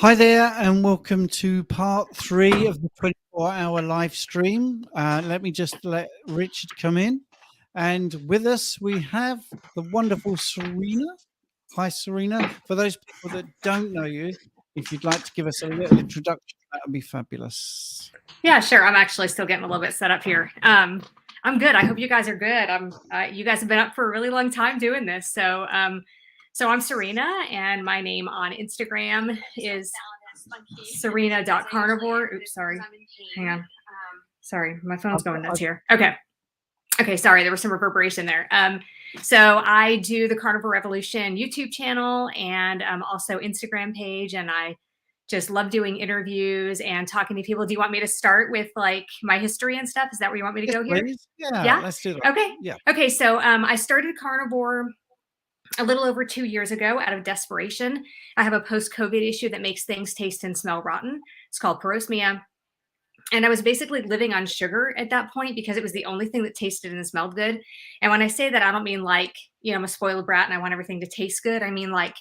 Hi there, and welcome to part 3 of the 24-hour live stream. Let me just let Richard come in. And with us, we have the wonderful Serena. Hi, Serena. For those people that don't know you, if you'd like to give us a little introduction, that would be fabulous. Yeah, sure. I'm actually still getting a little bit set up here. I'm good. I hope you guys are good. You guys have been up for a really long time doing this. So I'm Serena, and my name on Instagram is serena.carnivore. Oops, sorry. Hang on. Sorry, my phone's going nuts here. Okay, sorry, there was some reverberation there. So I do the Carnivore Revolution YouTube channel and also Instagram page, and I just love doing interviews and talking to people. Do you want me to start with like my history and stuff? Is that where you want me to go here? Please. Yeah, let's do that. Okay. Yeah. Okay, so I started Carnivore a little over 2 years ago out of desperation. I have a post-COVID issue that makes things taste and smell rotten. It's called parosmia. And I was basically living on sugar at that point because it was the only thing that tasted and smelled good. And when I say that, I don't mean like, I'm a spoiled brat and I want everything to taste good. I mean like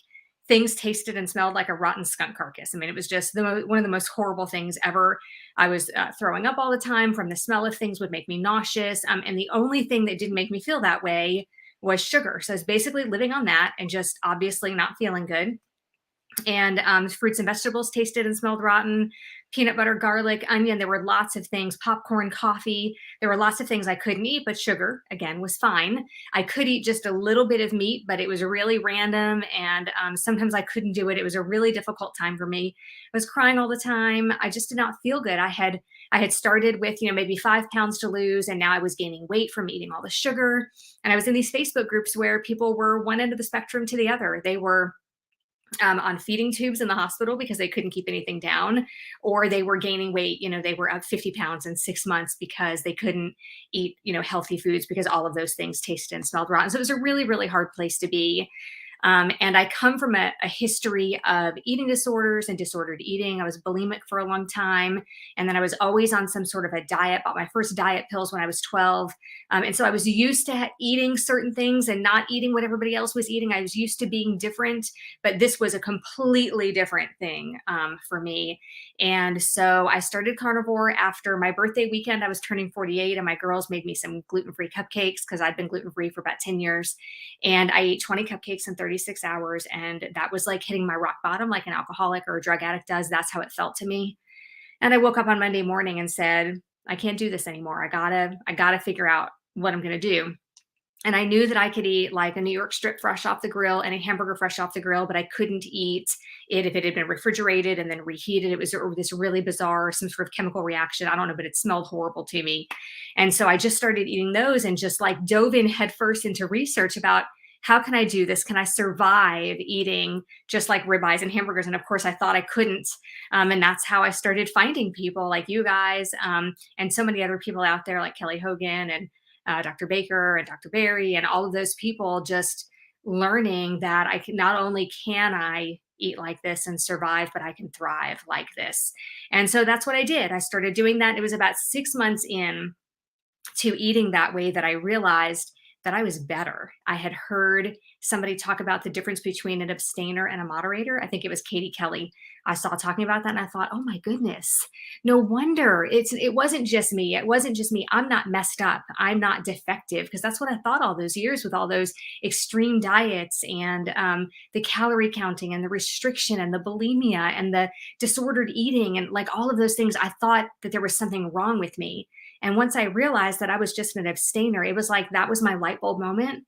things tasted and smelled like a rotten skunk carcass. I mean, it was just one of the most horrible things ever. I was throwing up all the time from the smell of things, would make me nauseous. And the only thing that didn't make me feel that way was sugar. So I was basically living on that and just obviously not feeling good. And fruits and vegetables tasted and smelled rotten, peanut butter, garlic, onion. There were lots of things, popcorn, coffee. There were lots of things I couldn't eat, but sugar, again, was fine. I could eat just a little bit of meat, but it was really random. And sometimes I couldn't do it. It was a really difficult time for me. I was crying all the time. I just did not feel good. I had started with, maybe 5 pounds to lose, and now I was gaining weight from eating all the sugar. And I was in these Facebook groups where people were one end of the spectrum to the other. They were on feeding tubes in the hospital because they couldn't keep anything down, or they were gaining weight. They were up 50 pounds in 6 months because they couldn't eat, healthy foods because all of those things tasted and smelled rotten. So it was a really, really hard place to be. And I come from a history of eating disorders and disordered eating. I was bulimic for a long time. And then I was always on some sort of a diet, bought my first diet pills when I was 12. And so I was used to eating certain things and not eating what everybody else was eating. I was used to being different, but this was a completely different thing for me. And so I started Carnivore after my birthday weekend. I was turning 48 and my girls made me some gluten-free cupcakes because I'd been gluten-free for about 10 years. And I ate 20 cupcakes in 36 hours. And that was like hitting my rock bottom like an alcoholic or a drug addict does. That's how it felt to me. And I woke up on Monday morning and said, I can't do this anymore. I gotta figure out what I'm going to do. And I knew that I could eat like a New York strip fresh off the grill and a hamburger fresh off the grill, but I couldn't eat it if it had been refrigerated and then reheated. It was this really bizarre, some sort of chemical reaction. I don't know, but it smelled horrible to me. And so I just started eating those and just like dove in headfirst into research about how can I do this? Can I survive eating just like ribeyes and hamburgers? And of course, I thought I couldn't. And that's how I started finding people like you guys and so many other people out there like Kelly Hogan and Dr. Baker and Dr. Berry and all of those people, just learning that I can not only can I eat like this and survive, but I can thrive like this. And so that's what I did. I started doing that. It was about 6 months in to eating that way that I realized that I was better. I had heard somebody talk about the difference between an abstainer and a moderator. I think it was Katie Kelly. I saw talking about that and I thought, oh my goodness, no wonder it wasn't just me. It wasn't just me. I'm not messed up. I'm not defective, because that's what I thought all those years with all those extreme diets and the calorie counting and the restriction and the bulimia and the disordered eating and like all of those things. I thought that there was something wrong with me. And once I realized that I was just an abstainer, it was like that was my light bulb moment.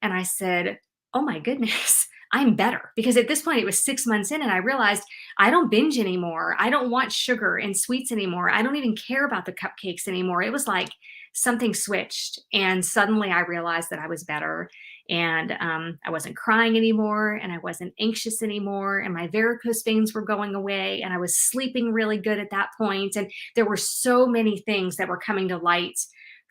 And I said, oh my goodness, I'm better. Because at this point, it was 6 months in and I realized I don't binge anymore. I don't want sugar and sweets anymore. I don't even care about the cupcakes anymore. It was like something switched. And suddenly I realized that I was better. And I wasn't crying anymore, and I wasn't anxious anymore, and my varicose veins were going away, and I was sleeping really good at that point. And there were so many things that were coming to light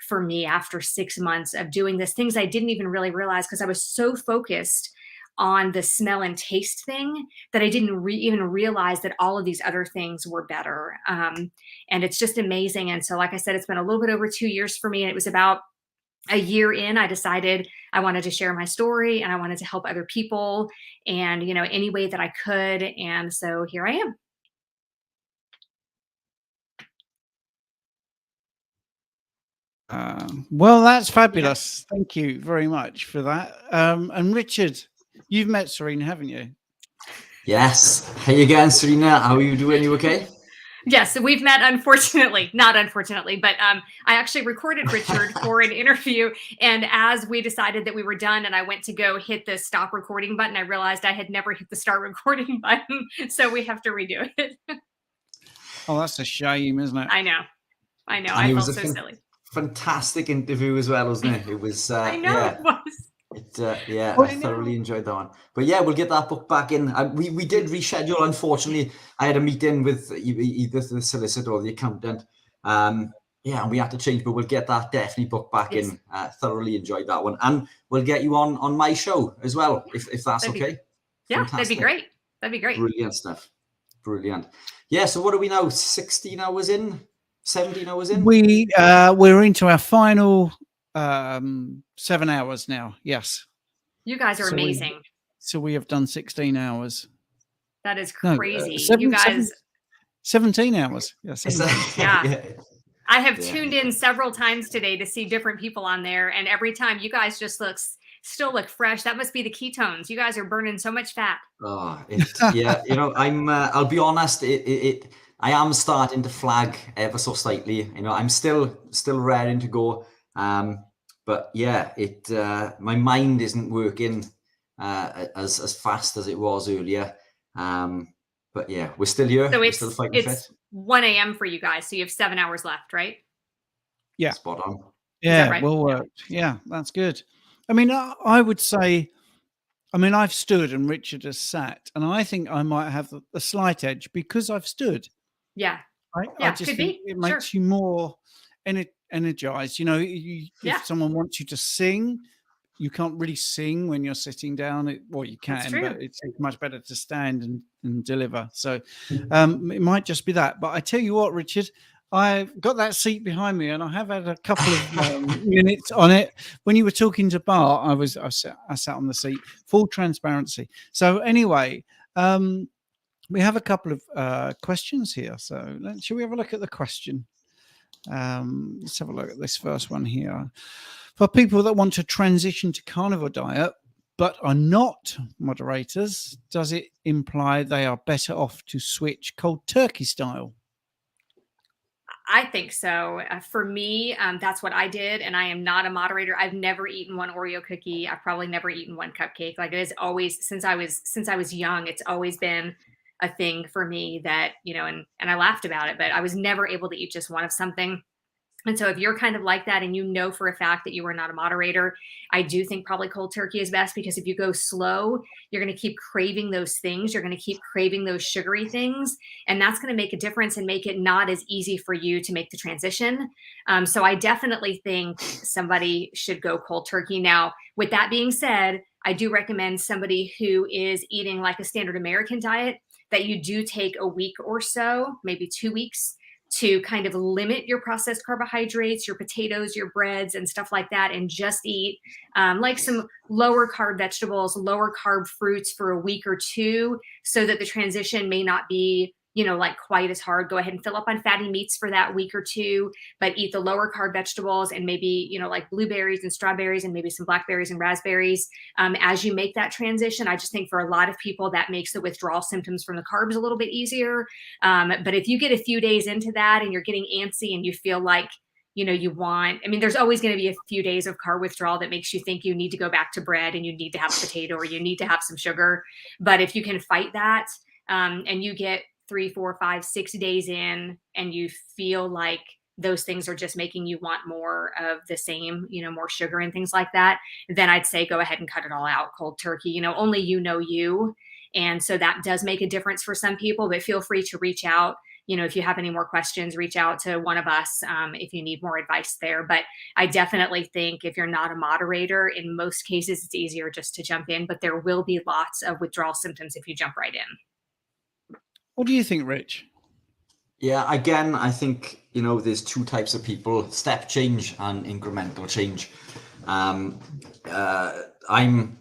for me after 6 months of doing this, things I didn't even really realize because I was so focused on the smell and taste thing that I didn't even realize that all of these other things were better. And it's just amazing. And so, like I said, it's been a little bit over 2 years for me, and it was about a year in, I decided I wanted to share my story and I wanted to help other people and, any way that I could. And so here I am. Well, that's fabulous. Yeah. Thank you very much for that. And Richard, you've met Serena, haven't you? Yes. Hey again, Serena. How are you doing? You okay? Yes, so we've met, unfortunately, not unfortunately, but I actually recorded Richard for an interview. And as we decided that we were done and I went to go hit the stop recording button, I realized I had never hit the start recording button. So we have to redo it. Oh, that's a shame, isn't it? I know. And I felt so silly. Fantastic interview as well, wasn't it? It was, I know yeah. it was. I thoroughly enjoyed that one. But yeah, we'll get that book back in. We did reschedule. Unfortunately, I had a meeting with either the solicitor or the accountant. And we had to change, but we'll get that definitely booked back in. Thoroughly enjoyed that one, and we'll get you on my show as well, if that's okay. That'd be great. That'd be great. Brilliant stuff. Brilliant. Yeah. So what are we now? 16 hours in? 17 hours in? We're into our final 7 hours now. Yes. You guys are amazing. So we have done 16 hours. That is crazy. 17 hours. Yeah. 17. Yeah. I have tuned in several times today to see different people on there, and every time you guys just still look fresh. That must be the ketones. You guys are burning so much fat. Oh, yeah. I'll be honest. I am starting to flag ever so slightly. I'm still raring to go. But yeah, my mind isn't working as fast as it was earlier. But yeah, we're still here. So we're still fighting fit. It's 1 a.m. for you guys, so you have 7 hours left, right? Yeah, spot on. Yeah, right? Well worked. Yeah, that's good. I mean, I would say, I've stood and Richard has sat, and I think I might have a slight edge because I've stood. Yeah. I just think it makes you more energized. If someone wants you to sing, you can't really sing when you're sitting down. You can, but it's much better to stand and deliver. So it might just be that. But I tell you what, Richard, I've got that seat behind me, and I have had a couple of minutes on it. When you were talking to Bart, I sat on the seat. Full transparency. So anyway, we have a couple of questions here. So shall we have a look at the question? Let's have a look at this first one here. For people that want to transition to carnivore diet but are not moderators, does it imply they are better off to switch cold turkey style? I think so. For me, that's what I did, and I am not a moderator. I've never eaten one Oreo cookie. I've probably never eaten one cupcake. Like, it is always, since I was young, it's always been a thing for me that, and I laughed about it, but I was never able to eat just one of something. And so if you're kind of like that and for a fact that you are not a moderator, I do think probably cold turkey is best, because if you go slow, you're going to keep craving those things. You're going to keep craving those sugary things. And that's going to make a difference and make it not as easy for you to make the transition. So I definitely think somebody should go cold turkey. Now, with that being said, I do recommend somebody who is eating like a standard American diet that you do take a week or so, maybe 2 weeks, to kind of limit your processed carbohydrates, your potatoes, your breads, and stuff like that, and just eat like some lower carb vegetables, lower carb fruits for a week or two, so that the transition may not be, like quite as hard. Go ahead and fill up on fatty meats for that week or two, but eat the lower carb vegetables and maybe, like blueberries and strawberries and maybe some blackberries and raspberries as you make that transition. I just think for a lot of people that makes the withdrawal symptoms from the carbs a little bit easier. But if you get a few days into that and you're getting antsy and you feel like, there's always going to be a few days of carb withdrawal that makes you think you need to go back to bread and you need to have a potato or you need to have some sugar. But if you can fight that and you get 3, 4, 5, 6 days in and you feel like those things are just making you want more of the same, more sugar and things like that, then I'd say go ahead and cut it all out cold turkey. Only you. And so that does make a difference for some people, but feel free to reach out. If you have any more questions, reach out to one of us if you need more advice there. But I definitely think if you're not a moderator, in most cases, it's easier just to jump in, but there will be lots of withdrawal symptoms if you jump right in. What do you think, Rich? Yeah, again, I think, there's two types of people: step change and incremental change. I'm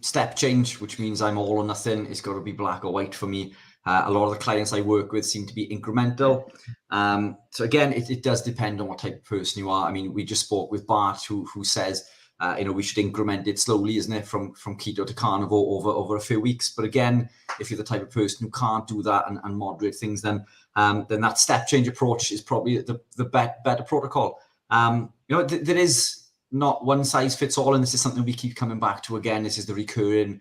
step change, which means I'm all or nothing. It's got to be black or white for me. A lot of the clients I work with seem to be incremental. So again, it does depend on what type of person you are. I mean, we just spoke with Bart, who says, we should increment it slowly, isn't it, from keto to carnivore over a few weeks. But again, if you're the type of person who can't do that and moderate things, then that step change approach is probably the better protocol. There is not one size fits all, and this is something we keep coming back to again. This is the recurring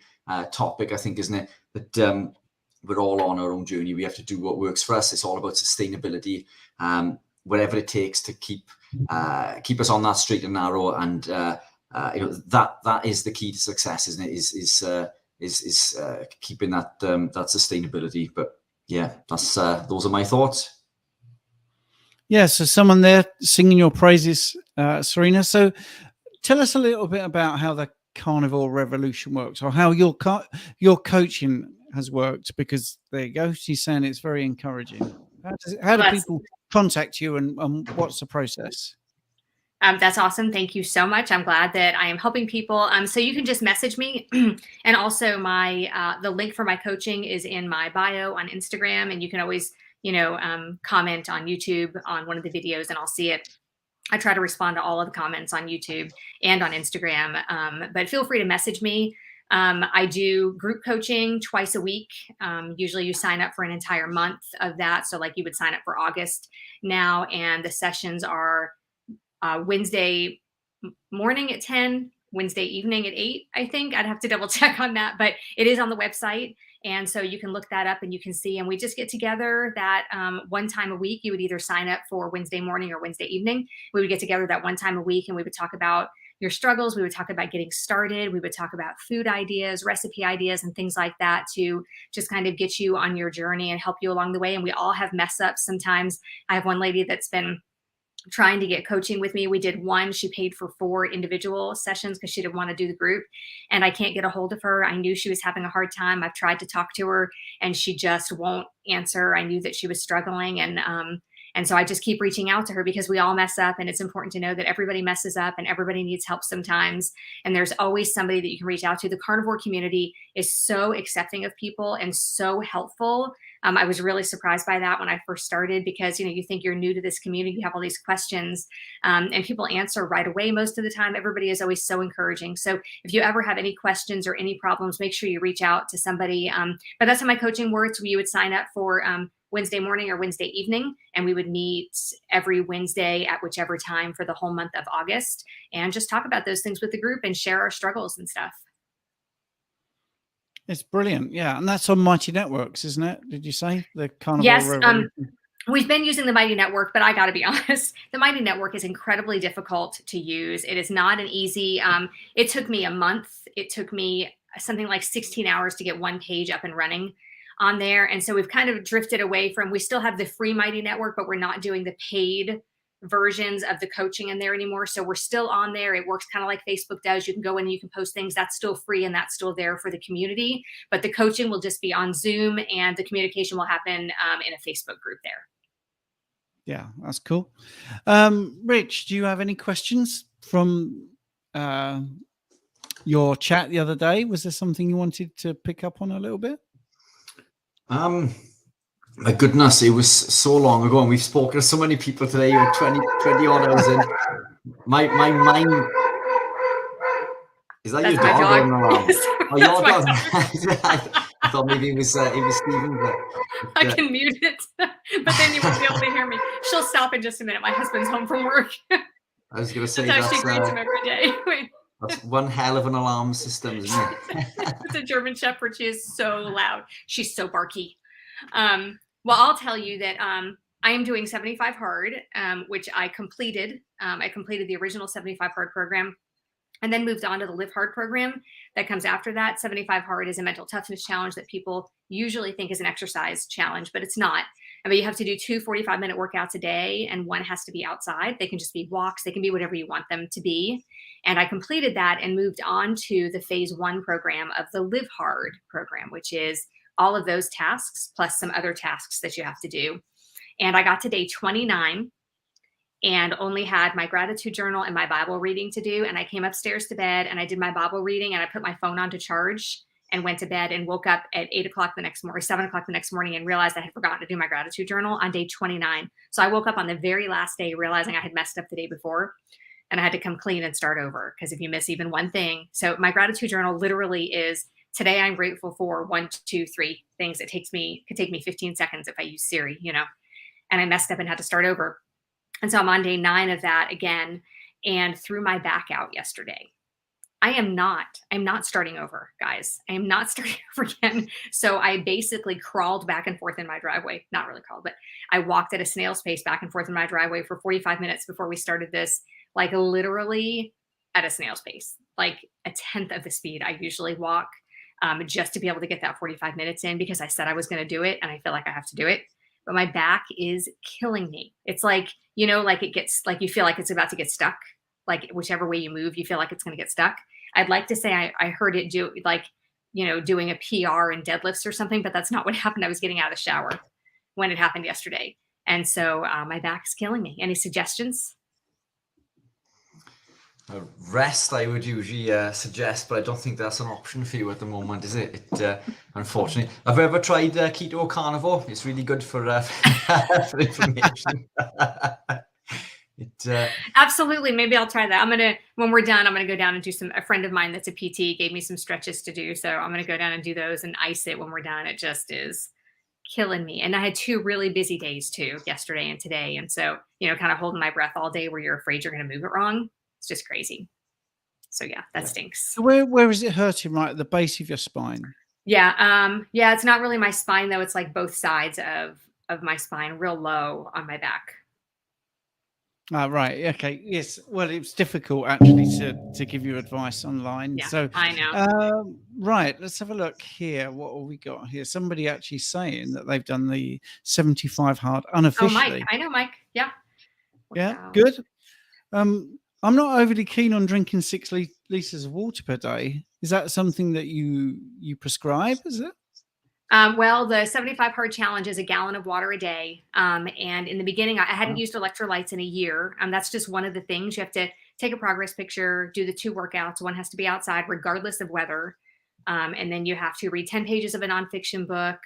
topic, I think, isn't it? That we're all on our own journey. We have to do what works for us. It's all about sustainability, whatever it takes to keep us on that straight and narrow. And that is the key to success, isn't it? Is keeping that sustainability. But yeah, those are my thoughts. Yeah, so someone there singing your praises, Serena. So tell us a little bit about how the carnivore revolution works, or how your coaching has worked, because there you go. She's saying it's very encouraging. How do people contact you, and what's the process? That's awesome. Thank you so much. I'm glad that I am helping people. So you can just message me, and also the link for my coaching is in my bio on Instagram, and you can always comment on YouTube on one of the videos, and I'll see it. I try to respond to all of the comments on YouTube and on Instagram, but feel free to message me. I do group coaching twice a week. Usually you sign up for an entire month of that. So like you would sign up for August now, and the sessions are Wednesday morning at 10, Wednesday evening at 8, I think. I'd have to double check on that, but it is on the website. And so you can look that up and you can see, and we just get together that one time a week. You would either sign up for Wednesday morning or Wednesday evening. We would get together that one time a week, and we would talk about your struggles. We would talk about getting started. We would talk about food ideas, recipe ideas, and things like that to just kind of get you on your journey and help you along the way. And we all have mess ups sometimes. I have one lady that's been trying to get coaching with me. We did one. She paid for 4 individual sessions because she didn't want to do the group, and I can't get a hold of her. I knew she was having a hard time. I've tried to talk to her and she just won't answer. I knew that she was struggling, and so I just keep reaching out to her, because we all mess up, and it's important to know that everybody messes up and everybody needs help sometimes. And there's always somebody that you can reach out to. The carnivore community is so accepting of people and so helpful. I was really surprised by that when I first started, because, you think you're new to this community, you have all these questions, and people answer right away most of the time. Everybody is always so encouraging. So if you ever have any questions or any problems, make sure you reach out to somebody. But that's how my coaching works. You would sign up for Wednesday morning or Wednesday evening, and we would meet every Wednesday at whichever time for the whole month of August, and just talk about those things with the group and share our struggles and stuff. It's brilliant. Yeah. And that's on Mighty Networks, isn't it? Did you say the Carnivore? Yes. We've been using the Mighty Network, but I got to be honest, the Mighty Network is incredibly difficult to use. It is not an easy, it took me a month. It took me something like 16 hours to get one page up and running on there. And so we've kind of drifted away from, we still have the free Mighty Network, but we're not doing the paid versions of the coaching in there anymore. So we're still on there. It works kind of like Facebook does. You can go in and you can post things. That's still free, and that's still there for the community. But the coaching will just be on Zoom, and the communication will happen in a Facebook group there. Yeah, that's cool. Rich, do you have any questions from your chat the other day? Was there something you wanted to pick up on a little bit? My goodness, it was so long ago, and we've spoken to so many people today. You're 20 odd hours in. My mind. Is that your dog? Oh, your dog. I thought maybe it was Stephen. But I can mute it, but then you won't be able to hear me. She'll stop in just a minute. My husband's home from work. I was going to say that's how she greets him every day. That's one hell of an alarm system, isn't it? It's a German Shepherd. She is so loud. She's so barky. Well, I'll tell you that I am doing 75 Hard, which I completed. I completed the original 75 Hard program, and then moved on to the Live Hard program that comes after that. 75 Hard is a mental toughness challenge that people usually think is an exercise challenge, but it's not. I mean, you have to do 2 45-minute workouts a day, and one has to be outside. They can just be walks. They can be whatever you want them to be. And I completed that and moved on to the phase 1 program of the Live Hard program, which is all of those tasks plus some other tasks that you have to do. And I got to day 29 and only had my gratitude journal and my Bible reading to do. And I came upstairs to bed and I did my Bible reading, and I put my phone on to charge. and went to bed and woke up at 8 o'clock the next morning, 7 o'clock the next morning, and realized I had forgotten to do my gratitude journal on day 29. So I woke up on the very last day realizing I had messed up the day before, and I had to come clean and start over, because if you miss even one thing. So my gratitude journal literally is, today I'm grateful for 1, 2, 3 things. It could take me 15 seconds if I use Siri, and I messed up and had to start over. And so I'm on day 9 of that again, and threw my back out yesterday. I'm not starting over, guys. I am not starting over again. So I basically crawled back and forth in my driveway. Not really crawled, but I walked at a snail's pace back and forth in my driveway for 45 minutes before we started this, like literally at a snail's pace, like a tenth of the speed I usually walk, just to be able to get that 45 minutes in, because I said I was going to do it and I feel like I have to do it. But my back is killing me. It's like, like it gets, like you feel like it's about to get stuck. Like whichever way you move, you feel like it's going to get stuck. I'd like to say I heard it do, like, doing a PR in deadlifts or something, but that's not what happened. I was getting out of the shower when it happened yesterday. And so my back's killing me. Any suggestions? Rest, I would usually suggest, but I don't think that's an option for you at the moment, is it? Unfortunately. Have you ever tried Keto or Carnivore? It's really good for inflammation. Absolutely. Maybe I'll try that. When we're done, I'm going to go down and do a friend of mine that's a PT gave me some stretches to do. So I'm going to go down and do those and ice it when we're done. It just is killing me. And I had 2 really busy days too, yesterday and today. And so, kind of holding my breath all day where you're afraid you're going to move it wrong. It's just crazy. So yeah, that stinks. Where is it hurting? Right at the base of your spine? Yeah. It's not really my spine though. It's like both sides of my spine, real low on my back. Right. Okay. Yes. Well, it's difficult actually to give you advice online. Yeah, so I know. Right. Let's have a look here. What have we got here? Somebody actually saying that they've done the 75 hard unofficially. Oh, Mike. I know, Mike. Yeah. Yeah. Good. I'm not overly keen on drinking 6 liters of water per day. Is that something that you prescribe? Is it? Well, the 75 hard challenge is a gallon of water a day. And in the beginning, I hadn't used electrolytes in a year. That's just one of the things. You have to take a progress picture, do the 2 workouts. One has to be outside regardless of weather. And then you have to read 10 pages of a nonfiction book,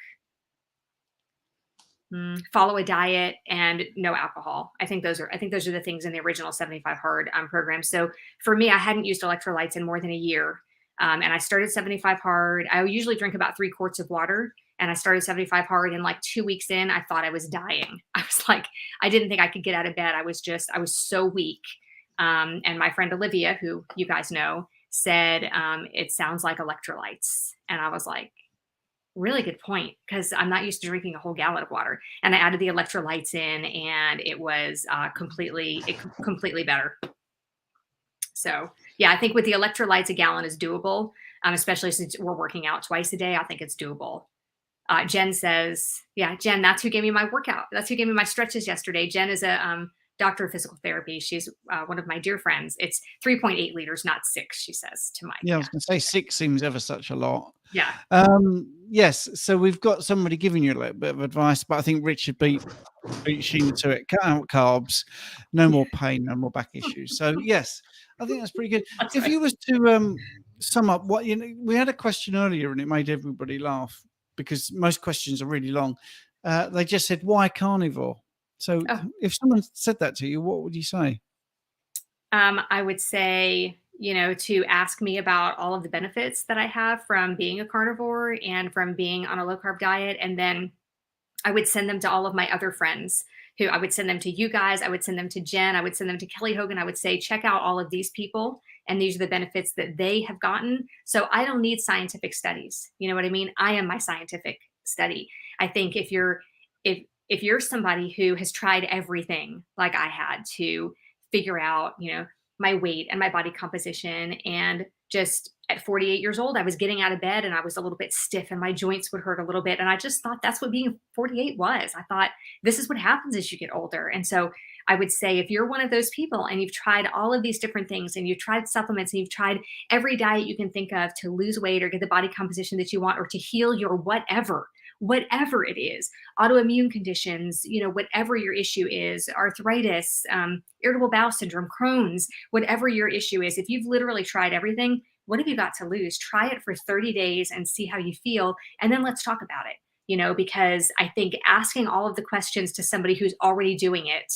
follow a diet, and no alcohol. I think those are the things in the original 75 hard program. So for me, I hadn't used electrolytes in more than a year. And I started 75 hard. I usually drink about 3 quarts of water, and I started 75 hard. And like 2 weeks in, I thought I was dying. I was like, I didn't think I could get out of bed. I was so weak. And my friend Olivia, who you guys know, said, it sounds like electrolytes. And I was like, really good point, because I'm not used to drinking a whole gallon of water. And I added the electrolytes in, and it was completely better. So yeah, I think with the electrolytes, a gallon is doable, especially since we're working out twice a day. I think it's doable. Jen says, yeah, Jen, that's who gave me my workout. That's who gave me my stretches yesterday. Jen is a doctor of physical therapy. She's one of my dear friends. It's 3.8 liters, not 6, she says to Mike. Yeah, I was going to say 6 seems ever such a lot. Yeah. Yes. So we've got somebody giving you a little bit of advice, but I think Richard beat Sheena to it. Cut out carbs, no more pain, no more back issues. So yes, I think that's pretty good. If you was to sum up what we had a question earlier and it made everybody laugh because most questions are really long. They just said, why carnivore? So if someone said that to you, what would you say? I would say, to ask me about all of the benefits that I have from being a carnivore and from being on a low carb diet. And then I would send them to all of my other friends who I would send them to you guys. I would send them to Jen. I would send them to Kelly Hogan. I would say, check out all of these people. And these are the benefits that they have gotten. So I don't need scientific studies. You know what I mean? I am my scientific study. I think if you're somebody who has tried everything like I had to figure out, my weight and my body composition, and just at 48 years old, I was getting out of bed and I was a little bit stiff and my joints would hurt a little bit. And I just thought that's what being 48 was. I thought this is what happens as you get older. And so I would say, if you're one of those people and you've tried all of these different things and you've tried supplements and you've tried every diet you can think of to lose weight or get the body composition that you want, or to heal your whatever it is, autoimmune conditions, whatever your issue is, arthritis, irritable bowel syndrome, Crohn's, whatever your issue is, if you've literally tried everything, what have you got to lose? Try it for 30 days and see how you feel. And then let's talk about it, because I think asking all of the questions to somebody who's already doing it,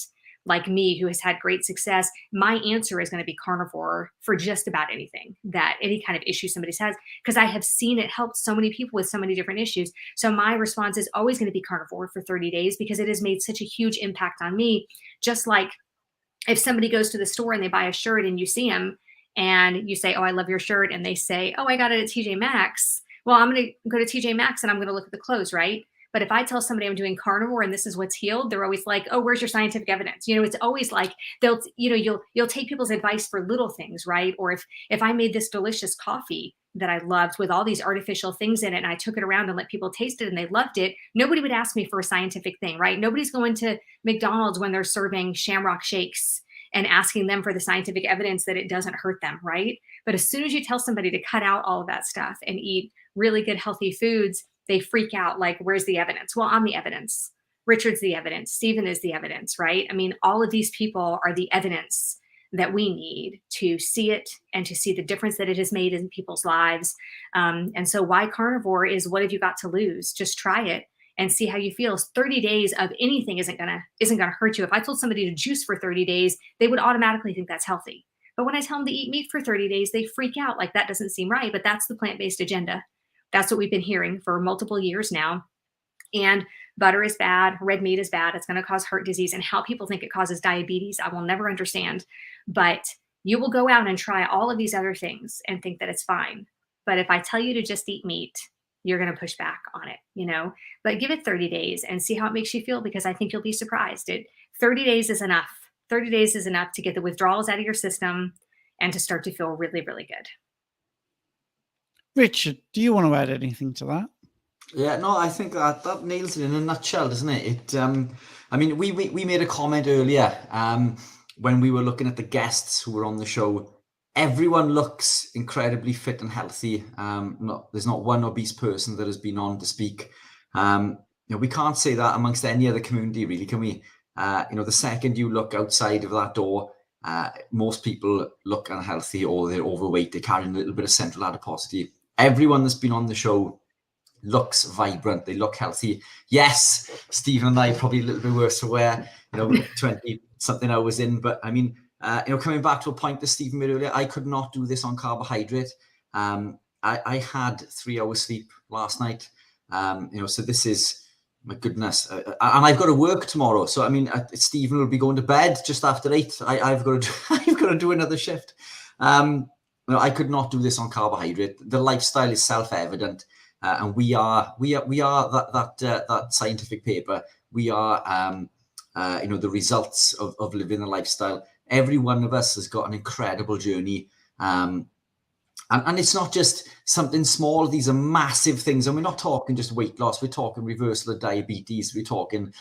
like me, who has had great success, my answer is going to be carnivore for just about anything, that any kind of issue somebody has, because I have seen it help so many people with so many different issues. So my response is always going to be carnivore for 30 days because it has made such a huge impact on me. Just like if somebody goes to the store and they buy a shirt and you see them and you say, oh, I love your shirt. And they say, oh, I got it at TJ Maxx. Well, I'm going to go to TJ Maxx and I'm going to look at the clothes, right? But if I tell somebody I'm doing carnivore and this is what's healed, they're always like, oh, where's your scientific evidence? It's always like you'll take people's advice for little things, right? Or if I made this delicious coffee that I loved with all these artificial things in it and I took it around and let people taste it and they loved it, nobody would ask me for a scientific thing, right? Nobody's going to McDonald's when they're serving Shamrock Shakes and asking them for the scientific evidence that it doesn't hurt them, right? But as soon as you tell somebody to cut out all of that stuff and eat really good, healthy foods, they freak out like, where's the evidence? Well, I'm the evidence. Richard's the evidence. Stephen is the evidence, right? I mean, all of these people are the evidence that we need to see it and to see the difference that it has made in people's lives. And so why carnivore is what have you got to lose? Just try it and see how you feel. 30 days of anything isn't gonna hurt you. If I told somebody to juice for 30 days, they would automatically think that's healthy. But when I tell them to eat meat for 30 days, they freak out like that doesn't seem right. But that's the plant-based agenda. That's what we've been hearing for multiple years now. And butter is bad. Red meat is bad. It's going to cause heart disease. And how people think it causes diabetes, I will never understand. But you will go out and try all of these other things and think that it's fine. But if I tell you to just eat meat, you're going to push back on it, But give it 30 days and see how it makes you feel, because I think you'll be surprised. 30 days is enough. 30 days is enough to get the withdrawals out of your system and to start to feel really, really good. Richard, do you want to add anything to that? Yeah, no, I think that nails it in a nutshell, doesn't it? I mean, we made a comment earlier when we were looking at the guests who were on the show. Everyone looks incredibly fit and healthy. There's not one obese person that has been on to speak. We can't say that amongst any other community, really, can we? The second you look outside of that door, most people look unhealthy or they're overweight. They're carrying a little bit of central adiposity. Everyone that's been on the show looks vibrant. They look healthy. Yes, Stephen and I probably a little bit worse for wear, 20 something hours in. But I mean, coming back to a point that Stephen made earlier, I could not do this on carbohydrate. I had 3 hours sleep last night. So this is, my goodness. And I've got to work tomorrow. So, I mean, Stephen will be going to bed just after 8. I've got to do another shift. I could not do this on carbohydrate. The lifestyle is self-evident. And we are that scientific paper. We are, the results of living a lifestyle. Every one of us has got an incredible journey. And it's not just something small. These are massive things. And we're not talking just weight loss. We're talking reversal of diabetes. We're talking,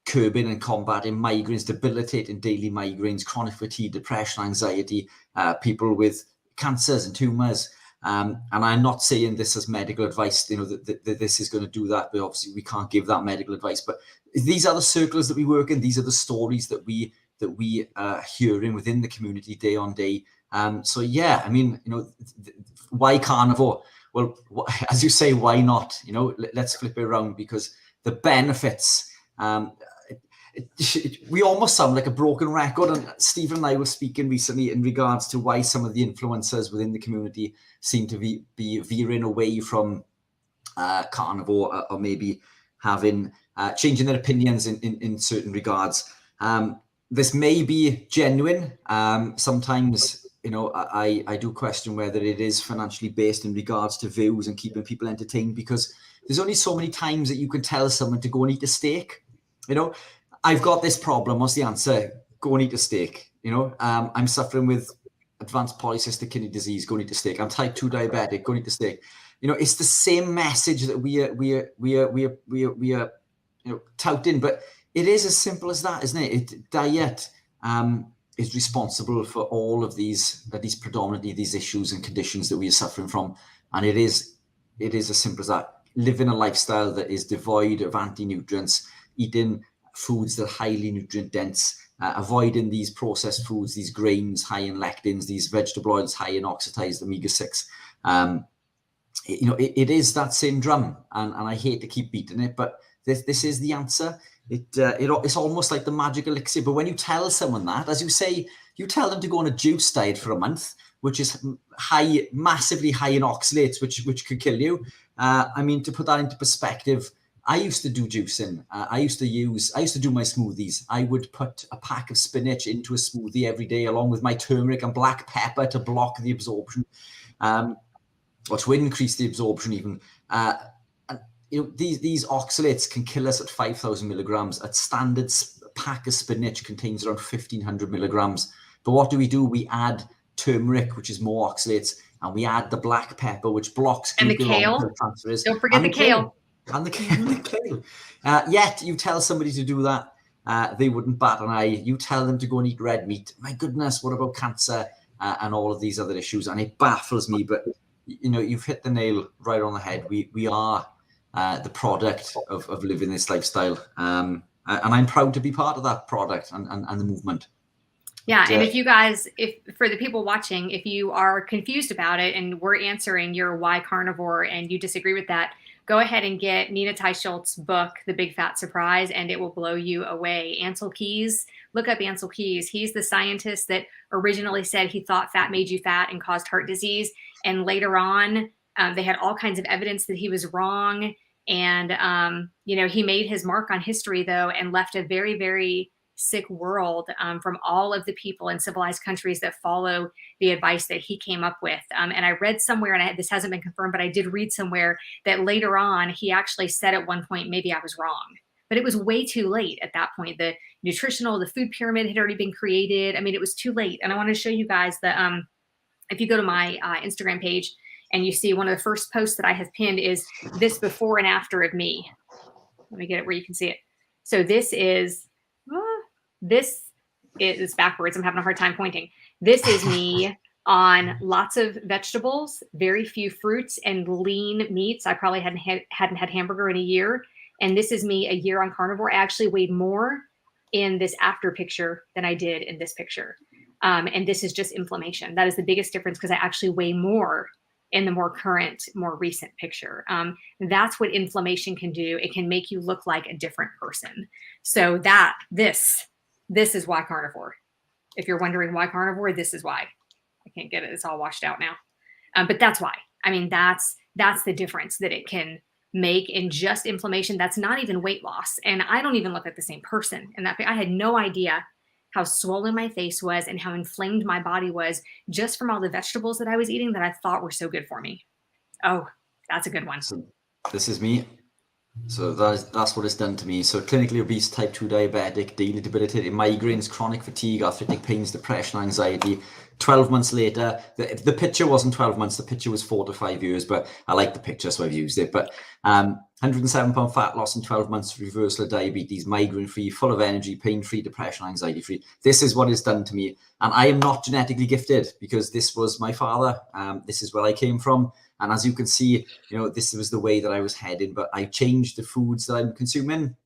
curbing and combating migraines, debilitating daily migraines, chronic fatigue, depression, anxiety, people with cancers and tumors. And I'm not saying this as medical advice, that this is going to do that, but obviously we can't give that medical advice. But these are the circles that we work in. These are the stories that we are hearing within the community day on day. So yeah, I mean, why carnivore? Well, as you say, why not? Let's flip it around, because the benefits. We almost sound like a broken record, and Stephen and I were speaking recently in regards to why some of the influencers within the community seem to be veering away from carnivore, or maybe having changing their opinions in certain regards. This may be genuine. Sometimes, I do question whether it is financially based in regards to views and keeping people entertained, because there's only so many times that you can tell someone to go and eat a steak. I've got this problem. What's the answer? Go and eat a steak. I'm suffering with advanced polycystic kidney disease. Go and eat a steak. I'm type 2 diabetic. Go and eat a steak. It's the same message that we are touting, but it is as simple as that, isn't it? Diet is responsible for all of these, predominantly these issues and conditions that we are suffering from, and it is as simple as that. Living a lifestyle that is devoid of anti-nutrients, eating foods that are highly nutrient dense, avoiding these processed foods, these grains high in lectins, these vegetable oils high in oxidized omega-6. It is that same drum, and I hate to keep beating it, but this is the answer. It's almost like the magic elixir. But when you tell someone that, as you say, you tell them to go on a juice diet for a month, which is massively high in oxalates, which could kill you. I mean, to put that into perspective, I used to do juicing. I used to do my smoothies. I would put a pack of spinach into a smoothie every day, along with my turmeric and black pepper to block the absorption, or to increase the absorption even. These oxalates can kill us at 5,000 milligrams. At standard pack of spinach contains around 1,500 milligrams. But what do? We add turmeric, which is more oxalates, and we add the black pepper, which blocks and the kale. Don't forget the kale. And the kale. Yet you tell somebody to do that, they wouldn't bat an eye. You tell them to go and eat red meat. My goodness, what about cancer and all of these other issues? And it baffles me. But you've hit the nail right on the head. We are the product of living this lifestyle, and I'm proud to be part of that product and the movement. Yeah, and if for the people watching, if you are confused about it and we're answering your why carnivore and you disagree with that, go ahead and get Nina Teicholz's book, The Big Fat Surprise, and it will blow you away. Ancel Keys, look up Ancel Keys. He's the scientist that originally said he thought fat made you fat and caused heart disease. And later on, they had all kinds of evidence that he was wrong. And, he made his mark on history, though, and left a very, very sick world from all of the people in civilized countries that follow the advice that he came up with. And I read somewhere, and this hasn't been confirmed, but I did read somewhere that later on, he actually said at one point, maybe I was wrong. But it was way too late at that point. The food pyramid had already been created. I mean, it was too late. And I want to show you guys that if you go to my Instagram page and you see one of the first posts that I have pinned is this before and after of me. Let me get it where you can see it. So this is backwards. I'm having a hard time pointing. This is me on lots of vegetables, very few fruits, and lean meats. I probably hadn't had hamburger in a year. And this is me a year on carnivore. I actually weighed more in this after picture than I did in this picture. And this is just inflammation. That is the biggest difference, because I actually weigh more in the more current, more recent picture. That's what inflammation can do. It can make you look like a different person. So this is why carnivore. If you're wondering why carnivore, this is why. I can't get it. It's all washed out now. But that's why. I mean, that's the difference that it can make in just inflammation. That's not even weight loss. And I don't even look like the same person. And I had no idea how swollen my face was and how inflamed my body was just from all the vegetables that I was eating that I thought were so good for me. Oh, that's a good one. So this is me. So that's what it's done to me. So clinically obese, type 2 diabetic, daily debilitating migraines, chronic fatigue, arthritic pains, depression, anxiety. 12 months later, the picture wasn't 12 months, the picture was 4 to 5 years, but I like the picture, so I've used it. But 107 pound fat loss in 12 months, reversal of diabetes, migraine-free, full of energy, pain-free, depression, anxiety-free. This is what it's done to me. And I am not genetically gifted, because this was my father. This is where I came from. And as you can see, this was the way that I was heading, but I changed the foods that I'm consuming,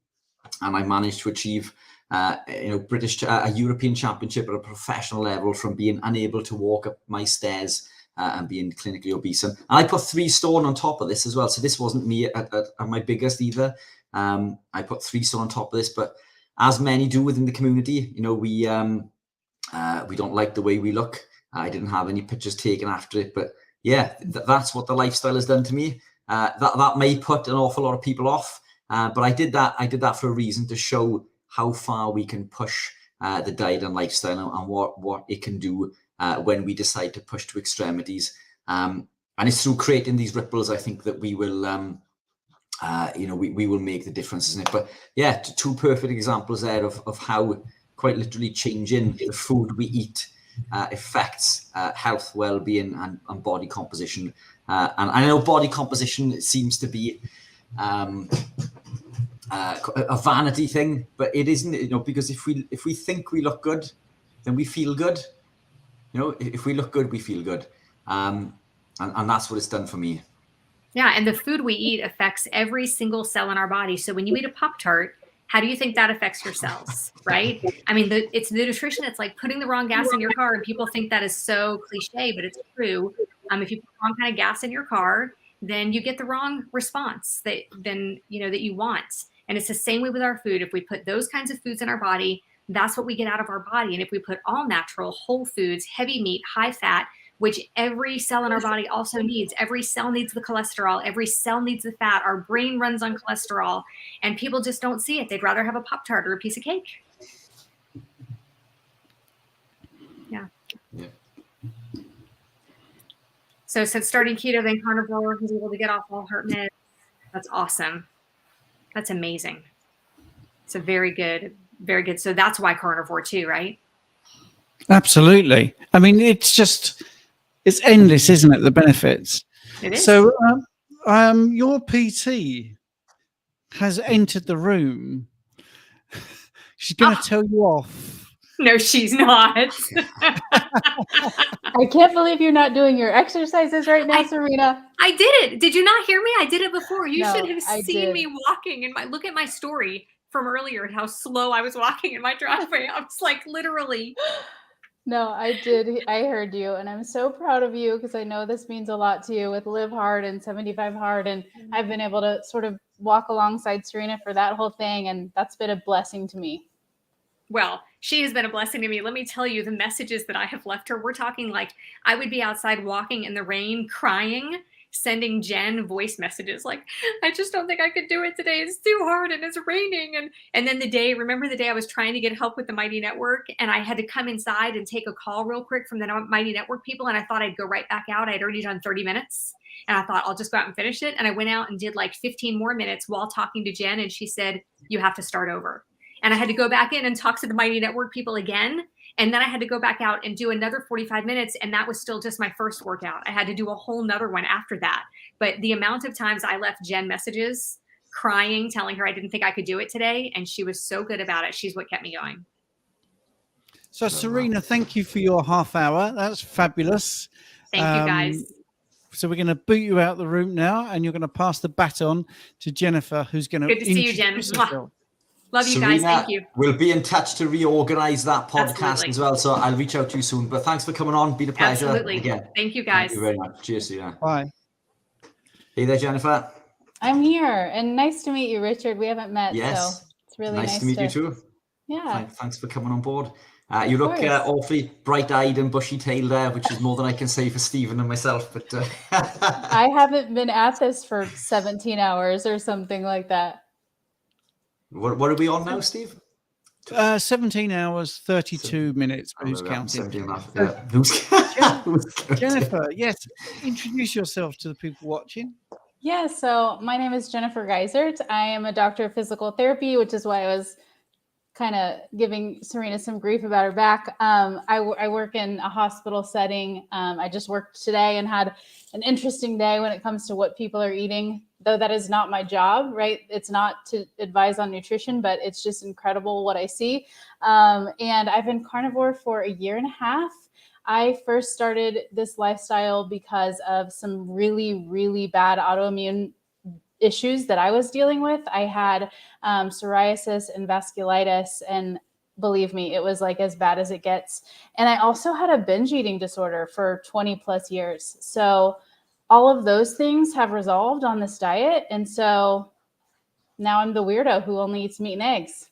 and I managed to achieve a European championship at a professional level from being unable to walk up my stairs and being clinically obese. And I put 3 stone on top of this as well. So this wasn't me at my biggest either. I put 3 stone on top of this, but as many do within the community, we don't like the way we look. I didn't have any pictures taken after it, but yeah, that's what the lifestyle has done to me. That may put an awful lot of people off, but I did that for a reason, to show how far we can push the diet and lifestyle, and what it can do when we decide to push to extremities. And it's through creating these ripples, I think, that we will, we will make the difference, isn't it? But yeah, 2 perfect examples there of how quite literally changing the food we eat affects health, well-being, and body composition. And I know body composition seems to be a vanity thing, but it isn't, because if we think we look good, then we feel good. If we look good, we feel good. And that's what it's done for me. Yeah, and the food we eat affects every single cell in our body. So when you eat a Pop-Tart, How do you think that affects your cells, right? I mean, it's the nutrition. It's like putting the wrong gas in your car, and people think that is so cliche, but it's true. If you put the wrong kind of gas in your car, then you get the wrong response that you want. And it's the same way with our food. If we put those kinds of foods in our body, that's what we get out of our body. And if we put all natural, whole foods, heavy meat, high fat, which every cell in our body also needs. Every cell needs the cholesterol. Every cell needs the fat. Our brain runs on cholesterol, and people just don't see it. They'd rather have a Pop-Tart or a piece of cake. Yeah. So since starting keto, then carnivore, was able to get off all heart meds. That's awesome. That's amazing. So very good. Very good. So that's why carnivore too, right? Absolutely. I mean, it's endless, isn't it? The benefits. It is. So your PT has entered the room. She's going to tell you off. No, she's not. I can't believe you're not doing your exercises right now, Serena. I did it. Did you not hear me? I did it before. You No, should have I seen did. me walking in look at my story from earlier and how slow I was walking in my driveway. I was like literally. No, I did. I heard you, and I'm so proud of you because I know this means a lot to you with Live Hard and 75 Hard, and I've been able to sort of walk alongside Serena for that whole thing, and that's been a blessing to me. Well, she has been a blessing to me. Let me tell you the messages that I have left her. We're talking like I would be outside walking in the rain, crying, sending Jen voice messages like, I just don't think I could do it today. It's too hard and it's raining. And then remember the day I was trying to get help with the Mighty Network and I had to come inside and take a call real quick from the Mighty Network people. And I thought I'd go right back out. I'd already done 30 minutes and I thought I'll just go out and finish it. And I went out and did like 15 more minutes while talking to Jen. And she said, you have to start over. And I had to go back in and talk to the Mighty Network people again. And then I had to go back out and do another 45 minutes. And that was still just my first workout. I had to do a whole nother one after that. But the amount of times I left Jen messages crying, telling her I didn't think I could do it today. And she was so good about it. She's what kept me going. So Serena, thank you for your half hour. That's fabulous. Thank you guys. So we're going to boot you out of the room now and you're going to pass the baton to Jennifer, who's going to Good to see you, Jen. Love you Serena, guys. Thank you. We'll be in touch to reorganize that podcast Absolutely. as well. So I'll reach out to you soon. But thanks for coming on. Been a pleasure. Absolutely. Again. Thank you guys. Thank you very much. Cheers, Serena. Bye. Hey there, Jennifer. I'm here, and nice to meet you, Richard. We haven't met, Yes. so it's really nice to meet you too. Yeah. Thanks for coming on board. You look awfully bright-eyed and bushy-tailed there, which is more than I can say for Stephen and myself. But I haven't been at this for 17 hours or something like that. What are we on now, Steve? 17 hours, 32 minutes. Who's counting? 17 and a half, yeah. Who's counting? Jennifer, yes. Introduce yourself to the people watching. Yeah, so my name is Jennifer Geissert. I am a doctor of physical therapy, which is why I was kind of giving Serena some grief about her back. I work in a hospital setting. I just worked today and had an interesting day when it comes to what people are eating, though that is not my job, right? It's not to advise on nutrition, but it's just incredible what I see. And I've been carnivore for 1.5 years. I first started this lifestyle because of some really, really bad autoimmune issues that I was dealing with. I had psoriasis and vasculitis, and believe me, it was like as bad as it gets. And I also had a binge eating disorder for 20 plus years. So all of those things have resolved on this diet. And so now I'm the weirdo who only eats meat and eggs.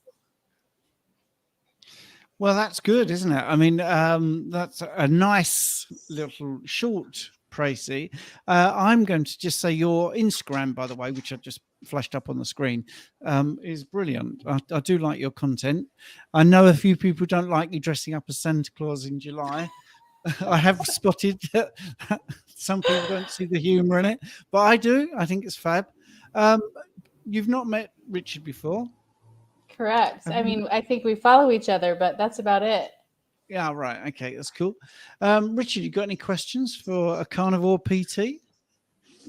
Well, that's good, isn't it? I mean, that's a nice little short précis. I'm going to just say your Instagram, by the way, which I just flashed up on the screen, is brilliant. I do like your content. I know a few people don't like you dressing up as Santa Claus in July. I have spotted that some people don't see the humor in it, but I do. I think it's fab. You've not met Richard before? Correct. I mean, I think we follow each other, but that's about it. Yeah, right. Okay, that's cool. Richard, you got any questions for a carnivore PT?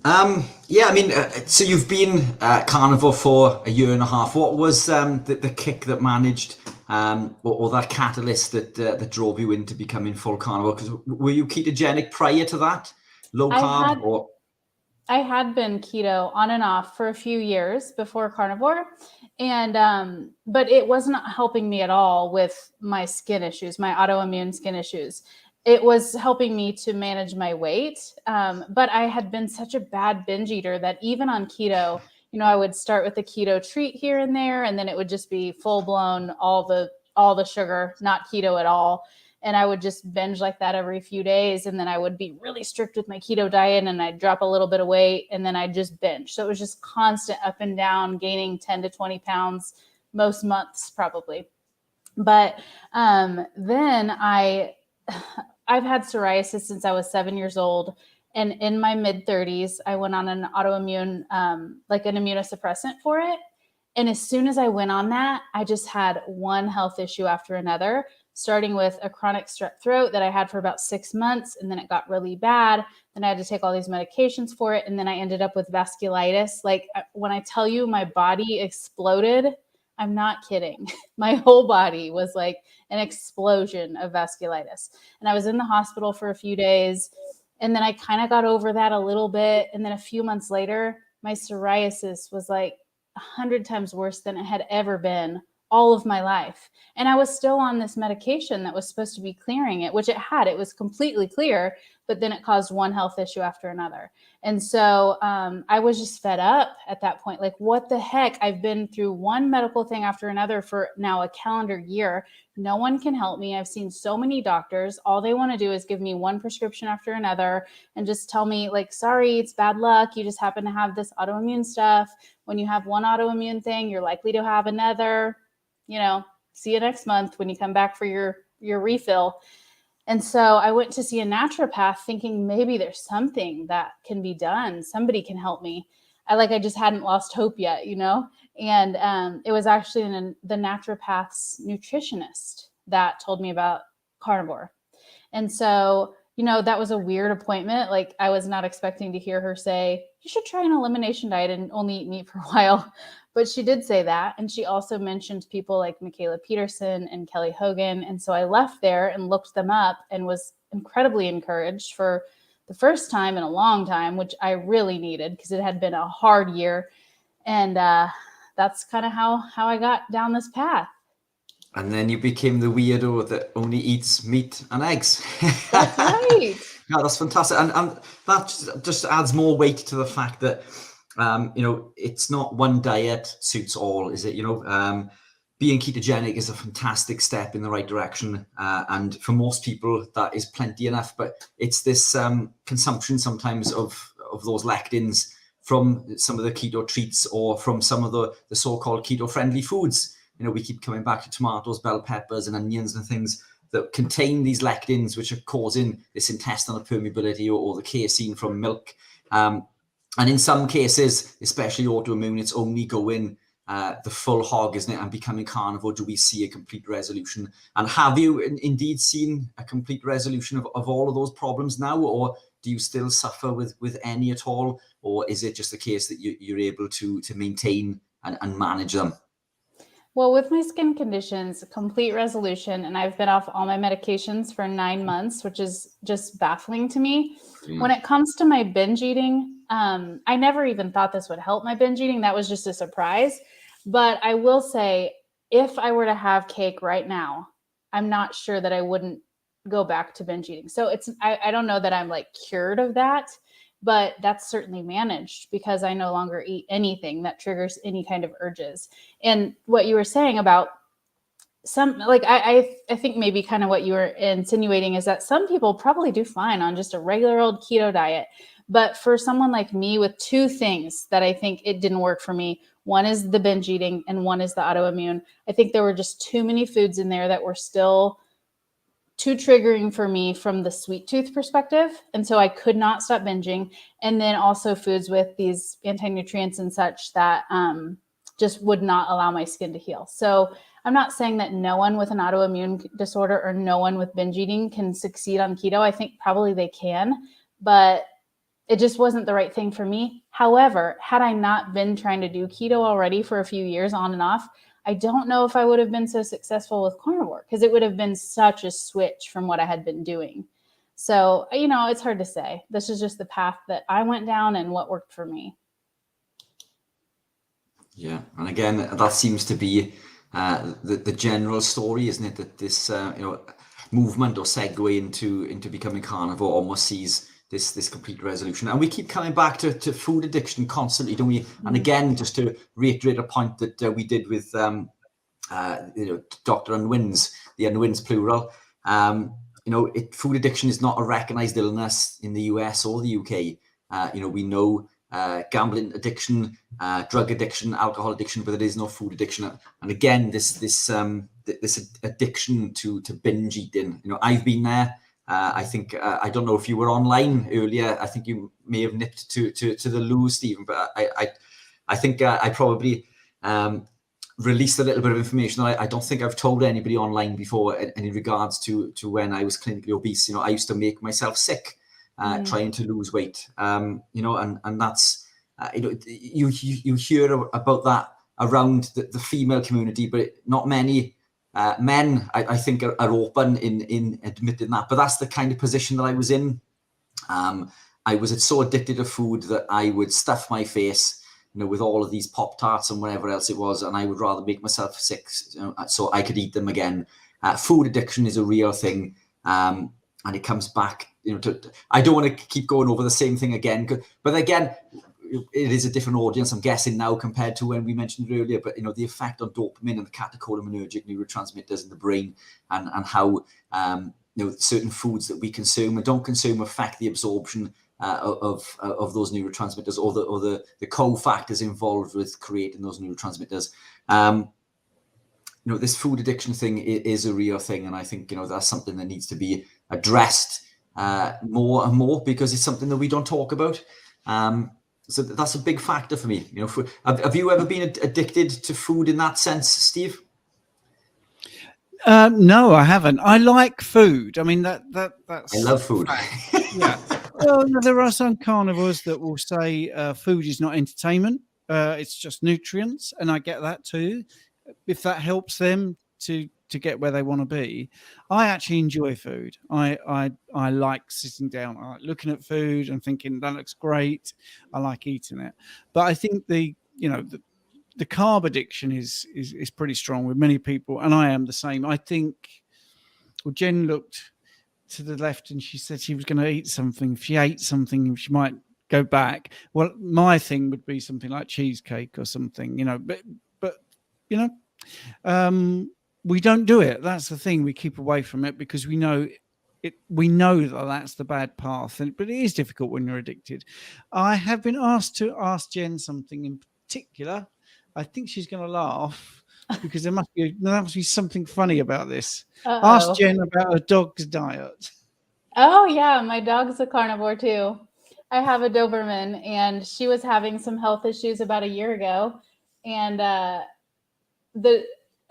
Yeah, I mean, so you've been carnivore for 1.5 years. What was the kick that managed, or that catalyst that drove you into becoming full carnivore? Because were you ketogenic prior to that? Low carb or? I had been keto on and off for a few years before carnivore, and but it was not helping me at all with my skin issues, my autoimmune skin issues. It was helping me to manage my weight, but I had been such a bad binge eater that even on keto, I would start with a keto treat here and there, and then it would just be full blown all the sugar, not keto at all. And I would just binge like that every few days. And then I would be really strict with my keto diet and I'd drop a little bit of weight and then I'd just binge. So it was just constant up and down, gaining 10 to 20 pounds most months probably. But then I've had psoriasis since I was 7 years old. And in my mid 30s, I went on an autoimmune, like an immunosuppressant for it. And as soon as I went on that, I just had one health issue after another, starting with a chronic strep throat that I had for about 6 months. And then it got really bad. Then I had to take all these medications for it. And then I ended up with vasculitis. Like when I tell you my body exploded, I'm not kidding. My whole body was like an explosion of vasculitis. And I was in the hospital for a few days. And then I kind of got over that a little bit. And then a few months later, my psoriasis was like 100 times worse than it had ever been all of my life. And I was still on this medication that was supposed to be clearing it, which it had. It was completely clear, but then it caused one health issue after another. And so I was just fed up at that point. Like, what the heck? I've been through one medical thing after another for now a calendar year. No one can help me. I've seen so many doctors. All they want to do is give me one prescription after another and just tell me like, sorry, it's bad luck. You just happen to have this autoimmune stuff. When you have one autoimmune thing, you're likely to have another. See you next month when you come back for your refill. And so I went to see a naturopath thinking maybe there's something that can be done. Somebody can help me. I just hadn't lost hope yet, And it was actually the naturopath's nutritionist that told me about carnivore. And so, that was a weird appointment. Like I was not expecting to hear her say, you should try an elimination diet and only eat meat for a while. But she did say that. And she also mentioned people like Michaela Peterson and Kelly Hogan. And so I left there and looked them up and was incredibly encouraged for the first time in a long time, which I really needed because it had been a hard year. And that's kind of how I got down this path. And then you became the weirdo that only eats meat and eggs. That's right. Yeah, that's fantastic. And that just adds more weight to the fact that, it's not one diet suits all, is it? Being ketogenic is a fantastic step in the right direction. And for most people, that is plenty enough. But it's this consumption sometimes of those lectins from some of the keto treats or from some of the so-called keto-friendly foods. We keep coming back to tomatoes, bell peppers, and onions and things that contain these lectins, which are causing this intestinal permeability or the casein from milk. And in some cases, especially autoimmune, it's only going the full hog, isn't it? And becoming carnivore, do we see a complete resolution? And have you indeed seen a complete resolution of all of those problems now? Or do you still suffer with any at all? Or is it just a case that you're able to maintain and manage them? Well, with my skin conditions, complete resolution, and I've been off all my medications for 9 months, which is just baffling to me. When it comes to my binge eating, I never even thought this would help my binge eating. That was just a surprise. But I will say, if I were to have cake right now, I'm not sure that I wouldn't go back to binge eating. So I don't know that I'm like cured of that, but that's certainly managed because I no longer eat anything that triggers any kind of urges. And what you were saying about some, like, I think maybe kind of what you were insinuating is that some people probably do fine on just a regular old keto diet. But for someone like me with two things that I think it didn't work for me, one is the binge eating and one is the autoimmune. I think there were just too many foods in there that were still too triggering for me from the sweet tooth perspective. And so I could not stop binging. And then also foods with these anti-nutrients and such that just would not allow my skin to heal. So I'm not saying that no one with an autoimmune disorder or no one with binge eating can succeed on keto. I think probably they can, but it just wasn't the right thing for me. However, had I not been trying to do keto already for a few years on and off, I don't know if I would have been so successful with carnivore because it would have been such a switch from what I had been doing. So, it's hard to say. This is just the path that I went down and what worked for me. Yeah, and again, that seems to be the general story, isn't it? That this movement or segue into becoming carnivore almost sees this complete resolution. And we keep coming back to food addiction constantly, don't we? And again, just to reiterate a point that we did with Dr. Unwin's, the Unwin's plural. Food addiction is not a recognized illness in the US or the UK. We know gambling addiction, drug addiction, alcohol addiction, but there is no food addiction. And again, this addiction to binge eating. I've been there. I think I don't know if you were online earlier. I think you may have nipped to the loo, Stephen. But I think I probably released a little bit of information that I don't think I've told anybody online before. And in regards to when I was clinically obese, I used to make myself sick. Trying to lose weight, and that's you hear about that around the female community, but not many men I think are open in admitting that. But that's the kind of position that I was in. I was so addicted to food that I would stuff my face, with all of these Pop-Tarts and whatever else it was, and I would rather make myself sick so I could eat them again. Food addiction is a real thing. And it comes back, I don't want to keep going over the same thing again, but again, it is a different audience, I'm guessing now, compared to when we mentioned it earlier. But the effect on dopamine and the catecholaminergic neurotransmitters in the brain, and how certain foods that we consume and don't consume affect the absorption of those neurotransmitters, or the cofactors involved with creating those neurotransmitters. This food addiction thing is a real thing, and I think that's something that needs to be addressed more and more, because it's something that we don't talk about. So that's a big factor for me. Have you ever been addicted to food in that sense, Steve? No, I haven't. I like food. I mean, that's. I love food. Yeah. Well, there are some carnivores that will say food is not entertainment. It's just nutrients, and I get that too. If that helps them to get where they want to be. I actually enjoy food. I like sitting down, I like looking at food and thinking that looks great. I like eating it. But I think the carb addiction is pretty strong with many people, and I am the same. I think, well, Jen looked to the left and she said she was going to eat something. If she ate something, she might go back. Well, my thing would be something like cheesecake or something, but we don't do it. That's the thing. We keep away from it because we know it. We know that that's the bad path, but it is difficult when you're addicted. I have been asked to ask Jen something in particular. I think she's going to laugh because there must be something funny about this. Uh-oh. Ask Jen about her dog's diet. Oh yeah, my dog's a carnivore too. I have a Doberman, and she was having some health issues about a year ago, and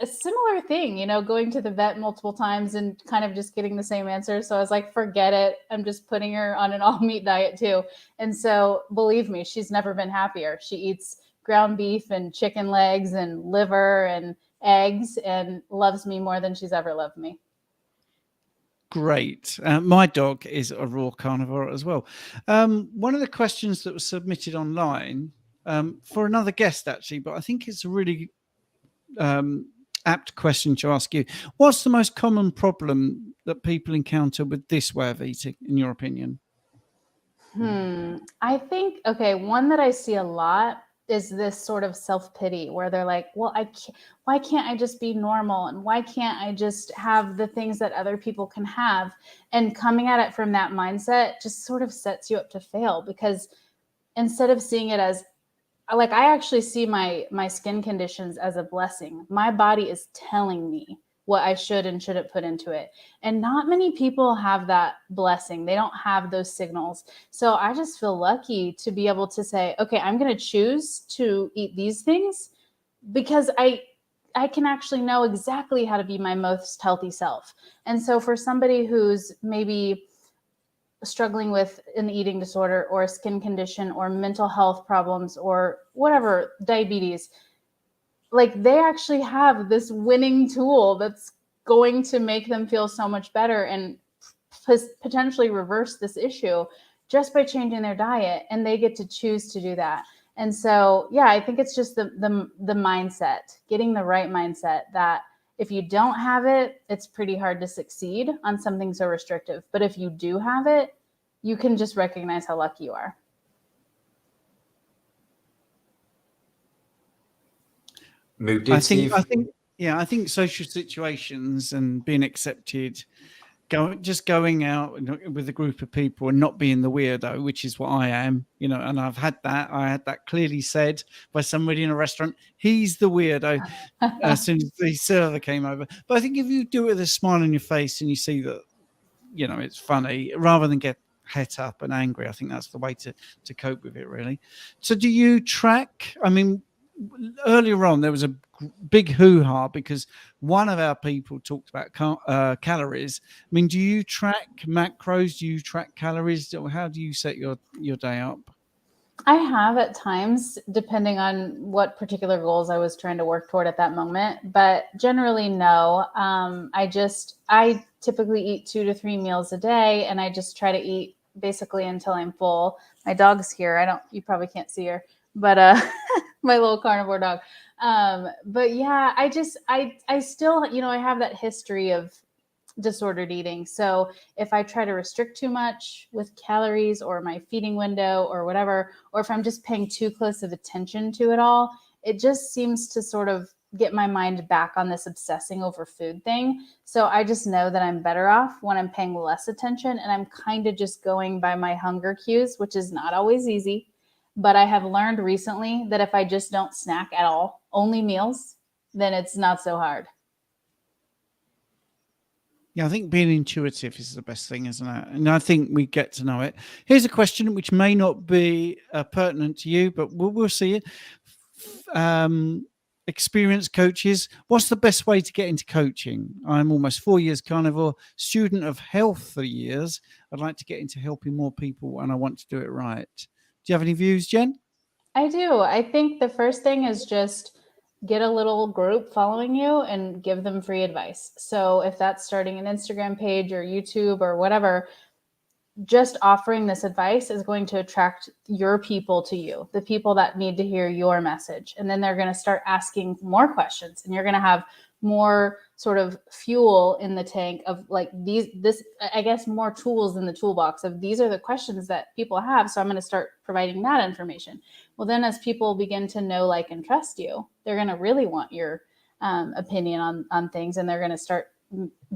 a similar thing, going to the vet multiple times and kind of just getting the same answer. So I was like, forget it. I'm just putting her on an all meat diet too. And so believe me, she's never been happier. She eats ground beef and chicken legs and liver and eggs and loves me more than she's ever loved me. Great. My dog is a raw carnivore as well. One of the questions that was submitted online for another guest, actually, but I think it's a really apt question to ask you. What's the most common problem that people encounter with this way of eating, in your opinion? I think, one that I see a lot is this sort of self-pity where they're like, well, why can't I just be normal? And why can't I just have the things that other people can have? And coming at it from that mindset just sort of sets you up to fail, because instead of seeing it as, like, I actually see my skin conditions as a blessing. My body is telling me what I should and shouldn't put into it. And not many people have that blessing. They don't have those signals. So I just feel lucky to be able to say, okay, I'm going to choose to eat these things because I can actually know exactly how to be my most healthy self. And so for somebody who's maybe struggling with an eating disorder or a skin condition or mental health problems or whatever, diabetes, like, they actually have this winning tool that's going to make them feel so much better. And potentially reverse this issue just by changing their diet, and they get to choose to do that. And so, yeah, I think it's just the mindset, getting the right mindset that if you don't have it, it's pretty hard to succeed on something so restrictive. But if you do have it, you can just recognize how lucky you are. I think social situations and being accepted, going out with a group of people and not being the weirdo, which is what I am, and I had that clearly said by somebody in a restaurant. He's the weirdo as soon as the server came over. But I think if you do it with a smile on your face and you see that, it's funny, rather than get het up and angry, I think that's the way to cope with it, really. So do you track? I mean, earlier on there was a big hoo-ha because one of our people talked about calories. I mean, do you track macros? Do you track calories? How do you set your day up? I have at times, depending on what particular goals I was trying to work toward at that moment, but generally no. I typically eat 2 to 3 meals a day, and I just try to eat basically until I'm full. My dog's here. You probably can't see her, but my little carnivore dog. But yeah, I still, I have that history of disordered eating. So if I try to restrict too much with calories or my feeding window or whatever, or if I'm just paying too close of attention to it all, it just seems to sort of get my mind back on this obsessing over food thing. So I just know that I'm better off when I'm paying less attention and I'm kind of just going by my hunger cues, which is not always easy. But I have learned recently that if I just don't snack at all, only meals, then it's not so hard. Yeah, I think being intuitive is the best thing, isn't it? And I think we get to know it. Here's a question which may not be pertinent to you, but we'll see it. Experienced coaches, what's the best way to get into coaching? I'm almost 4 years carnivore, student of health for years. I'd like to get into helping more people and I want to do it right. Do you have any views, Jen? I do. I think the first thing is just get a little group following you and give them free advice. So if that's starting an Instagram page or YouTube or whatever, just offering this advice is going to attract your people to you, the people that need to hear your message. And then they're going to start asking more questions and you're going to have more sort of fuel in the tank of like more tools in the toolbox of these are the questions that people have. So I'm going to start providing that information. Well, then as people begin to know, like, and trust you, they're going to really want your opinion on things. And they're going to start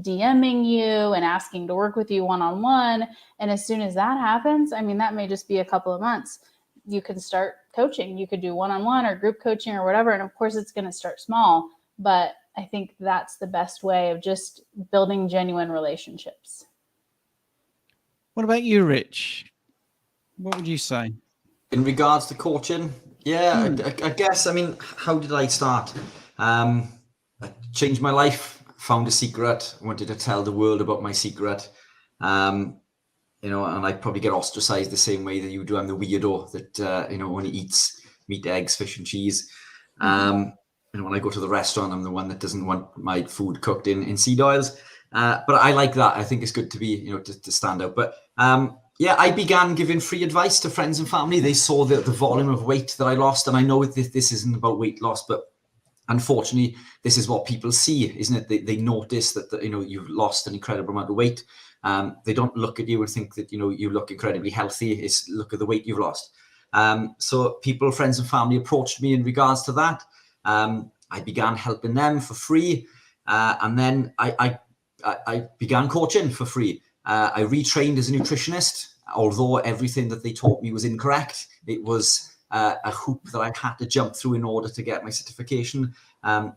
DMing you and asking to work with you one-on-one. And as soon as that happens, I mean, that may just be a couple of months. You can start coaching. You could do one-on-one or group coaching or whatever. And of course it's going to start small, but I think that's the best way of just building genuine relationships. What about you, Rich? What would you say? In regards to coaching, I guess, I mean, how did I start? I changed my life, found a secret, wanted to tell the world about my secret. And I probably get ostracized the same way that you do. I'm the weirdo that, only eats meat, eggs, fish and cheese. And when I go to the restaurant, I'm the one that doesn't want my food cooked in seed oils. But I like that. I think it's good to be, to stand out. But I began giving free advice to friends and family. They saw the volume of weight that I lost. And I know this isn't about weight loss, but unfortunately, this is what people see, isn't it? They notice that, you've lost an incredible amount of weight. They don't look at you and think that, you look incredibly healthy. It's look at the weight you've lost. So people, friends and family approached me in regards to that. I began helping them for free. And then I began coaching for free. I retrained as a nutritionist, although everything that they taught me was incorrect. It was a hoop that I had to jump through in order to get my certification,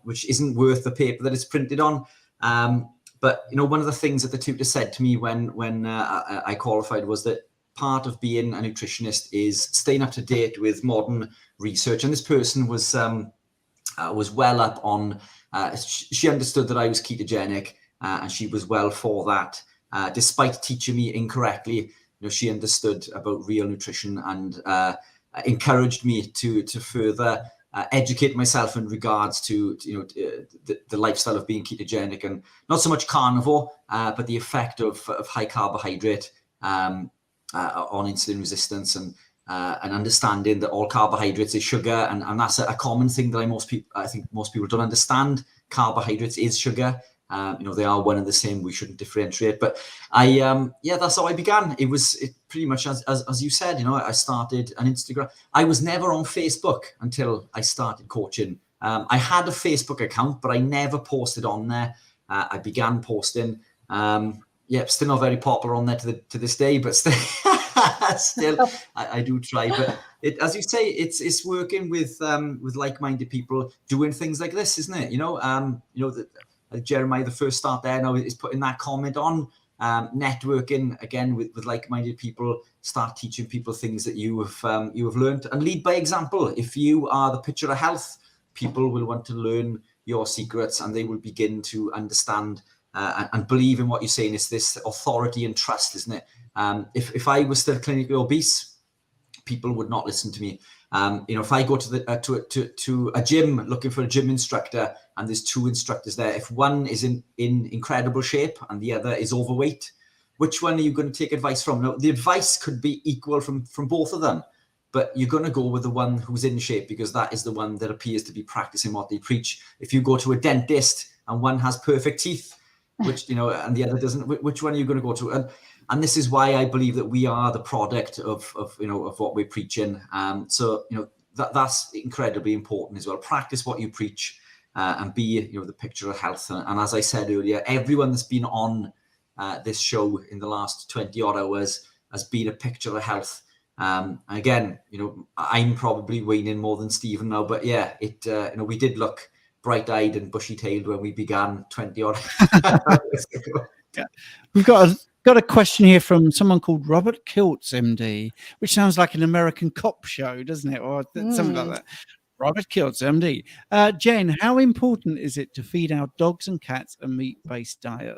which isn't worth the paper that it's printed on. But one of the things that the tutor said to me when I qualified was that part of being a nutritionist is staying up to date with modern research. And this person was well up on. She understood that I was ketogenic, and she was well for that. Despite teaching me incorrectly, she understood about real nutrition and encouraged me to further educate myself in regards to the lifestyle of being ketogenic, and not so much carnivore, but the effect of high carbohydrate on insulin resistance, and understanding that all carbohydrates is sugar, and that's a common thing that I think most people don't understand. Carbohydrates is sugar. They are one and the same. We shouldn't differentiate. But that's how I began. It pretty much as you said. I started an Instagram. I was never on Facebook until I started coaching. I had a Facebook account, but I never posted on there. I began posting. Still not very popular on there to this day, but still, I do try. But as you say, it's working with like-minded people doing things like this, isn't it? Jeremiah, the first start there now is putting that comment on, networking again with like-minded people. Start teaching people things that you have learned, and lead by example. If you are the picture of health, people will want to learn your secrets, and they will begin to understand and believe in what you're saying. It's this authority and trust, isn't it? If I was still clinically obese, people would not listen to me. If I go to a gym looking for a gym instructor, and there's two instructors there, if one is in incredible shape and the other is overweight, which one are you going to take advice from? Now, the advice could be equal from both of them, but you're going to go with the one who's in shape, because that is the one that appears to be practicing what they preach. If you go to a dentist and one has perfect teeth, which and the other doesn't, which one are you going to go to? And this is why I believe that we are the product of what we're preaching. That's incredibly important as well. Practice what you preach, and be the picture of health. And as I said earlier, everyone that's been on this show in the last 20 odd hours has been a picture of health. Again, I'm probably waning more than Stephen now, but we did look bright-eyed and bushy-tailed when we began 20 odd hours ago. Yeah. We've got a question here from someone called Robert Kiltz, MD, which sounds like an American cop show, doesn't it? Or something like that. Robert Kiltz, MD. Jen, how important is it to feed our dogs and cats a meat-based diet?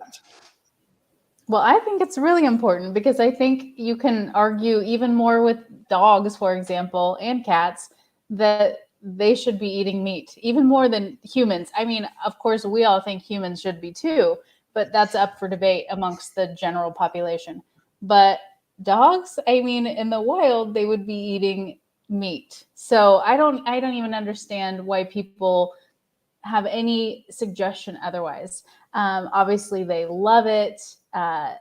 Well, I think it's really important, because I think you can argue even more with dogs, for example, and cats, that they should be eating meat even more than humans. I mean, of course, we all think humans should be too, but that's up for debate amongst the general population. But dogs, I mean, in the wild, they would be eating meat. So I don't even understand why people have any suggestion otherwise. Obviously, they love it. I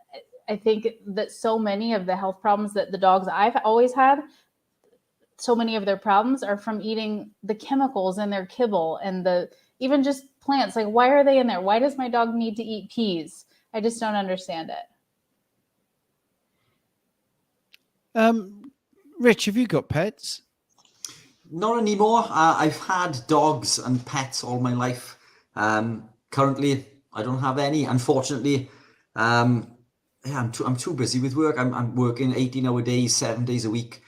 think that so many of the health problems that the dogs I've always had, so many of their problems are from eating the chemicals in their kibble, and even just plants. Like, why are they in there? Why does my dog need to eat peas? I just don't understand it. Rich, have you got pets? Not anymore. I've had dogs and pets all my life. Currently, I don't have any. Unfortunately, I'm too busy with work. I'm working 18-hour days, 7 days a week.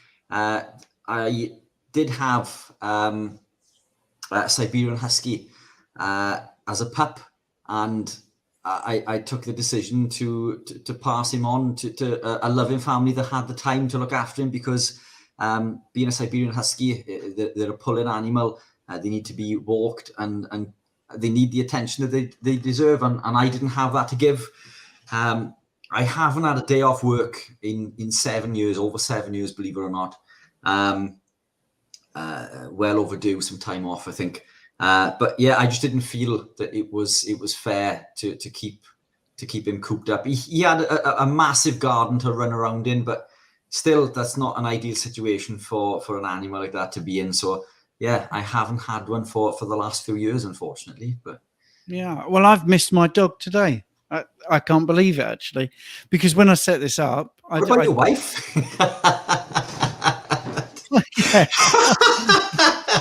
I did have a Siberian Husky as a pup, and I took the decision to pass him on to a loving family that had the time to look after him, because being a Siberian Husky, they're a pulling animal. They need to be walked, and they need the attention that they deserve, and I didn't have that to give. I haven't had a day off work in 7 years, over 7 years, believe it or not. Well overdue, some time off, I think. But yeah, I just didn't feel that it was fair to keep him cooped up. He had a massive garden to run around in, but still, that's not an ideal situation for an animal like that to be in. So yeah, I haven't had one for the last few years, unfortunately. But yeah, well, I've missed my dog today. I can't believe it, actually, because when I set this up, what about your wife? Yeah.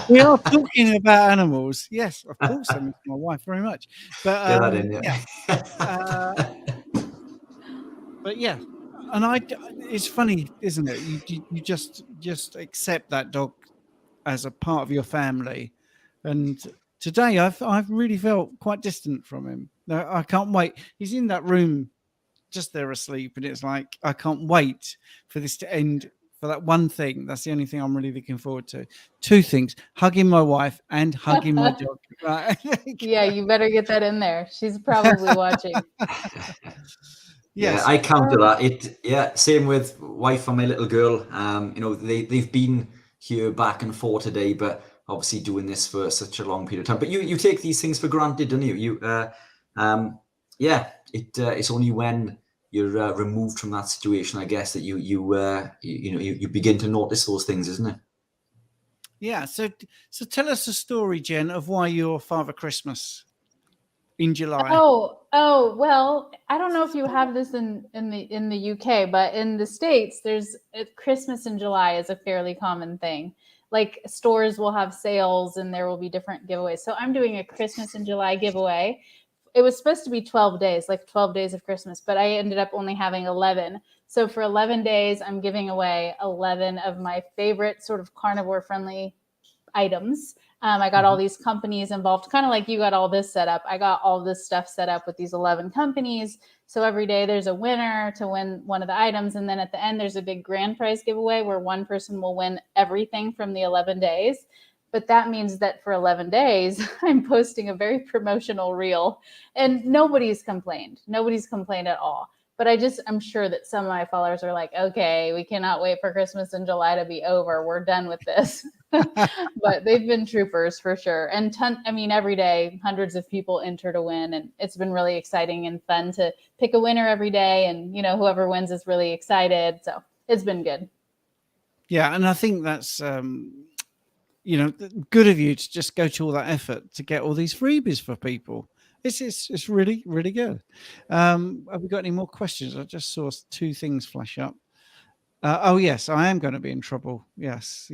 We are talking about animals. Yes, of course, I miss my wife very much. But Get that in, but yeah, and it's funny, isn't it? You just accept that dog as a part of your family, and today I've really felt quite distant from him. I can't wait. He's in that room, just there asleep, and it's like I can't wait for this to end for that one thing. That's the only thing I'm really looking forward to. Two things: hugging my wife and hugging my dog. Right? Yeah, you better get that in there. She's probably watching. Yeah, Yes. I counter that. Same with wife and my little girl. They've been here back and forth today, but obviously doing this for such a long period of time. But you take these things for granted, don't you? It's only when you're removed from that situation, I guess, that you begin to notice those things, isn't it? Yeah. So tell us a story, Jen, of why you're Father Christmas in July. Oh, well, I don't know if you have this in the UK, but in the States, Christmas in July is a fairly common thing. Like stores will have sales and there will be different giveaways. So I'm doing a Christmas in July giveaway. It was supposed to be 12 days, like 12 days of Christmas, but I ended up only having 11. So for 11 days, I'm giving away 11 of my favorite sort of carnivore friendly items. I got all these companies involved, kind of like you got all this set up. I got all this stuff set up with these 11 companies. So every day there's a winner to win one of the items. And then at the end, there's a big grand prize giveaway where one person will win everything from the 11 days. But that means that for 11 days, I'm posting a very promotional reel and nobody's complained. Nobody's complained at all. But I'm sure that some of my followers are like, okay, we cannot wait for Christmas in July to be over. We're done with this. But they've been troopers for sure. And every day, hundreds of enter to win. And it's been really exciting and fun to pick a winner every day. And, whoever wins is really excited. So it's been good. Yeah. And I think that's, good of you to just go to all that effort to get all these freebies for people. It's really, really good. Have we got any more questions? I just saw two things flash up. Yes, I am going to be in trouble. Yes.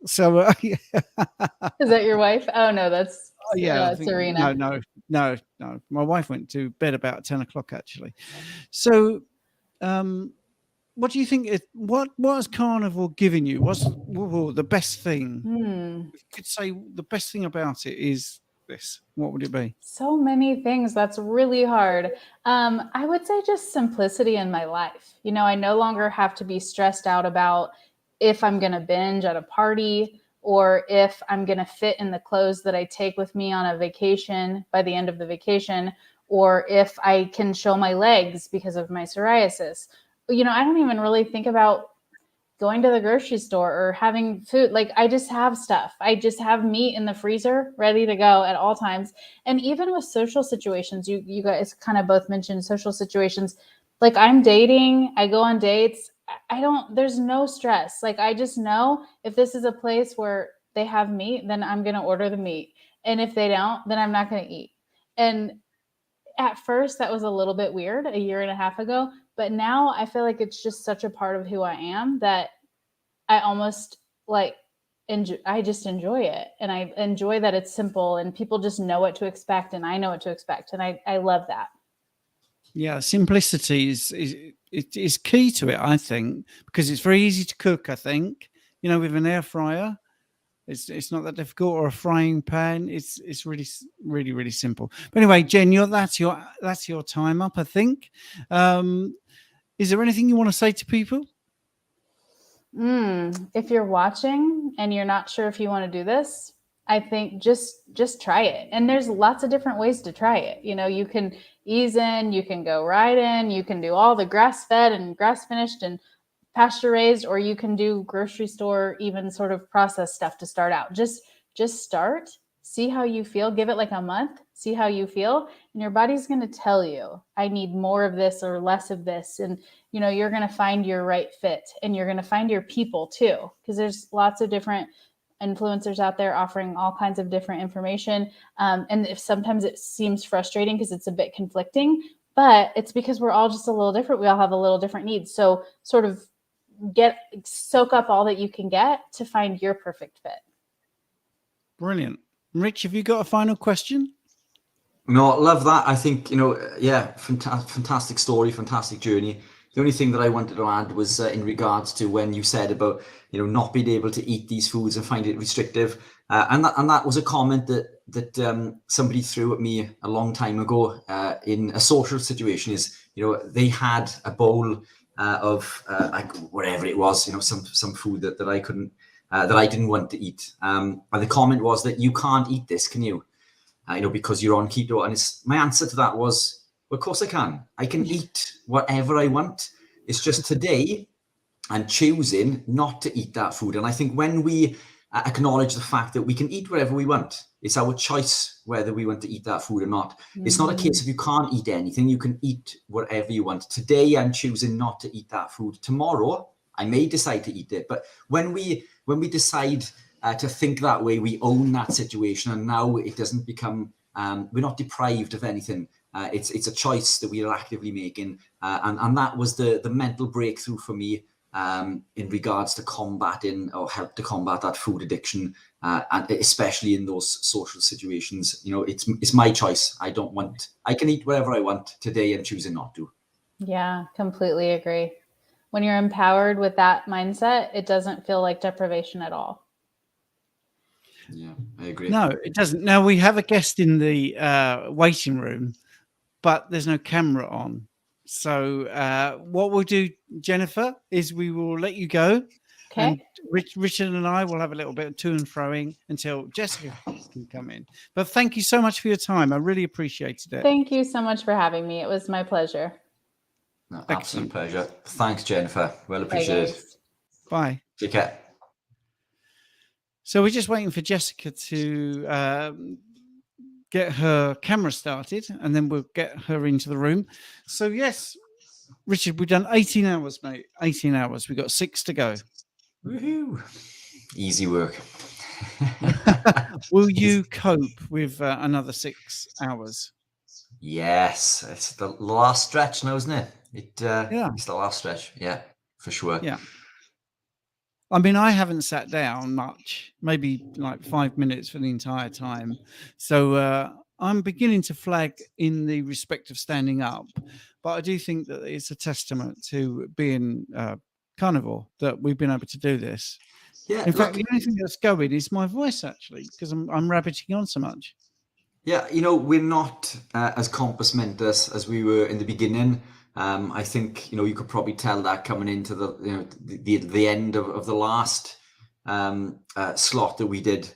So, is that your wife? Oh no, that's Serena. No. My wife went to bed about 10 o'clock actually. So, what do you think? What has Carnivore given you? What's the best thing? If you could say the best thing about it is this, what would it be? So many things. That's really hard. I would say just simplicity in my life. I no longer have to be stressed out about if I'm going to binge at a party or if I'm going to fit in the clothes that I take with me on a vacation by the end of the vacation, or if I can show my legs because of my psoriasis. I don't even really think about going to the grocery store or having food. Like I just have stuff. I just have meat in the freezer ready to go at all times. And even with social situations, you guys kind of both mentioned social situations. Like I'm dating, I go on dates. There's no stress. Like I just know if this is a place where they have meat, then I'm going to order the meat. And if they don't, then I'm not going to eat. And at first that was a little bit weird a year and a half ago. But now I feel like it's just such a part of who I am that I almost I just enjoy it. And I enjoy that it's simple and people just know what to expect and I know what to expect. And I love that. Yeah. Simplicity is key to it, I think, because it's very easy to cook, I think, with an air fryer. It's not that difficult, or a frying pan. It's really, really, really simple. But anyway, Jen, that's your time up, I think. Is there anything you want to say to people? If you're watching and you're not sure if you want to do this, I think just try it. And there's lots of different ways to try it. You can ease in, you can go right in, you can do all the grass-fed and grass-finished and pasture raised, or you can do grocery store, even sort of processed stuff to start out. Just start, see how you feel, give it like a month, see how you feel. And your body's going to tell you, I need more of this or less of this. And, you're going to find your right fit and you're going to find your people too, because there's lots of different influencers out there offering all kinds of different information. And if sometimes it seems frustrating because it's a bit conflicting, but it's because we're all just a little different. We all have a little different needs. So sort of soak up all that you can get to find your perfect fit. Brilliant. Rich, have you got a final question? No, love that. I think, fantastic story, fantastic journey. The only thing that I wanted to add was in regards to when you said about, not being able to eat these foods and find it restrictive. And that was a comment that somebody threw at me a long time ago in a social situation is, they had a bowl of like whatever it was, some food that I couldn't, that I didn't want to eat. And the comment was that you can't eat this, can you? Because you're on keto. And my answer to that was, well, of course I can. I can eat whatever I want. It's just today I'm choosing not to eat that food. And I think when we acknowledge the fact that we can eat whatever we want, it's our choice whether we want to eat that food or not. It's not a case of you can't eat anything. You can eat whatever you want. Today I'm choosing not to eat that food. Tomorrow I may decide to eat it. But when we decide to think that way, we own that situation, and now it doesn't become, we're not deprived of anything. It's a choice that we are actively making, and that was the mental breakthrough for me in regards to combating or help to combat that food addiction, and especially in those social situations. It's my choice. I can eat whatever I want. Today I'm choosing not to. Yeah, completely agree. When you're empowered with that mindset, it doesn't feel like deprivation at all. Yeah, I agree. No, it doesn't. Now, we have a guest in the waiting room, but there's no camera on. So what we'll do, Jennifer, is we will let you go. Okay. And Richard and I will have a little bit of to and froing until Jessica can come in. But thank you so much for your time. I really appreciated it. Thank you so much for having me. It was my pleasure. No, absolute pleasure. Thanks, Jennifer. Well Bye, appreciated. guys. Bye. Take care. So we're just waiting for Jessica to get her camera started, and then we'll get her into the room. So yes, Richard, we've done 18 hours, mate. 18 hours. We've got 6 to go. Woohoo! Easy work. Will you cope with another 6 hours? Yes, it's the last stretch now, isn't it? Yeah. It's the last stretch. Yeah, for sure. Yeah. I mean, I haven't sat down much, maybe like 5 minutes for the entire time. So I'm beginning to flag in the respect of standing up. But I do think that it's a testament to being carnivore that we've been able to do this. Yeah. In fact, the only thing that's going is my voice, actually, because I'm rabbiting on so much. Yeah, we're not as compass mentis as we were in the beginning. I think you could probably tell that coming into the end of the last slot that we did,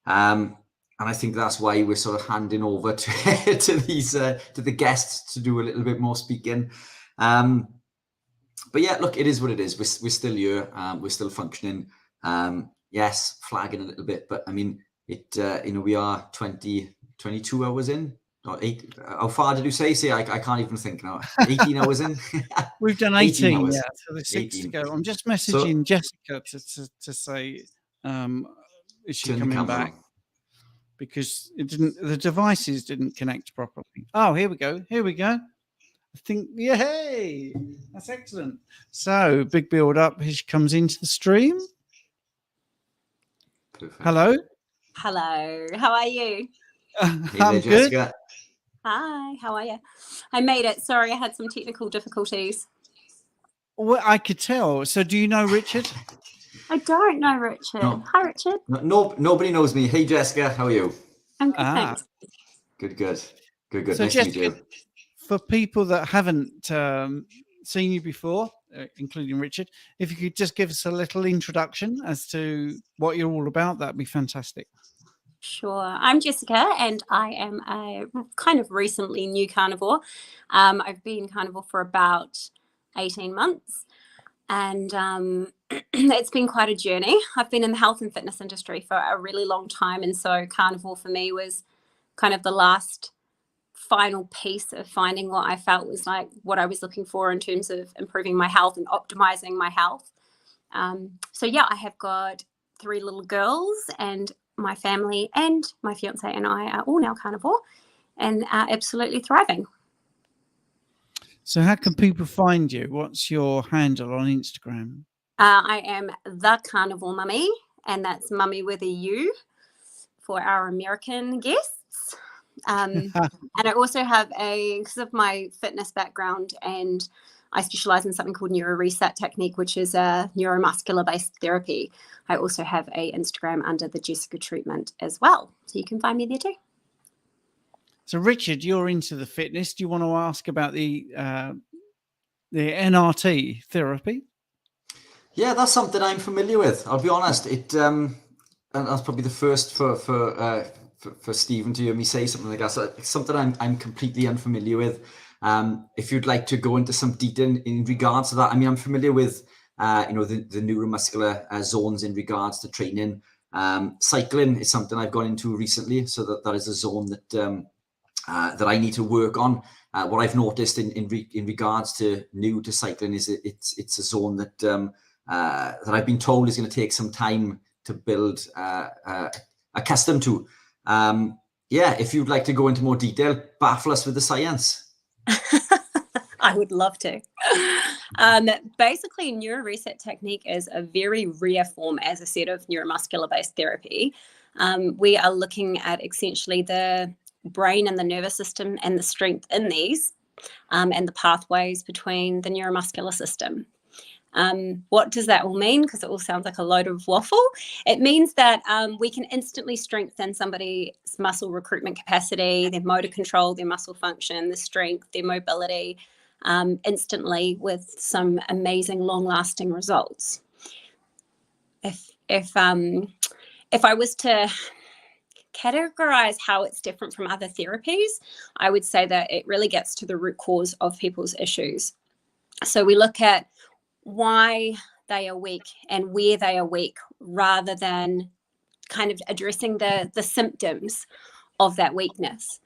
and I think that's why we're sort of handing over to to the guests to do a little bit more speaking. But yeah, look, it is what it is. We're still here. We're still functioning. Yes, flagging a little bit, but I mean, we are 22 hours in. Or 8. How far did you say? I can't even think now. 18 hours in. We've done 18 hours. Yeah, so there's 6 to go. I'm just messaging Jessica to say, is she coming back? Because the devices didn't connect properly. Oh, here we go. I think, yay! That's excellent. So, big build up. Here she comes into the stream. Perfect. Hello. Hello. How are you? Hey I'm there, good. Jessica. Hi. How are you? I made it. Sorry, I had some technical difficulties. Well, I could tell. So, do you know Richard? I don't know Richard. No. Hi, Richard. No, nobody knows me. Hey, Jessica. How are you? I'm good, thanks. Good. So, nice to Jessica, meet you. for people that haven't seen you before, including Richard, if you could just give us a little introduction as to what you're all about, that'd be fantastic. Sure. I'm Jessica, and I am a kind of recently new carnivore. I've been carnivore for about 18 months, and it's been quite a journey. I've been in the health and fitness industry for a really long time, and so carnivore for me was kind of the last final piece of finding what I felt was like what I was looking for in terms of improving my health and optimizing my health. So yeah, I have got 3 little girls, and my family and my fiance and I are all now carnivore and are absolutely thriving. So how can people find you? What's your handle on Instagram? I am the Carnivore Mummy, and that's mummy with a U for our American guests. And I also have because of my fitness background, and I specialize in something called neuro reset technique, which is a neuromuscular based therapy. I also have a Instagram under the Jessica treatment as well. So you can find me there too. So Richard, you're into the fitness. Do you want to ask about the the NRT therapy? Yeah, that's something I'm familiar with. I'll be honest. And that's probably the first for Stephen to hear me say something like that. So it's something I'm completely unfamiliar with. If you'd like to go into some detail in regards to that, I mean, I'm familiar with the neuromuscular zones in regards to training. Cycling is something I've gone into recently, so that is a zone that I need to work on. What I've noticed in regards to new to cycling is it's a zone that I've been told is going to take some time to build accustomed to. If you'd like to go into more detail, baffle us with the science. I would love to. Basically, neuroreset technique is a very rare form, as I said, of neuromuscular-based therapy. We are looking at essentially the brain and the nervous system and the strength in these, and the pathways between the neuromuscular system. What does that all mean? Because it all sounds like a load of waffle. It means that we can instantly strengthen somebody's muscle recruitment capacity, their motor control, their muscle function, their strength, their mobility, instantly with some amazing long-lasting results. If I was to categorize how it's different from other therapies, I would say that it really gets to the root cause of people's issues. So we look at why they are weak and where they are weak, rather than kind of addressing the symptoms of that weakness.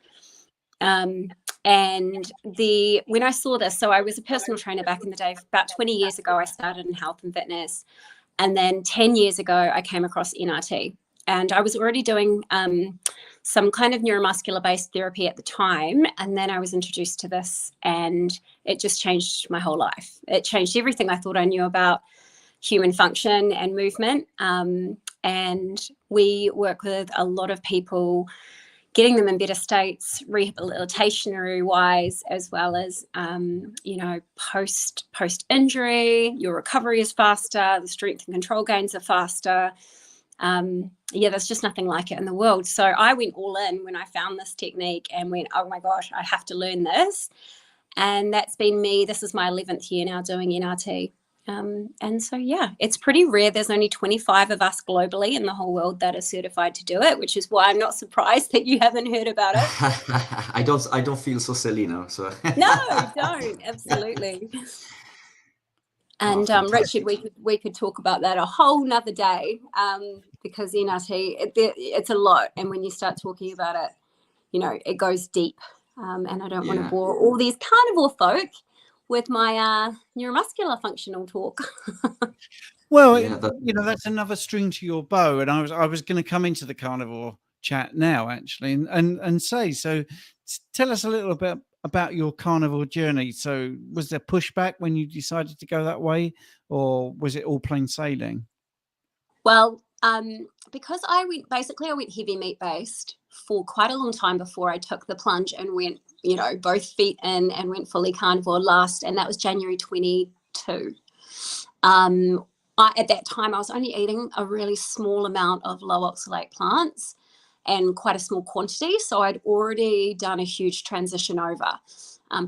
And when I saw this, so I was a personal trainer back in the day. About 20 years ago, I started in health and fitness. And then 10 years ago, I came across NRT. And I was already doing some kind of neuromuscular-based therapy at the time. And then I was introduced to this, and it just changed my whole life. It changed everything I thought I knew about human function and movement. And we work with a lot of people, getting them in better states, rehabilitationary-wise, as well as, post-injury. Your recovery is faster. The strength and control gains are faster. There's just nothing like it in the world. So I went all in when I found this technique and went, oh my gosh, I have to learn this. And that's been me. This is my 11th year now doing NRT. And so, it's pretty rare. There's only 25 of us globally in the whole world that are certified to do it, which is why I'm not surprised that you haven't heard about it. I don't feel so silly now. So No, don't. Absolutely. And Richard, we could talk about that a whole nother day, because NRT, it's a lot. And when you start talking about it, it goes deep. And I don't want to bore all these carnivore folk with my neuromuscular functional talk. Well, that's another string to your bow. And I was going to come into the carnivore chat now, actually, and say, so tell us a little bit about your carnivore journey. So was there pushback when you decided to go that way, or was it all plain sailing? Well, because I went heavy meat based for quite a long time before I took the plunge and went, both feet in and went fully carnivore last, and that was January 22. At that time, I was only eating a really small amount of low oxalate plants and quite a small quantity. So I'd already done a huge transition over.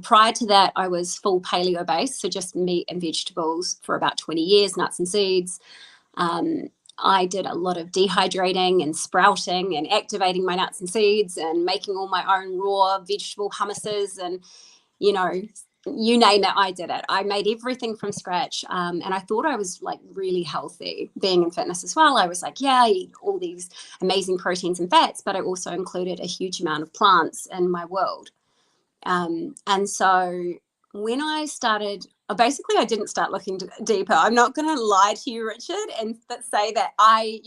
Prior to that, I was full paleo based, so just meat and vegetables for about 20 years, nuts and seeds. I did a lot of dehydrating and sprouting and activating my nuts and seeds and making all my own raw vegetable hummuses, and, you name it, I did it. I made everything from scratch. And I thought I was like really healthy. Being in fitness as well, I was like, I eat all these amazing proteins and fats, but I also included a huge amount of plants in my world. And so when I started, basically I didn't start looking deeper. I'm not going to lie to you, Richard, and say that I,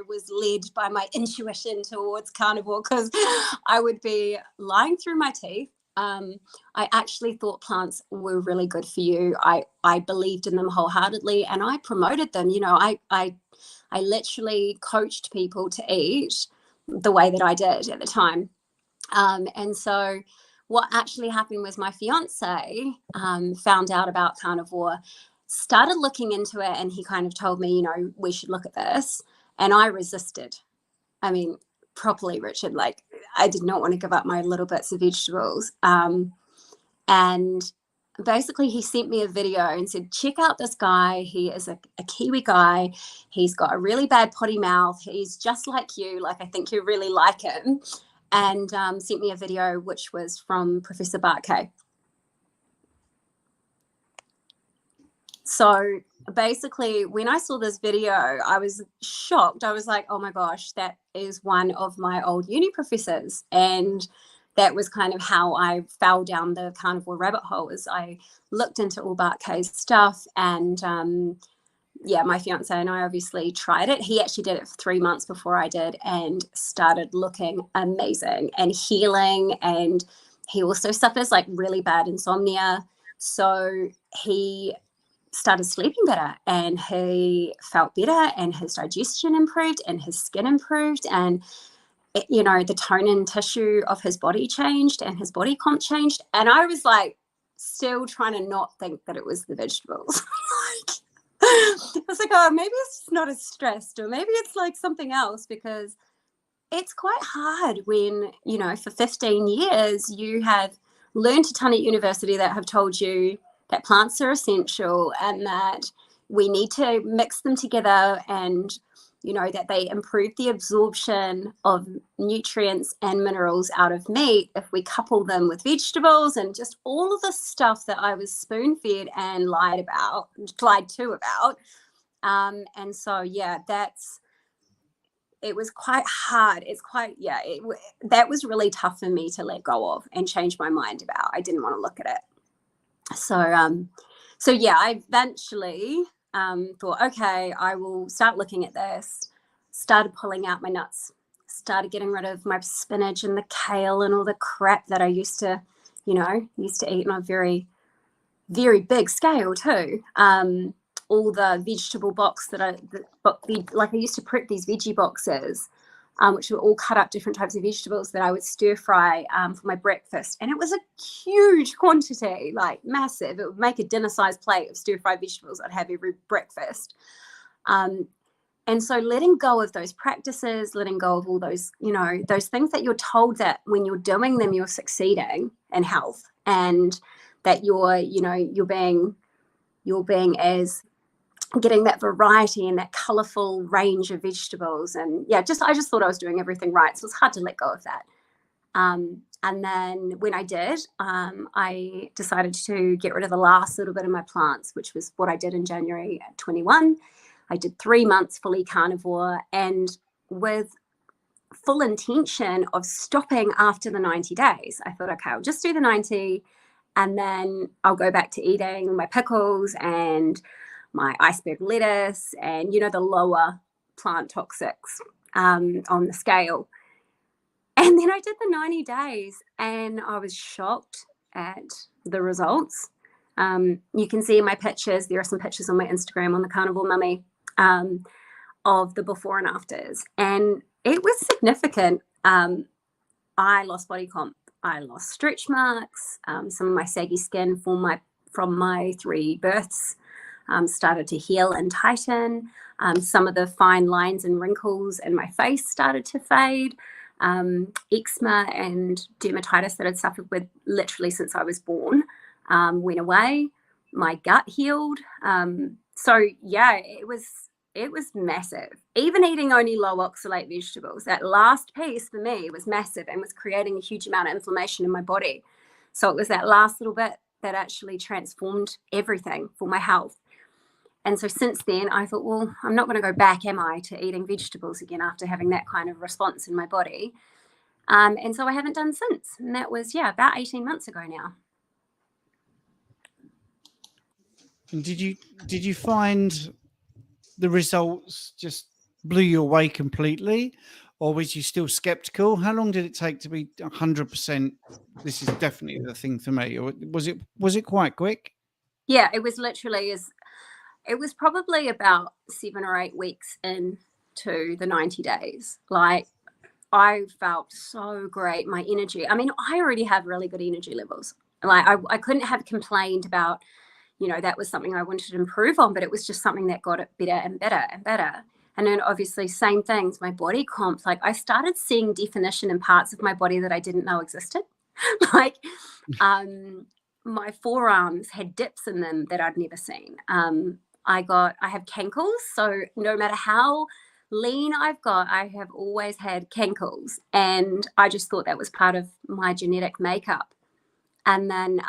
was led by my intuition towards carnivore, because I would be lying through my teeth. I actually thought plants were really good for you. I believed in them wholeheartedly, and I promoted them. I literally coached people to eat the way that I did at the time. And so what actually happened was my fiance found out about carnivore, started looking into it, and he kind of told me, we should look at this. And I resisted. I mean, properly, Richard, I did not want to give up my little bits of vegetables. And basically he sent me a video and said, check out this guy. He is a Kiwi guy. He's got a really bad potty mouth. He's just like you. Like, I think you really like him. And sent me a video, which was from Professor Barkay. So basically, when I saw this video, I was shocked. I was like, oh my gosh, that is one of my old uni professors. And that was kind of how I fell down the carnivore rabbit hole, as I looked into all Barkay's stuff. And yeah, my fiance and I obviously tried it. He actually did it for 3 months before I did, and started looking amazing and healing. And he also suffers like really bad insomnia. So he started sleeping better, and he felt better, and his digestion improved, and his skin improved, and you know, the tone and tissue of his body changed, and his body comp changed. And I was like, still trying to not think that it was the vegetables. Like, I was like, oh, maybe it's not as stressed, or maybe it's like something else, because it's quite hard when, you know, for 15 years you have learned a ton at university that have told you that plants are essential, and that we need to mix them together, and you know, that they improve the absorption of nutrients and minerals out of meat if we couple them with vegetables, and just all of the stuff that I was spoon-fed and lied to about. And so, yeah, it was quite hard. That was really tough for me to let go of and change my mind about. I didn't want to look at it. So yeah, I eventually thought, okay, I will start looking at this, started pulling out my nuts, started getting rid of my spinach and the kale and all the crap that I used to eat on a very, very big scale too. All the vegetable box I used to prep these veggie boxes, which were all cut up different types of vegetables that I would stir fry for my breakfast. And it was a huge quantity, like massive. It would make a dinner-sized plate of stir-fried vegetables I'd have every breakfast. And so letting go of those practices, letting go of all those, you know, those things that you're told that when you're doing them, you're succeeding in health, and that you're being as getting that variety and that colorful range of vegetables. And yeah, I just thought I was doing everything right. So it's hard to let go of that. And then when I did, I decided to get rid of the last little bit of my plants, which was what I did in January 21. I did 3 months fully carnivore, and with full intention of stopping after the 90 days. I thought, okay, I'll just do the 90, and then I'll go back to eating my pickles and my iceberg lettuce and, you know, the lower plant toxics on the scale. And then I did the 90 days, and I was shocked at the results. You can see in my pictures, there are some pictures on my Instagram on the Carnivore Mummy of the before and afters. And it was significant. I lost body comp. I lost stretch marks. Some of my saggy skin from my 3 births started to heal and tighten. Some of the fine lines and wrinkles in my face started to fade. Eczema and dermatitis that I'd suffered with literally since I was born went away. My gut healed. So yeah, it was massive. Even eating only low oxalate vegetables, that last piece for me was massive and was creating a huge amount of inflammation in my body. So it was that last little bit that actually transformed everything for my health. And so since then, I thought, well, I'm not going to go back, am I, to eating vegetables again after having that kind of response in my body. And so I haven't done since. And that was, about 18 months ago now. And did you find the results just blew you away completely, or was you still skeptical? How long did it take to be 100%? This is definitely the thing for me. Or was it quite quick? Yeah, it was literally it was probably about 7 or 8 weeks into the 90 days. Like, I felt so great. My energy, I mean, I already have really good energy levels. Like, I couldn't have complained about, you know, that was something I wanted to improve on, but it was just something that got it better and better and better. And then obviously same things, my body comp, like I started seeing definition in parts of my body that I didn't know existed. Like my forearms had dips in them that I'd never seen. I have cankles, so no matter how lean I've got, I have always had cankles, and I just thought that was part of my genetic makeup. And then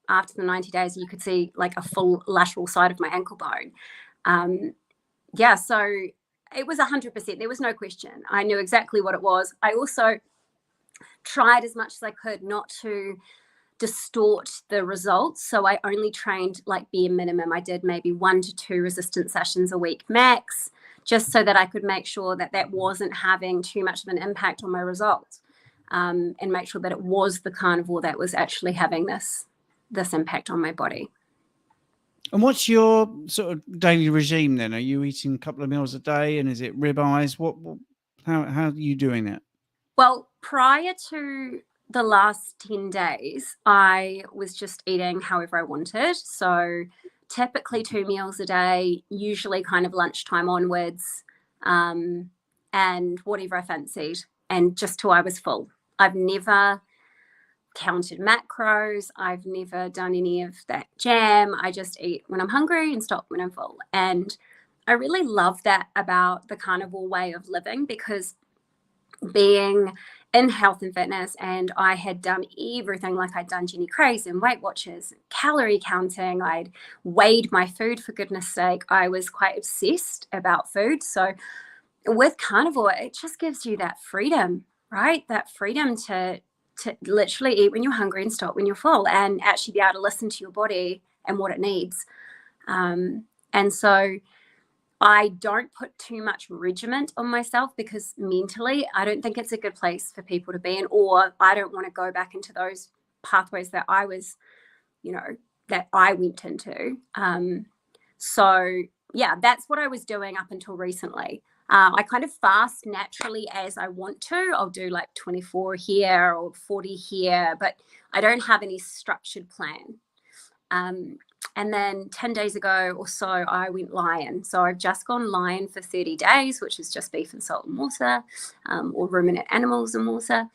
after the 90 days, you could see like a full lateral side of my ankle bone. So it was 100%. There was no question. I knew exactly what it was. I also tried as much as I could not to distort the results. So I only trained like bare minimum. I did maybe 1 to 2 resistance sessions a week max, just so that I could make sure that that wasn't having too much of an impact on my results, and make sure that it was the carnivore that was actually having this impact on my body. And what's your sort of daily regime then? Are you eating a couple of meals a day, and is it ribeyes? How are you doing it? Well, prior to the last 10 days, I was just eating however I wanted. So typically 2 meals a day, usually kind of lunchtime onwards, and whatever I fancied, and just till I was full. I've never counted macros. I've never done any of that jam. I just eat when I'm hungry and stop when I'm full. And I really love that about the carnivore way of living, because being in health and fitness, and I had done everything, like I'd done Jenny Craze and Weight Watchers, calorie counting, I'd weighed my food, for goodness sake. I was quite obsessed about food. So with carnivore, it just gives you that freedom, right? That freedom to literally eat when you're hungry and stop when you're full, and actually be able to listen to your body and what it needs. And so I don't put too much regiment on myself, because mentally, I don't think it's a good place for people to be in, or I don't want to go back into those pathways that I was, that I went into. So yeah, that's what I was doing up until recently. I kind of fast naturally as I want to. I'll do like 24 here or 40 here, but I don't have any structured plan. And then 10 days ago or so, I went lion. So I've just gone lion for 30 days, which is just beef and salt and water, or ruminant animals and water,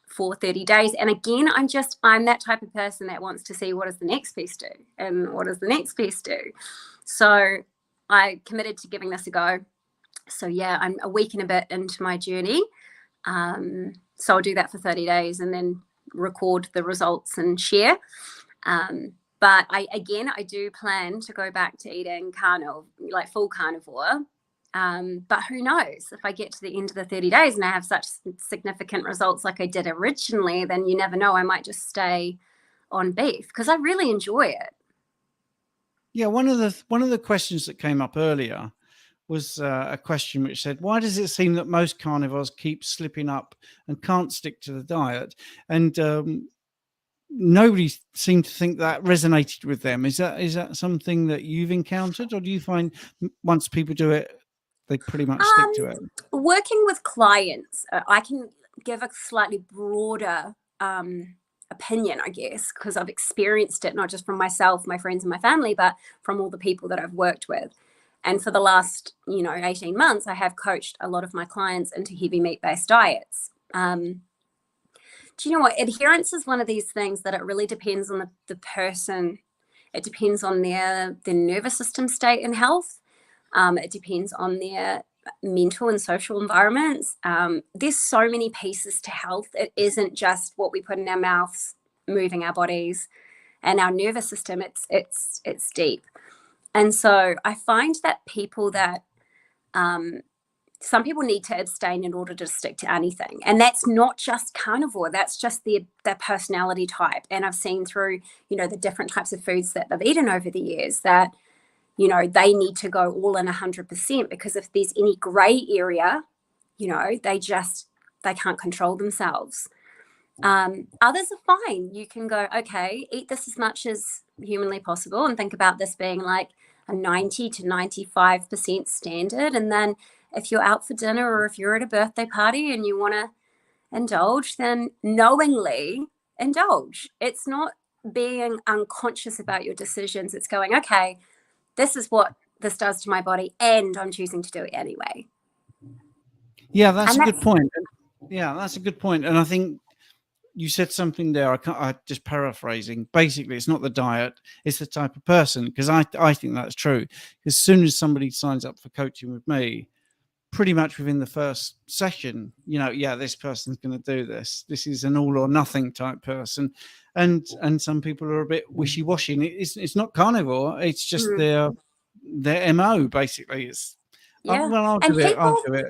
for 30 days. And again, I'm that type of person that wants to see what does the next piece do and what does the next piece do. So I committed to giving this a go. So yeah, I'm a week and a bit into my journey. So I'll do that for 30 days and then record the results and share. But I do plan to go back to eating carnivore, like full carnivore. But who knows, if I get to the end of the 30 days and I have such significant results like I did originally, then you never know, I might just stay on beef, because I really enjoy it. Yeah, one of the questions that came up earlier was a question which said, why does it seem that most carnivores keep slipping up and can't stick to the diet? And nobody seemed to think that resonated with them. Is that something that you've encountered, or do you find once people do it, they pretty much stick to it? Working with clients, I can give a slightly broader opinion, I guess, because I've experienced it, not just from myself, my friends and my family, but from all the people that I've worked with. And for the last, 18 months, I have coached a lot of my clients into heavy meat-based diets. Do you know what? Adherence is one of these things that it really depends on the person. It depends on their nervous system state and health. It depends on their mental and social environments. There's so many pieces to health. It isn't just what we put in our mouths, moving our bodies, and our nervous system. It's deep. And so I find that people that some people need to abstain in order to stick to anything. And that's not just carnivore, that's just their personality type. And I've seen through, the different types of foods that they've eaten over the years that, they need to go all in 100%, because if there's any gray area, they can't control themselves. Others are fine. You can go, okay, eat this as much as humanly possible, and think about this being like a 90 to 95% standard. And then if you're out for dinner, or if you're at a birthday party and you want to indulge, then knowingly indulge. It's not being unconscious about your decisions. It's going, okay, this is what this does to my body, and I'm choosing to do it anyway. Yeah, that's a good point. Yeah, that's a good point. And I think you said something there. I just paraphrasing. Basically, it's not the diet; it's the type of person. Because I think that's true. As soon as somebody signs up for coaching with me, pretty much within the first session, this person's going to do this. This is an all or nothing type person, and some people are a bit wishy washy. It's not carnivore. It's just their MO basically. It's I'll do it. I'll do it.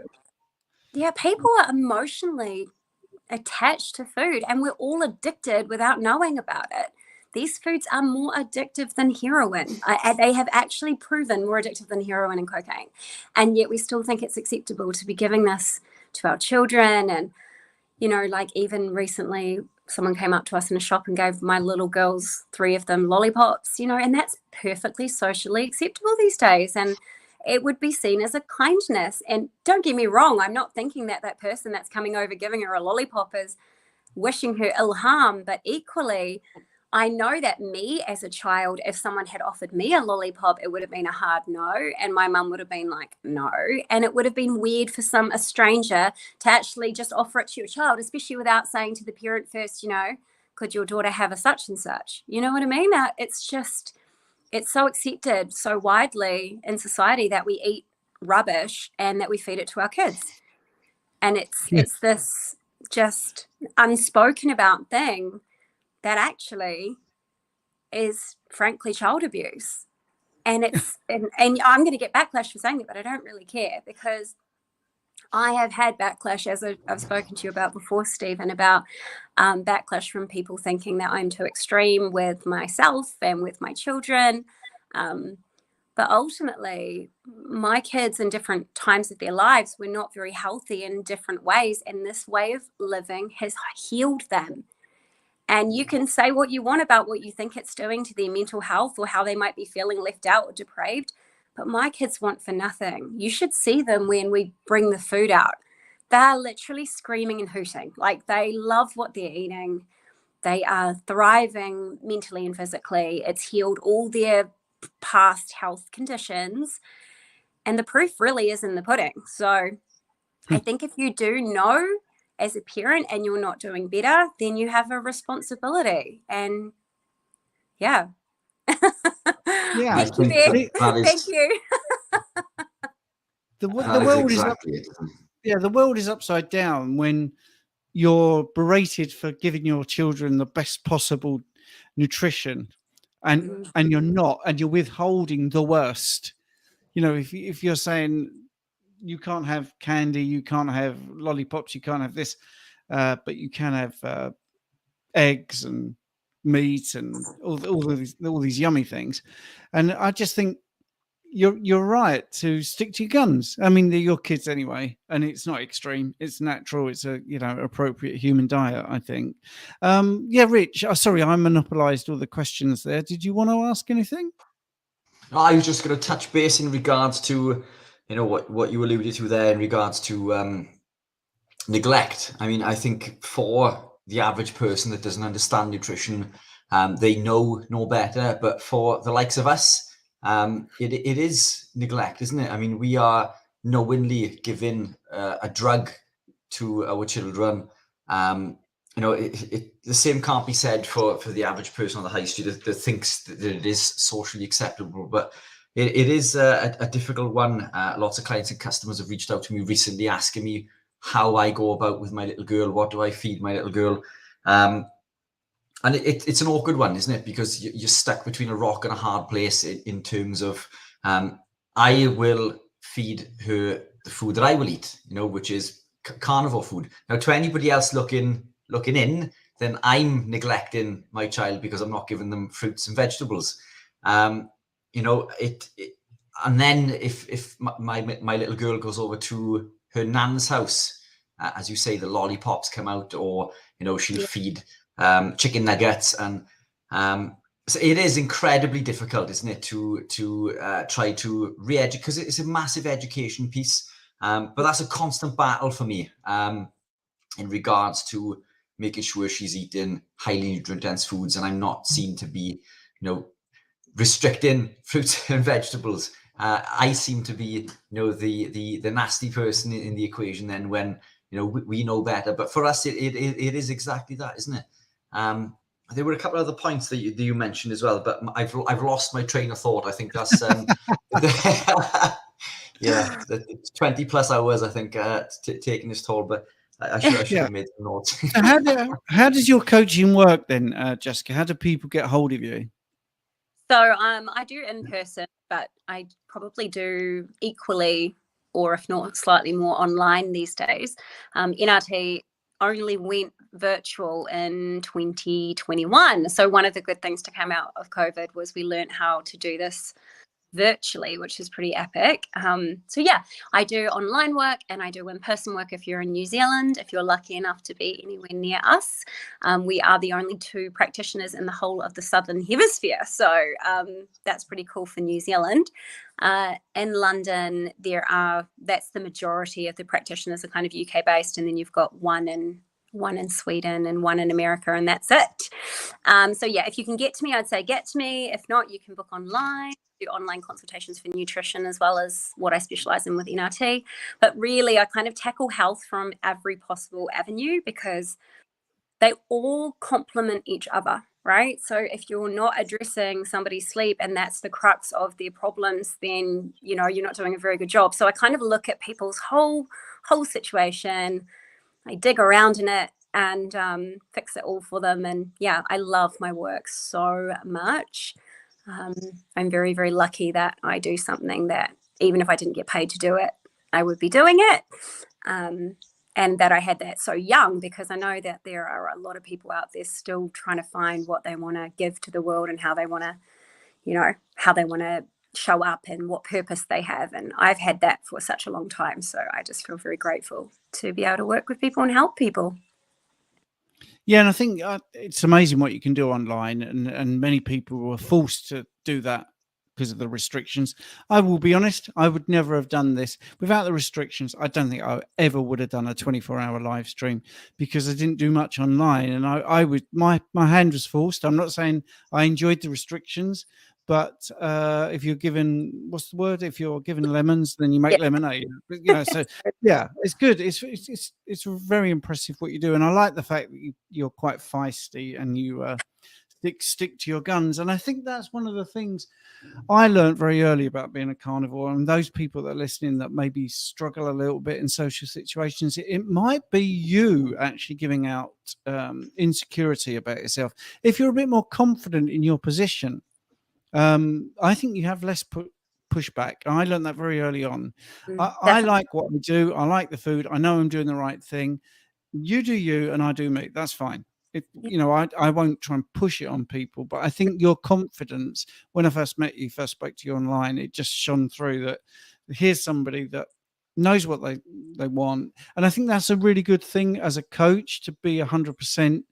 Yeah, people are emotionally attached to food, and we're all addicted without knowing about it. These foods are more addictive than heroin. They have actually proven more addictive than heroin and cocaine. And yet we still think it's acceptable to be giving this to our children. And, like even recently, someone came up to us in a shop and gave my little girls, 3 of them, lollipops, and that's perfectly socially acceptable these days. And it would be seen as a kindness. And don't get me wrong, I'm not thinking that that person that's coming over giving her a lollipop is wishing her ill harm, but equally, I know that me as a child, if someone had offered me a lollipop, it would have been a hard no. And my mum would have been like, no. And it would have been weird for a stranger to actually just offer it to your child, especially without saying to the parent first, could your daughter have a such and such? You know what I mean? It's so accepted so widely in society that we eat rubbish and that we feed it to our kids. And it's this just unspoken about thing that actually is frankly child abuse. And and I'm going to get backlash for saying it, but I don't really care, because I have had backlash, as I've spoken to you about before, Stephen, about backlash from people thinking that I'm too extreme with myself and with my children. But ultimately, my kids in different times of their lives were not very healthy in different ways. And this way of living has healed them. And you can say what you want about what you think it's doing to their mental health or how they might be feeling left out or depraved. But my kids want for nothing. You should see them when we bring the food out. They're literally screaming and hooting. Like, they love what they're eating. They are thriving mentally and physically. It's healed all their past health conditions. And the proof really is in the pudding. So I think if you do know as a parent and you're not doing better, then you have a responsibility. And yeah. Yeah. Thank you. Thank you. The world the world is upside down when you're berated for giving your children the best possible nutrition, and you're not, and you're withholding the worst. If you're saying you can't have candy, you can't have lollipops, you can't have this, but you can have eggs and meat and all these yummy things. And I just think you're right to stick to your guns. I mean, they're your kids anyway, and it's not extreme. It's natural. It's a appropriate human diet, I think. Rich. Sorry, I monopolized all the questions there. Did you want to ask anything? I was just going to touch base in regards to what you alluded to there in regards to neglect. I mean, I think for the average person that doesn't understand nutrition, they know no better. But for the likes of us, it is neglect, isn't it? I mean, we are knowingly giving a drug to our children. The same can't be said for the average person on the high street that thinks that it is socially acceptable. But it is a difficult one. Lots of clients and customers have reached out to me recently asking me how I go about with my little girl. What do I feed my little girl? And it's an awkward one, isn't it? Because you're stuck between a rock and a hard place in terms of I will feed her the food that I will eat, which is carnivore food. Now, to anybody else looking in, then I'm neglecting my child because I'm not giving them fruits and vegetables. And then if my little girl goes over to her nan's house, as you say, the lollipops come out, or she'll feed chicken nuggets, and so it is incredibly difficult, isn't it, to try to re-educate, because it's a massive education piece. But that's a constant battle for me in regards to making sure she's eating highly nutrient-dense foods, and I'm not seen to be, restricting fruits and vegetables. I seem to be, the nasty person in the equation then when, we know better. But for us, it is exactly that, isn't it? There were a couple of other points that you mentioned as well, but I've lost my train of thought. I think that's yeah, 20 plus hours, I think, taking this toll, but I should have made some notes. So how does your coaching work then, Jessica? How do people get hold of you? So I do in person, but I probably do equally, or if not slightly more, online these days. NRT only went virtual in 2021. So one of the good things to come out of COVID was we learned how to do this virtually, which is pretty epic. So yeah, I do online work and I do in-person work if you're in New Zealand, if you're lucky enough to be anywhere near us. We are the only 2 practitioners in the whole of the Southern Hemisphere. So that's pretty cool for New Zealand. In London, that's the majority of the practitioners are kind of UK based, and then you've got one in Sweden and one in America, and that's it. So yeah, if you can get to me, I'd say get to me. If not, you can book online, do online consultations for nutrition as well as what I specialize in with NRT. But really, I kind of tackle health from every possible avenue because they all complement each other, right? So if you're not addressing somebody's sleep and that's the crux of their problems, then you're not doing a very good job. So I kind of look at people's whole situation. I dig around in it and fix it all for them. And yeah, I love my work so much. I'm very, very lucky that I do something that even if I didn't get paid to do it, I would be doing it. And that I had that so young, because I know that there are a lot of people out there still trying to find what they want to give to the world and how they want to, show up and what purpose they have. And I've had that for such a long time. So I just feel very grateful to be able to work with people and help people. Yeah, and I think it's amazing what you can do online, and many people were forced to do that because of the restrictions. I will be honest, I would never have done this without the restrictions. I don't think I ever would have done a 24-hour live stream because I didn't do much online, and I would my hand was forced. I'm not saying I enjoyed the restrictions, but if you're given, what's the word? If you're given lemons, then you make lemonade. So yeah, it's good. It's very impressive what you do, and I like the fact that you're quite feisty and you stick to your guns. And I think that's one of the things I learned very early about being a carnivore. And those people that are listening that maybe struggle a little bit in social situations, it might be you actually giving out insecurity about yourself. If you're a bit more confident in your position, I think you have less pushback. I learned that very early on. I like what I do. I like the food. I know I'm doing the right thing. You do you and I do me. That's fine. I won't try and push it on people, but I think your confidence, when I first met you, first spoke to you online, it just shone through that here's somebody that knows what they want. And I think that's a really good thing as a coach, to be 100%,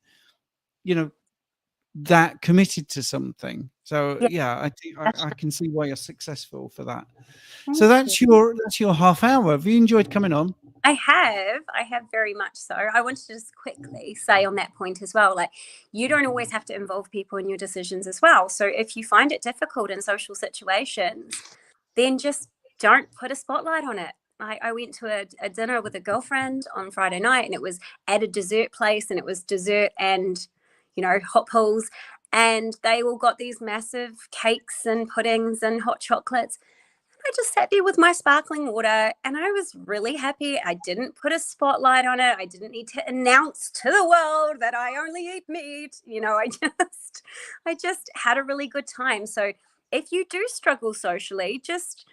that committed to something. So yeah, I think I can see why you're successful for that. So that's your half hour. Have you enjoyed coming on? I have very much so. I wanted to just quickly say on that point as well, like, you don't always have to involve people in your decisions as well. So if you find it difficult in social situations, then just don't put a spotlight on it. I went to a dinner with a girlfriend on Friday night, and it was at a dessert place, and it was dessert and hot pools, and they all got these massive cakes and puddings and hot chocolates. I just sat there with my sparkling water, and I was really happy. I didn't put a spotlight on it. I didn't need to announce to the world that I only eat meat. I just had a really good time. So if you do struggle socially, just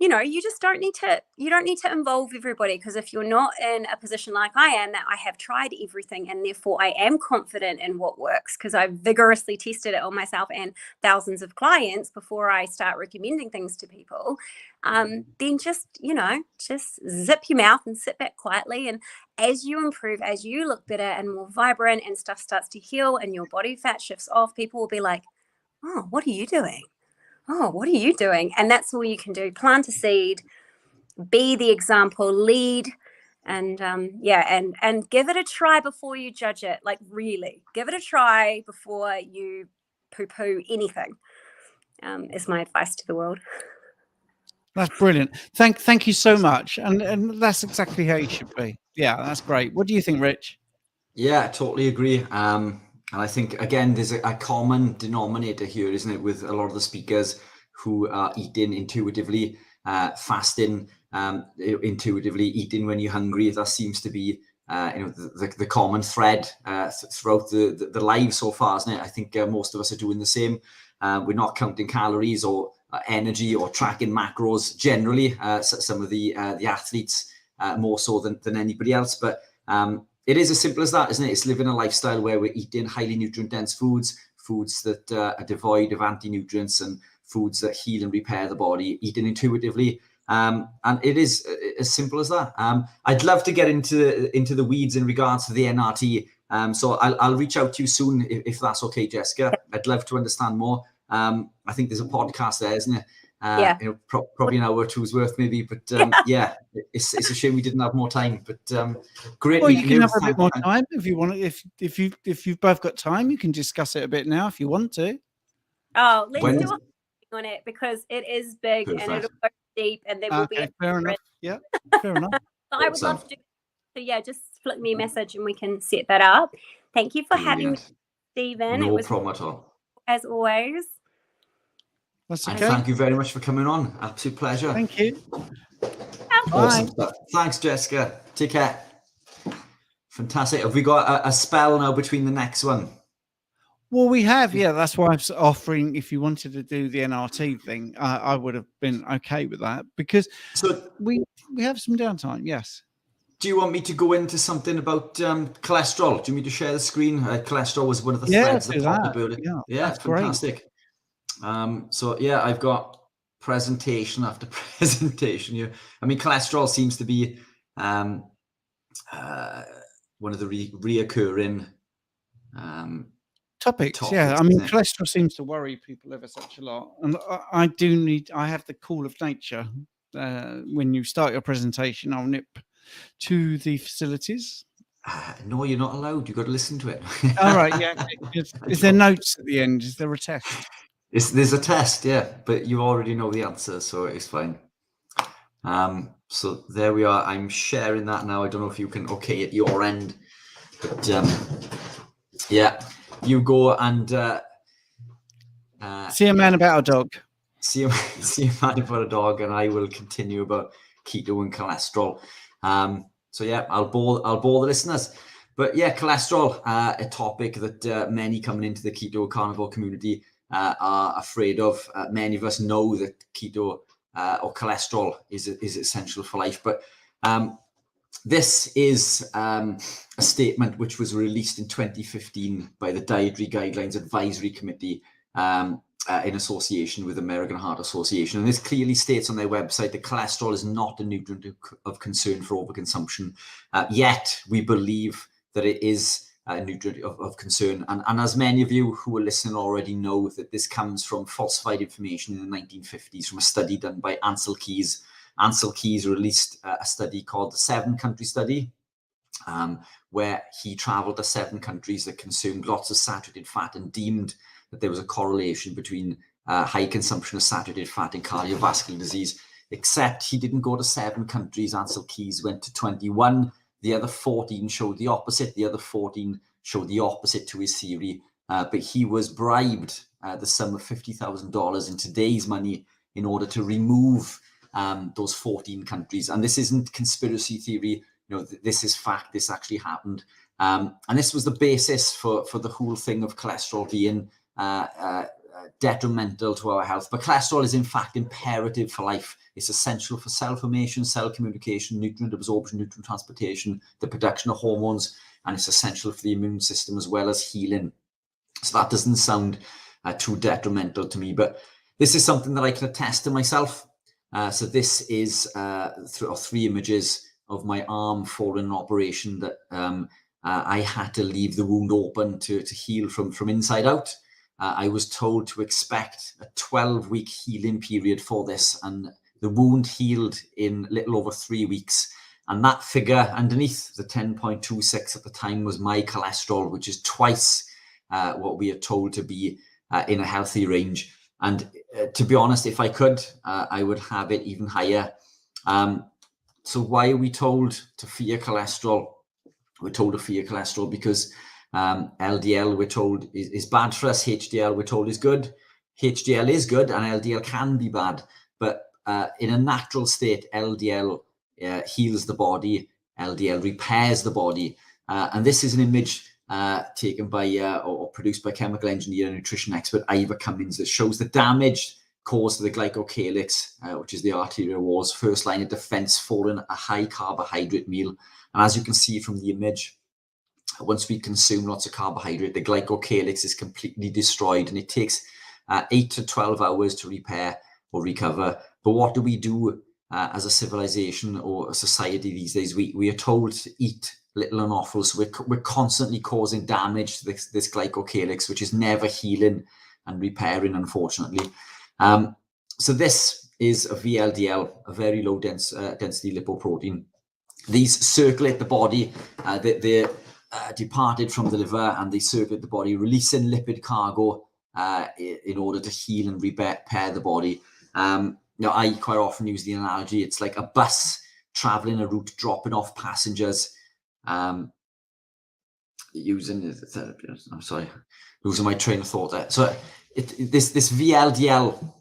you just don't need to involve everybody, because if you're not in a position like I am, that I have tried everything and therefore I am confident in what works, because I've vigorously tested it on myself and thousands of clients before I start recommending things to people, then just zip your mouth and sit back quietly. And as you improve, as you look better and more vibrant and stuff starts to heal and your body fat shifts off, people will be like, oh, what are you doing? Oh, what are you doing? And that's all you can do. Plant a seed, be the example, lead, and and give it a try before you judge it. Like, really, give it a try before you poo-poo anything, is my advice to the world. That's brilliant. Thank you so much. And that's exactly how you should be. Yeah, that's great. What do you think, Rich? Yeah, I totally agree. And I think, again, there's a common denominator here, isn't it, with a lot of the speakers who are eating intuitively, fasting intuitively, eating when you're hungry. That seems to be the common thread throughout the lives so far, isn't it? I think most of us are doing the same. We're not counting calories or energy or tracking macros generally. Some of the athletes more so than anybody else, but it is as simple as that, isn't it? It's living a lifestyle where we're eating highly nutrient-dense foods that are devoid of anti-nutrients, and foods that heal and repair the body, eating intuitively. And it is as simple as that. I'd love to get into the weeds in regards to the NRT. So I'll reach out to you soon if that's okay, Jessica. I'd love to understand more. I think there's a podcast there, isn't it? Yeah. Probably an hour or two's worth, maybe. But yeah, it's a shame we didn't have more time. But great. Well, you can have a bit more time if you want. If you've both got time, you can discuss it a bit now if you want to. Oh, let's do a on it, because it is big. Perfect. And it'll go deep, and there will be fair enough. Yeah, fair enough. I would love to do. So yeah, just flick me a message and we can set that up. Thank you for having me, Stephen. No problem at all. As always. That's okay. And thank you very much for coming on. Absolute pleasure. Thank you. Awesome stuff. Thanks, Jessica. Take care. Fantastic. Have we got a spell now between the next one? Well, we have, yeah. That's why I'm offering, if you wanted to do the NRT thing, I would have been okay with that, because we have some downtime, yes. Do you want me to go into something about cholesterol? Do you want me to share the screen? Cholesterol was one of the threads that popped about it. Yeah, that's fantastic. Great. So yeah, I've got presentation after presentation here. I mean, cholesterol seems to be one of the reoccurring topics. Yeah, I mean, cholesterol seems to worry people ever such a lot, and I have the call of nature. When you start your presentation, I'll nip to the facilities. No, you're not allowed. You've got to listen to it. All right, yeah. Is there notes at the end? Is there a test? There's a test, yeah, but you already know the answer, so it's fine. So there we are. I'm sharing that now. I don't know if you can okay at your end, but yeah, you go and see a man about a dog. See a man about a dog, and I will continue about keto and cholesterol. So yeah, I'll bore the listeners. But yeah, cholesterol, a topic that many coming into the keto carnivore community are afraid of. Many of us know that keto or cholesterol is essential for life, but this is a statement which was released in 2015 by the Dietary Guidelines Advisory Committee in association with the American Heart Association. And this clearly states on their website that cholesterol is not a nutrient of concern for overconsumption. Yet we believe that it is a nutrient of concern. And as many of you who are listening already know, that this comes from falsified information in the 1950s from a study done by Ansel Keys. Ansel Keys released a study called the 7-Country Study, where he traveled to 7 countries that consumed lots of saturated fat and deemed that there was a correlation between high consumption of saturated fat and cardiovascular disease. Except he didn't go to 7 countries. Ansel Keys went to 21. The other 14 showed the opposite. The other 14 showed the opposite to his theory. But he was bribed the sum of $50,000 in today's money in order to remove those 14 countries. And this isn't conspiracy theory. You know, this is fact. This actually happened. And this was the basis for the whole thing of cholesterol being detrimental to our health. But cholesterol is in fact imperative for life. It's essential for cell formation, cell communication, nutrient absorption, nutrient transportation, the production of hormones, and it's essential for the immune system as well as healing. So that doesn't sound too detrimental to me, but this is something that I can attest to myself. So this is 3 images of my arm following an operation that I had to leave the wound open to heal from inside out. I was told to expect a 12-week healing period for this, and the wound healed in little over 3 weeks. And that figure underneath, the 10.26 at the time, was my cholesterol, which is twice what we are told to be in a healthy range. And to be honest, if I could, I would have it even higher. So why are we told to fear cholesterol? We're told to fear cholesterol because LDL, we're told, is bad for us. HDL, we're told, is good. HDL is good and LDL can be bad. But in a natural state, LDL heals the body, LDL repairs the body. And this is an image taken by or produced by chemical engineer and nutrition expert Ivor Cummins that shows the damage caused to the glycocalyx, which is the arterial walls, first line of defense following a high carbohydrate meal. And as you can see from the image, once we consume lots of carbohydrate, the glycocalyx is completely destroyed, and it takes 8 to 12 hours to repair or recover. But what do we do as a civilization or a society these days? We are told to eat little and awful, so we're constantly causing damage to this glycocalyx, which is never healing and repairing, unfortunately. So this is a VLDL, a very low density lipoprotein. These circulate the body. They're departed from the liver, and they circulate the body, releasing lipid cargo in order to heal and repair the body. Now, I quite often use the analogy, it's like a bus traveling a route, dropping off passengers, losing my train of thought there. So this VLDL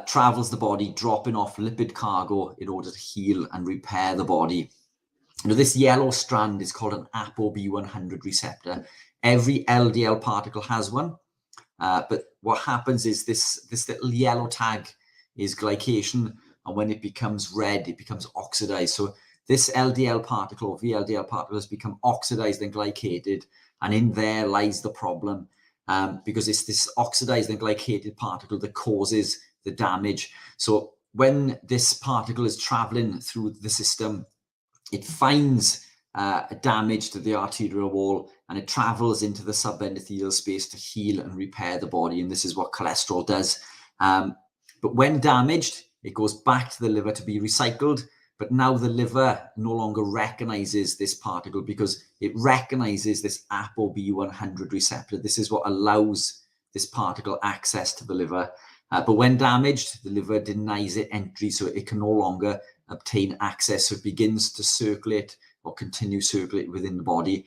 travels the body, dropping off lipid cargo in order to heal and repair the body. Now, this yellow strand is called an ApoB100 receptor. Every LDL particle has one, but what happens is this little yellow tag is glycation, and when it becomes red, it becomes oxidized. So this LDL particle, or VLDL particle, has become oxidized and glycated, and in there lies the problem, because it's this oxidized and glycated particle that causes the damage. So when this particle is traveling through the system, it finds damage to the arterial wall, and it travels into the subendothelial space to heal and repair the body. And this is what cholesterol does. But when damaged, it goes back to the liver to be recycled. But now the liver no longer recognizes this particle because it recognizes this ApoB100 receptor. This is what allows this particle access to the liver. But when damaged, the liver denies it entry, so it can no longer obtain access. So it begins to circulate or continue circulate within the body.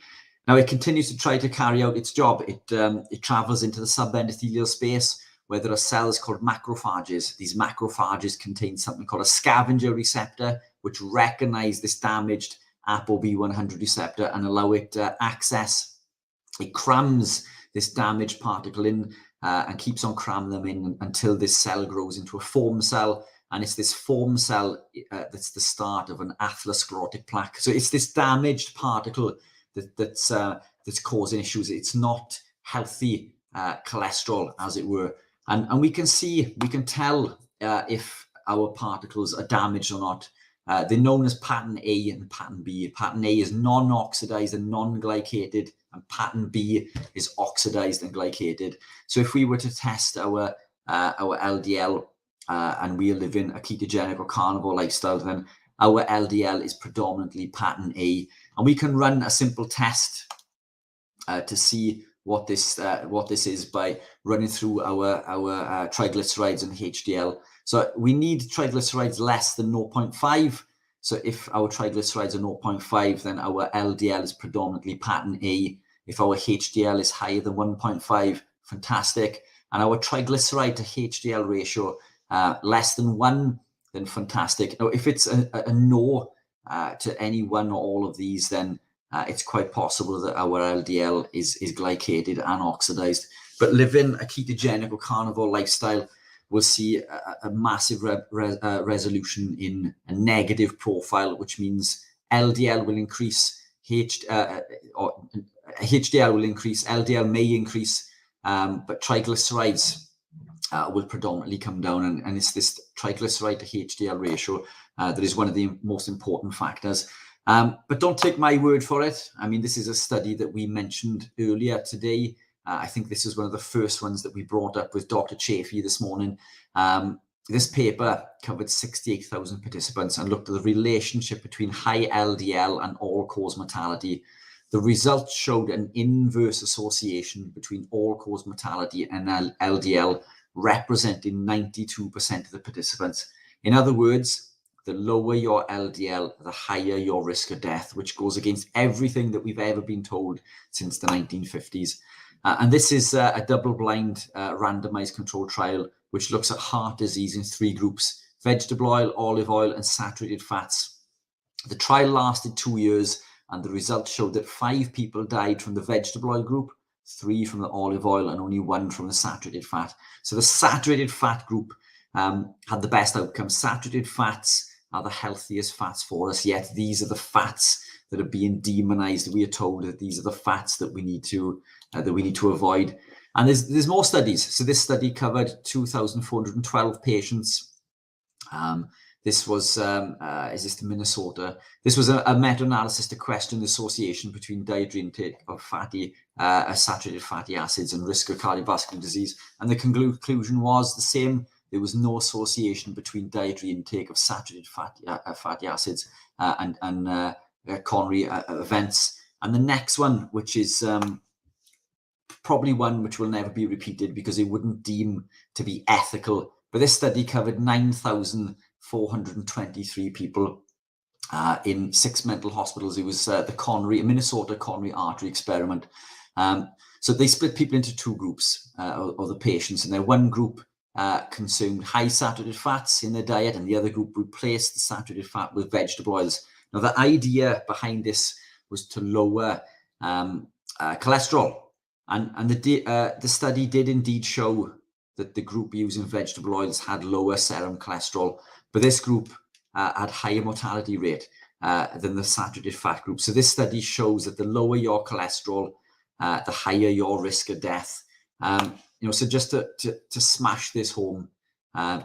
Now it continues to try to carry out its job. It travels into the subendothelial space where there are cells called macrophages. These macrophages contain something called a scavenger receptor, which recognize this damaged ApoB100 receptor and allow it access. It crams this damaged particle in and keeps on cramming them in until this cell grows into a form cell. And it's this form cell that's the start of an atherosclerotic plaque. So it's this damaged particle that's causing issues. It's not healthy cholesterol, as it were. And we can tell if our particles are damaged or not. They're known as pattern A and pattern B. Pattern A is non-oxidized and non-glycated, and pattern B is oxidized and glycated. So if we were to test our LDL and we live in a ketogenic or carnivore lifestyle, then our LDL is predominantly pattern A, and we can run a simple test to see what this is by running through our triglycerides and HDL. So we need triglycerides less than 0.5. So if our triglycerides are 0.5, then our LDL is predominantly pattern A. If our HDL is higher than 1.5, fantastic. And our triglyceride to HDL ratio less than 1, then fantastic. Now, if it's a no to any one or all of these, then it's quite possible that our LDL is glycated and oxidized. But living a ketogenic or carnivore lifestyle will see a massive resolution in a negative profile, which means LDL will increase, HDL will increase, LDL may increase, but triglycerides will predominantly come down, and it's this triglyceride to HDL ratio that is one of the most important factors. But don't take my word for it. I mean, this is a study that we mentioned earlier today. I think this is one of the first ones that we brought up with Dr. Chafee this morning. This paper covered 68,000 participants and looked at the relationship between high LDL and all-cause mortality. The results showed an inverse association between all-cause mortality and LDL representing 92% of the participants. In other words, the lower your LDL, the higher your risk of death, which goes against everything that we've ever been told since the 1950s. And this is a double-blind randomized controlled trial, which looks at heart disease in 3 groups: vegetable oil, olive oil, and saturated fats. The trial lasted 2 years, and the results showed that 5 people died from the vegetable oil group, 3 from the olive oil, and only 1 from the saturated fat. So the saturated fat group had the best outcome. Saturated fats are the healthiest fats for us, yet these are the fats that are being demonized. We are told that these are the fats that we need to avoid. And there's more studies. So this study covered 2,412 patients. This was Minnesota. This was a meta-analysis to question the association between dietary intake of saturated fatty acids and risk of cardiovascular disease. And the conclusion was the same. There was no association between dietary intake of saturated fatty acids and coronary events. And the next one, which is probably one which will never be repeated because it wouldn't deem to be ethical. But this study covered 9,423 people in 6 mental hospitals. It was the Minnesota coronary artery experiment. So they split people into 2 groups of the patients, and then one group consumed high saturated fats in their diet, and the other group replaced the saturated fat with vegetable oils. Now, the idea behind this was to lower cholesterol, and the study did indeed show that the group using vegetable oils had lower serum cholesterol, but this group had higher mortality rate than the saturated fat group. So this study shows that the lower your cholesterol, the higher your risk of death. So just to smash this home,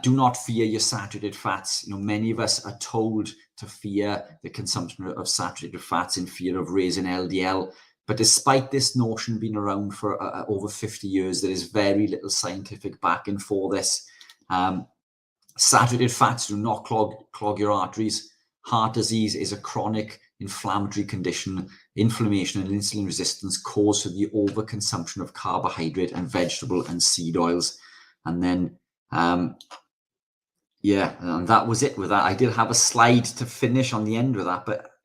do not fear your saturated fats. Many of us are told to fear the consumption of saturated fats in fear of raising LDL. But despite this notion being around for over 50 years, there is very little scientific backing for this. Saturated fats do not clog your arteries. Heart disease is a chronic inflammatory condition. Inflammation and insulin resistance cause for the overconsumption of carbohydrate and vegetable and seed oils. And then, and that was it with that. I did have a slide to finish on the end with that, but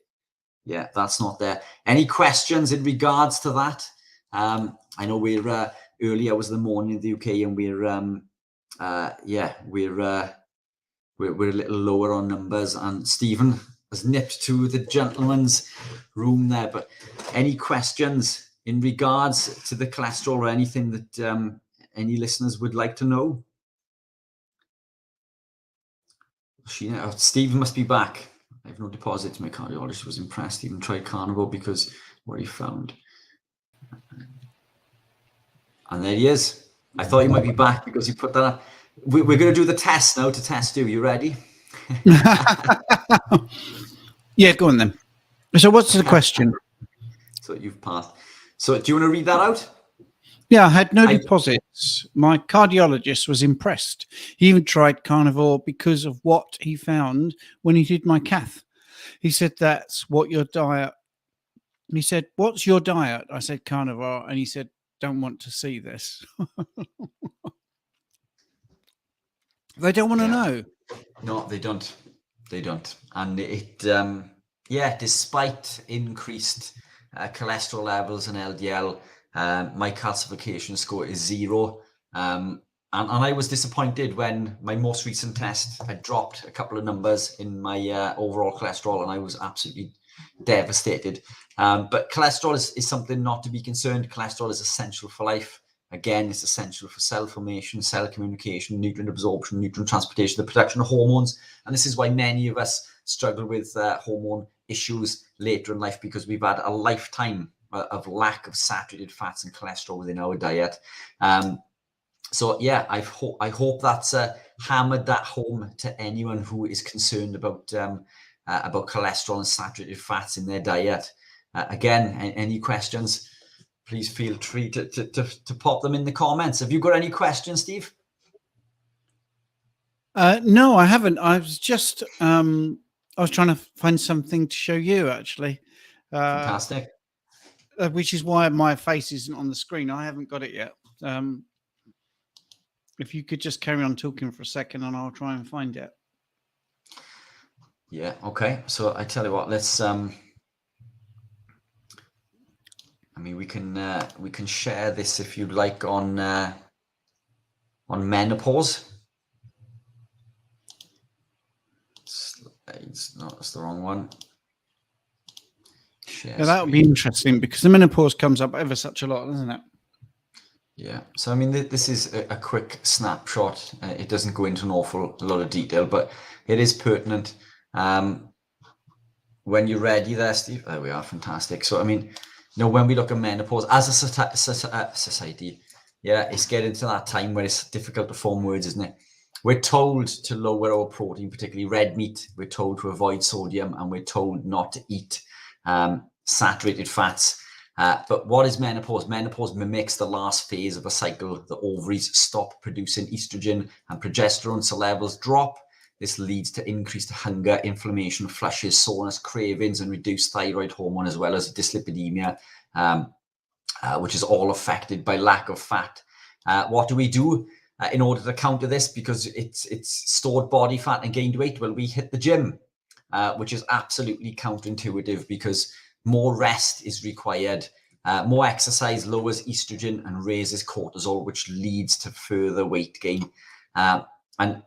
yeah, that's not there. Any questions in regards to that? I know we're early hours of the morning in the UK, and we're a little lower on numbers, and Stephen has nipped to the gentleman's room there. But any questions in regards to the cholesterol or anything that any listeners would like to know? Stephen must be back. I have no deposits. My cardiologist was impressed. He even tried Carnivore because what he found. And there he is. I thought he might be back because he put that up. We're going to do the test now to test you. You ready? Yeah, go on then. So what's the question? So you've passed. So do you want to read that out? Yeah, I had no deposits. My cardiologist was impressed. He even tried Carnivore because of what he found when he did my cath. He said, that's what your diet. And he said, what's your diet? I said, Carnivore. And he said, don't want to see this. They don't want to know. No, they don't. They don't. And it, despite increased cholesterol levels and LDL, my calcification score is 0. And I was disappointed when my most recent test, I dropped a couple of numbers in my overall cholesterol, and I was absolutely devastated. But cholesterol is something not to be concerned. Cholesterol is essential for life. Again, it's essential for cell formation, cell communication, nutrient absorption, nutrient transportation, the production of hormones. And this is why many of us struggle with hormone issues later in life, because we've had a lifetime of lack of saturated fats and cholesterol within our diet. So yeah, I hope that's hammered that home to anyone who is concerned about cholesterol and saturated fats in their diet. Again, any questions, please feel free to pop them in the comments. Have you got any questions, Steve? No, I haven't. I was just I was trying to find something to show you, actually. Fantastic. Which is why my face isn't on the screen. I haven't got it yet. if you could just carry on talking for a second, and I'll try and find it. Yeah. Okay. So I tell you what, let's. I mean, we can share this if you'd like on menopause. It's the wrong one. Share Yeah, that would be screen. interesting because the menopause comes up ever such a lot, doesn't it? Yeah. So I mean, this is a quick snapshot. It doesn't go into an awful lot of detail, but it is pertinent. When you're ready there, Steve. There we are. Fantastic. So I mean, when we look at menopause as a society, yeah, it's getting to that time where it's difficult to form words, isn't it? We're told to lower our protein, particularly red meat. We're told to avoid sodium, and we're told not to eat saturated fats. But what is menopause? Menopause mimics the last phase of a cycle. The ovaries stop producing estrogen and progesterone, so levels drop. This leads to increased hunger, inflammation, flushes, soreness, cravings, and reduced thyroid hormone, as well as dyslipidemia, which is all affected by lack of fat. What do we do in order to counter this? Because it's stored body fat and gained weight. Well, we hit the gym, which is absolutely counterintuitive because more rest is required. More exercise lowers estrogen and raises cortisol, which leads to further weight gain. And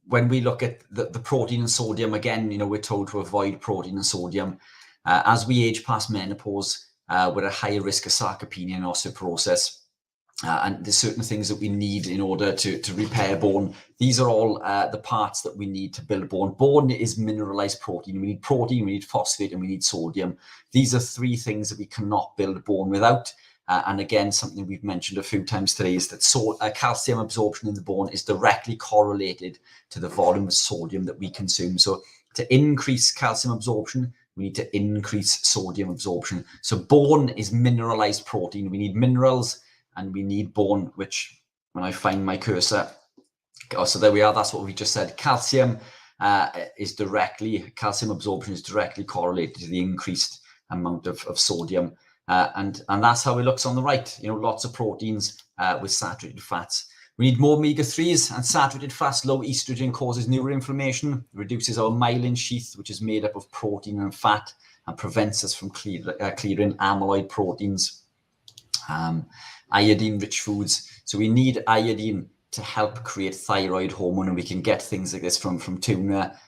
when we look at the protein and sodium, again, we're told to avoid protein and sodium. As we age past menopause, we're at higher risk of sarcopenia and osteoporosis. And there's certain things that we need in order to repair bone. These are all the parts that we need to build bone. Bone is mineralized protein. We need protein, we need phosphate, and we need sodium. These are three things that we cannot build bone without. And again, something we've mentioned a few times today is that calcium absorption in the bone is directly correlated to the volume of sodium that we consume. So to increase calcium absorption, we need to increase sodium absorption. So bone is mineralized protein. We need minerals and we need bone, which when I find my cursor, so there we are. That's what we just said. Calcium absorption is directly correlated to the increased amount of sodium. And that's how it looks on the right. Lots of proteins with saturated fats. We need more omega-3s and saturated fats. Low estrogen causes neuroinflammation, reduces our myelin sheath, which is made up of protein and fat, and prevents us from clearing amyloid proteins. Iodine-rich foods. So we need iodine to help create thyroid hormone, and we can get things like this from tuna,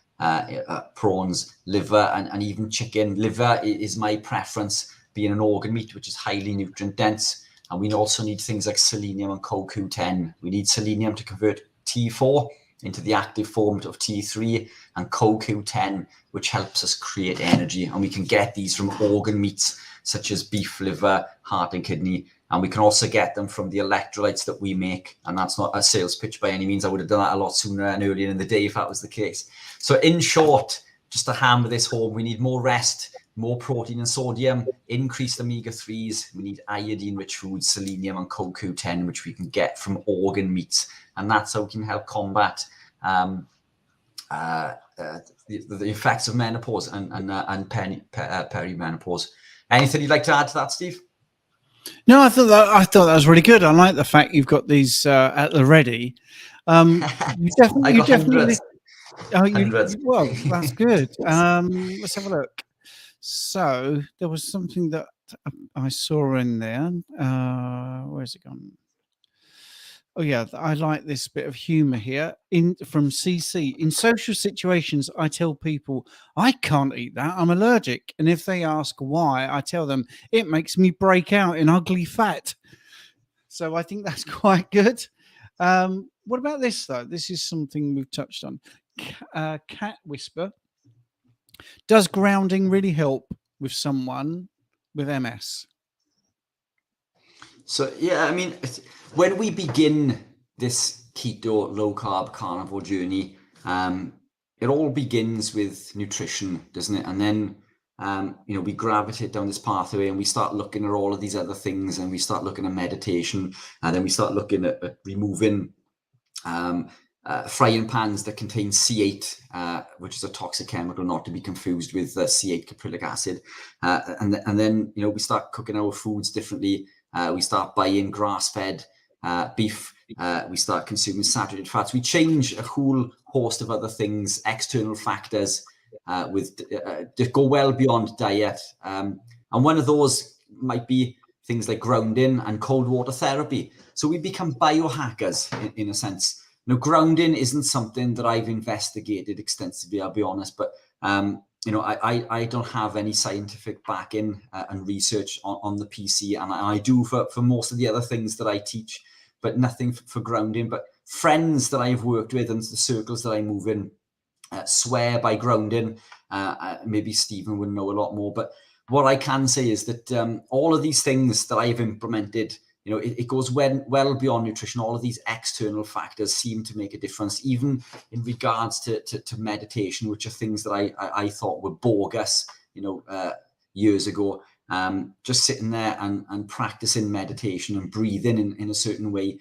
prawns, liver, and even chicken. Liver is my preference, being an organ meat, which is highly nutrient dense. And we also need things like selenium and CoQ10. We need selenium to convert T4 into the active form of T3, and CoQ10, which helps us create energy. And we can get these from organ meats, such as beef, liver, heart, and kidney. And we can also get them from the electrolytes that we make. And that's not a sales pitch by any means. I would have done that a lot sooner and earlier in the day if that was the case. So in short, just to hammer this home, we need more rest, more protein and sodium, increased omega-3s. We need iodine-rich foods, selenium and CoQ10, which we can get from organ meats. And that's how we can help combat the effects of menopause and perimenopause. Anything you'd like to add to that, Steve? No, I thought that was really good. I like the fact you've got these at the ready. You definitely. Well, that's good. Let's have a look. So there was something that I saw in there. Where's it gone? Oh yeah, I like this bit of humor here. From CC. In social situations, I tell people I can't eat that. I'm allergic. And if they ask why, I tell them it makes me break out in ugly fat. So I think that's quite good. What about this though? This is something we've touched on. Cat Whisper. Does grounding really help with someone with MS? So, yeah, I mean, when we begin this keto, low-carb, carnivore journey, it all begins with nutrition, doesn't it? And then, we gravitate down this pathway and we start looking at all of these other things, and we start looking at meditation, and then we start looking at removing frying pans that contain C8, which is a toxic chemical, not to be confused with C8 caprylic acid. And then, we start cooking our foods differently. We start buying grass-fed beef. We start consuming saturated fats. We change a whole host of other things, external factors, that go well beyond diet. And one of those might be things like grounding and cold water therapy. So we become biohackers in a sense. Now, grounding isn't something that I've investigated extensively, I'll be honest, but I don't have any scientific backing and research on the PC, and I do for most of the other things that I teach, but nothing for grounding. But friends that I've worked with and the circles that I move in swear by grounding. Maybe Stephen would know a lot more, but what I can say is that all of these things that I've implemented, it goes well beyond nutrition. All of these external factors seem to make a difference, even in regards to meditation, which are things that I thought were bogus, years ago. Just sitting there and practicing meditation and breathing in a certain way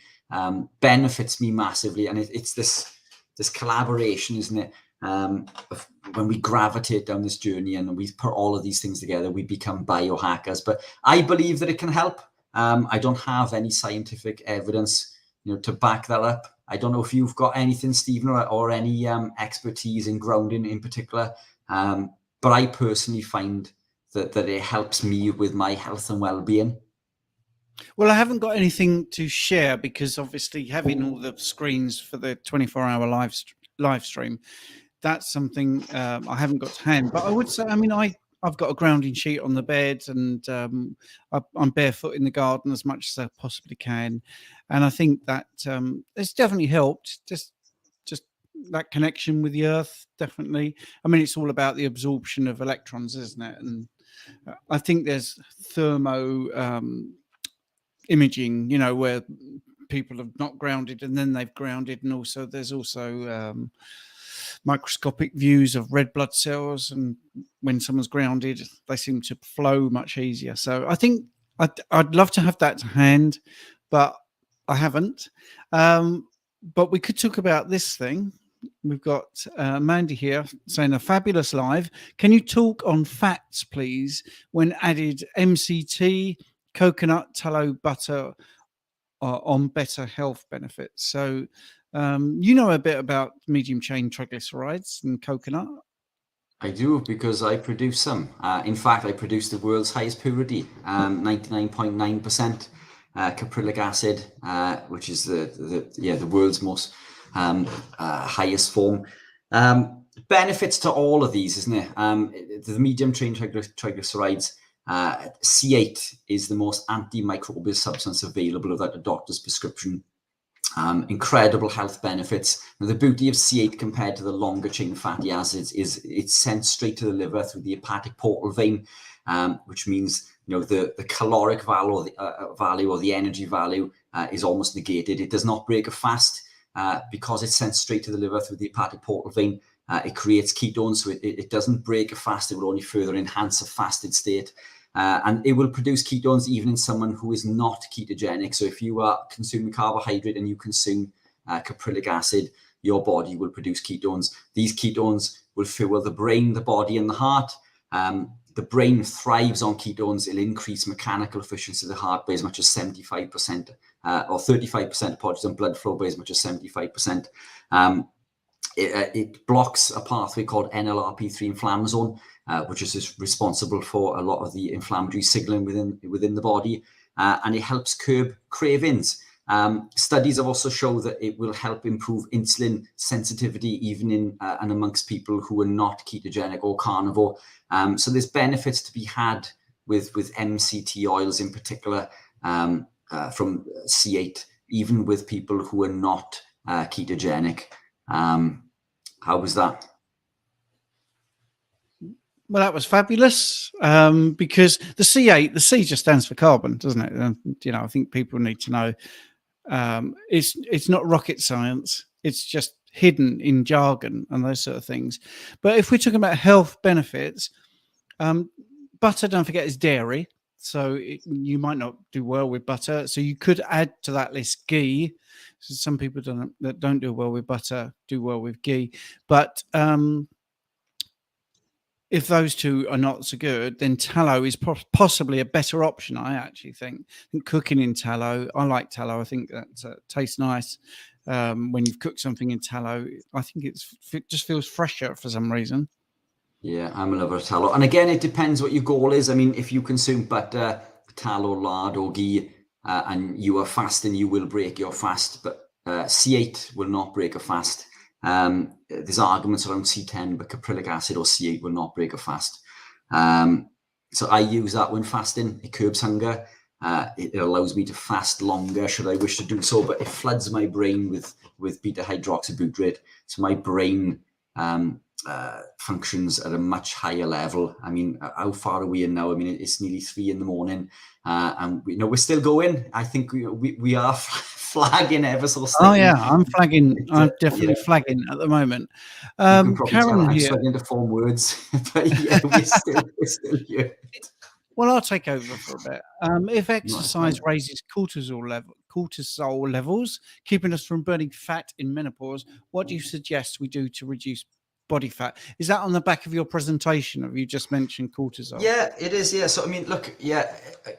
benefits me massively. And it's this collaboration, isn't it? When we gravitate down this journey and we put all of these things together, we become biohackers. But I believe that it can help. I don't have any scientific evidence, to back that up. I don't know if you've got anything, Stephen, or any expertise in grounding in particular. But I personally find that it helps me with my health and well-being. Well, I haven't got anything to share because obviously having all the screens for the 24-hour live stream, that's something I haven't got to hand. But I would say, I've got a grounding sheet on the bed, and I'm barefoot in the garden as much as I possibly can. And I think that it's definitely helped. Just that connection with the earth, definitely. It's all about the absorption of electrons, isn't it? And I think there's thermo imaging, where people have not grounded and then they've grounded, and also there's microscopic views of red blood cells, and when someone's grounded they seem to flow much easier. So I think I'd love to have that to hand, but I haven't. But we could talk about this thing. We've got Mandy here saying a fabulous live. Can you talk on fats, please, when added MCT, coconut, tallow, butter on better health benefits? So you know a bit about medium chain triglycerides and coconut. I do, because I produce some. In fact, I produce the world's highest purity, 99.9% caprylic acid, which is the world's most highest form. Benefits to all of these, isn't it? The medium chain triglycerides, C8 is the most antimicrobial substance available without a doctor's prescription. Incredible health benefits. Now, the beauty of C8 compared to the longer chain fatty acids is it's sent straight to the liver through the hepatic portal vein, which means the caloric value or the energy value is almost negated. It does not break a fast because it's sent straight to the liver through the hepatic portal vein. It creates ketones, so it doesn't break a fast. It will only further enhance a fasted state. And it will produce ketones even in someone who is not ketogenic. So if you are consuming carbohydrate and you consume caprylic acid, your body will produce ketones. These ketones will fuel the brain, the body, and the heart. The brain thrives on ketones. It'll increase mechanical efficiency of the heart by as much as 75%, or 35%, apologies, and blood flow by as much as 75%. It blocks a pathway called NLRP3 inflammasome, which is responsible for a lot of the inflammatory signaling within the body, and it helps curb cravings. Studies have also shown that it will help improve insulin sensitivity even in and amongst people who are not ketogenic or carnivore. So there's benefits to be had with MCT oils in particular, from C8, even with people who are not ketogenic. How was that? Well, that was fabulous, because the C8, the C just stands for carbon, doesn't it? And, I think people need to know it's not rocket science. It's just hidden in jargon and those sort of things. But if we're talking about health benefits, butter, don't forget, is dairy. So you might not do well with butter. So you could add to that list ghee. So some people that don't do well with butter do well with ghee. But if those two are not so good, then tallow is possibly a better option. I actually think cooking in tallow. I like tallow. I think that tastes nice when you've cooked something in tallow. I think it just feels fresher for some reason. Yeah, I'm a lover of tallow. And again, it depends what your goal is. I mean, if you consume butter, tallow, lard, or ghee, and you are fasting, you will break your fast. But C8 will not break a fast. There's arguments around C10, but caprylic acid or C8 will not break a fast. So I use that when fasting. It curbs hunger. It allows me to fast longer should I wish to do so, but it floods my brain with beta hydroxybutyrate. So my brain functions at a much higher level. I mean, how far are we in now? I mean, it's nearly 3 a.m. And we're still going. I think we are flagging ever so slightly. Oh yeah, I'm flagging. I'm definitely flagging at the moment. You can probably Karen tell I'm here. struggling to form words, but yeah, we're still here. Well, I'll take over for a bit. If exercise raises cortisol levels, keeping us from burning fat in menopause, what do you suggest we do to reduce body fat? Is that on the back of your presentation? Have you just mentioned cortisol? Yeah, it is. Yeah. So, I mean, look, yeah,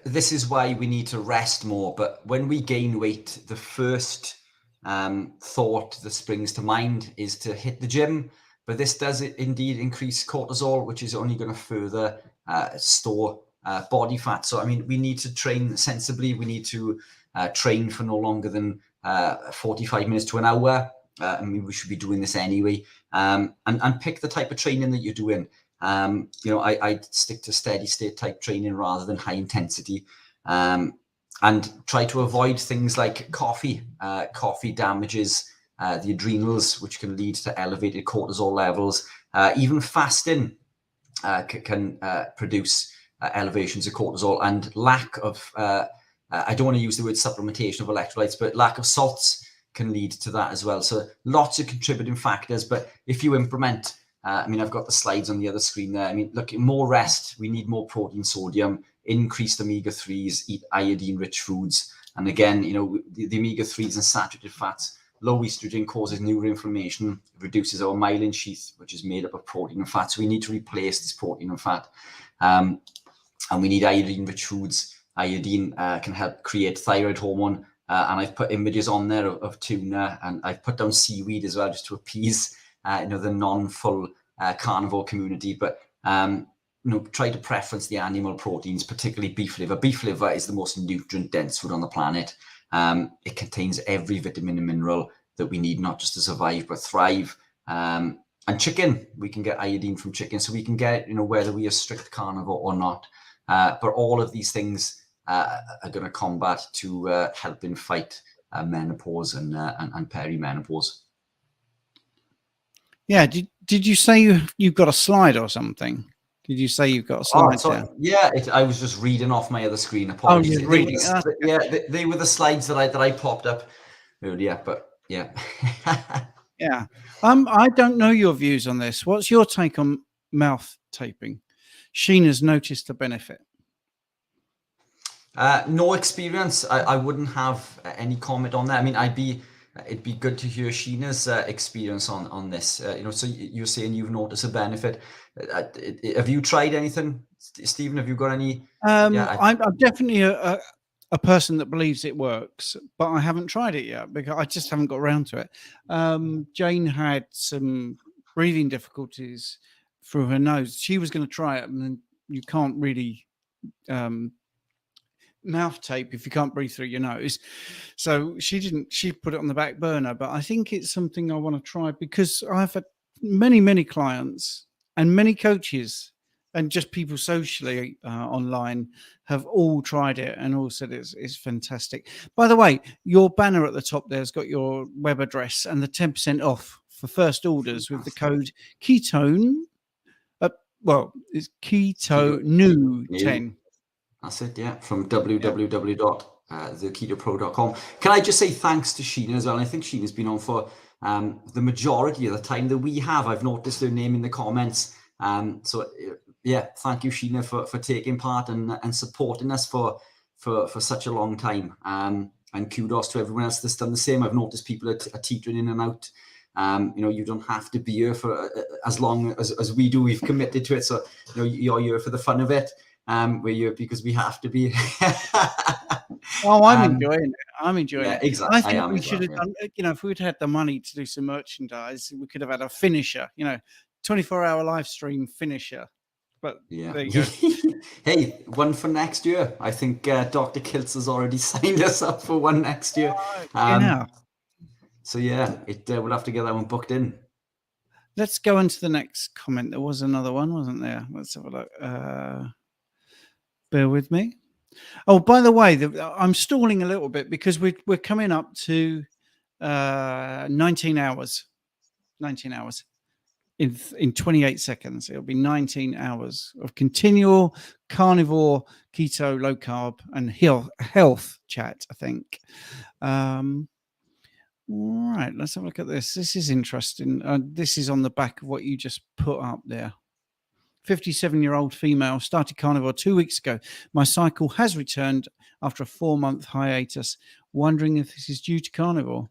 this is why we need to rest more. But when we gain weight, the first thought that springs to mind is to hit the gym. But this does indeed increase cortisol, which is only going to further store body fat. So, I mean, we need to train sensibly. We need to train for no longer than 45 minutes to an hour. I mean, we should be doing this anyway. And pick the type of training that you're doing. I stick to steady state type training rather than high intensity. And try to avoid things like coffee. Coffee damages the adrenals, which can lead to elevated cortisol levels. Even fasting can produce elevations of cortisol, and lack of, I don't want to use the word supplementation of electrolytes, but lack of salts can lead to that as well. So lots of contributing factors, but if you implement, I mean, I've got the slides on the other screen there. I mean, look, more rest, we need more protein, sodium, increased omega-3s, eat iodine-rich foods. And again, the omega-3s and saturated fats, low estrogen causes neuroinflammation, reduces our myelin sheath, which is made up of protein and fat. So we need to replace this protein and fat. And we need iodine-rich foods. Iodine can help create thyroid hormone. And I've put images on there of tuna, and I've put down seaweed as well, just to appease, the non-full carnivore community. But, try to preference the animal proteins, particularly beef liver. Beef liver is the most nutrient-dense food on the planet. It contains every vitamin and mineral that we need, not just to survive, but thrive. And chicken, we can get iodine from chicken. So we can get, whether we are strict carnivore or not. But all of these things are going to combat to helping fight menopause and perimenopause. Yeah. Did you say you've got a slide or something? Did you say you've got a slide there? Yeah, I was just reading off my other screen. Apologies. Oh, you're reading. They were the slides that I popped up earlier, but yeah. Yeah. I don't know your views on this. What's your take on mouth taping? Sheena's noticed the benefit. No experience. I wouldn't have any comment on that. I mean, it'd be good to hear Sheena's experience on this. So you're saying you've noticed a benefit. Have you tried anything, Stephen? Have you got any? I'm definitely a person that believes it works, but I haven't tried it yet because I just haven't got around to it. Jane had some breathing difficulties through her nose. She was going to try it, and you can't really mouth tape if you can't breathe through your nose. So she put it on the back burner, but I think it's something I want to try because I've had many clients and many coaches and just people socially online have all tried it and all said it's fantastic. By the way, your banner at the top there's got your web address and the 10% off for first orders with the code ketone. It's keto new 10. That's it, yeah, from www.theketopro.com. Can I just say thanks to Sheena as well? I think Sheena's been on for the majority of the time that we have. I've noticed her name in the comments. So yeah, thank you, Sheena, for taking part and supporting us for such a long time. And kudos to everyone else that's done the same. I've noticed people are teetering in and out You don't have to be here for as long as we do. We've committed to it, so you're here for the fun of it. We're here because we have to be. Oh, I'm enjoying it. I'm enjoying it. Exactly. I think we should have done, if we'd had the money to do some merchandise, we could have had a finisher, 24-hour live stream finisher. But there you go. Hey, one for next year. I think Dr. Kiltz has already signed us up for one next year. So we'll have to get that one booked in. Let's go on to the next comment. There was another one, wasn't there? Let's have a look. Bear with me. Oh, by the way, I'm stalling a little bit because we're coming up to 19 hours. 19 hours. In 28 seconds, it'll be 19 hours of continual carnivore, keto, low carb, and health chat, I think. All right, let's have a look at this. This is interesting. This is on the back of what you just put up there. 57-year-old female, started carnivore 2 weeks ago. My cycle has returned after a 4-month hiatus. Wondering if this is due to carnivore.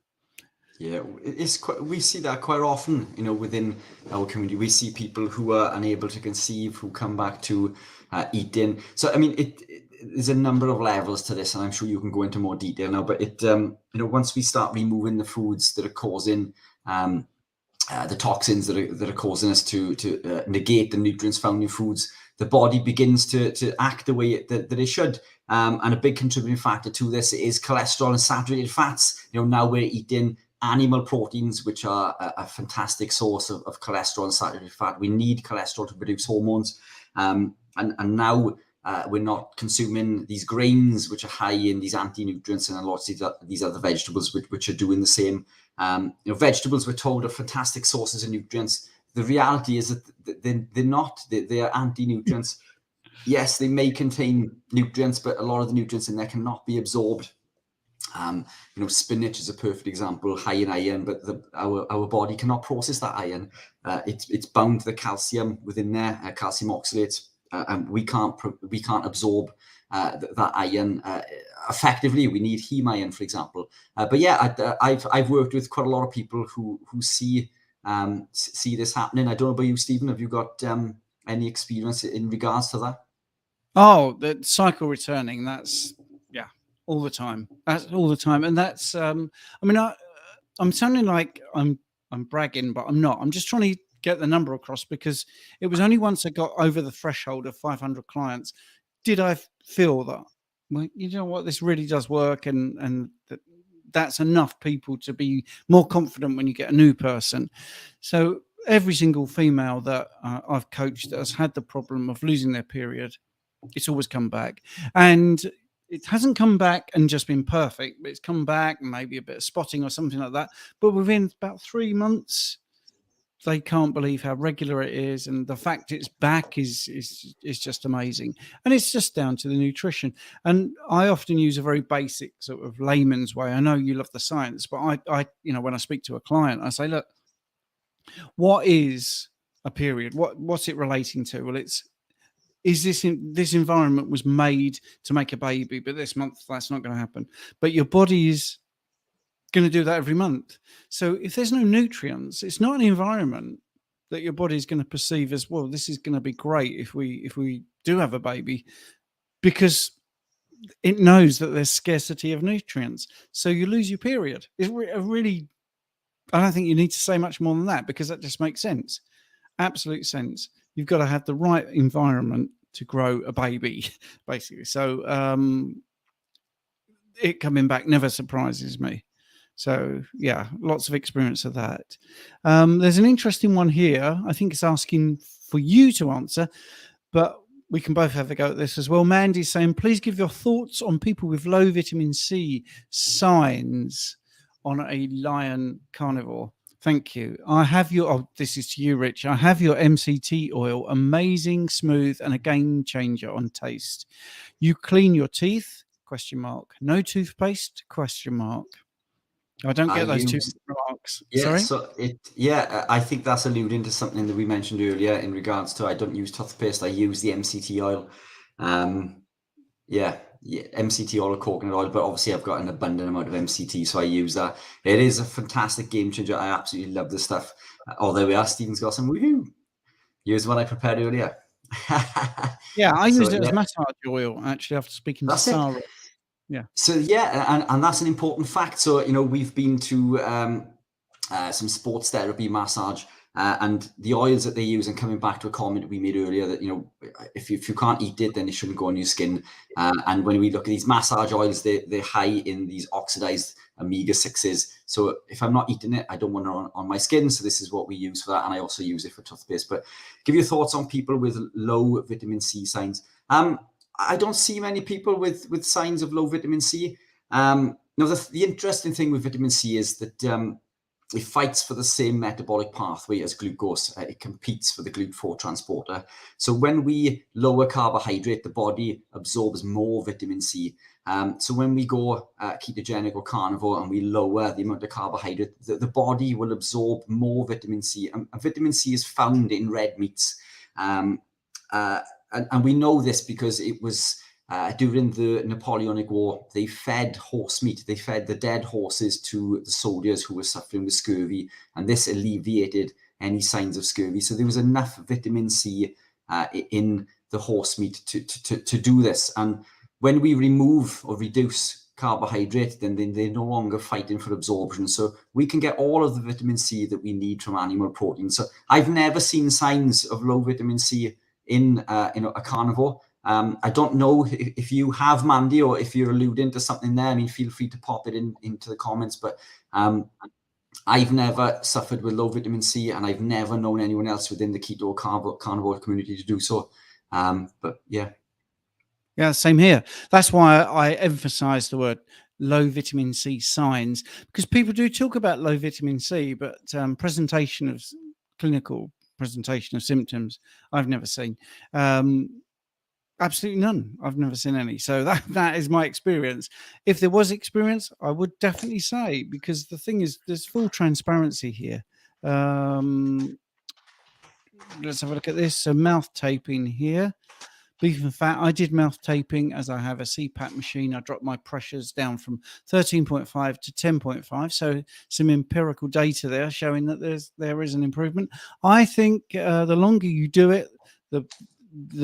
Yeah, we see that quite often, within our community. We see people who are unable to conceive, who come back to eating. So, I mean, there's a number of levels to this, and I'm sure you can go into more detail now. But once we start removing the foods that are causing the toxins that are causing us to negate the nutrients found in foods, the body begins to act the way that it should. And a big contributing factor to this is cholesterol and saturated fats. Now we're eating animal proteins, which are a fantastic source of cholesterol and saturated fat. We need cholesterol to produce hormones. And now we're not consuming these grains, which are high in these anti-nutrients, and a lot of these other vegetables, which are doing the same. Vegetables, we're told, are fantastic sources of nutrients. The reality is that they're not. They are anti-nutrients. Yes, they may contain nutrients, but a lot of the nutrients in there cannot be absorbed. Spinach is a perfect example, high in iron, but our body cannot process that iron. It's bound to the calcium within there, calcium oxalate, and we can't absorb that iron effectively. We need heme iron, for example. But yeah, I've worked with quite a lot of people who see this happening. I don't know about you, Stephen. Have you got any experience in regards to that? Oh, the cycle returning. That's all the time. That's all the time, and that's. I'm sounding like I'm bragging, but I'm not. I'm just trying to get the number across, because it was only once I got over the threshold of 500 clients did I feel that, well, you know what, this really does work, and that's enough people to be more confident when you get a new person. So every single female that I've coached that has had the problem of losing their period, it's always come back. And it hasn't come back and just been perfect, but it's come back and maybe a bit of spotting or something like that. But within about 3 months, they can't believe how regular it is, and the fact it's back is just amazing. And it's just down to the nutrition. And I often use a very basic sort of layman's way. I know you love the science, but I when I speak to a client, I say, look, what is a period? What's it relating to? Well, this environment was made to make a baby, but this month that's not going to happen. But your body is going to do that every month. So if there's no nutrients, it's not an environment that your body is going to perceive as, well, this is going to be great if we do have a baby, because it knows that there's scarcity of nutrients. So you lose your period. It's really, I don't think you need to say much more than that, because that just makes sense. Absolute sense. You've got to have the right environment to grow a baby, basically. So it coming back never surprises me. So yeah, lots of experience of that. There's an interesting one here. I think it's asking for you to answer, but we can both have a go at this as well. Mandy's saying, please give your thoughts on people with low vitamin C signs on a lion carnivore. Thank you. I have your, this is to you, Rich. I have your MCT oil, amazing, smooth, and a game changer on taste. You clean your teeth, ? No toothpaste, ? I don't get those two remarks. Yeah, Sorry? so I think that's alluding to something that we mentioned earlier in regards to, I don't use toothpaste, I use the MCT oil. MCT oil or coconut oil, but obviously I've got an abundant amount of MCT, so I use that. It is a fantastic game changer. I absolutely love this stuff. Oh, there we are. Stephen's got some review. Here's what I prepared earlier. Yeah, I So, used it as massage oil actually after speaking to That's it. Sarah. Yeah. So and that's an important fact. So we've been to some sports therapy, massage, and the oils that they use. And coming back to a comment we made earlier that if you can't eat it, then it shouldn't go on your skin. And when we look at these massage oils, they're high in these oxidized omega-6s. So if I'm not eating it, I don't want it on my skin. So this is what we use for that, and I also use it for toothpaste. But give your thoughts on people with low vitamin C signs. I don't see many people with signs of low vitamin C. The interesting thing with vitamin C is that it fights for the same metabolic pathway as glucose. It competes for the GLUT4 transporter. So when we lower carbohydrate, the body absorbs more vitamin C. So when we go ketogenic or carnivore and we lower the amount of carbohydrate, the body will absorb more vitamin C. And vitamin C is found in red meats. And we know this because it was during the Napoleonic War, they fed horse meat. They fed the dead horses to the soldiers who were suffering with scurvy, and this alleviated any signs of scurvy. So there was enough vitamin C in the horse meat to do this. And when we remove or reduce carbohydrate, then they're no longer fighting for absorption. So we can get all of the vitamin C that we need from animal protein. So I've never seen signs of low vitamin C in a carnivore. I don't know if you have, Mandy, or if you're alluding to something there. I mean, feel free to pop it into the comments. But I've never suffered with low vitamin C, and I've never known anyone else within the keto carnivore community to do so. But yeah. Yeah, same here. That's why I emphasize the word low vitamin C signs, because people do talk about low vitamin C, but clinical presentation of symptoms, I've never seen. Absolutely none. I've never seen any. So that is my experience. If there was experience, I would definitely say, because the thing is, there's full transparency here. Let's have a look at this. So mouth taping here. Beef and fat. I did mouth taping as I have a CPAP machine. I dropped my pressures down from 13.5 to 10.5. So some empirical data there showing that there is an improvement. I think the longer you do it, the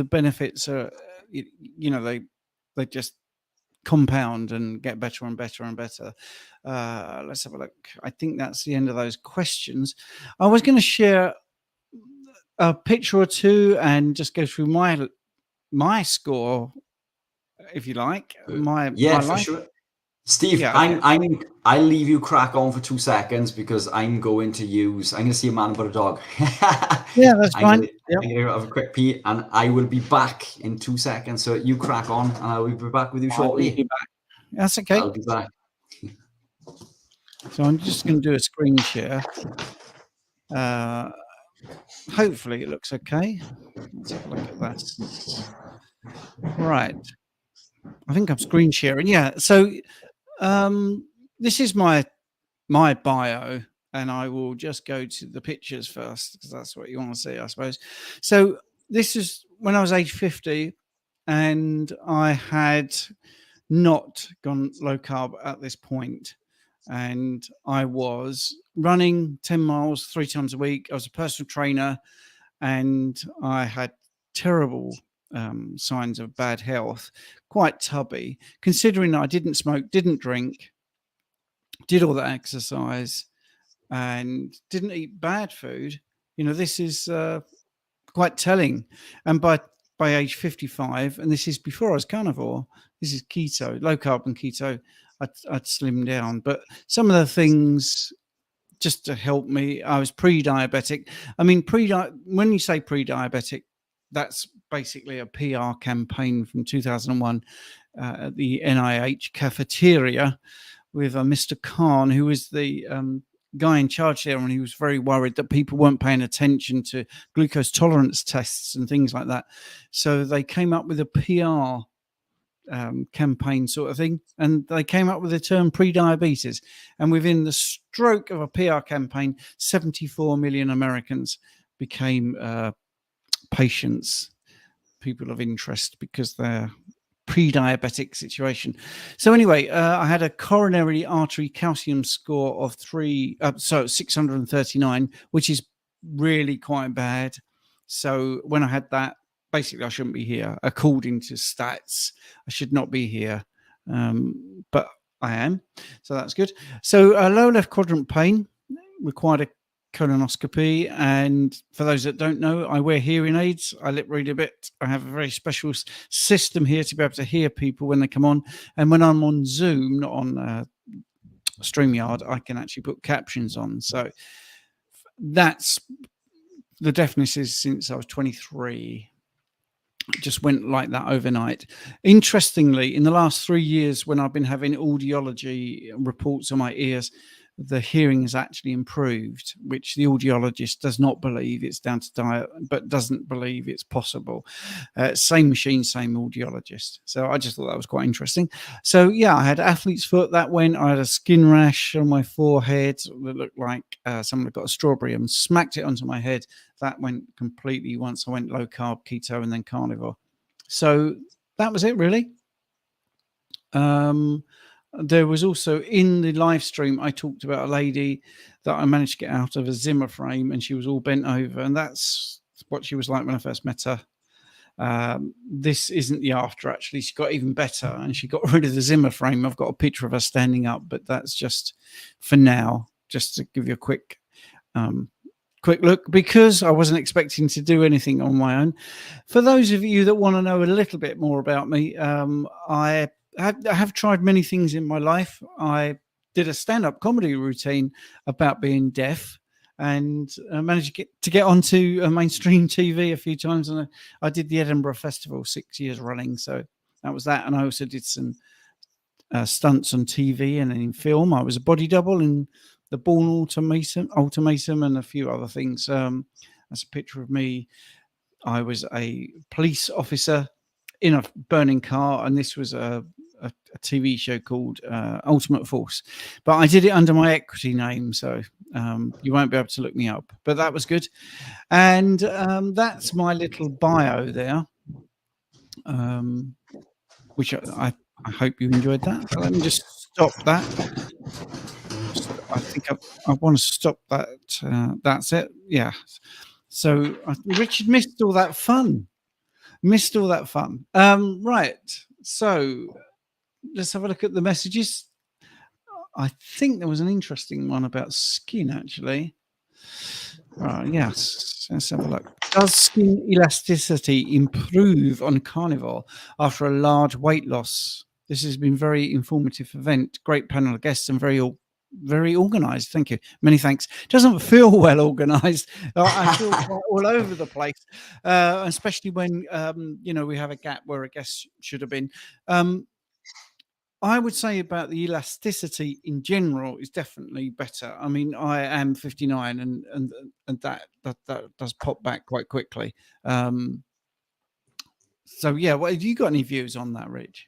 benefits are, they just compound and get better and better and better. Let's have a look. I think that's the end of those questions. I was going to share a picture or two and just go through my score, if you like. My for sure. Steve, yeah, okay. I'll leave you crack on for 2 seconds because I'm going to see a man about a dog. Yeah, that's fine. I'm going to have a quick pee, and I will be back in 2 seconds. So you crack on, and I will be back with you shortly. I'll be back. That's okay. I'll be back. So I'm just going to do a screen share. Hopefully it looks okay. Let's have a look at that. Right. I think I'm screen sharing. Yeah. So this is my bio, and I will just go to the pictures first because that's what you want to see, I suppose. So this is when I was age 50, and I had not gone low carb at this point. And I was running 10 miles 3 times a week. I was a personal trainer, and I had terrible signs of bad health, quite tubby, considering that I didn't smoke, didn't drink, did all that exercise, and didn't eat bad food. This is quite telling. And by age 55, and this is before I was carnivore, this is keto, low carb and keto, I'd slimmed down. But some of the things just to help me, I was pre-diabetic. I mean, when you say pre-diabetic, that's basically a PR campaign from 2001 at the NIH cafeteria with Mr. Khan, who was the guy in charge there, and he was very worried that people weren't paying attention to glucose tolerance tests and things like that. So they came up with a PR campaign sort of thing, and they came up with the term pre-diabetes, and within the stroke of a PR campaign, 74 million Americans became patients, people of interest, because they're pre-diabetic situation. So anyway, I had a coronary artery calcium score of 639, which is really quite bad. So when I had that, basically I shouldn't be here. According to stats, I should not be here, but I am. So that's good. So lower left quadrant pain, required a colonoscopy, and for those that don't know, I wear hearing aids. I lip read a bit. I have a very special system here to be able to hear people when they come on, and when I'm on Zoom, not on StreamYard, I can actually put captions on. So that's the deafness is since I was 23. It just went like that overnight. Interestingly, in the last 3 years, when I've been having audiology reports on my ears, the hearing has actually improved, which the audiologist does not believe it's down to diet, but doesn't believe it's possible. Same machine, same audiologist. So I just thought that was quite interesting. So yeah, I had athlete's foot. That went. I had a skin rash on my forehead that looked like someone had got a strawberry and smacked it onto my head. That went completely once I went low carb, keto, and then carnivore. So that was it, really. There was also in the live stream, I talked about a lady that I managed to get out of a Zimmer frame, and she was all bent over, and that's what she was like when I first met her. This isn't the after, actually. She got even better, and she got rid of the Zimmer frame. I've got a picture of her standing up, but that's just for now, just to give you a quick look, because I wasn't expecting to do anything on my own. For those of you that want to know a little bit more about me, I have tried many things in my life. I did a stand-up comedy routine about being deaf, and managed to get onto mainstream TV a few times. And I did the Edinburgh Festival 6 years running, so that was that. And I also did some stunts on TV and in film. I was a body double in the Bourne Ultimatum and a few other things. That's a picture of me. I was a police officer in a burning car, and this was a TV show called Ultimate Force, but I did it under my equity name, so you won't be able to look me up, but that was good. And that's my little bio there, which I hope you enjoyed that. But let me just stop that. I think I want to stop that. That's it. Yeah. So Richard missed all that fun. Right. So let's have a look at the messages. I think there was an interesting one about skin, actually. Yes, let's have a look. Does skin elasticity improve on carnivore after a large weight loss? This has been very informative event. Great panel of guests and very organized. Thank you. Many thanks. Doesn't feel well organized. I feel quite all over the place, especially when we have a gap where a guest should have been. I would say about the elasticity in general is definitely better. I mean, I am 59, and that does pop back quite quickly. So yeah, well, have you got any views on that, Rich?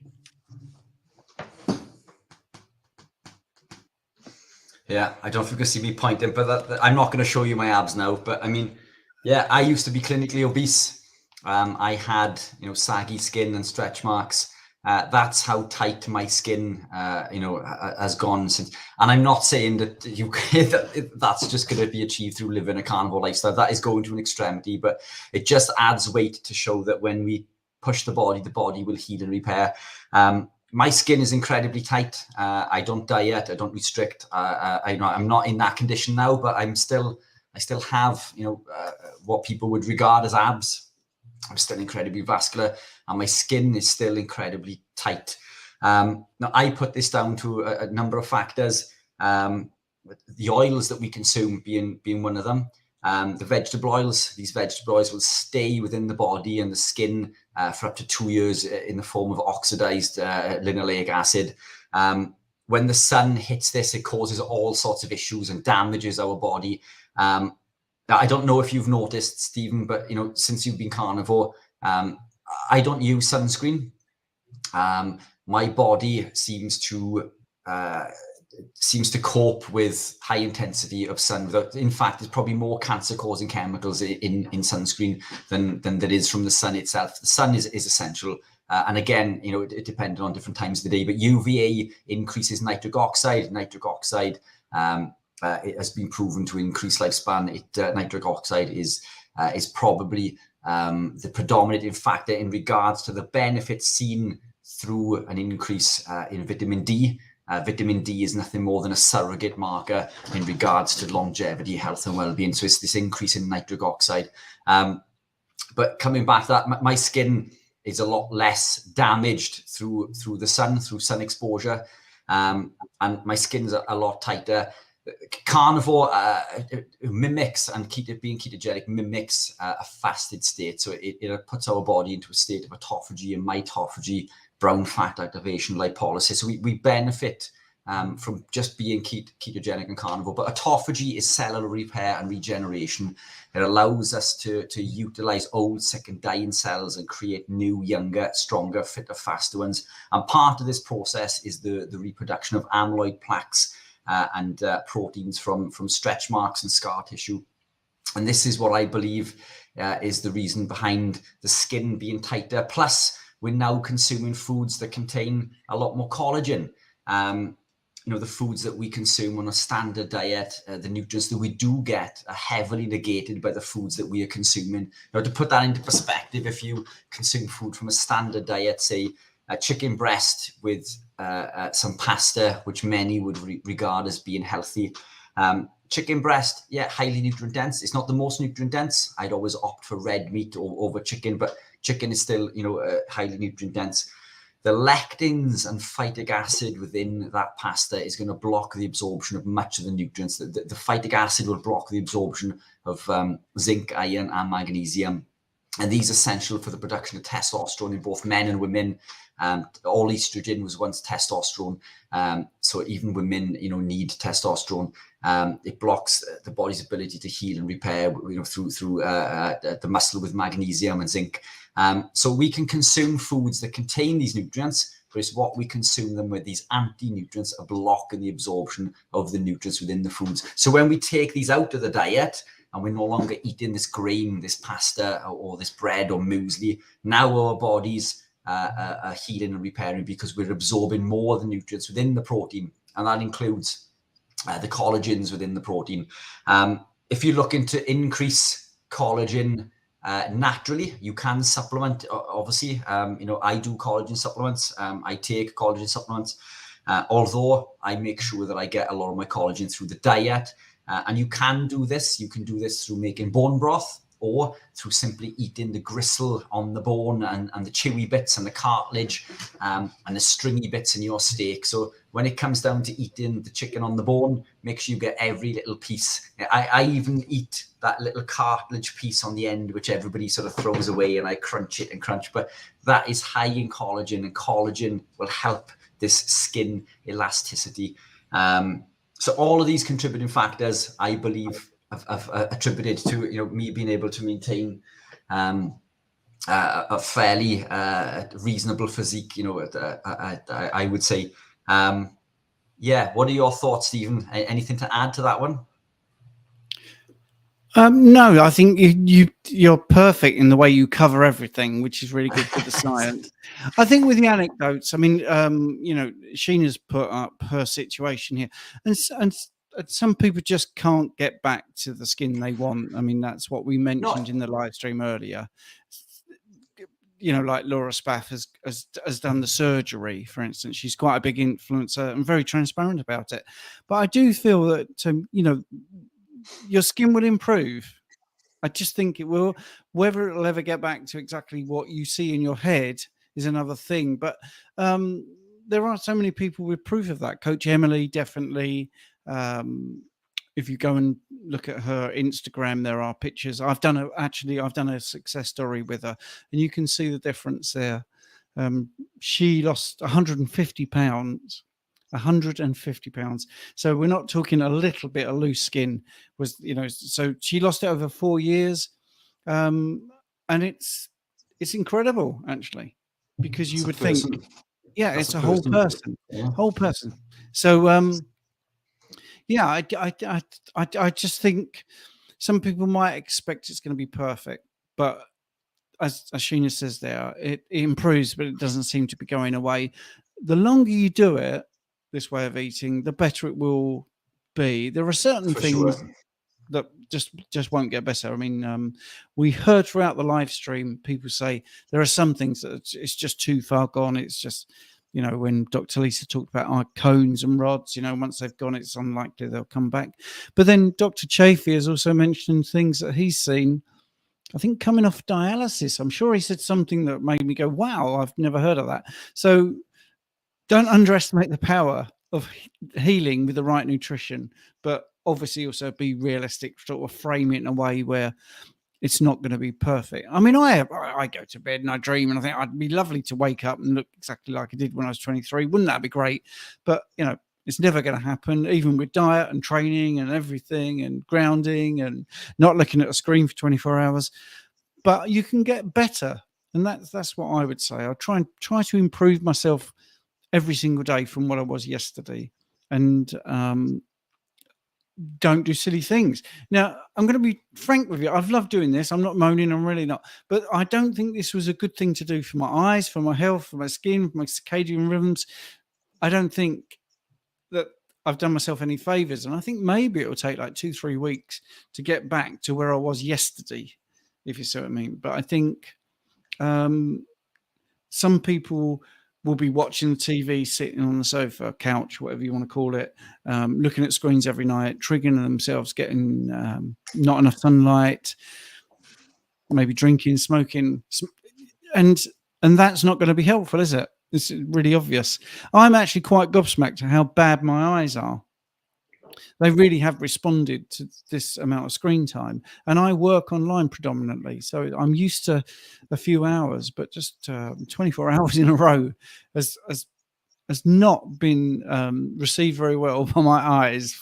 Yeah, I don't know if you can see me pointing, but I'm not going to show you my abs now. But I mean, yeah, I used to be clinically obese. I had, saggy skin and stretch marks. That's how tight my skin, has gone since. And I'm not saying that that's just going to be achieved through living a carnivore lifestyle. That is going to an extremity, but it just adds weight to show that when we push the body will heal and repair. My skin is incredibly tight. I don't diet. I don't restrict. I'm not in that condition now, but I still have, what people would regard as abs. I'm still incredibly vascular, and my skin is still incredibly tight. Now, I put this down to a number of factors. The oils that we consume being one of them. The vegetable oils, these vegetable oils will stay within the body and the skin for up to 2 years in the form of oxidized linoleic acid. When the sun hits this, it causes all sorts of issues and damages our body. Now, I don't know if you've noticed, Stephen, but since you've been carnivore, I don't use sunscreen. My body seems to cope with high intensity of sun. In fact, there's probably more cancer-causing chemicals in sunscreen than there is from the sun itself. The sun is essential, And again, it depended on different times of the day, but UVA increases nitric oxide. Nitric oxide it has been proven to increase lifespan. Nitric oxide is probably the predominating factor in regards to the benefits seen through an increase in vitamin D. Vitamin D is nothing more than a surrogate marker in regards to longevity, health, and well-being. So it's this increase in nitric oxide. But coming back to that, my skin is a lot less damaged through the sun, through sun exposure, and my skin's a lot tighter. Carnivore mimics, and being ketogenic mimics a fasted state. So it puts our body into a state of autophagy and mitophagy, brown fat activation, lipolysis. So we benefit from just being ketogenic and carnivore. But autophagy is cellular repair and regeneration. It allows us to utilize old, sick, and dying cells and create new, younger, stronger, fitter, faster ones. And part of this process is the reproduction of amyloid plaques and proteins from stretch marks and scar tissue. And this is what I believe is the reason behind the skin being tighter. Plus, we're now consuming foods that contain a lot more collagen. The foods that we consume on a standard diet, the nutrients that we do get are heavily negated by the foods that we are consuming. To put that into perspective, if you consume food from a standard diet, say a chicken breast with some pasta, which many would regard as being healthy. Chicken breast, highly nutrient dense. It's not the most nutrient dense. I'd always opt for red meat over chicken, but chicken is still, highly nutrient dense. The lectins and phytic acid within that pasta is going to block the absorption of much of the nutrients. The phytic acid will block the absorption of zinc, iron, and magnesium. And these are essential for the production of testosterone in both men and women. All estrogen was once testosterone. So even women, need testosterone. It blocks the body's ability to heal and repair, through the muscle with magnesium and zinc. So we can consume foods that contain these nutrients, but it's what we consume them with. These anti-nutrients are blocking the absorption of the nutrients within the foods. So when we take these out of the diet, and we're no longer eating this grain, this pasta, or this bread or muesli, now our bodies are healing and repairing because we're absorbing more of the nutrients within the protein, and that includes the collagens within the protein. If you're looking to increase collagen naturally, you can supplement, obviously. I do collagen supplements. I take collagen supplements, although I make sure that I get a lot of my collagen through the diet. And you can do this. You can do this through making bone broth, or through simply eating the gristle on the bone and the chewy bits and the cartilage and the stringy bits in your steak. So when it comes down to eating the chicken on the bone, make sure you get every little piece. I even eat that little cartilage piece on the end, which everybody sort of throws away, and I crunch it and crunch. But that is high in collagen, and collagen will help this skin elasticity. So all of these contributing factors, I believe, have attributed to me being able to maintain a fairly reasonable physique. I would say. What are your thoughts, Stephen? Anything to add to that one? No, I think you're perfect in the way you cover everything, which is really good for the science. I think with the anecdotes, I mean, Sheena's put up her situation here, and some people just can't get back to the skin they want. I mean, that's what we mentioned in the live stream earlier. Like Laura Spaff has done the surgery, for instance. She's quite a big influencer and very transparent about it. But I do feel that, your skin will improve. I just think it will. Whether it'll ever get back to exactly what you see in your head is another thing. But there are so many people with proof of that. Coach Emily, definitely. If you go and look at her Instagram, there are pictures. I've done a success story with her, and you can see the difference there. She lost 150 pounds. 150 pounds. So we're not talking a little bit of loose skin. So she lost it over 4 years, and it's incredible, actually, because you would think, it's a whole person, whole person. So I just think some people might expect it's going to be perfect, but as Sheena says there, it improves, but it doesn't seem to be going away. The longer you do it, this way of eating, the better it will be. There are certain For things sure. that just won't get better. I mean, we heard throughout the live stream people say there are some things that it's just too far gone. It's just, you know, when Dr. Lisa talked about our cones and rods, you know, once they've gone, it's unlikely they'll come back. But then Dr. Chafee has also mentioned things that he's seen, I think, coming off dialysis. I'm sure he said something that made me go, wow, I've never heard of that. So don't underestimate the power of healing with the right nutrition, but obviously also be realistic, sort of frame it in a way where it's not going to be perfect. I mean, I go to bed and I dream and I think I'd be lovely to wake up and look exactly like I did when I was 23. Wouldn't that be great? But, you know, it's never going to happen, even with diet and training and everything and grounding and not looking at a screen for 24 hours. But you can get better. And that's what I would say. I'll try to improve myself every single day from what I was yesterday, and don't do silly things. Now, I'm going to be frank with you. I've loved doing this. I'm not moaning. I'm really not. But I don't think this was a good thing to do for my eyes, for my health, for my skin, for my circadian rhythms. I don't think that I've done myself any favors. And I think maybe it will take like 2-3 weeks to get back to where I was yesterday, if you see what I mean. But I think some people will be watching the TV, sitting on the sofa, couch, whatever you want to call it, looking at screens every night, triggering themselves, getting not enough sunlight, maybe drinking, smoking, and that's not going to be helpful, is it? It's really obvious. I'm actually quite gobsmacked at how bad my eyes are. They really have responded to this amount of screen time. And I work online predominantly, so I'm used to a few hours, but just 24 hours in a row has not been received very well by my eyes.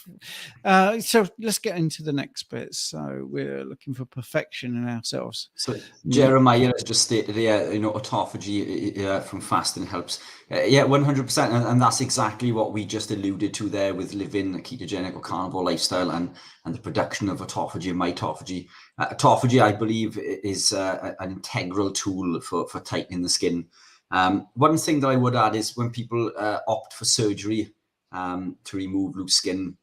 So let's get into the next bit. So we're looking for perfection in ourselves. So Jeremiah has just stated there, you know, autophagy from fasting helps. Yeah, 100%. And that's exactly what we just alluded to there with living a ketogenic or carnivore lifestyle and the production of autophagy and mitophagy. Autophagy, I believe, is an integral tool for tightening the skin. One thing that I would add is when people opt for surgery to remove loose skin,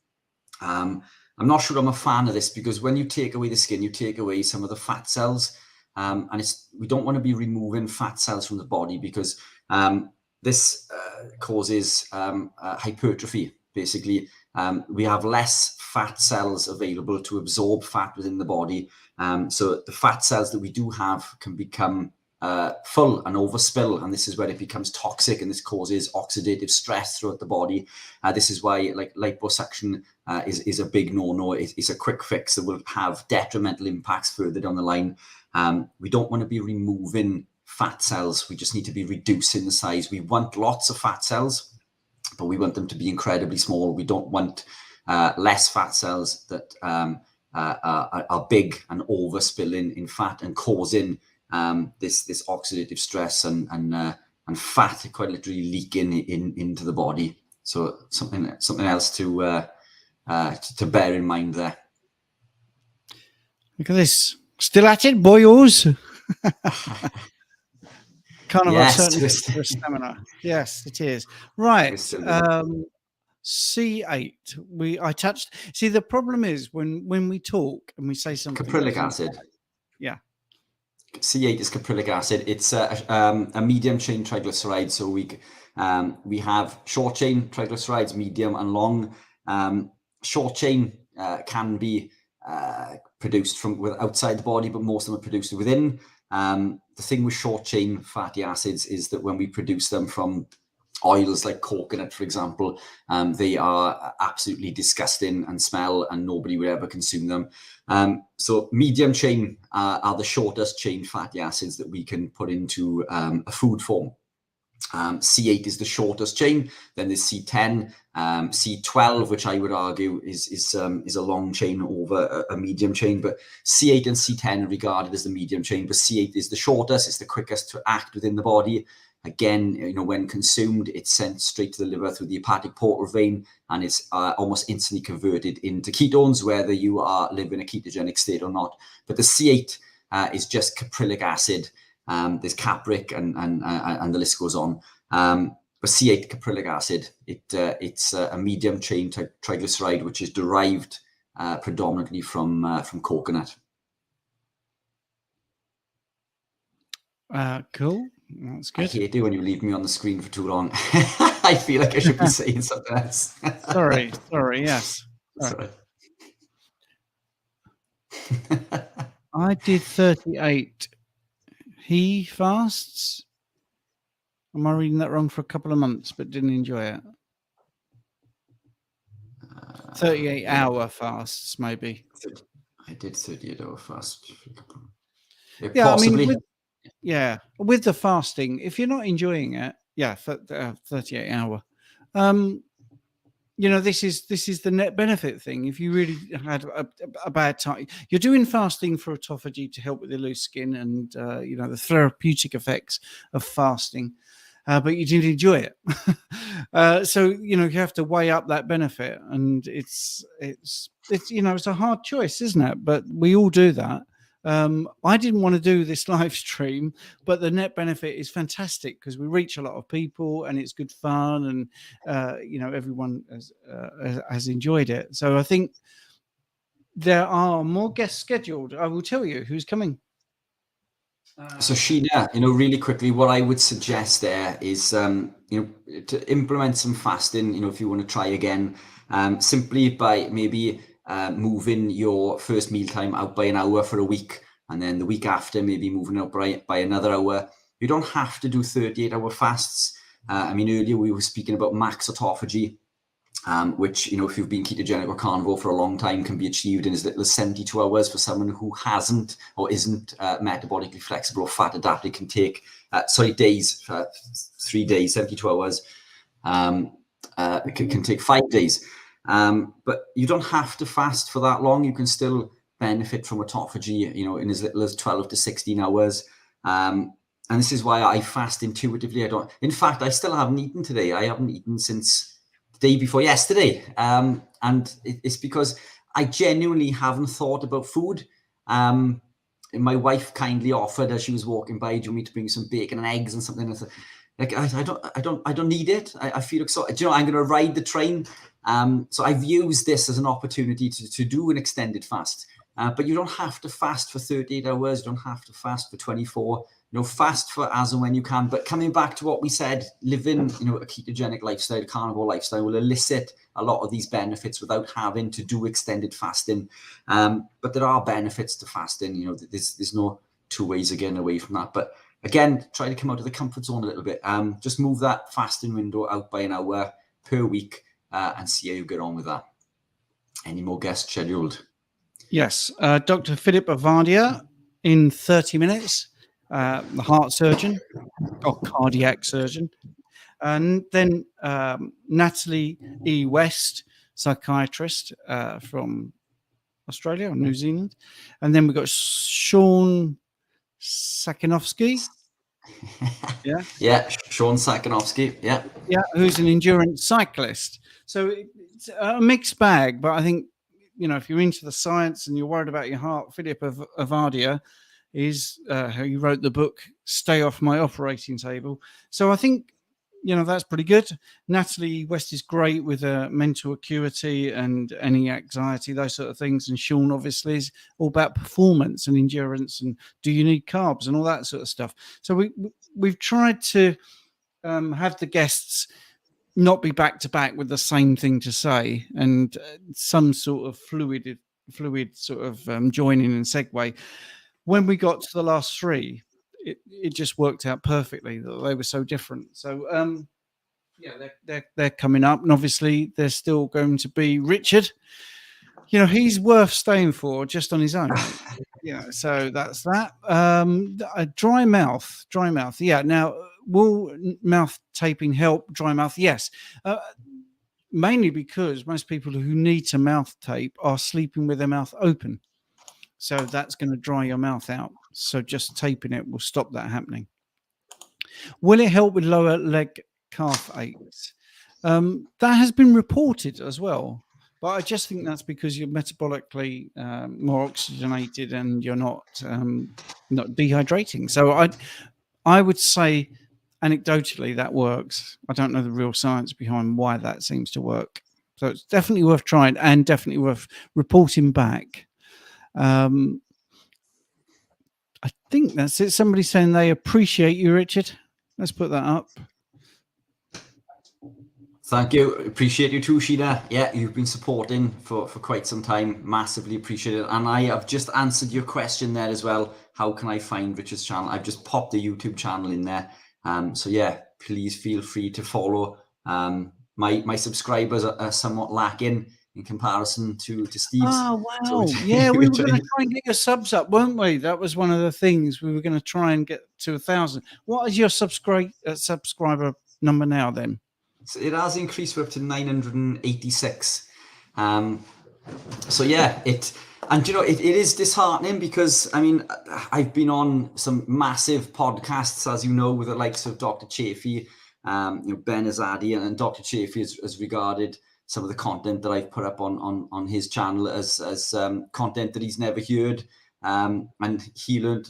I'm not sure I'm a fan of this, because when you take away the skin, you take away some of the fat cells, and we don't want to be removing fat cells from the body, because this causes hypertrophy. Basically, we have less fat cells available to absorb fat within the body, so the fat cells that we do have can become full and overspill, and this is where it becomes toxic, and this causes oxidative stress throughout the body. This is why, like, liposuction is a big no-no. It's a quick fix that will have detrimental impacts further down the line. We don't want to be removing fat cells. We just need to be reducing the size. We want lots of fat cells, but we want them to be incredibly small. We don't want less fat cells that are big and overspilling in fat and causing this oxidative stress and fat quite literally leaking into the body. So something else to bear in mind there. Look at this, still at it, boyos. Carnivore, yes, certainly for stamina. Yes, it is. Right. C8. I touched. See, the problem is when we talk and we say something. Caprylic acid. Yeah. C8 is caprylic acid. It's a medium chain triglyceride. So we have short chain triglycerides, medium and long. Short chain can be produced from outside the body, but most of them are produced within. The thing with short chain fatty acids is that when we produce them from oils like coconut, for example, they are absolutely disgusting and smell, and nobody would ever consume them. So medium chain are the shortest chain fatty acids that we can put into a food form. C8 is the shortest chain. Then there's C10, C12, which I would argue is a long chain over a medium chain. But C8 and C10 are regarded as the medium chain, but C8 is the shortest. It's the quickest to act within the body. Again, you know, when consumed, it's sent straight to the liver through the hepatic portal vein, and it's almost instantly converted into ketones, whether you are living a ketogenic state or not. But the C8 is just caprylic acid. There's capric and the list goes on. But C8 caprylic acid, it's a medium chain triglyceride, which is derived predominantly from coconut. Cool. That's I good. hate it when you leave me on the screen for too long. I feel like I should be saying something else. Sorry. Yes. Sorry. I did 38. He fasts. Am I reading that wrong? For a couple of months, but didn't enjoy it. 38-hour fasts, maybe. I did 38-hour fast. Yeah, possibly. I mean, with the fasting, if you're not enjoying it, 38-hour. This is the net benefit thing. If you really had a bad time, you're doing fasting for autophagy to help with the loose skin and the therapeutic effects of fasting, but you did enjoy it. So you have to weigh up that benefit, and it's a hard choice, isn't it? But we all do that. I didn't want to do this live stream, but the net benefit is fantastic because we reach a lot of people and it's good fun, and everyone has enjoyed it. So I think there are more guests scheduled. I will tell you who's coming. So Sheena, really quickly, what I would suggest there is, to implement some fasting. If you want to try again, simply by maybe moving your first mealtime out by an hour for a week, and then the week after maybe moving out by another hour. You don't have to do 38-hour fasts. Earlier we were speaking about max autophagy, which, if you've been ketogenic or carnivore for a long time, can be achieved in as little as 72 hours for someone who hasn't or isn't metabolically flexible or fat adapted. Can take days, 3 days, 72 hours. It can take 5 days. But you don't have to fast for that long. You can still benefit from autophagy, in as little as 12 to 16 hours. And this is why I fast intuitively. In fact, I still haven't eaten today. I haven't eaten since the day before yesterday. And it's because I genuinely haven't thought about food. And my wife kindly offered, as she was walking by, do you want me to bring some bacon and eggs and something? And I don't need it. I feel excited. I'm going to ride the train. So I've used this as an opportunity to do an extended fast. But you don't have to fast for 38 hours. You don't have to fast for 24. Fast for as and when you can. But coming back to what we said, living, a ketogenic lifestyle, carnivore lifestyle will elicit a lot of these benefits without having to do extended fasting. But there are benefits to fasting. There's no two ways of getting away from that. But again, try to come out of the comfort zone a little bit. Just move that fasting window out by an hour per week and see how you get on with that. Any more guests scheduled? Yes. Dr. Phillip Ovadia in 30 minutes, the heart surgeon or cardiac surgeon. And then Natalie E. West, psychiatrist from Australia or New Zealand. And then we've got Sean Sakinofsky. Yeah, Sean Sakinofsky. Yeah, who's an endurance cyclist. So it's a mixed bag, but I think, if you're into the science and you're worried about your heart, Phillip Ovadia is who you wrote the book Stay Off My Operating Table. So I think, that's pretty good. Natalie West is great with mental acuity and any anxiety, those sort of things. And Sean obviously is all about performance and endurance and do you need carbs and all that sort of stuff. So we've tried to have the guests not be back to back with the same thing to say, and some sort of fluid sort of joining and segue. When we got to the last three, it just worked out perfectly that they were so different. So they're coming up, and obviously there's still going to be Richard. He's worth staying for just on his own. So that's that. A dry mouth. Yeah. Now, will mouth taping help dry mouth? Yes. Mainly because most people who need to mouth tape are sleeping with their mouth open. So that's going to dry your mouth out. So just taping it will stop that happening. Will it help with lower leg calf aches? That has been reported as well. But I just think that's because you're metabolically more oxygenated and you're not dehydrating. So I would say anecdotally that works. I don't know the real science behind why that seems to work. So it's definitely worth trying and definitely worth reporting back. I think that's it. Somebody's saying they appreciate you, Richard. Let's put that up. Thank you. Appreciate you too, Sheena. Yeah, you've been supporting for quite some time. Massively appreciate it. And I have just answered your question there as well. How can I find Richard's channel? I've just popped the YouTube channel in there. So yeah, please feel free to follow. My subscribers are somewhat lacking in comparison to Steve's. Oh, wow. So Yeah, we were going to try and get your subs up, weren't we? That was one of the things. We were going to try and get to 1,000. What is your subscriber number now then? So it has increased up to 986. So yeah, it is disheartening because I mean I've been on some massive podcasts, as you know, with the likes of Dr. Chafee, Ben Azadi, and Dr. Chafee has regarded some of the content that I've put up on his channel as content that he's never heard, and he learned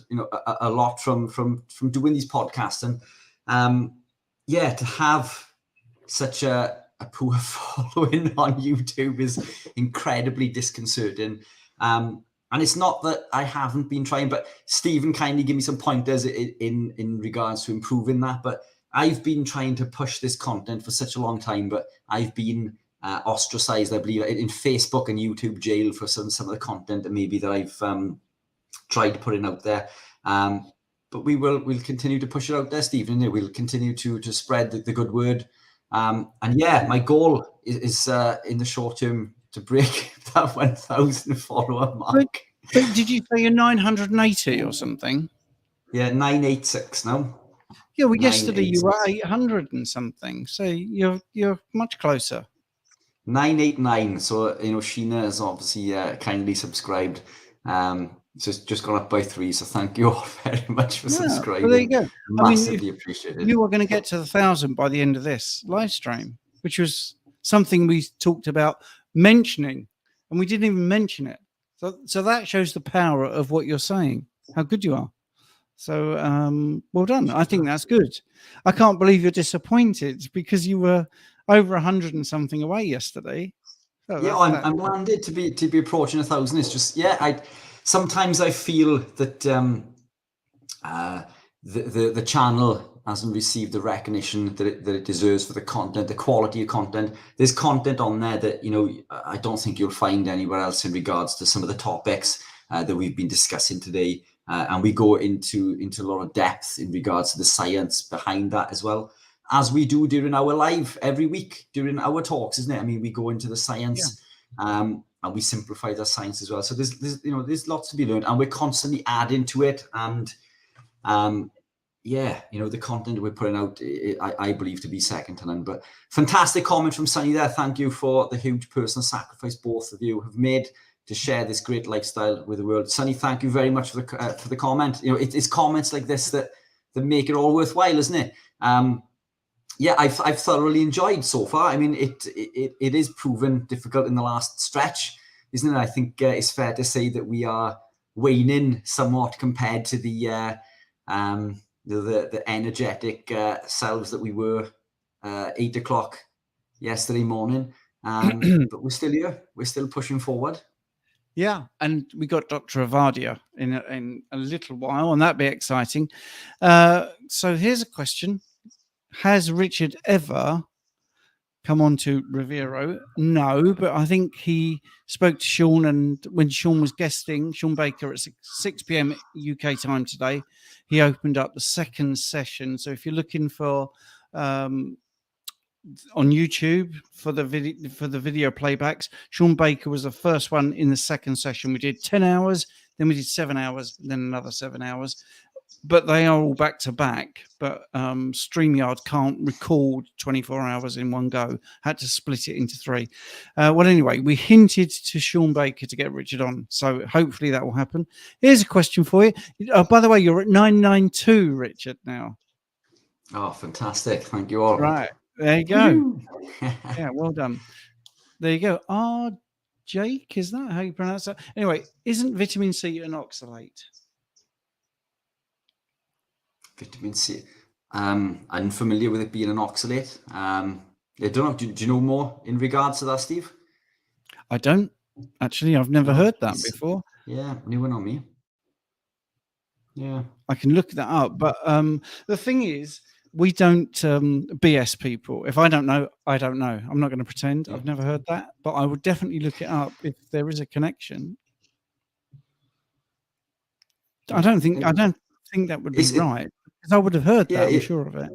a lot from doing these podcasts, and yeah, to have such a poor following on YouTube is incredibly disconcerting. And it's not that I haven't been trying, but Stephen kindly give me some pointers in regards to improving that. But I've been trying to push this content for such a long time, but I've been ostracized, I believe, in Facebook and YouTube jail for some of the content that I've tried putting out there. But we'll continue to push it out there, Stephen. We'll continue to spread the good word. And yeah, my goal is in the short term to break that 1,000 follower mark. But did you say you're 980 or something? Yeah, 986 now. Yeah, well, yesterday you were 800 and something, so you're much closer. 989. So Sheena has obviously kindly subscribed. It's just gone up by 3. So thank you all very much for subscribing. Well, there you go. Massively appreciated. You are going to get to the 1,000 by the end of this live stream, which was something we talked about mentioning, and we didn't even mention it. So that shows the power of what you're saying, how good you are. So well done. I think that's good. I can't believe you're disappointed because you were over 100 and something away yesterday. So yeah, I'm landed to be approaching 1,000. It's just sometimes I feel that the channel hasn't received the recognition that it deserves for the content, the quality of content. There's content on there that I don't think you'll find anywhere else in regards to some of the topics that we've been discussing today, and we go into a lot of depth in regards to the science behind that as well, as we do during our live every week during our talks, isn't it? I mean, we go into the science. Yeah. And we simplify the science as well. So there's lots to be learned, and we're constantly adding to it. And the content we're putting out, I believe to be second to none. But fantastic comment from Sunny there. Thank you for the huge personal sacrifice both of you have made to share this great lifestyle with the world. Sunny, thank you very much for the comment. It's comments like this that make it all worthwhile, isn't it? Yeah, I've thoroughly enjoyed so far. I mean, it is proven difficult in the last stretch, isn't it? I think it's fair to say that we are waning somewhat compared to the energetic selves that we were 8 o'clock yesterday morning. But we're still here. We're still pushing forward. Yeah, and we got Dr. Ovadia in a little while, and that'd be exciting. So here's a question. Has Richard ever come on to Rivero? No, but I think he spoke to Sean, and when Sean was guesting, Sean Baker at 6 p.m. UK time today, he opened up the second session. So if you're looking for on YouTube for the video playbacks, Sean Baker was the first one in the second session. We did 10 hours, then we did 7 hours, then another 7 hours. But they are all back to back. But StreamYard can't record 24 hours in one go. Had to split it into 3. Well, anyway, we hinted to Sean Baker to get Richard on. So hopefully that will happen. Here's a question for you. By the way, you're at 992, Richard, now. Oh, fantastic. Thank you all. Right. There you go. Yeah, well done. There you go. Jake, is that how you pronounce that? Anyway, isn't vitamin C an oxalate? Vitamin C. I'm familiar with it being an oxalate. I don't know. Do you know more in regards to that, Steve? I don't. Actually, I've never heard that it's- before. Yeah, new one on me. Yeah. I can look that up. But the thing is, we don't BS people. If I don't know, I don't know. I'm not going to pretend. Yeah. I've never heard that. But I would definitely look it up if there is a connection. I don't think that would be right, because I would have heard that. I'm sure of it.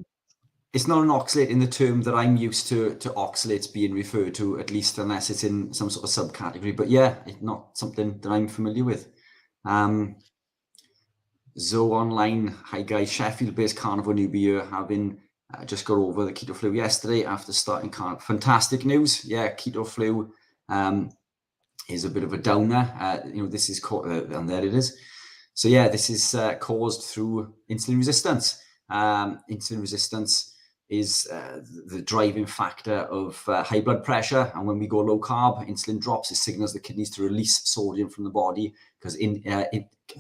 It's not an oxalate in the term that I'm used to oxalates being referred to, at least unless it's in some sort of subcategory. But yeah, it's not something that I'm familiar with. Zoe Online, hi guys, Sheffield-based carnivore newbie here, having just got over the keto flu yesterday after starting carnivore. Fantastic news. Yeah, keto flu is a bit of a downer. This is and there it is. So yeah, this is caused through insulin resistance. Insulin resistance is the driving factor of high blood pressure. And when we go low carb, insulin drops. It signals the kidneys to release sodium from the body, because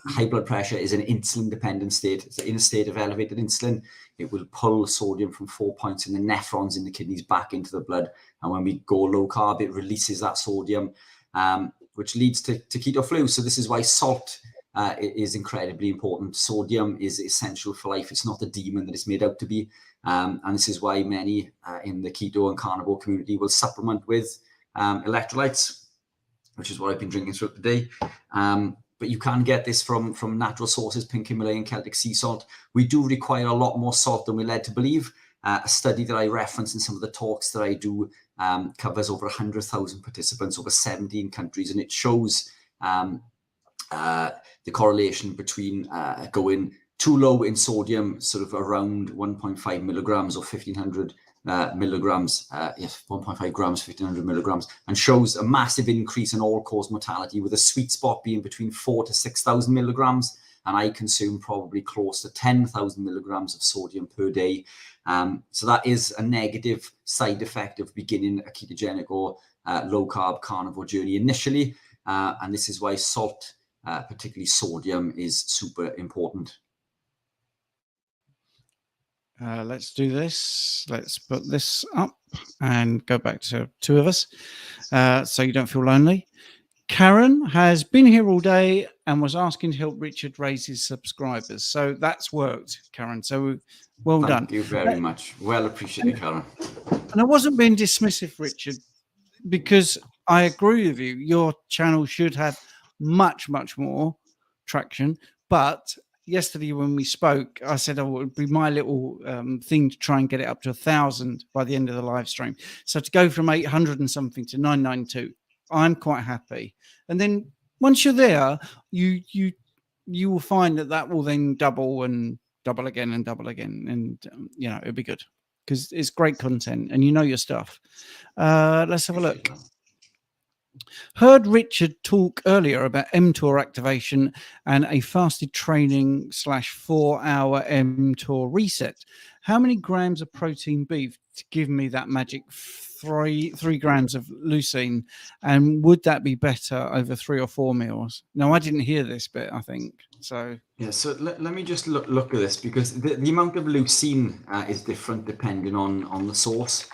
high blood pressure is an insulin dependent state. So in a state of elevated insulin, it will pull sodium from 4 points in the nephrons in the kidneys back into the blood. And when we go low carb, it releases that sodium, which leads to keto flu. So this is why salt is incredibly important. Sodium is essential for life. It's not the demon that it's made out to be. And this is why many in the keto and carnivore community will supplement with electrolytes, which is what I've been drinking throughout the day. But you can get this from natural sources, pink Himalayan Celtic sea salt. We do require a lot more salt than we're led to believe. A study that I reference in some of the talks that I do covers over 100,000 participants over 17 countries, and it shows the correlation between going too low in sodium, sort of around 1.5 milligrams or 1,500 milligrams, 1.5 grams, 1,500 milligrams, and shows a massive increase in all-cause mortality, with a sweet spot being between 4,000 to 6,000 milligrams. And I consume probably close to 10,000 milligrams of sodium per day. So that is a negative side effect of beginning a ketogenic or low-carb carnivore journey initially. And this is why salt, particularly sodium, is super important. Let's do this. Let's put this up and go back to two of us, so you don't feel lonely. Karen has been here all day and was asking to help Richard raise his subscribers. So that's worked, Karen. So well done. Thank you very much. Well appreciated, Karen. And I wasn't being dismissive, Richard, because I agree with you. Your channel should have much, much more traction. But yesterday when we spoke, I said, oh, it would be my little thing to try and get it up to 1,000 by the end of the live stream. So to go from 800 and something to 992, I'm quite happy. And then once you're there, you will find that will then double and double again and double again. And, it'll be good because it's great content and you know your stuff. Let's have a look. Heard Richard talk earlier about mTOR activation and a fasted training / 4-hour mTOR reset. How many grams of protein beef to give me that magic 3 grams of leucine? And would that be better over 3 or 4 meals? No, I didn't hear this bit, I think. So yeah, so let me just look at this, because the amount of leucine is different depending on the source.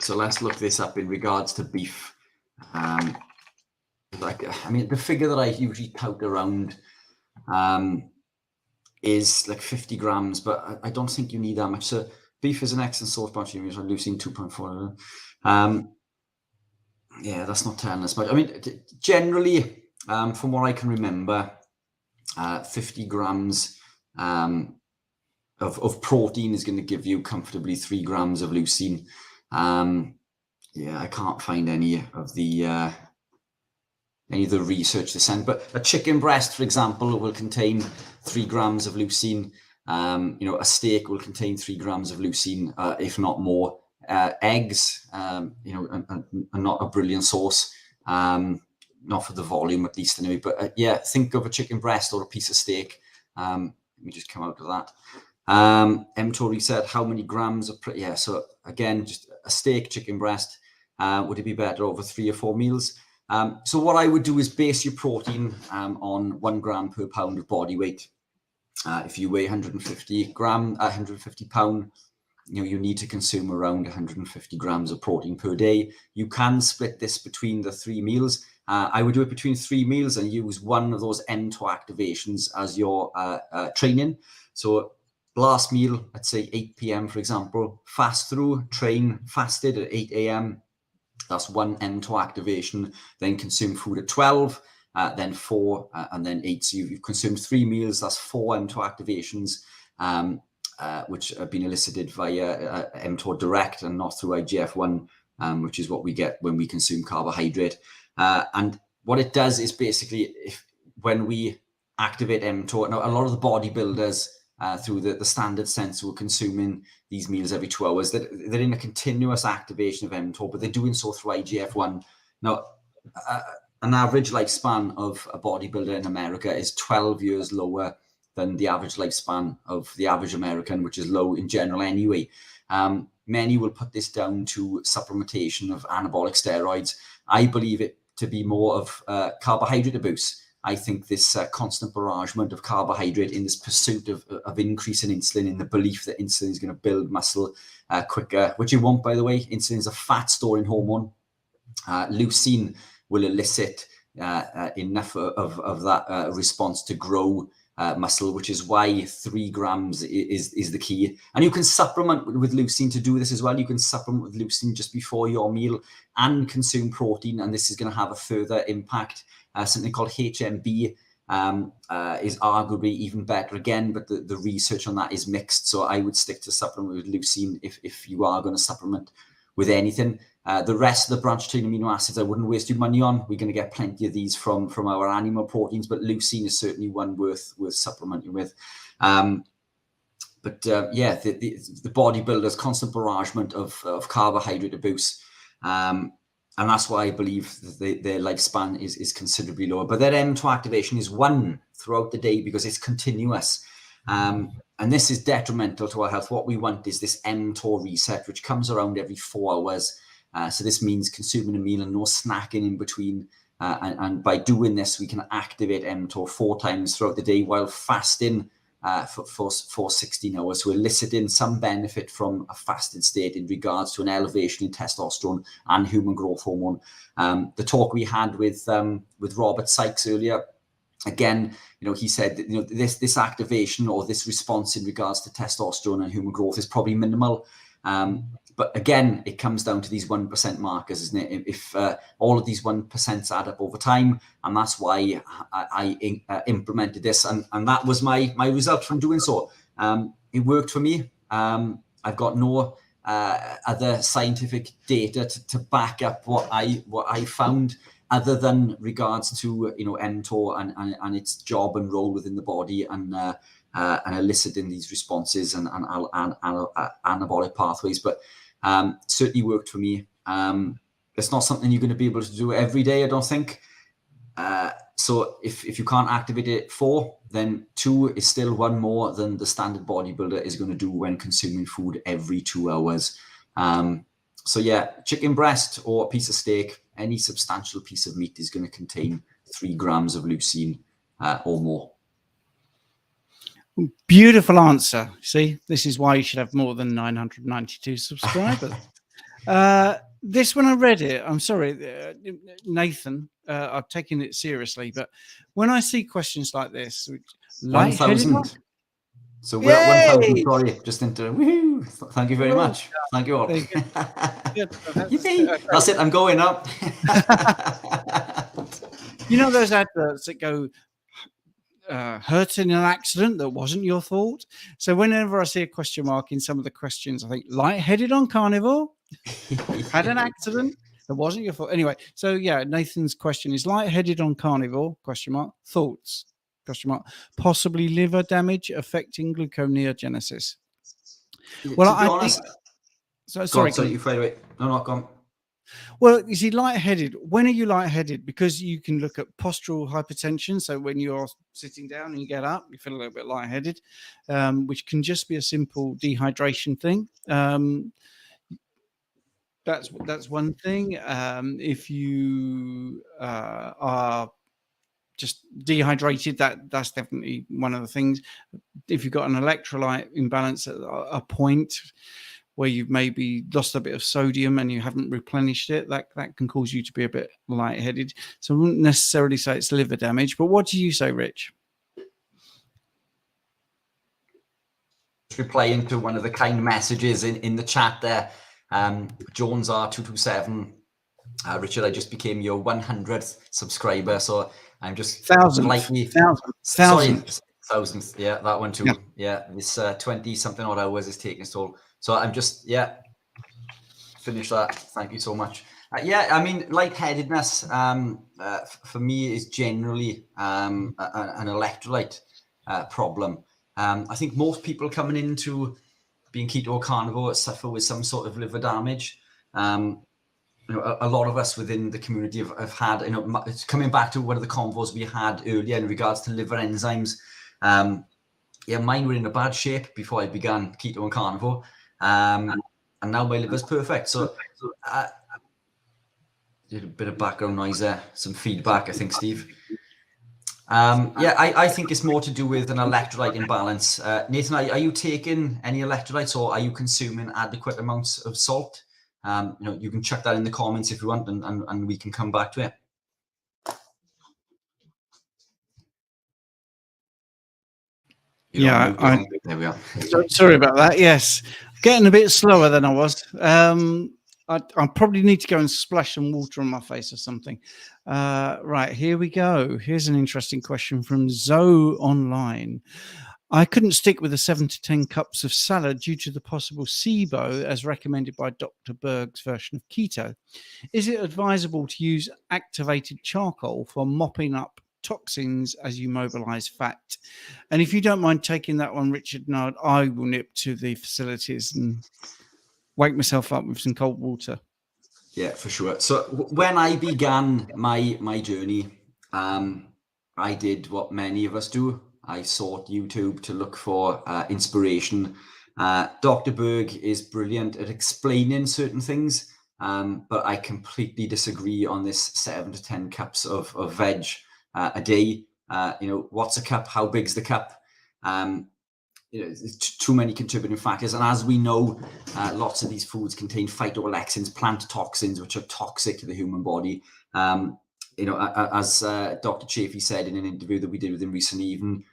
So let's look this up in regards to beef. The figure that I usually tout around is like 50 grams, but I don't think you need that much. So beef is an excellent source, but leucine 2.4. Yeah, that's not telling us much. I mean, generally, from what I can remember, 50 grams of protein is going to give you comfortably 3 grams of leucine. Yeah, I can't find any of the research to send, but a chicken breast, for example, will contain 3 grams of leucine. A steak will contain 3 grams of leucine, if not more. Eggs, are not a brilliant source, not for the volume at least anyway. But yeah, think of a chicken breast or a piece of steak. Let me just come out of that. mTOR reset, how many grams of so again, just a steak, chicken breast, Would it be better over 3 or 4 meals? So what I would do is base your protein on 1 gram per pound of body weight. If you weigh 150 pound, you need to consume around 150 grams of protein per day. You can split this between the 3 meals. I would do it between 3 meals and use one of those mTOR activations as your training. So last meal, let's say 8 p.m. for example, fast through, train fasted at 8 a.m. That's 1 mTOR activation. Then consume food at 12, then 4, and then 8. So you've consumed 3 meals. That's 4 mTOR activations, which have been elicited via mTOR direct and not through IGF-1, which is what we get when we consume carbohydrate. And what it does is basically, when we activate mTOR, now a lot of the bodybuilders through the standard sense who are consuming these meals every 2 hours, they're in a continuous activation of mTOR, but they're doing so through IGF-1. Now, an average lifespan of a bodybuilder in America is 12 years lower than the average lifespan of the average American, which is low in general anyway. Many will put this down to supplementation of anabolic steroids. I believe it to be more of carbohydrate abuse. I think this constant barragement of carbohydrate in this pursuit of increasing insulin, in the belief that insulin is going to build muscle quicker, which it won't, by the way. Insulin is a fat storing hormone. Leucine will elicit enough of that response to grow muscle, which is why 3 grams is the key. And you can supplement with leucine to do this as well. You can supplement with leucine just before your meal and consume protein, and this is going to have a further impact. Something called HMB is arguably even better again, but the research on that is mixed. So I would stick to supplement with leucine if you are going to supplement with anything. The rest of the branched chain amino acids, I wouldn't waste your money on. We're going to get plenty of these from our animal proteins, but leucine is certainly one worth supplementing with. The bodybuilders' constant barragement of carbohydrate abuse, and that's why I believe that their lifespan is considerably lower. But their mTOR activation is 1 throughout the day because it's continuous. And this is detrimental to our health. What we want is this mTOR reset, which comes around every 4 hours. So this means consuming a meal and no snacking in between. And by doing this, we can activate mTOR 4 times throughout the day while fasting for 16 hours. So eliciting some benefit from a fasted state in regards to an elevation in testosterone and human growth hormone. The talk we had with Robert Sykes earlier, again, he said that, this activation or this response in regards to testosterone and human growth is probably minimal. But again, it comes down to these 1% markers, isn't it? If all of these 1% add up over time, and that's why I implemented this, and that was my result from doing so. It worked for me. I've got no other scientific data to back up what I found, other than regards to mTOR and its job and role within the body and eliciting these responses and anabolic pathways. But certainly worked for me. It's not something you're going to be able to do every day, I don't think. So if you can't activate it 4, then 2 is still 1 more than the standard bodybuilder is going to do when consuming food every 2 hours. So yeah, chicken breast or a piece of steak, any substantial piece of meat is going to contain 3 grams of leucine or more. Beautiful answer. See, this is why you should have more than 992 subscribers. This when I read it, I'm sorry, Nathan, I've taken it seriously, but when I see questions like this, 1,000. So we're at 1,000. Sorry, just into woohoo! Thank you very much. Thank you all. That's it. I'm going up. Those adverts that go, hurt in an accident that wasn't your fault. So whenever I see a question mark in some of the questions, I think lightheaded on carnivore, had an accident that wasn't your fault. Anyway, so yeah, Nathan's question is lightheaded on carnivore, question mark, thoughts, question mark, possibly liver damage affecting gluconeogenesis. Well, to be honest, sorry, you fade away. No, go on. Well, you see, lightheaded, when are you lightheaded? Because you can look at postural hypertension. So when you're sitting down and you get up, you feel a little bit lightheaded, which can just be a simple dehydration thing. that's one thing. If you are just dehydrated, that's definitely one of the things. If you've got an electrolyte imbalance at a point where you've maybe lost a bit of sodium and you haven't replenished it, that can cause you to be a bit lightheaded. So I wouldn't necessarily say it's liver damage, but what do you say, Rich? Replying to one of the kind messages in the chat there, Jones R227, Richard, I just became your 100th subscriber, so I'm just thousandth, yeah, that one too. Yeah, this 20 something odd hours is taking its toll, so I'm just finish that. Thank you so much. I mean, lightheadedness for me is generally an electrolyte problem. I think most people coming into being keto or carnivore suffer with some sort of liver damage. You know, a lot of us within the community have had, you know, it's coming back to one of the convos we had earlier in regards to liver enzymes. Mine were in a bad shape before I began keto and carnivore. And now my liver's perfect. So did a bit of background noise there, some feedback, I think, Steve. I think it's more to do with an electrolyte imbalance. Nathan, are you taking any electrolytes, or are you consuming adequate amounts of salt? You know, you can check that in the comments if you want, and we can come back to it. There we are. Sorry about that. Yes, getting a bit slower than I was. I probably need to go and splash some water on my face or something. Right, here we go. Here's an interesting question from Zoe Online. I couldn't stick with the 7 to 10 cups of salad due to the possible SIBO as recommended by Dr. Berg's version of keto. Is it advisable to use activated charcoal for mopping up toxins as you mobilize fat? And if you don't mind taking that one, Richard, no, I will nip to the facilities and wake myself up with some cold water. Yeah, for sure. So when I began my journey, I did what many of us do. I sought YouTube to look for inspiration. Dr. Berg is brilliant at explaining certain things, but I completely disagree on this 7 to 10 cups of veg a day. You know, what's a cup? How big's the cup? You know, there's too many contributing factors. And as we know, lots of these foods contain phytoalexins, plant toxins, which are toxic to the human body. You know, as Dr. Chafee said in an interview that we did with him recently, even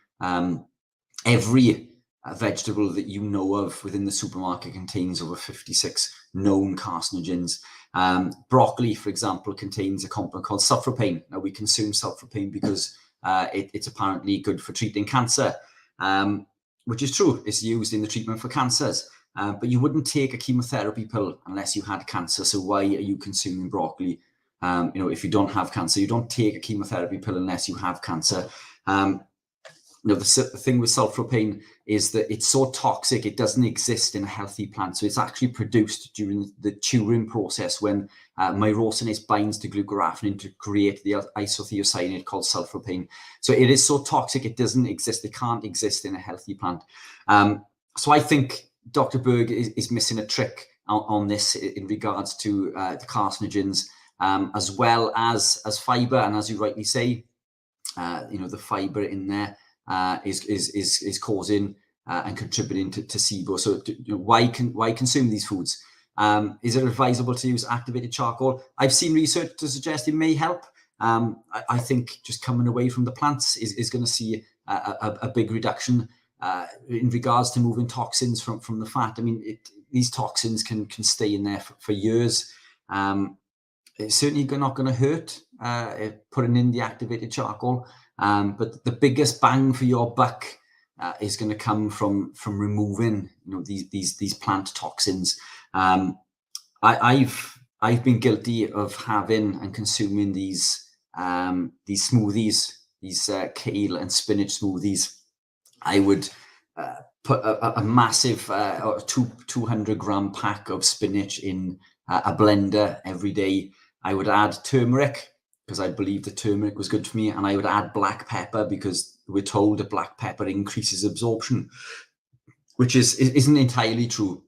every vegetable that you know of within the supermarket contains over 56 known carcinogens. Broccoli, for example, contains a compound called sulforaphane. Now, we consume sulforaphane because it's apparently good for treating cancer, which is true. It's used in the treatment for cancers. But you wouldn't take a chemotherapy pill unless you had cancer. So why are you consuming broccoli? You know, if you don't have cancer, you don't take a chemotherapy pill unless you have cancer. You know, the thing with sulforaphane is that it's so toxic, it doesn't exist in a healthy plant. So it's actually produced during the curing process when myrosinase binds to glucoraphanin to create the isothiocyanate called sulforaphane. So it is so toxic, it doesn't exist. It can't exist in a healthy plant. So I think Dr. Berg is missing a trick on this in regards to the carcinogens, as well as fiber. And as you rightly say, you know, the fiber in there is causing and contributing to SIBO. So you know, why consume these foods? Is it advisable to use activated charcoal? I've seen research to suggest it may help. I think just coming away from the plants is going to see a big reduction in regards to moving toxins from the fat. I mean, these toxins can stay in there for years. It's certainly not going to hurt putting in the activated charcoal. But the biggest bang for your buck is going to come from removing, you know, these plant toxins. I've been guilty of having and consuming these smoothies, these kale and spinach smoothies. I would put a massive 200-gram pack of spinach in a blender every day. I would add turmeric, because I believed that turmeric was good for me, and I would add black pepper because we're told that black pepper increases absorption, which isn't entirely true.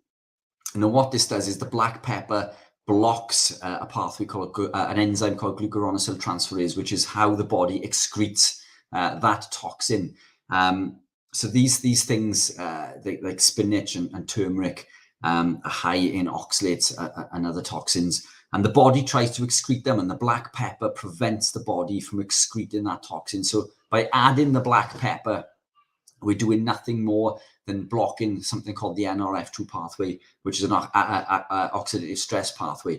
You know, what this does is the black pepper blocks a pathway called an enzyme called glucuronosyl transferase, which is how the body excretes that toxin. So these things, like spinach and turmeric, are high in oxalates and other toxins, and the body tries to excrete them, and the black pepper prevents the body from excreting that toxin. So by adding the black pepper, we're doing nothing more than blocking something called the NRF2 pathway, which is an oxidative stress pathway,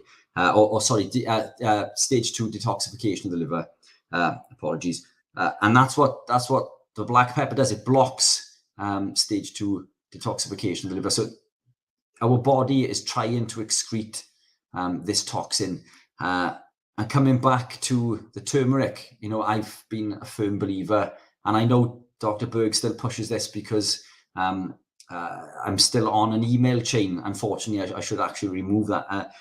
stage 2 detoxification of the liver. Apologies. And that's what the black pepper does. It blocks stage 2 detoxification of the liver. So our body is trying to excrete this toxin. And coming back to the turmeric, I've been a firm believer, and I know Dr. Berg still pushes this because I'm still on an email chain. Unfortunately, I should actually remove that.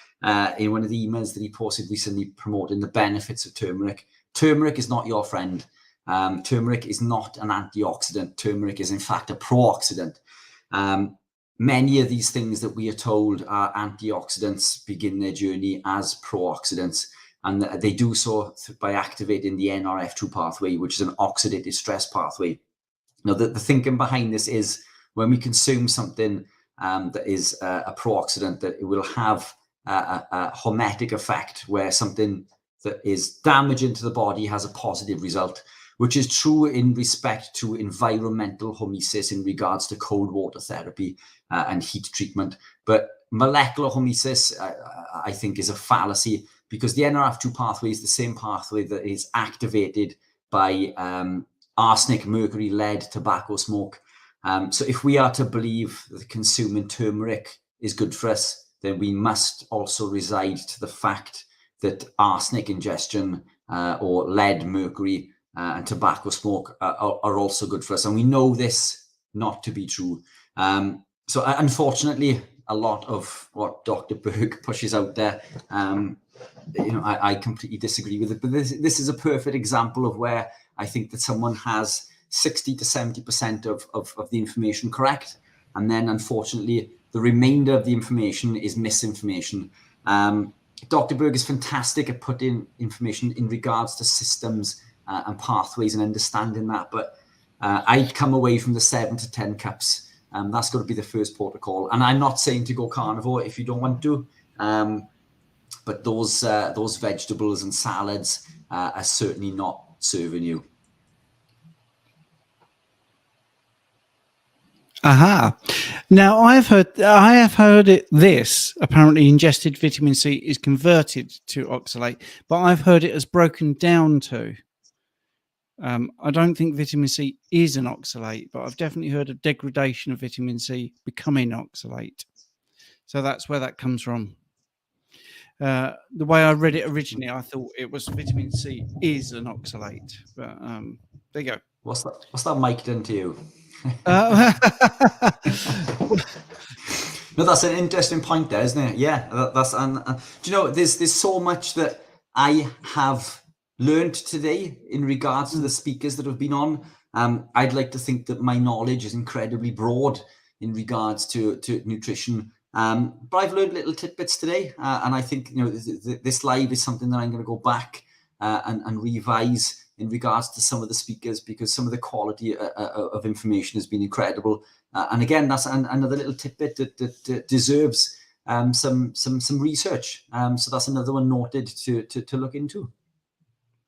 In one of the emails that he posted recently promoting the benefits of turmeric. Turmeric is not your friend. Turmeric is not an antioxidant. Turmeric is in fact a pro-oxidant. Many of these things that we are told are antioxidants begin their journey as pro-oxidants, and they do so by activating the NRF2 pathway, which is an oxidative stress pathway. Now, the thinking behind this is when we consume something that is a pro-oxidant, that it will have a hormetic effect, where something that is damaging to the body has a positive result, which is true in respect to environmental hormesis in regards to cold water therapy and heat treatment. But molecular hormesis, I think, is a fallacy, because the NRF2 pathway is the same pathway that is activated by arsenic, mercury, lead, tobacco smoke. So if we are to believe that consuming turmeric is good for us, then we must also reside to the fact that arsenic ingestion or lead, mercury, and tobacco smoke are also good for us. And we know this not to be true. So unfortunately, a lot of what Dr. Berg pushes out there, I completely disagree with it. But this is a perfect example of where I think that someone has 60 to 70% of the information correct. And then, unfortunately, the remainder of the information is misinformation. Dr. Berg is fantastic at putting information in regards to systems and pathways and understanding that. But I'd come away from the 7 to 10 cups. That's got to be the first protocol. And I'm not saying to go carnivore if you don't want to. But those vegetables and salads are certainly not serving you. Aha. Now I have heard this apparently ingested vitamin C is converted to oxalate, but I've heard it as broken down to. I don't think vitamin C is an oxalate, but I've definitely heard of degradation of vitamin C becoming oxalate. So that's where that comes from. The way I read it originally, I thought it was vitamin C is an oxalate, but there you go. What's that mic done to you? No, that's an interesting point there, isn't it? Yeah, do you know, there's so much that I have learned today in regards to the speakers that have been on. I'd like to think that my knowledge is incredibly broad in regards to nutrition. But I've learned little tidbits today, and I think this live is something that I'm going to go back and revise in regards to some of the speakers, because some of the quality of information has been incredible. And again, that's another little tidbit that deserves some research. So that's another one noted to look into.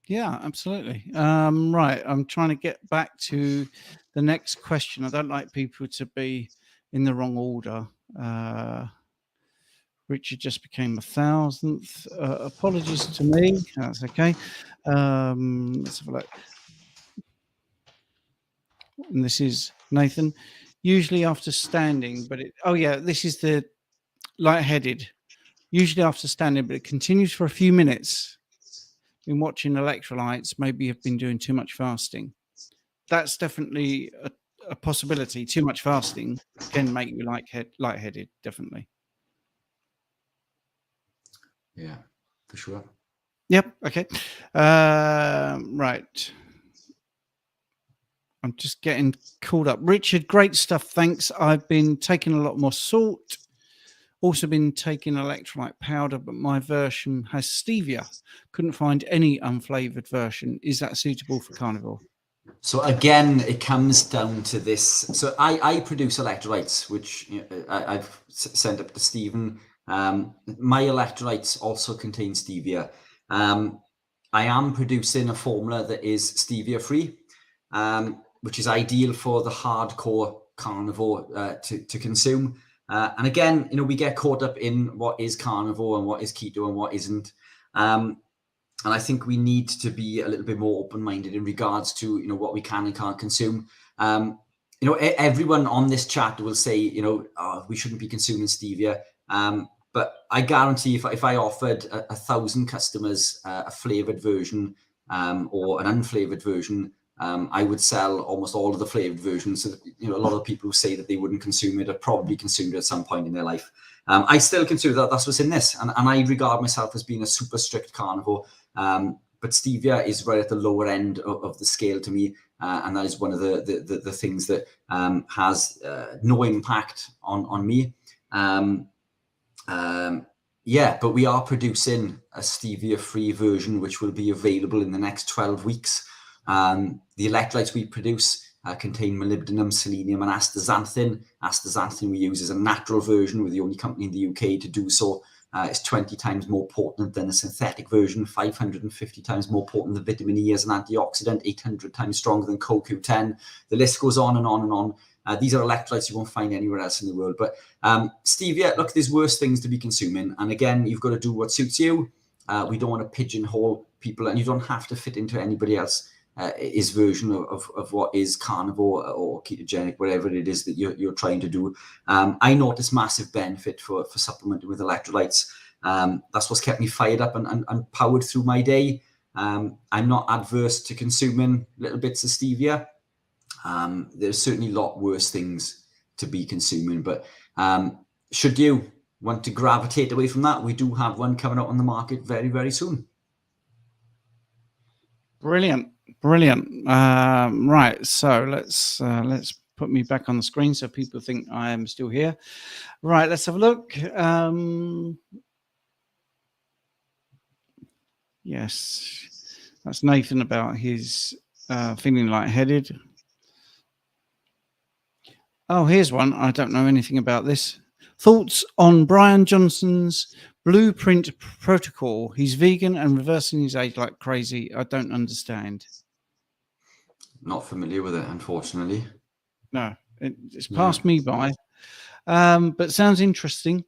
Yeah, absolutely. Right. I'm trying to get back to the next question. I don't like people to be in the wrong order. Richard just became 1,000th. Apologies to me. That's okay. Let's have a look. And this is Nathan. Usually after standing, but this is the lightheaded. Usually after standing, but it continues for a few minutes. Been watching electrolytes, maybe have been doing too much fasting. That's definitely a possibility. Too much fasting can make you lightheaded, definitely. Yeah, for sure. Yep. Okay. Right. I'm just getting called up. Richard, great stuff. Thanks. I've been taking a lot more salt. Also been taking electrolyte powder, but my version has stevia. Couldn't find any unflavored version. Is that suitable for carnivore? So again, it comes down to this. So I produce electrolytes, which I've sent up to Stephen. My electrolytes also contain stevia. I am producing a formula that is stevia free, which is ideal for the hardcore carnivore to consume. And again, we get caught up in what is carnivore and what is keto and what isn't. And I think we need to be a little bit more open-minded in regards to, what we can and can't consume. Everyone on this chat will say, we shouldn't be consuming stevia. But I guarantee if I offered 1,000 customers a flavored version or an unflavored version, I would sell almost all of the flavored versions. So, a lot of people who say that they wouldn't consume it have probably consumed it at some point in their life. I still consider that's what's in this. And I regard myself as being a super strict carnivore. But stevia is right at the lower end of the scale to me. And that is one of the things that has no impact on me. But we are producing a stevia-free version, which will be available in the next 12 weeks. The electrolytes we produce contain molybdenum, selenium, and astaxanthin. Astaxanthin we use as a natural version. We're the only company in the UK to do so. It's 20 times more potent than the synthetic version, 550 times more potent than vitamin E as an antioxidant, 800 times stronger than CoQ10. The list goes on and on and on. These are electrolytes you won't find anywhere else in the world. But stevia, look, there's worse things to be consuming. And again, you've got to do what suits you. We don't want to pigeonhole people, and you don't have to fit into anybody else. His version of what is carnivore or ketogenic, whatever it is that you're trying to do. I notice massive benefit for supplementing with electrolytes. That's what's kept me fired up and powered through my day. I'm not adverse to consuming little bits of stevia. There's certainly a lot worse things to be consuming, but should you want to gravitate away from that, we do have one coming out on the market very, very soon. Brilliant. Right, so let's put me back on the screen so people think I am still here. Right, let's have a look. Yes, that's Nathan about his feeling lightheaded. Oh, here's one. I don't know anything about this. Thoughts on Brian Johnson's blueprint protocol? He's vegan and reversing his age like crazy. I don't understand. Not familiar with it, unfortunately. No, it's passed me by, but sounds interesting.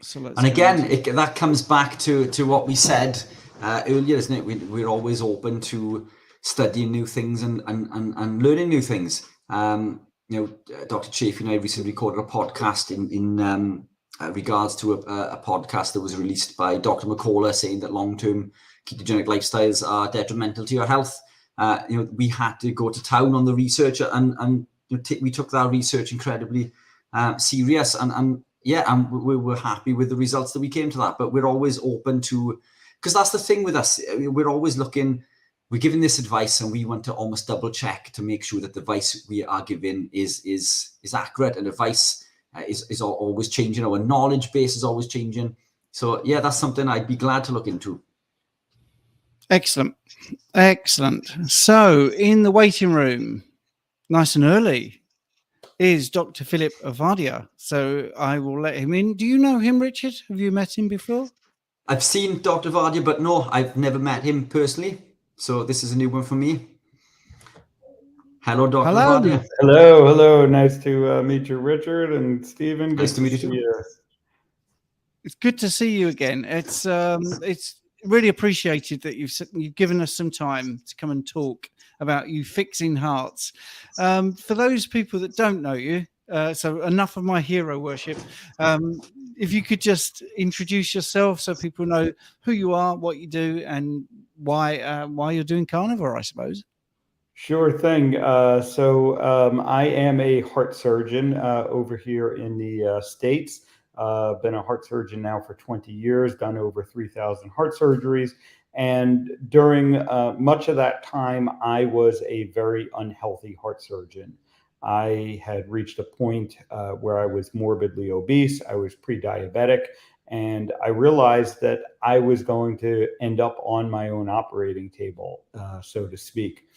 So let's. And again, that comes back to what we said earlier, isn't it? We're always open to studying new things and learning new things. Dr. Chafee and I recently recorded a podcast in regards to a podcast that was released by Dr. McCullough saying that long-term ketogenic lifestyles are detrimental to your health. We had to go to town on the research, and we took that research incredibly serious, and we were happy with the results that we came to that. But we're always open to, because that's the thing with us. We're always looking. We're giving this advice, and we want to almost double check to make sure that the advice we are giving is accurate, and advice is always changing. Our knowledge base is always changing. So yeah, that's something I'd be glad to look into. Excellent. So in the waiting room, nice and early, is Dr. Phillip Ovadia. So I will let him in. Do you know him, Richard? Have you met him before? I've seen Dr. Ovadia, but no, I've never met him personally. So this is a new one for me. Hello, Dr. Ovadia. Hello. Nice to meet you, Richard and Stephen. Nice to meet you too. It's good to see you again. It's really appreciated that you've given us some time to come and talk about you fixing hearts. For those people that don't know you, so enough of my hero worship. If you could just introduce yourself so people know who you are, what you do, and why you're doing Carnivore, I suppose. Sure thing. So I am a heart surgeon over here in the States. Been a heart surgeon now for 20 years, done over 3,000 heart surgeries. And during much of that time, I was a very unhealthy heart surgeon. I had reached a point where I was morbidly obese. I was pre-diabetic, and I realized that I was going to end up on my own operating table, so to speak.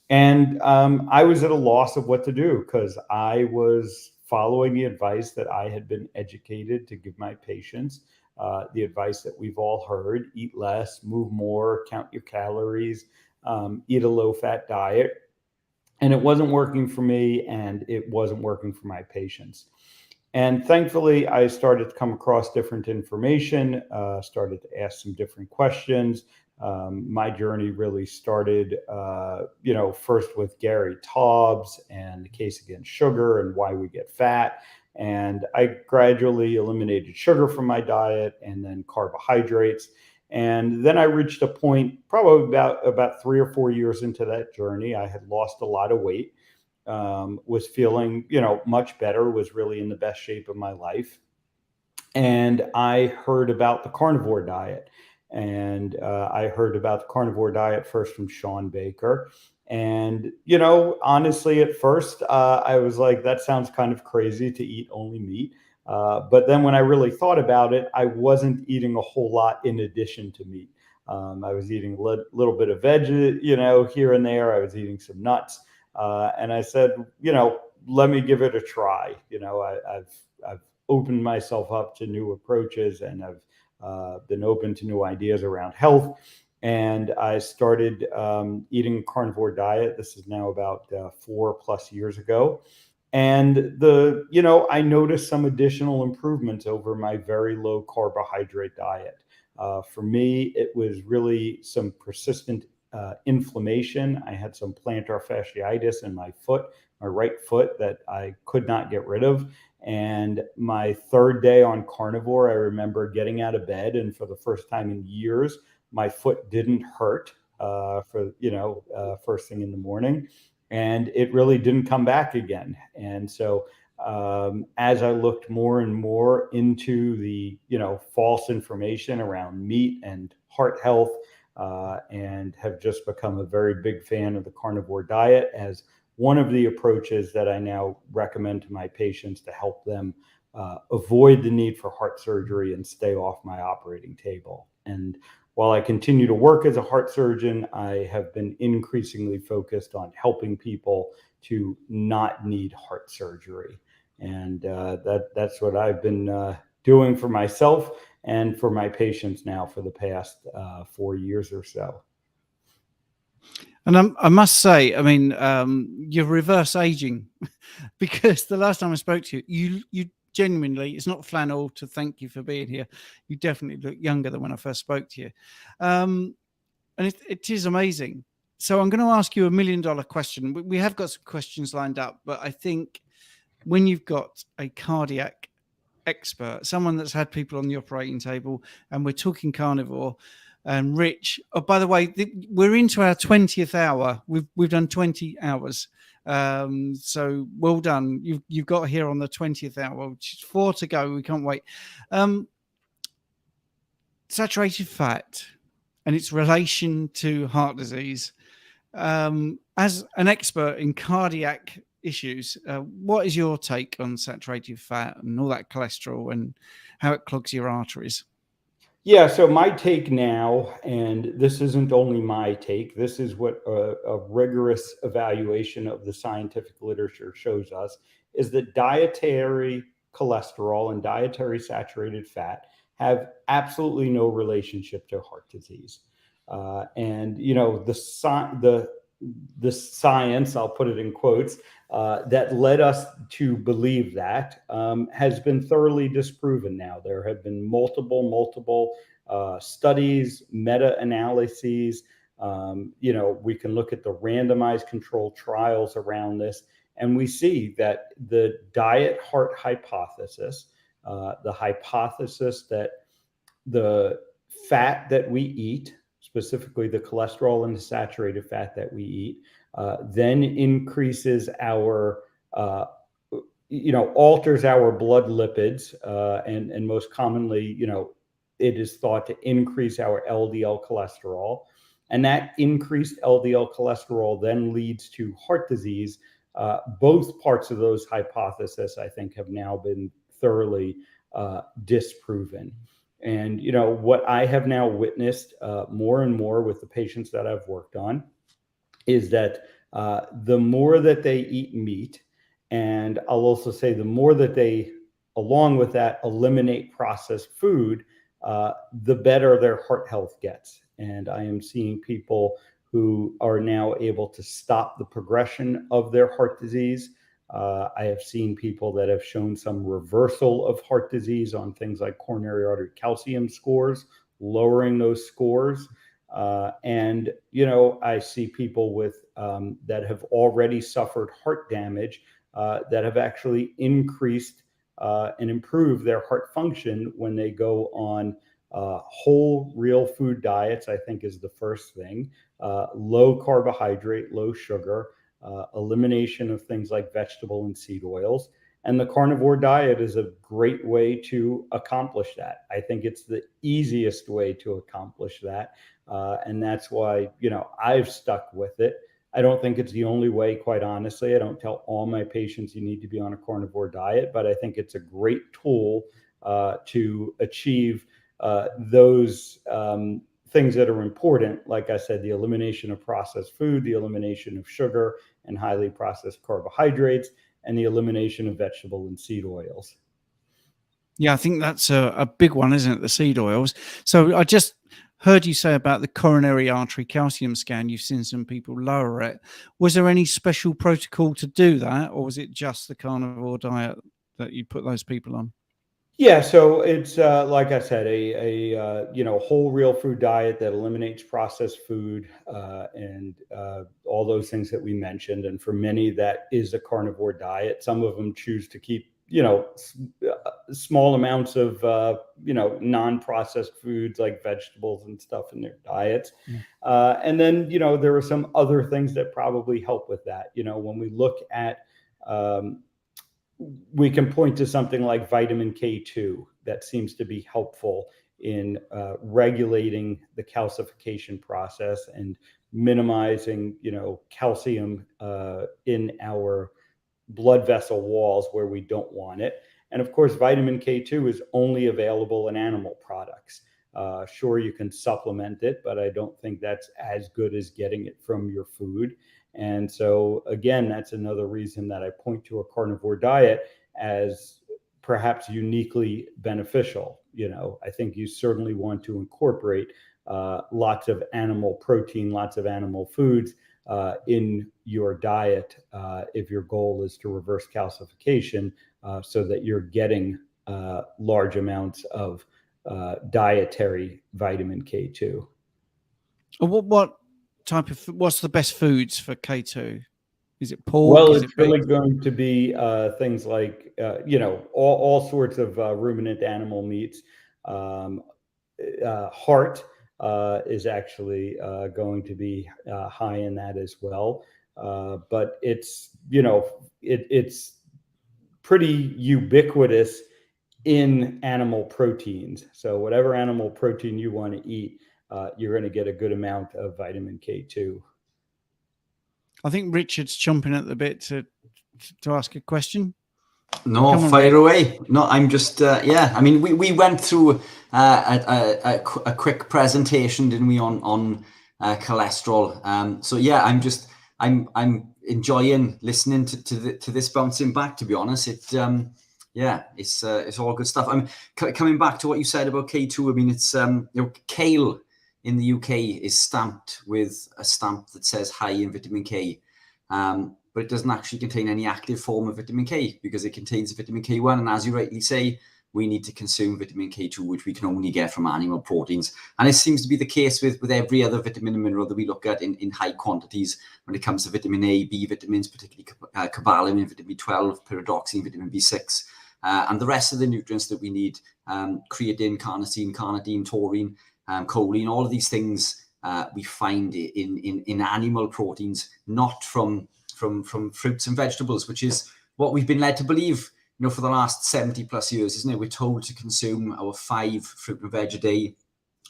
And I was at a loss of what to do, because I was following the advice that I had been educated to give my patients, the advice that we've all heard: eat less, move more, count your calories, eat a low-fat diet. And it wasn't working for me, and it wasn't working for my patients. And thankfully, I started to come across different information, started to ask some different questions. My journey really started, first with Gary Taubes and the case against sugar and why we get fat. And I gradually eliminated sugar from my diet, and then carbohydrates. And then I reached a point, probably about 3 or 4 years into that journey. I had lost a lot of weight, was feeling, much better, was really in the best shape of my life. And I heard about the carnivore diet. And I heard about the carnivore diet first from Sean Baker. And, honestly, at first, I was like, that sounds kind of crazy to eat only meat. But then when I really thought about it, I wasn't eating a whole lot in addition to meat. I was eating a little bit of veg, here and there. I was eating some nuts. And I said, let me give it a try. I've opened myself up to new approaches, and I've been open to new ideas around health. And I started eating a carnivore diet. This is now about 4+ years ago. And I noticed some additional improvements over my very low carbohydrate diet. For me, it was really some persistent inflammation. I had some plantar fasciitis in my right foot, that I could not get rid of. And my third day on carnivore, I remember getting out of bed, and for the first time in years, my foot didn't hurt first thing in the morning. And it really didn't come back again. And so as I looked more and more into the, false information around meat and heart health, and have just become a very big fan of the carnivore diet as one of the approaches that I now recommend to my patients to help them avoid the need for heart surgery and stay off my operating table. And while I continue to work as a heart surgeon, I have been increasingly focused on helping people to not need heart surgery. And that's what I've been doing for myself and for my patients now for the past 4 years or so. And I must say, I mean, you're reverse aging, because the last time I spoke to you, you genuinely, it's not flannel to thank you for being here. You definitely look younger than when I first spoke to you. And it is amazing. So I'm going to ask you $1 million question. We have got some questions lined up, but I think when you've got a cardiac expert, someone that's had people on the operating table, and we're talking carnivore, and Rich, oh, by the way, we're into our 20th hour. We've done 20 hours. So well done. You've got here on the 20th hour, which is 4 to go. We can't wait. Saturated fat and its relation to heart disease. As an expert in cardiac issues, what is your take on saturated fat and all that cholesterol and how it clogs your arteries? Yeah, so my take now, and this isn't only my take, this is what a rigorous evaluation of the scientific literature shows us, is that dietary cholesterol and dietary saturated fat have absolutely no relationship to heart disease. And, the science, I'll put it in quotes, that led us to believe that has been thoroughly disproven now. There have been multiple studies, meta-analyses. We can look at the randomized controlled trials around this, and we see that the diet heart hypothesis, the hypothesis that the fat that we eat, specifically the cholesterol and the saturated fat that we eat, then increases our, alters our blood lipids, and most commonly, it is thought to increase our LDL cholesterol. And that increased LDL cholesterol then leads to heart disease. Both parts of those hypotheses, I think, have now been thoroughly disproven. And, what I have now witnessed more and more with the patients that I've worked on is that the more that they eat meat, and I'll also say the more that they, along with that, eliminate processed food, the better their heart health gets. And I am seeing people who are now able to stop the progression of their heart disease. I have seen people that have shown some reversal of heart disease on things like coronary artery calcium scores, lowering those scores. And, I see people with that have already suffered heart damage that have actually increased and improved their heart function when they go on whole real food diets, I think is the first thing. Low carbohydrate, low sugar, elimination of things like vegetable and seed oils. And the carnivore diet is a great way to accomplish that. I think it's the easiest way to accomplish that. And that's why, I've stuck with it. I don't think it's the only way, quite honestly. I don't tell all my patients you need to be on a carnivore diet, but I think it's a great tool to achieve those things that are important. Like I said, the elimination of processed food, the elimination of sugar and highly processed carbohydrates, and the elimination of vegetable and seed oils. Yeah, I think that's a big one, isn't it? The seed oils. So I just heard you say about the coronary artery calcium scan. You've seen some people lower it. Was there any special protocol to do that, or was it just the carnivore diet that you put those people on? Yeah, so it's like I said, a whole real food diet that eliminates processed food and all those things that we mentioned. And for many, that is a carnivore diet. Some of them choose to keep small amounts of non-processed foods like vegetables and stuff in their diets. And then there are some other things that probably help with that. When we look at we can point to something like vitamin K2 that seems to be helpful in regulating the calcification process and minimizing, calcium in our blood vessel walls where we don't want it. And of course, vitamin K2 is only available in animal products. Sure, you can supplement it, but I don't think that's as good as getting it from your food. And so, again, that's another reason that I point to a carnivore diet as perhaps uniquely beneficial. I think you certainly want to incorporate lots of animal protein, lots of animal foods in your diet if your goal is to reverse calcification so that you're getting large amounts of dietary vitamin K2. What's the best foods for K2? Is it pork? Well, it's really going to be things like, all sorts of ruminant animal meats. Heart is actually going to be high in that as well. But it's, it's pretty ubiquitous in animal proteins. So whatever animal protein you want to eat, you're going to get a good amount of vitamin K2. I think Richard's chomping at the bit to ask a question. No, fire away. No, I'm just, I mean, we went through a quick presentation, didn't we, on cholesterol. So yeah, I'm enjoying listening to this bouncing back, to be honest. It's all good stuff. I'm coming back to what you said about K2. I mean, it's, kale in the UK is stamped with a stamp that says high in vitamin K. But it doesn't actually contain any active form of vitamin K because it contains vitamin K1. And as you rightly say, we need to consume vitamin K2, which we can only get from animal proteins. And it seems to be the case with every other vitamin and mineral that we look at in high quantities when it comes to vitamin A, B vitamins, particularly cobalamin, vitamin B12, pyridoxine, vitamin B6, and the rest of the nutrients that we need, creatine, carnosine, carnitine, taurine, choline, all of these things we find in animal proteins, not from fruits and vegetables, which is what we've been led to believe, for the last 70 plus years, isn't it? We're told to consume our 5 fruit and veg a day.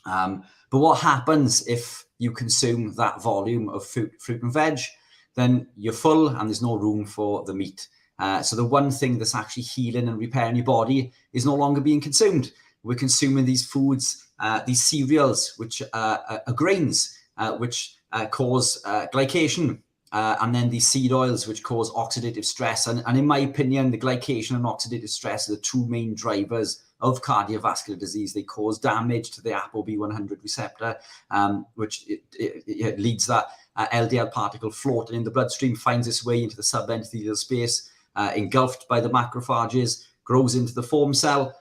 But what happens if you consume that volume of fruit and veg? then you're full and there's no room for the meat. So the one thing that's actually healing and repairing your body is no longer being consumed. We're consuming these foods, these cereals, which are grains, which cause glycation, and then these seed oils, which cause oxidative stress. And in my opinion, the glycation and oxidative stress are the two main drivers of cardiovascular disease. They cause damage to the ApoB100 receptor, which it leads that LDL particle floating in the bloodstream, finds its way into the subendothelial space, engulfed by the macrophages, grows into the foam cell,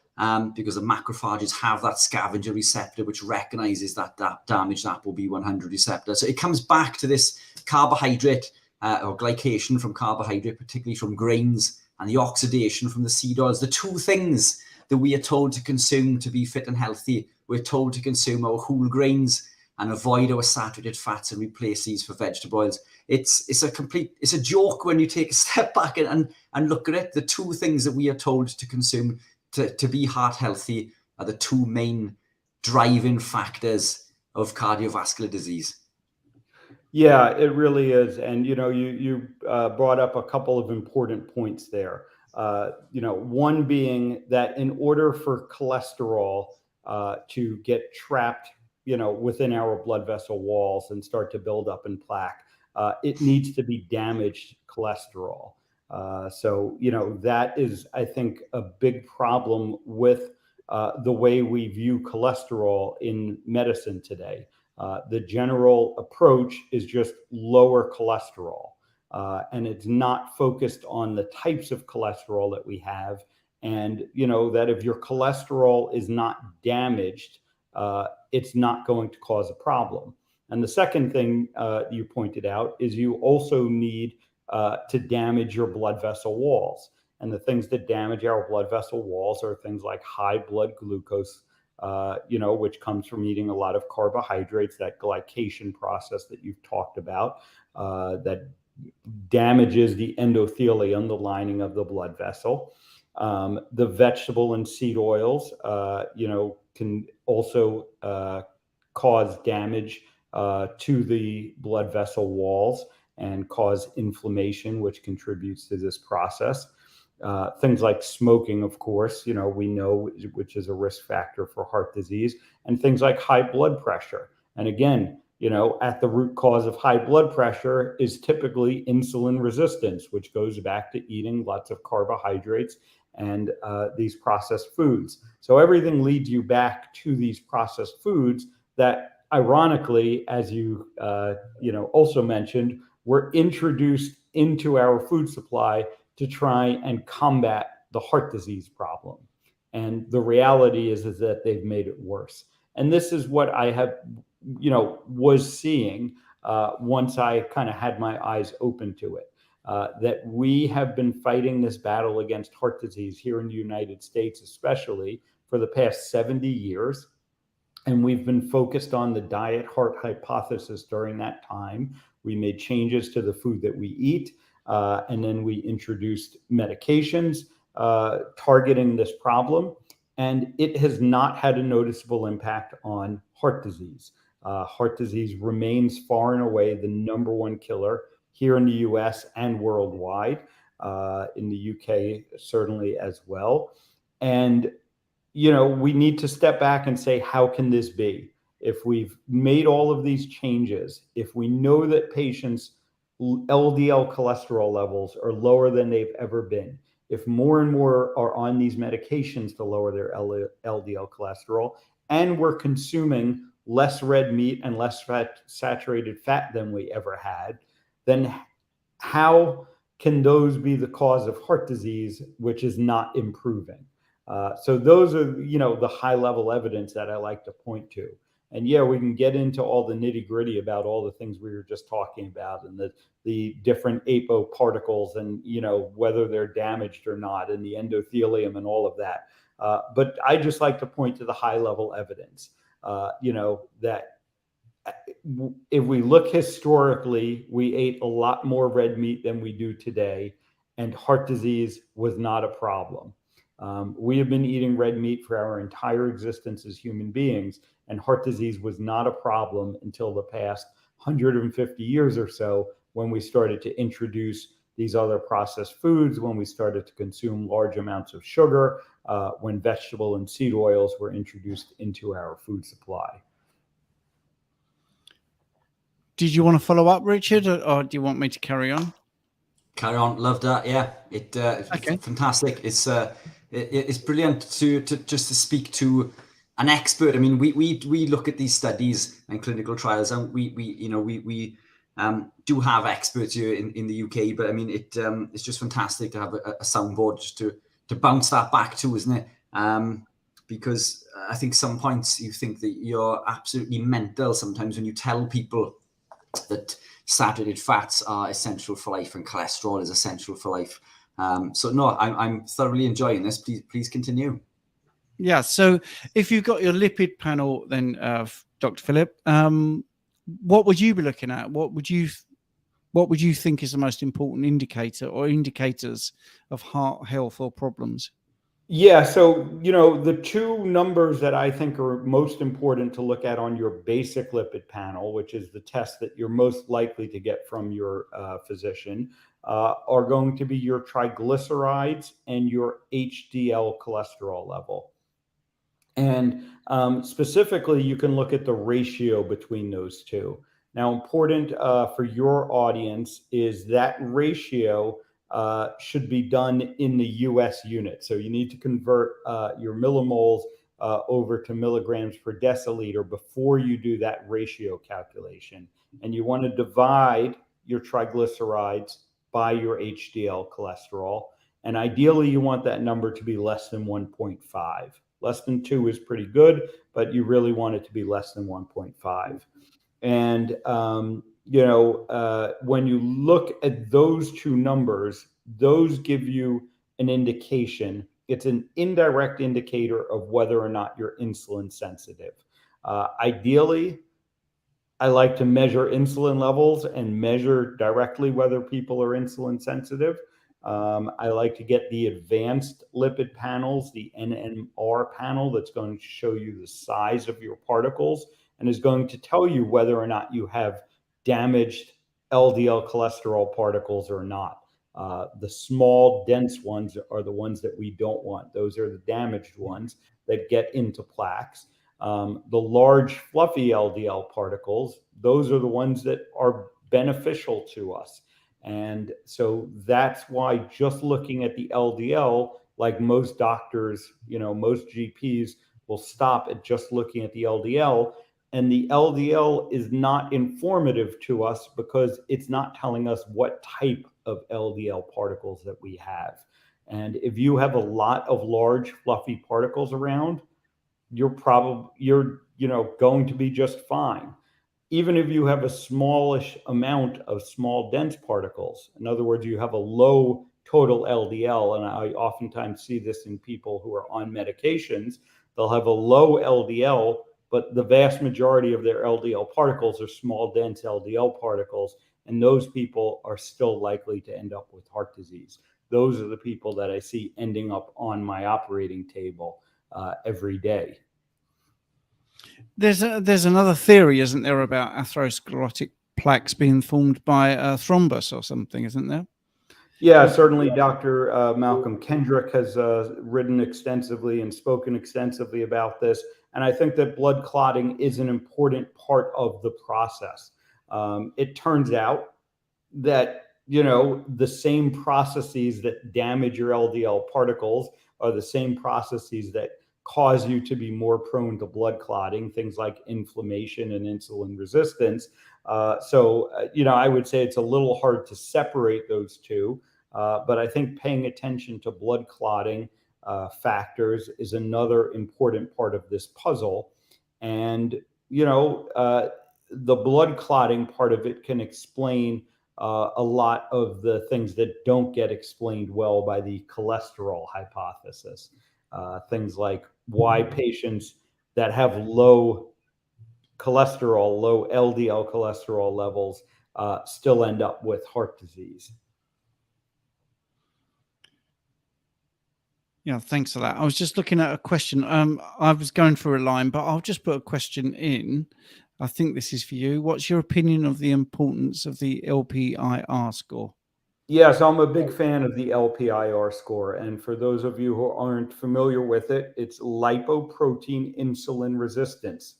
because the macrophages have that scavenger receptor which recognizes that damaged ApoB100 receptor. So it comes back to this carbohydrate or glycation from carbohydrate, particularly from grains, and the oxidation from the seed oils. The two things that we are told to consume to be fit and healthy. We're told to consume our whole grains and avoid our saturated fats and replace these for vegetable oils. It's a joke when you take a step back and look at it. The two things that we are told to consume to be heart healthy are the two main driving factors of cardiovascular disease. Yeah, it really is. And, you brought up a couple of important points there. One being that in order for cholesterol to get trapped, within our blood vessel walls and start to build up in plaque, it needs to be damaged cholesterol. So that is, I think, a big problem with the way we view cholesterol in medicine today. The general approach is just lower cholesterol, and it's not focused on the types of cholesterol that we have. And, that if your cholesterol is not damaged, it's not going to cause a problem. And the second thing you pointed out is you also need to damage your blood vessel walls. And the things that damage our blood vessel walls are things like high blood glucose, which comes from eating a lot of carbohydrates, that glycation process that you've talked about, that damages the endothelium, the lining of the blood vessel. The vegetable and seed oils, can also cause damage to the blood vessel walls and cause inflammation, which contributes to this process. Things like smoking, of course, we know, which is a risk factor for heart disease, and things like high blood pressure. And again, at the root cause of high blood pressure is typically insulin resistance, which goes back to eating lots of carbohydrates and these processed foods. So everything leads you back to these processed foods that, ironically, as you also mentioned, were introduced into our food supply to try and combat the heart disease problem. And the reality is that they've made it worse. And this is what I have, was seeing once I kind of had my eyes open to it, that we have been fighting this battle against heart disease here in the United States, especially for the past 70 years. And we've been focused on the diet heart hypothesis during that time. We made changes to the food that we eat. And then we introduced medications targeting this problem. And it has not had a noticeable impact on heart disease. Heart disease remains far and away the number one killer here in the US and worldwide, in the UK certainly as well. And, we need to step back and say, how can this be? If we've made all of these changes, if we know that patients' LDL cholesterol levels are lower than they've ever been, if more and more are on these medications to lower their LDL cholesterol, and we're consuming less red meat and less saturated fat than we ever had, then how can those be the cause of heart disease, which is not improving? So those are, the high level evidence that I like to point to. And yeah, we can get into all the nitty gritty about all the things we were just talking about, and the different apo particles, and whether they're damaged or not, and the endothelium and all of that. But I just like to point to the high level evidence. That if we look historically, we ate a lot more red meat than we do today, and heart disease was not a problem. We have been eating red meat for our entire existence as human beings, and heart disease was not a problem until the past 150 years or so, when we started to introduce these other processed foods, when we started to consume large amounts of sugar, when vegetable and seed oils were introduced into our food supply. Did you want to follow up, Richard, or do you want me to carry on? Carry on. Love that. Yeah, Okay. Fantastic. It's brilliant to just to speak to an expert. I mean, we look at these studies and clinical trials, and we do have experts here in the UK. But I mean, it's just fantastic to have a soundboard just to bounce that back to, isn't it? Because I think some points you think that you're absolutely mental sometimes when you tell people that saturated fats are essential for life and cholesterol is essential for life. So no, I'm thoroughly enjoying this. Please continue. Yeah. So if you've got your lipid panel, then Dr. Phillip, what would you be looking at? What would you think is the most important indicator or indicators of heart health or problems? Yeah, so, the two numbers that I think are most important to look at on your basic lipid panel, which is the test that you're most likely to get from your physician, are going to be your triglycerides and your HDL cholesterol level. And specifically, you can look at the ratio between those two. Now, important for your audience is that ratio should be done in the US unit. So you need to convert your millimoles over to milligrams per deciliter before you do that ratio calculation. And you want to divide your triglycerides by your HDL cholesterol. And ideally, you want that number to be less than 1.5. Less than 2 is pretty good, but you really want it to be less than 1.5. And, when you look at those two numbers, those give you an indication. It's an indirect indicator of whether or not you're insulin sensitive. Ideally, I like to measure insulin levels and measure directly whether people are insulin sensitive. I like to get the advanced lipid panels, the NMR panel, that's going to show you the size of your particles and is going to tell you whether or not you have damaged LDL cholesterol particles or not. The small, dense ones are the ones that we don't want. Those are the damaged ones that get into plaques. The large, fluffy LDL particles, those are the ones that are beneficial to us. And so that's why just looking at the LDL, like most doctors, most GPs will stop at just looking at the LDL. And the LDL is not informative to us because it's not telling us what type of LDL particles that we have. And if you have a lot of large, fluffy particles around, you're going to be just fine. Even if you have a smallish amount of small, dense particles, in other words, you have a low total LDL, and I oftentimes see this in people who are on medications, they'll have a low LDL, but the vast majority of their LDL particles are small, dense LDL particles, and those people are still likely to end up with heart disease. Those are the people that I see ending up on my operating table every day. There's another theory, isn't there, about atherosclerotic plaques being formed by a thrombus or something, isn't there? Yeah, certainly Dr. Malcolm Kendrick has written extensively and spoken extensively about this. And I think that blood clotting is an important part of the process. It turns out that, the same processes that damage your LDL particles are the same processes that cause you to be more prone to blood clotting, things like inflammation and insulin resistance. So I would say it's a little hard to separate those two, but I think paying attention to blood clotting factors is another important part of this puzzle. And, the blood clotting part of it can explain a lot of the things that don't get explained well by the cholesterol hypothesis. Things like why patients that have low cholesterol, low LDL cholesterol levels still end up with heart disease. Yeah, thanks for that. I was just looking at a question. I was going through a line, but I'll just put a question in. I think this is for you. What's your opinion of the importance of the LPIR score? Yes, I'm a big fan of the LPIR score. And for those of you who aren't familiar with it, it's lipoprotein insulin resistance.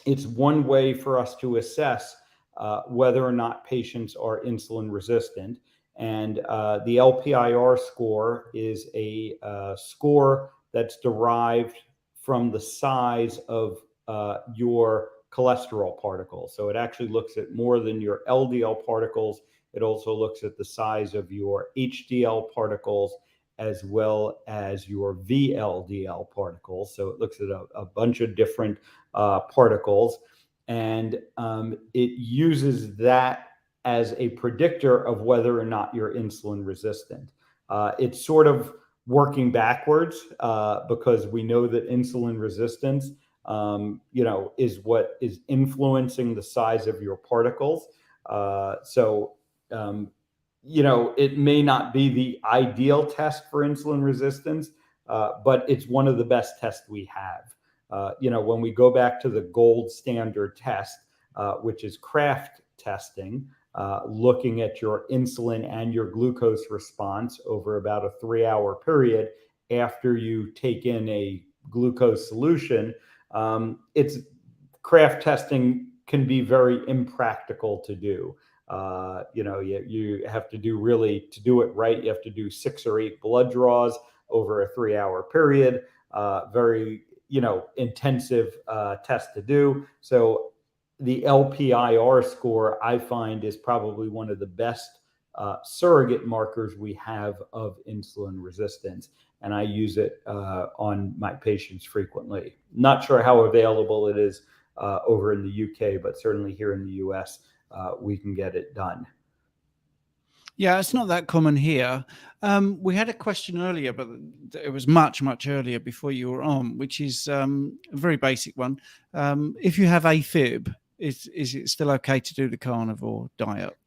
It's one way for us to assess whether or not patients are insulin resistant. And the LPIR score is a score that's derived from the size of your cholesterol particles. So it actually looks at more than your LDL particles. It also looks at the size of your HDL particles as well as your VLDL particles. So it looks at a bunch of different particles, and it uses that as a predictor of whether or not you're insulin resistant. It's sort of working backwards because we know that insulin resistance, is what is influencing the size of your particles. It may not be the ideal test for insulin resistance, but it's one of the best tests we have. When we go back to the gold standard test, which is Kraft testing, looking at your insulin and your glucose response over about a 3-hour period after you take in a glucose solution, it's Kraft testing can be very impractical to do. You have to to do it right, you have to do 6 or 8 blood draws over a 3-hour period. Very intensive test to do. So the LPIR score, I find, is probably one of the best surrogate markers we have of insulin resistance. And I use it on my patients frequently. Not sure how available it is over in the UK, but certainly here in the US, we can get it done. Yeah, it's not that common here. We had a question earlier, but it was much, much earlier before you were on, which is a very basic one. If you have AFib, is it still okay to do the carnivore diet?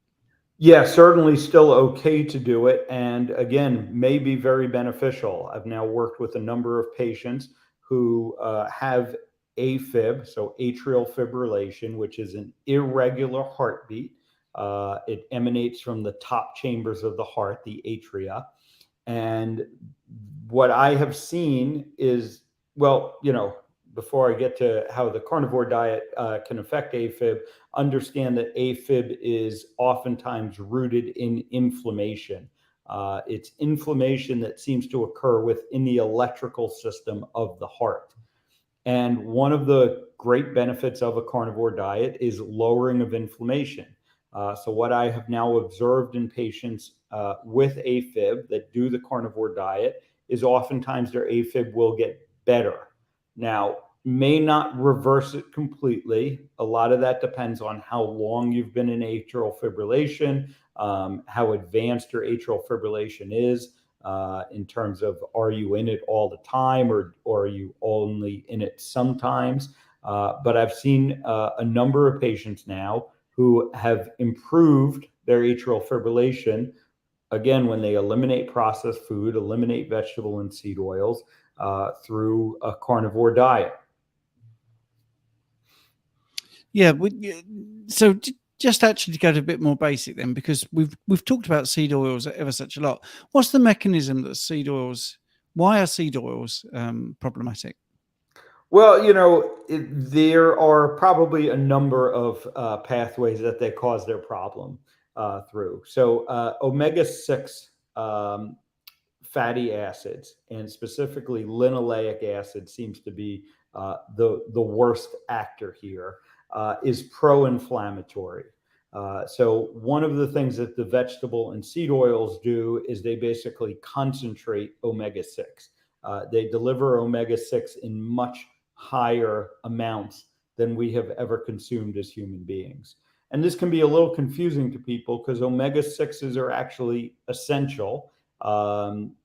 Yeah, certainly still okay to do it. And again, may be very beneficial. I've now worked with a number of patients who have AFib, so atrial fibrillation, which is an irregular heartbeat. It emanates from the top chambers of the heart, the atria. And what I have seen is, before I get to how the carnivore diet can affect AFib, understand that AFib is oftentimes rooted in inflammation. It's inflammation that seems to occur within the electrical system of the heart. And one of the great benefits of a carnivore diet is lowering of inflammation. So what I have now observed in patients with AFib that do the carnivore diet is oftentimes their AFib will get better. Now, may not reverse it completely. A lot of that depends on how long you've been in atrial fibrillation, how advanced your atrial fibrillation is, in terms of, are you in it all the time or are you only in it sometimes? But I've seen a number of patients now who have improved their atrial fibrillation, again, when they eliminate processed food, eliminate vegetable and seed oils through a carnivore diet. Yeah, so just actually to go to a bit more basic then, because we've talked about seed oils ever such a lot. What's the mechanism that seed oils, why are seed oils problematic? Well, there are probably a number of pathways that they cause their problem through. So omega-6 fatty acids, and specifically linoleic acid, seems to be the worst actor here, is pro-inflammatory. So one of the things that the vegetable and seed oils do is they basically concentrate omega-6. They deliver omega-6 in much higher amounts than we have ever consumed as human beings. And this can be a little confusing to people because omega-6s are actually essential.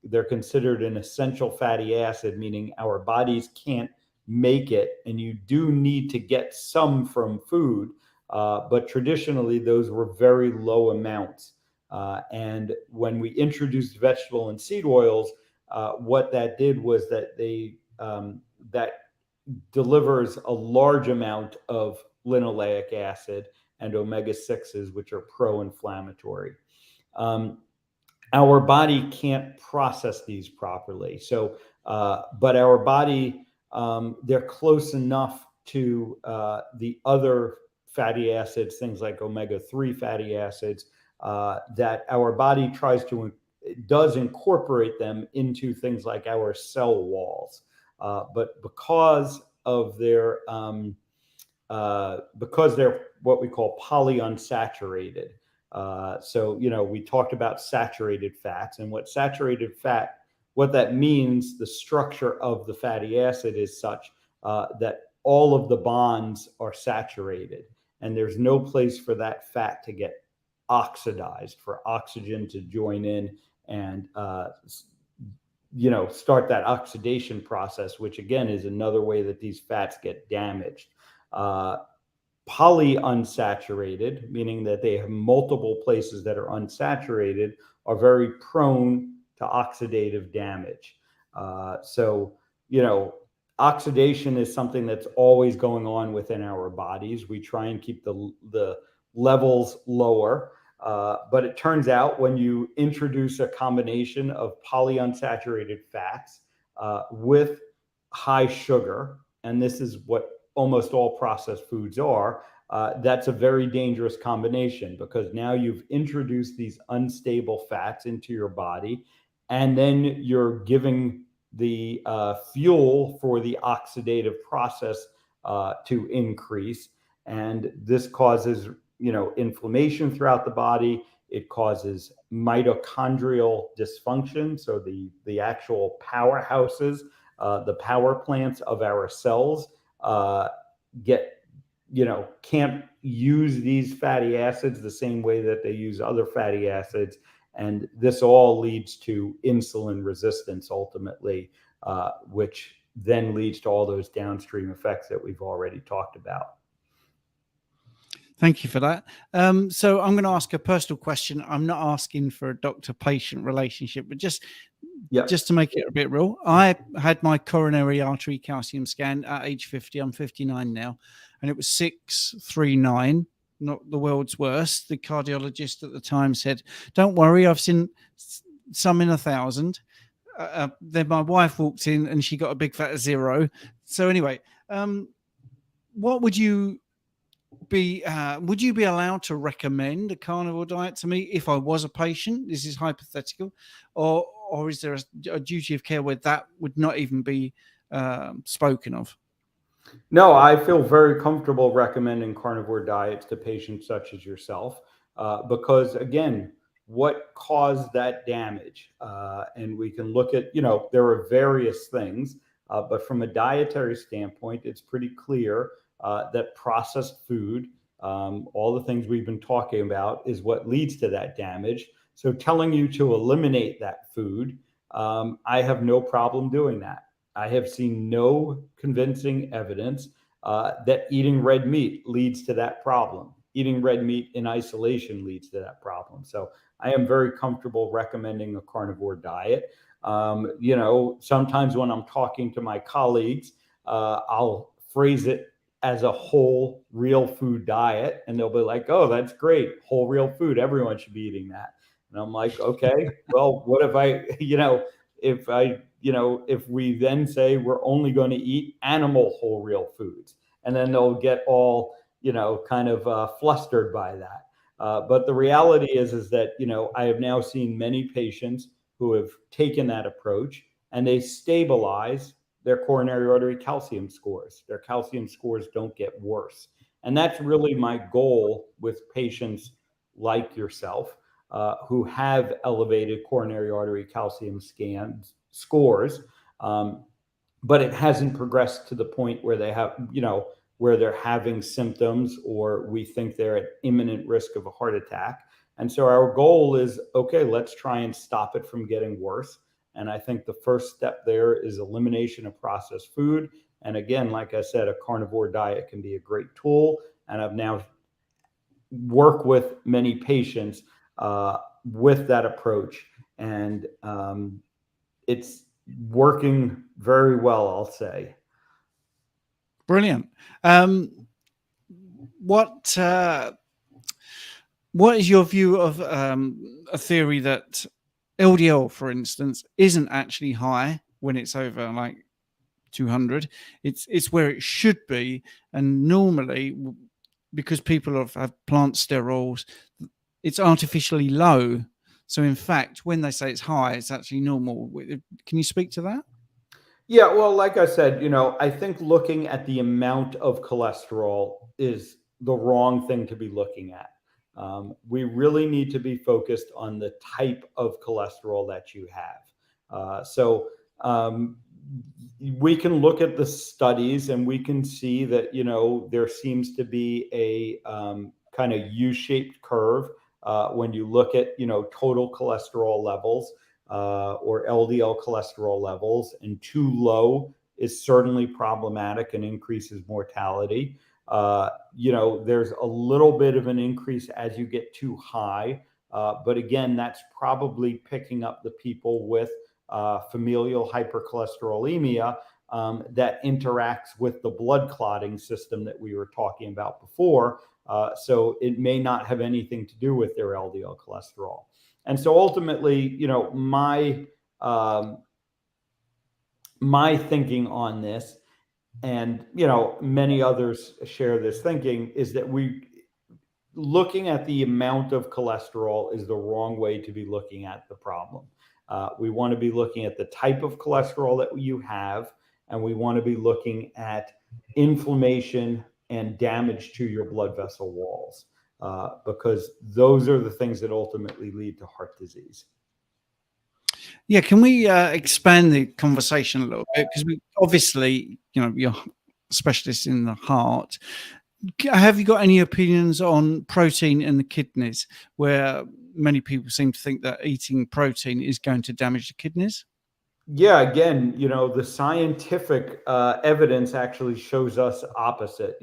They're considered an essential fatty acid, meaning our bodies can't make it, and you do need to get some from food. But traditionally, those were very low amounts. And when we introduced vegetable and seed oils, what that did was that that delivers a large amount of linoleic acid, and omega-6s, which are pro-inflammatory. Our body can't process these properly. So, but our body, they're close enough to the other fatty acids, things like omega-3 fatty acids, that our body does incorporate them into things like our cell walls. But because they're what we call polyunsaturated. So, we talked about saturated fats, and what that means, the structure of the fatty acid is such that all of the bonds are saturated, and there's no place for that fat to get oxidized, for oxygen to join in and start that oxidation process, which again is another way that these fats get damaged. Polyunsaturated, meaning that they have multiple places that are unsaturated, are very prone to oxidative damage. Oxidation is something that's always going on within our bodies. We try and keep the levels lower, but it turns out when you introduce a combination of polyunsaturated fats with high sugar, and this is what almost all processed foods are, that's a very dangerous combination, because now you've introduced these unstable fats into your body, and then you're giving the fuel for the oxidative process to increase. And this causes, inflammation throughout the body. It causes mitochondrial dysfunction. So the actual powerhouses, the power plants of our cells can't use these fatty acids the same way that they use other fatty acids. And this all leads to insulin resistance ultimately, which then leads to all those downstream effects that we've already talked about. Thank you for that. So I'm going to ask a personal question. I'm not asking for a doctor-patient relationship, but just to make it a bit real. I had my coronary artery calcium scan at age 50. I'm 59 now, and it was 639. Not the world's worst. The cardiologist at the time said, "Don't worry, I've seen some in 1,000." Then my wife walked in and she got a big fat 0. So anyway, what would you be allowed to recommend a carnivore diet to me if I was a patient? This is hypothetical, or is there a duty of care where that would not even be spoken of? No, I feel very comfortable recommending carnivore diets to patients such as yourself, because again, what caused that damage? And we can look at, there are various things, but from a dietary standpoint, it's pretty clear that processed food, all the things we've been talking about, is what leads to that damage. So telling you to eliminate that food, I have no problem doing that. I have seen no convincing evidence that eating red meat leads to that problem. Eating red meat in isolation leads to that problem. So I am very comfortable recommending a carnivore diet. Sometimes when I'm talking to my colleagues, I'll phrase it as a whole real food diet, and they'll be like, "Oh, that's great. Whole real food. Everyone should be eating that." And I'm like, okay, well, what if if we then say we're only going to eat animal whole real foods? And then they'll get all, kind of flustered by that. But the reality is that, I have now seen many patients who have taken that approach and they stabilize their coronary artery calcium scores. Their calcium scores don't get worse. And that's really my goal with patients like yourself, who have elevated coronary artery calcium scores, but it hasn't progressed to the point where they have, where they're having symptoms or we think they're at imminent risk of a heart attack. And so our goal is, okay, let's try and stop it from getting worse. And I think the first step there is elimination of processed food. And again, like I said, a carnivore diet can be a great tool. And I've now worked with many patients with that approach. And it's working very well, I'll say. Brilliant. what is your view of a theory that LDL, for instance, isn't actually high when it's over like 200? It's where it should be, and normally, because people have plant sterols, it's artificially low. So in fact, when they say it's high, it's actually normal. Can you speak to that? Yeah, well, like I said, I think looking at the amount of cholesterol is the wrong thing to be looking at. We really need to be focused on the type of cholesterol that you have. So we can look at the studies and we can see that, there seems to be a kind of U-shaped curve when you look at, total cholesterol levels. Or LDL cholesterol levels, and too low is certainly problematic and increases mortality. There's a little bit of an increase as you get too high, but again, that's probably picking up the people with familial hypercholesterolemia that interacts with the blood clotting system that we were talking about before. So it may not have anything to do with their LDL cholesterol. And so ultimately, my thinking on this, and many others share this thinking, is that looking at the amount of cholesterol is the wrong way to be looking at the problem. We want to be looking at the type of cholesterol that you have, and we want to be looking at inflammation and damage to your blood vessel walls. Because those are the things that ultimately lead to heart disease. Yeah, can we expand the conversation a little bit? Because we obviously, you're specialists in the heart. Have you got any opinions on protein in the kidneys, where many people seem to think that eating protein is going to damage the kidneys? Yeah, again, the scientific evidence actually shows us opposite.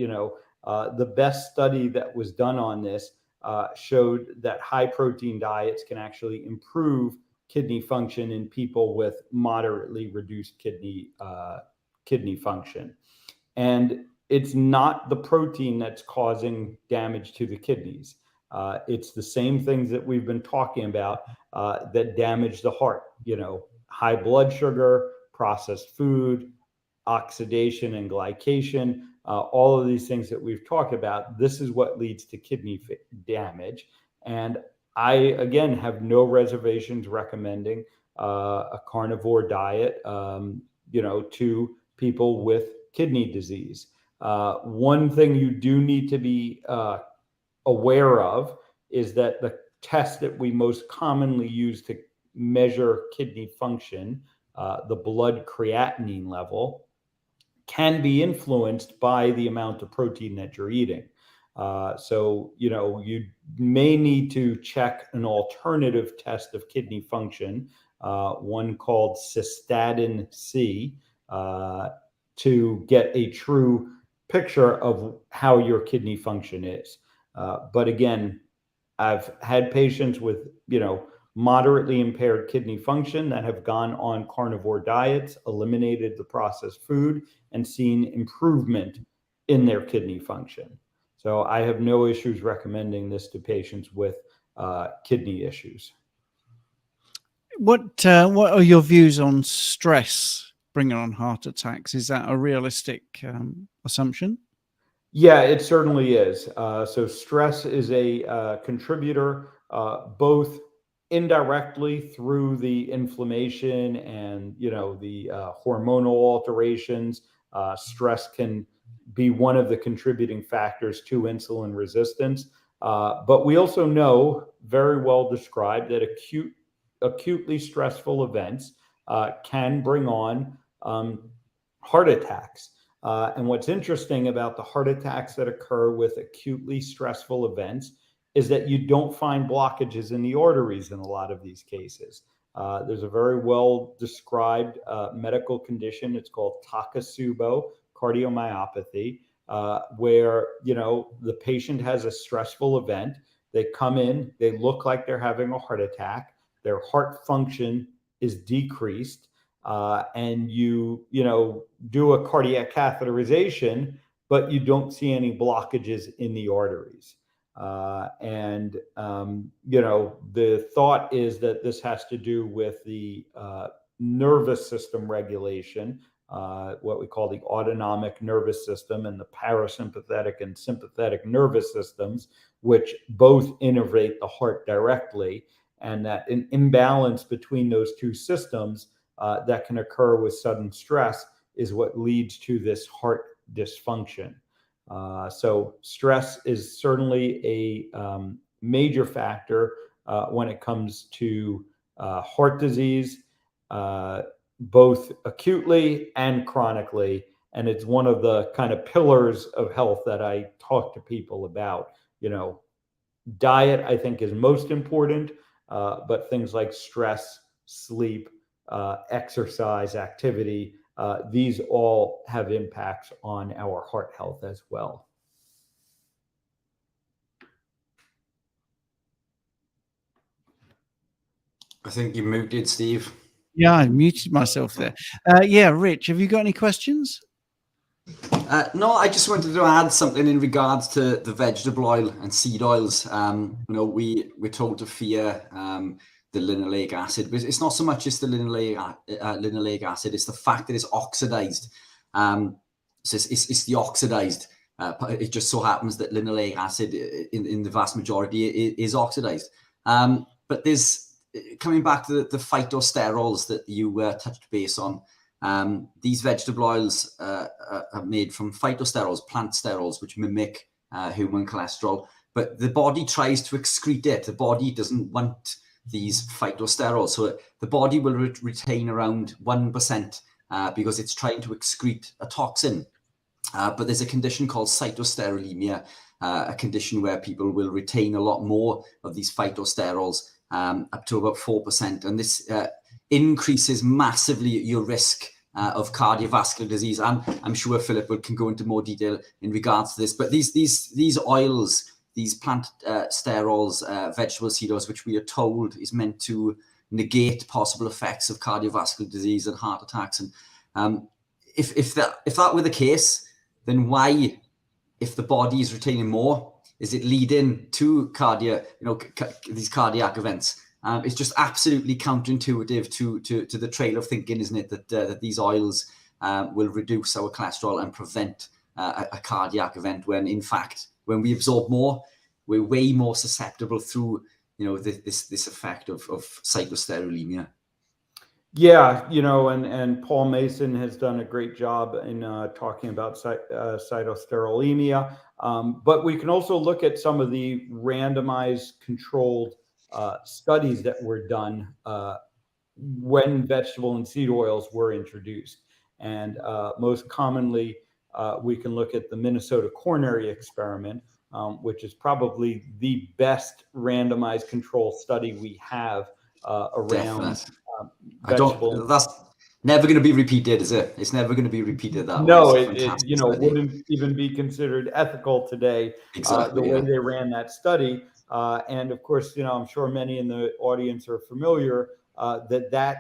The best study that was done on this showed that high protein diets can actually improve kidney function in people with moderately reduced kidney function. And it's not the protein that's causing damage to the kidneys. It's the same things that we've been talking about that damage the heart. High blood sugar, processed food, oxidation and glycation, all of these things that we've talked about. This is what leads to kidney damage. And I, again, have no reservations recommending a carnivore diet, to people with kidney disease. One thing you do need to be aware of is that the test that we most commonly use to measure kidney function, the blood creatinine level, can be influenced by the amount of protein that you're eating. So, you may need to check an alternative test of kidney function, one called cystatin C, to get a true picture of how your kidney function is. But again, I've had patients with, moderately impaired kidney function that have gone on carnivore diets, eliminated the processed food, and seen improvement in their kidney function. So I have no issues recommending this to patients with kidney issues. What are your views on stress bringing on heart attacks? Is that a realistic assumption? Yeah, it certainly is. So stress is a contributor, both indirectly through the inflammation and the hormonal alterations. Stress can be one of the contributing factors to insulin resistance. But we also know, very well described, that acutely stressful events can bring on heart attacks. And what's interesting about the heart attacks that occur with acutely stressful events is that you don't find blockages in the arteries in a lot of these cases. There's a very well described medical condition. It's called Takotsubo cardiomyopathy, where the patient has a stressful event. They come in, they look like they're having a heart attack. Their heart function is decreased, and you do a cardiac catheterization, but you don't see any blockages in the arteries. The thought is that this has to do with the nervous system regulation, what we call the autonomic nervous system, and the parasympathetic and sympathetic nervous systems, which both innervate the heart directly, and that an imbalance between those two systems that can occur with sudden stress is what leads to this heart dysfunction. So stress is certainly a major factor when it comes to heart disease, both acutely and chronically. And it's one of the kind of pillars of health that I talk to people about. Diet, I think, is most important, but things like stress, sleep, exercise, activity, these all have impacts on our heart health as well. I think you muted, Steve. Yeah, I muted myself there. Yeah, Rich, have you got any questions? No, I just wanted to add something in regards to the vegetable oil and seed oils. We're told to fear the linoleic acid, but it's not so much just the linoleic acid, it's the fact that it's oxidized. So it's the oxidized. It just so happens that linoleic acid in the vast majority is oxidized. But there's, coming back to the phytosterols that you touched base on, these vegetable oils are made from phytosterols, plant sterols, which mimic human cholesterol, but the body tries to excrete it. The body doesn't want these phytosterols. So the body will retain around 1% because it's trying to excrete a toxin. But there's a condition called cytosterolemia, a condition where people will retain a lot more of these phytosterols, up to about 4%. And this increases massively your risk of cardiovascular disease. And I'm sure Phillip can go into more detail in regards to this. But these oils, these plant sterols, vegetable seed oils, which we are told is meant to negate possible effects of cardiovascular disease and heart attacks. And if that were the case, then why, if the body is retaining more, is it leading to these cardiac events? It's just absolutely counterintuitive to the trail of thinking, isn't it, that these oils will reduce our cholesterol and prevent a cardiac event, when in fact, when we absorb more, we're way more susceptible through this effect of cytosterolemia. Yeah, and Paul Mason has done a great job in talking about cytosterolemia. But we can also look at some of the randomized controlled studies that were done when vegetable and seed oils were introduced. And most commonly, we can look at the Minnesota coronary experiment, which is probably the best randomized control study we have around vegetable. That's never going to be repeated, is it? It's never going to be repeated that way. No, it wouldn't even be considered ethical today. Exactly, the way they ran that study. And of course, I'm sure many in the audience are familiar that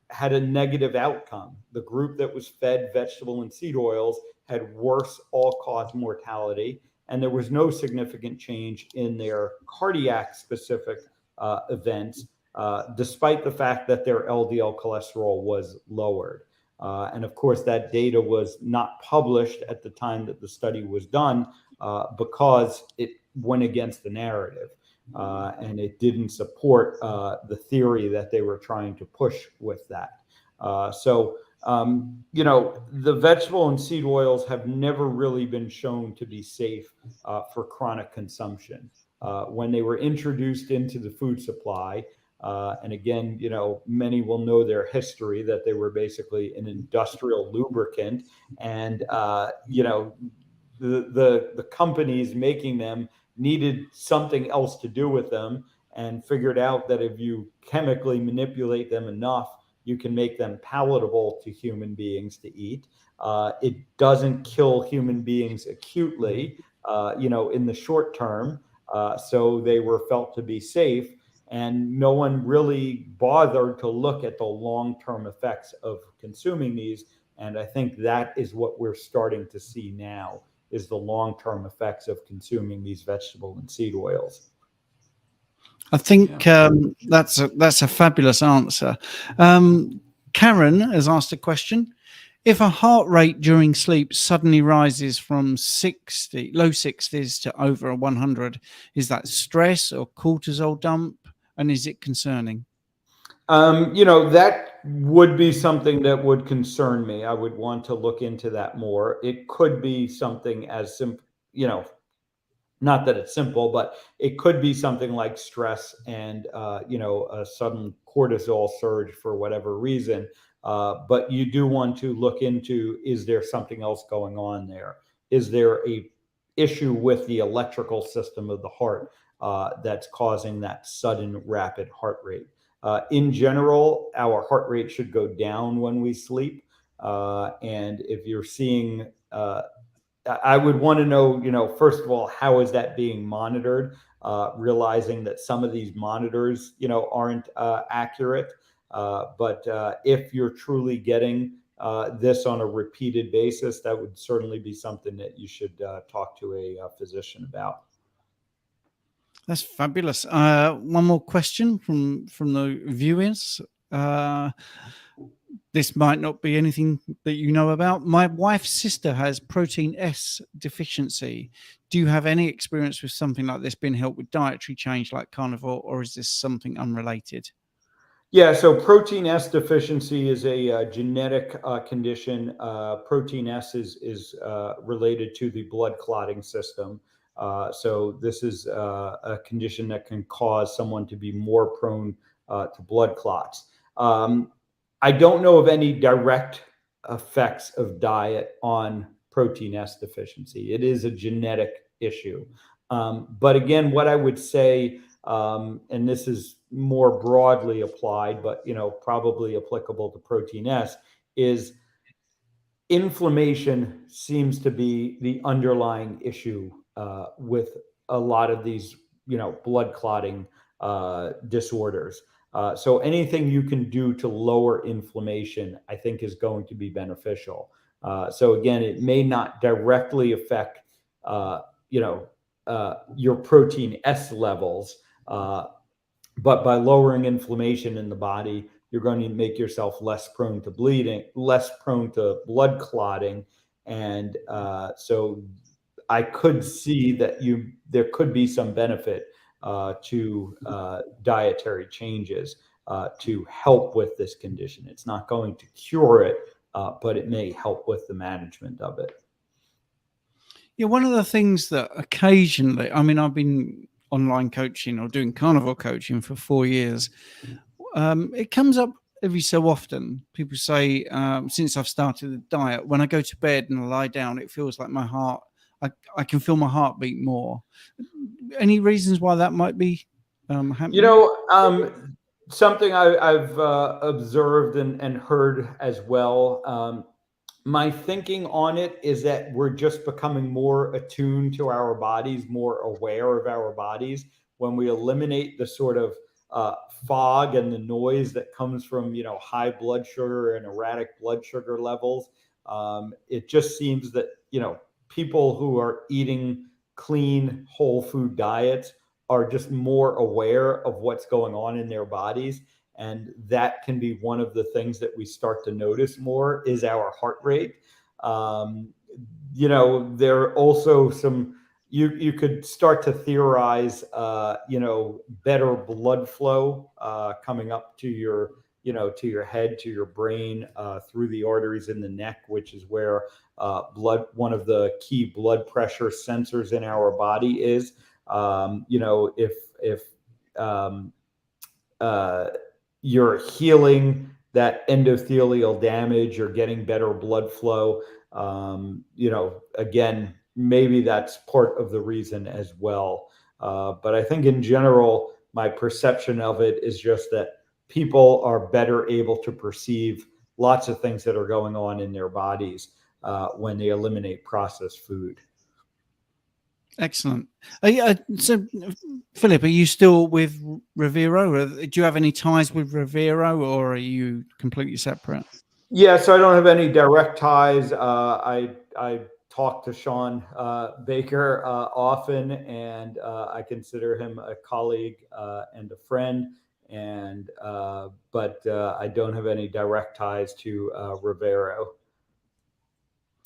had a negative outcome. The group that was fed vegetable and seed oils had worse all-cause mortality, and there was no significant change in their cardiac-specific events, despite the fact that their LDL cholesterol was lowered. And of course, that data was not published at the time that the study was done because it went against the narrative. And it didn't support the theory that they were trying to push with that. The vegetable and seed oils have never really been shown to be safe for chronic consumption. When they were introduced into the food supply, and again, many will know their history, that they were basically an industrial lubricant, and the companies making them needed something else to do with them, and figured out that if you chemically manipulate them enough, you can make them palatable to human beings to eat. It doesn't kill human beings acutely, in the short term. So they were felt to be safe, and no one really bothered to look at the long-term effects of consuming these. And I think that is what we're starting to see now, is the long-term effects of consuming these vegetable and seed oils. I think that's a fabulous answer. Karen has asked a question. If a heart rate during sleep suddenly rises from low 60s to over 100, is that stress or cortisol dump? And is it concerning? That would be something that would concern me. I would want to look into that more. It could be something as simple, not that it's simple, but it could be something like stress and, a sudden cortisol surge for whatever reason. But you do want to look into, is there something else going on there? Is there a issue with the electrical system of the heart that's causing that sudden rapid heart rate? In general, our heart rate should go down when we sleep. And if you're seeing, I would want to know, first of all, how is that being monitored? Realizing that some of these monitors, aren't accurate. But if you're truly getting this on a repeated basis, that would certainly be something that you should talk to a physician about. That's fabulous. One more question from the viewers. This might not be anything that you know about. My wife's sister has protein S deficiency. Do you have any experience with something like this being helped with dietary change like carnivore, or is this something unrelated? Yeah, so protein S deficiency is a genetic condition. Protein S is related to the blood clotting system. So this is a condition that can cause someone to be more prone to blood clots. I don't know of any direct effects of diet on protein S deficiency. It is a genetic issue. But again, what I would say, and this is more broadly applied, but probably applicable to protein S, is inflammation seems to be the underlying issue with a lot of these, blood clotting disorders. So anything you can do to lower inflammation, I think, is going to be beneficial. So again, it may not directly affect, your protein S levels, but by lowering inflammation in the body, you're going to make yourself less prone to bleeding, less prone to blood clotting. And so I could see that there could be some benefit to dietary changes to help with this condition. It's not going to cure it, but it may help with the management of it. Yeah, one of the things that occasionally, I've been online coaching or doing carnivore coaching for 4 years. It comes up every so often. People say, since I've started the diet, when I go to bed and I lie down, it feels like my heart, I can feel my heartbeat more. Any reasons why that might be happening? Something I've observed and heard as well. My thinking on it is that we're just becoming more attuned to our bodies, more aware of our bodies. When we eliminate the sort of fog and the noise that comes from, high blood sugar and erratic blood sugar levels, it just seems that, people who are eating clean, whole food diets are just more aware of what's going on in their bodies. And that can be one of the things that we start to notice more is our heart rate. There are also some, you could start to theorize, better blood flow coming up to your, to your head, to your brain, through the arteries in the neck, which is where one of the key blood pressure sensors in our body is. If you're healing that endothelial damage, you're getting better blood flow. Again, maybe that's part of the reason as well. But I think in general, my perception of it is just that people are better able to perceive lots of things that are going on in their bodies when they eliminate processed food. Excellent. So, Phillip, are you still with Revero? Do you have any ties with Revero, or are you completely separate? Yeah, so I don't have any direct ties. I talk to Sean Baker often, and I consider him a colleague and a friend. And but I don't have any direct ties to Rivero.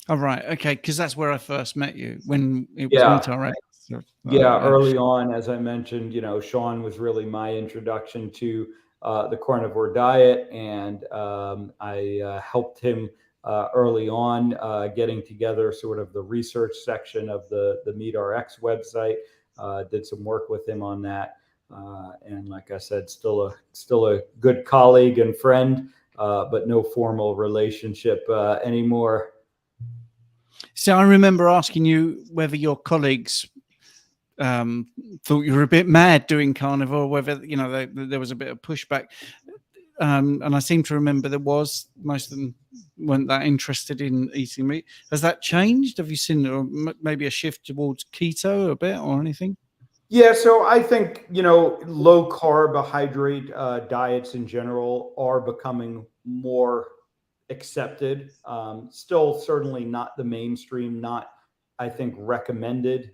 Oh, right. Okay. Because that's where I first met you, when it was Yeah. MeatRx. Yeah, early on, as I mentioned, Sean was really my introduction to the carnivore diet, and I helped him early on getting together sort of the research section of the MeatRx website. Did some work with him on that, and like I said, still a good colleague and friend, but no formal relationship anymore. So I remember asking you whether your colleagues thought you were a bit mad doing carnivore, whether there was a bit of pushback, and I seem to remember there was. Most of them weren't that interested in eating meat. Has that changed? Have you seen maybe a shift towards keto a bit or anything? Yeah, so I think low carbohydrate diets in general are becoming more accepted. Still, certainly not the mainstream, not, I think, recommended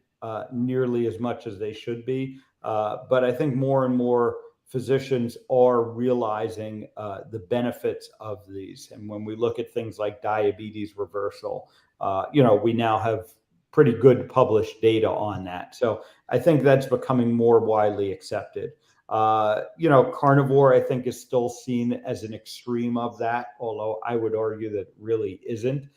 nearly as much as they should be. But I think more and more physicians are realizing the benefits of these. And when we look at things like diabetes reversal, we now have pretty good published data on that. So I think that's becoming more widely accepted. Carnivore, I think, is still seen as an extreme of that, although I would argue that it really isn't.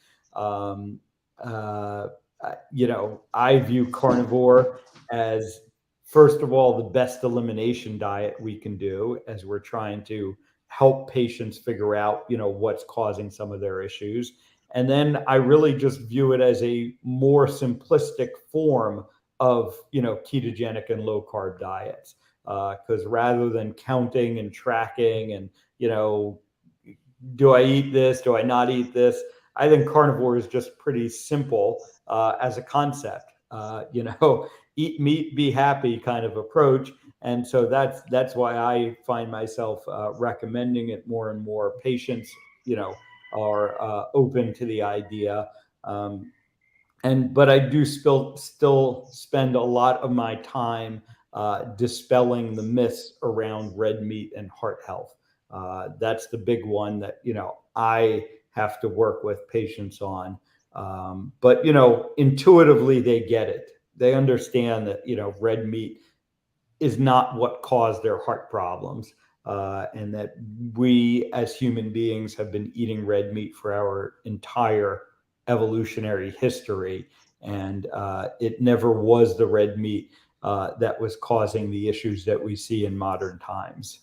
I view carnivore as, first of all, the best elimination diet we can do, as we're trying to help patients figure out, what's causing some of their issues. And then I really just view it as a more simplistic form of, ketogenic and low carb diets. Because rather than counting and tracking and, do I eat this? Do I not eat this? I think carnivore is just pretty simple as a concept. Eat meat, be happy kind of approach. And so that's why I find myself recommending it more and more. Patients, are open to the idea. But I do still spend a lot of my time dispelling the myths around red meat and heart health. That's the big one that, I have to work with patients on. But, intuitively they get it. They understand that, red meat is not what caused their heart problems. And that we as human beings have been eating red meat for our entire evolutionary history. And it never was the red meat that was causing the issues that we see in modern times.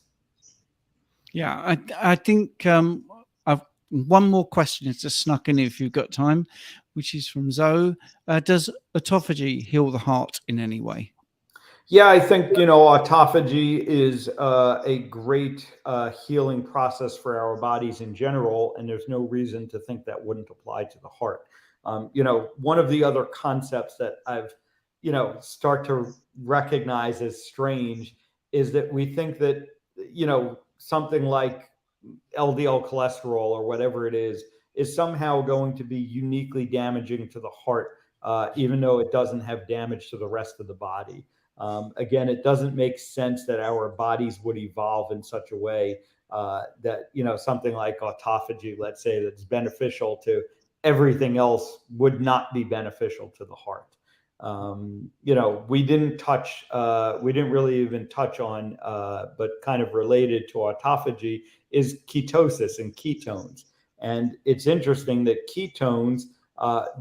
Yeah, I think I've one more question. It's just snuck in if you've got time, which is from Zoe. Does autophagy heal the heart in any way? Yeah, I think, autophagy is a great healing process for our bodies in general, and there's no reason to think that wouldn't apply to the heart. One of the other concepts that I've, start to recognize as strange is that we think that, something like LDL cholesterol or whatever it is somehow going to be uniquely damaging to the heart, even though it doesn't have damage to the rest of the body. Again, it doesn't make sense that our bodies would evolve in such a way that, something like autophagy, let's say, that's beneficial to everything else would not be beneficial to the heart. We didn't really even touch on, but kind of related to autophagy is ketosis and ketones. And it's interesting that ketones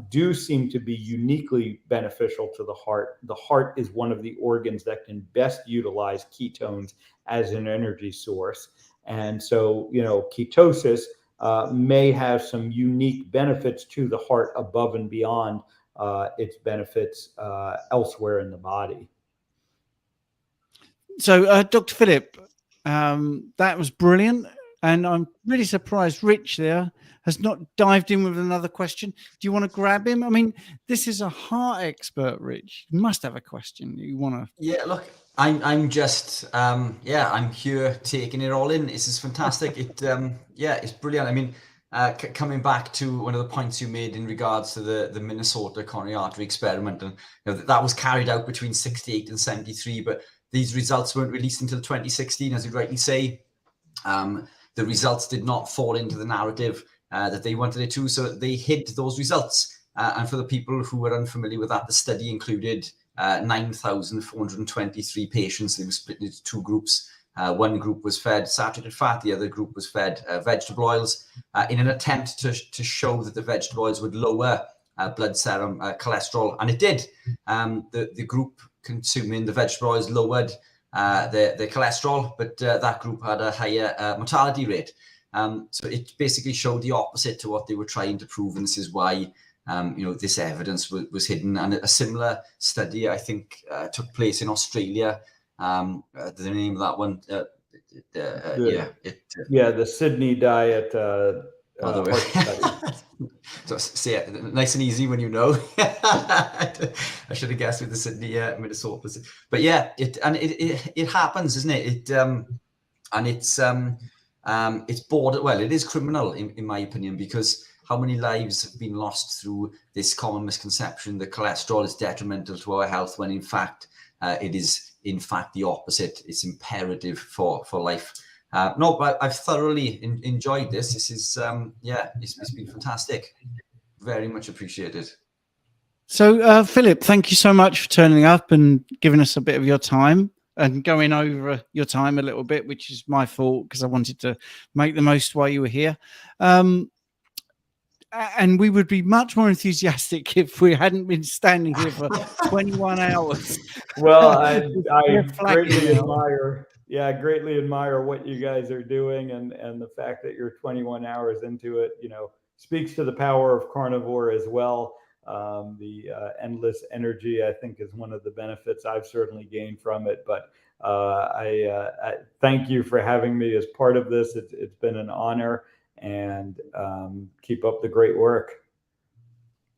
do seem to be uniquely beneficial to the heart. The heart is one of the organs that can best utilize ketones as an energy source. And so, ketosis may have some unique benefits to the heart above and beyond its benefits elsewhere in the body. So, Dr. Phillip, that was brilliant. And I'm really surprised Rich there has not dived in with another question. Do you want to grab him? I mean, this is a heart expert, Rich. You must have a question you want to. Yeah, look, I'm just, I'm here taking it all in. This is fantastic. It's brilliant. I mean, coming back to one of the points you made in regards to the Minnesota coronary artery experiment, and that was carried out between 68 and 73, but these results weren't released until 2016, as you rightly say. The results did not fall into the narrative that they wanted it to, so they hid those results. And for the people who are unfamiliar with that, the study included 9,423 patients. They were split into two groups. One group was fed saturated fat, the other group was fed vegetable oils, in an attempt to show that the vegetable oils would lower blood serum cholesterol, and it did. The group consuming the vegetable oils lowered their cholesterol, but that group had a higher mortality rate. So it basically showed the opposite to what they were trying to prove, and this is why this evidence was hidden. And a similar study, I think, took place in Australia. The name of that one, the Sydney diet. So say it nice and easy when you know. I should have guessed with the Sydney Minnesota, but yeah, it happens, isn't it? It's border. Well, it is criminal in my opinion, because how many lives have been lost through this common misconception that cholesterol is detrimental to our health, when in fact it is in fact the opposite. It's imperative for life. No, but I've thoroughly enjoyed this. This is it's been fantastic. Very much appreciated. So Phillip, thank you so much for turning up and giving us a bit of your time and going over your time a little bit, which is my fault because I wanted to make the most while you were here. And we would be much more enthusiastic if we hadn't been standing here for 21 hours. Well, I greatly admire what you guys are doing, and the fact that you're 21 hours into it, speaks to the power of carnivore as well. The endless energy, I think, is one of the benefits I've certainly gained from it. But I thank you for having me as part of this. It's been an honor. And keep up the great work.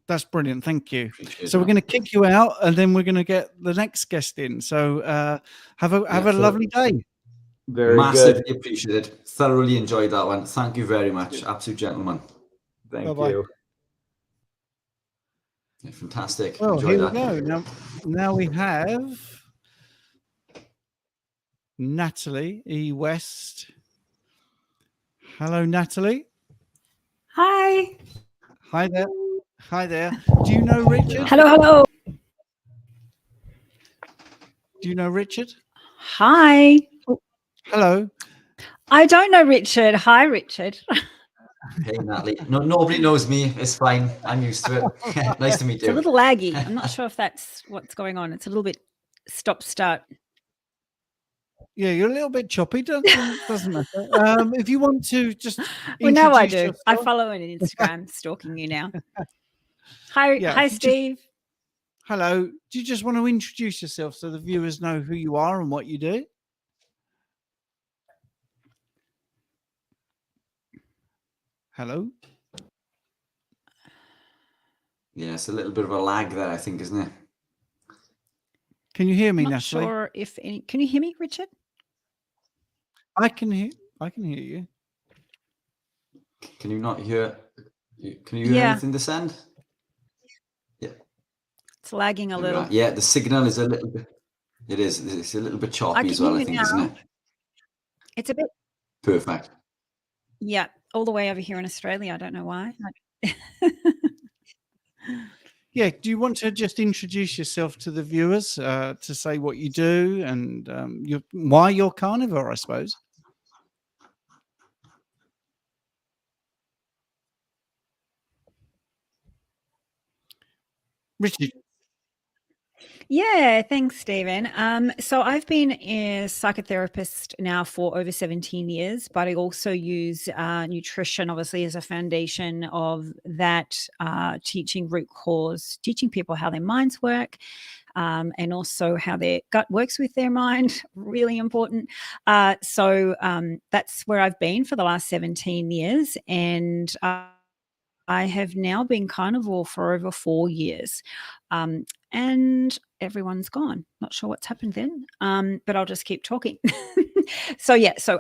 That's brilliant. Thank you. So we're going to kick you out, and then we're going to get the next guest in. So have a lovely day. Very massively good. Appreciated. Thoroughly enjoyed that one. Thank you very much. Absolute gentleman. Thank Bye-bye. you. Yeah, fantastic. Well, Enjoyed here that. we go. Now we have Natalie E. West. Hello, Natalie. Hi. Hi there. Hi there. Do you know Richard? Hello. Do you know Richard? Hi. Hello. I don't know Richard. Hi, Richard. Hey, Natalie. No, nobody knows me. It's fine. I'm used to it. Nice to meet you. It's a little laggy. I'm not sure if that's what's going on. It's a little bit stop-start. Yeah, you're a little bit choppy. Doesn't matter. If you want to just Well, no, I do. yourself. I follow on Instagram, stalking you now. Hi, Steve. Hello. Do you just want to introduce yourself so the viewers know who you are and what you do? Hello. Yeah, it's a little bit of a lag there, I think, isn't it? Can you hear me, Not Natalie? sure if any. Can you hear me, Richard? I can hear you. Can you not hear? Can you hear anything this end? Yeah. It's lagging a little. Yeah, the signal is a little bit. It is. It's a little bit choppy as well, I think, isn't it? It's a bit. Perfect. Yeah, all the way over here in Australia. I don't know why. Yeah, do you want to just introduce yourself to the viewers to say what you do and why you're carnivore, I suppose? Richard. Yeah, thanks, Stephen. So I've been a psychotherapist now for over 17 years, but I also use nutrition, obviously, as a foundation of that, teaching root cause, teaching people how their minds work, and also how their gut works with their mind, really important. So that's where I've been for the last 17 years. And I have now been carnivore for over 4 years. And everyone's gone. Not sure what's happened then, but I'll just keep talking. So yeah, so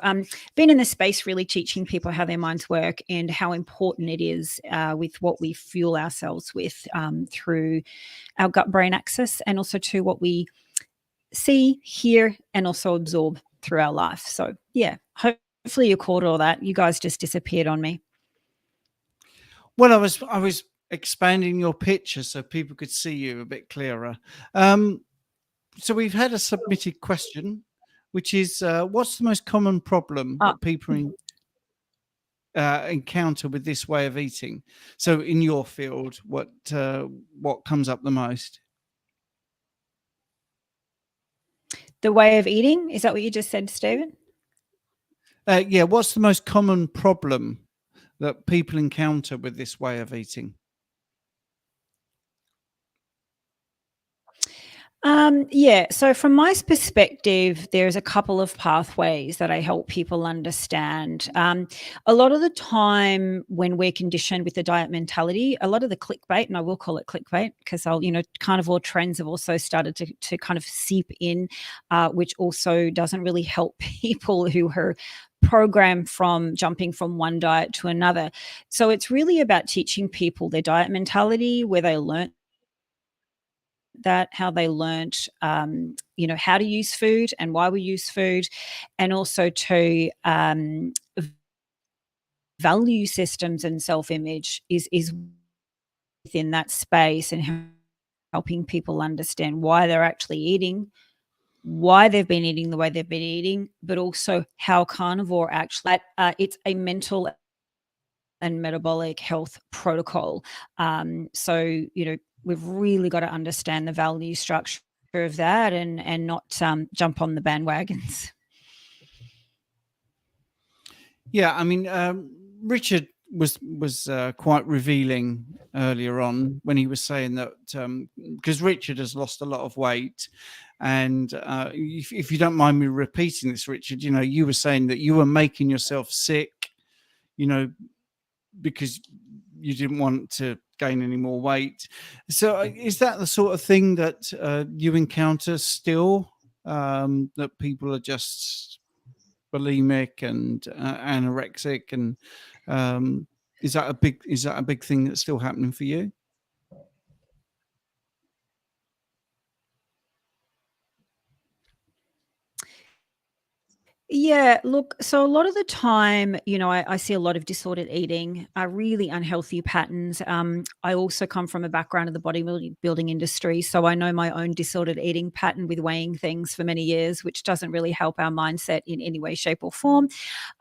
been in the space really teaching people how their minds work and how important it is with what we fuel ourselves with through our gut-brain axis, and also to what we see, hear, and also absorb through our life. So yeah, hopefully you caught all that. You guys just disappeared on me. Well, I was expanding your picture so people could see you a bit clearer. So we've had a submitted question, which is, what's the most common problem that people encounter with this way of eating? So in your field, what comes up the most? The way of eating? Is that what you just said, Stephen? Yeah, what's the most common problem that people encounter with this way of eating? Yeah, so from my perspective, there's a couple of pathways that I help people understand. A lot of the time when we're conditioned with the diet mentality, a lot of the clickbait, and I will call it clickbait because carnivore trends have also started to kind of seep in, which also doesn't really help people who are programmed from jumping from one diet to another. So it's really about teaching people their diet mentality, where they learn that, how they learnt, how to use food and why we use food, and also to value systems and self-image is within that space, and helping people understand why they're actually eating, why they've been eating the way they've been eating, but also how carnivore actually, it's a mental and metabolic health protocol. So, we've really got to understand the value structure of that and not jump on the bandwagons. Yeah, I mean, Richard was quite revealing earlier on when he was saying that because Richard has lost a lot of weight, and if you don't mind me repeating this, Richard, you were saying that you were making yourself sick, because you didn't want to gain any more weight. So is that the sort of thing that you encounter still, that people are just bulimic and anorexic, and is that a big thing that's still happening for you? Yeah, look, so a lot of the time, I see a lot of disordered eating, really unhealthy patterns. I also come from a background of the bodybuilding industry, so I know my own disordered eating pattern with weighing things for many years, which doesn't really help our mindset in any way, shape, or form.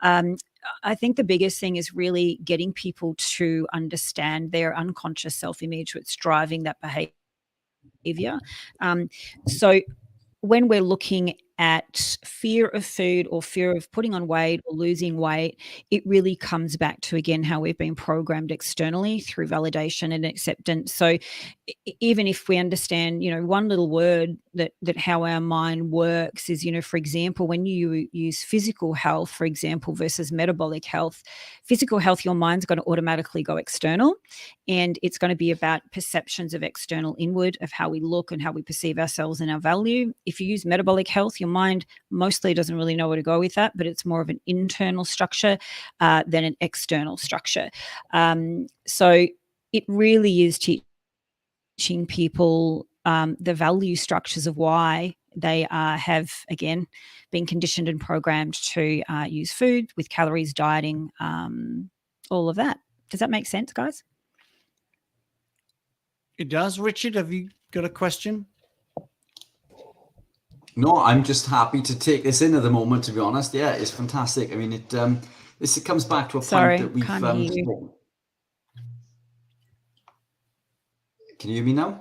I think the biggest thing is really getting people to understand their unconscious self-image, what's driving that behavior. So when we're looking at fear of food or fear of putting on weight or losing weight, it really comes back to, again, how we've been programmed externally through validation and acceptance. So even if we understand, one little word that how our mind works is, for example, when you use physical health, for example, versus metabolic health, physical health, your mind's going to automatically go external, and it's going to be about perceptions of external inward, of how we look and how we perceive ourselves and our value. If you use metabolic health, your mind mostly doesn't really know where to go with that, but it's more of an internal structure than an external structure. So it really is teaching people the value structures of why they have, again, been conditioned and programmed to use food with calories, dieting, all of that. Does that make sense, guys? It does. Richard, have you got a question? No, I'm just happy to take this in at the moment, to be honest. Yeah, it's fantastic. I mean, it comes back to a point that we've can't hear you. Can you hear me now?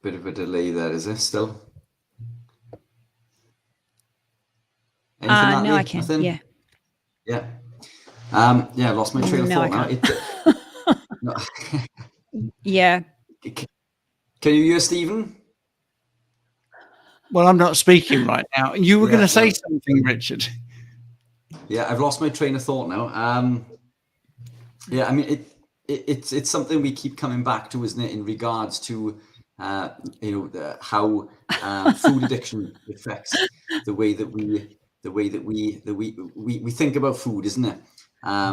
Bit of a delay there, is it still? Anything, Natalie? No, I can. Nothing? Yeah. Yeah. I lost my train of thought now. No. Yeah. Can you hear Stephen? Well, I'm not speaking right now. You were going to say something, Richard. Yeah, I've lost my train of thought now. I mean, it's something we keep coming back to, isn't it, in regards to how food addiction affects the way that we think about food, isn't it? How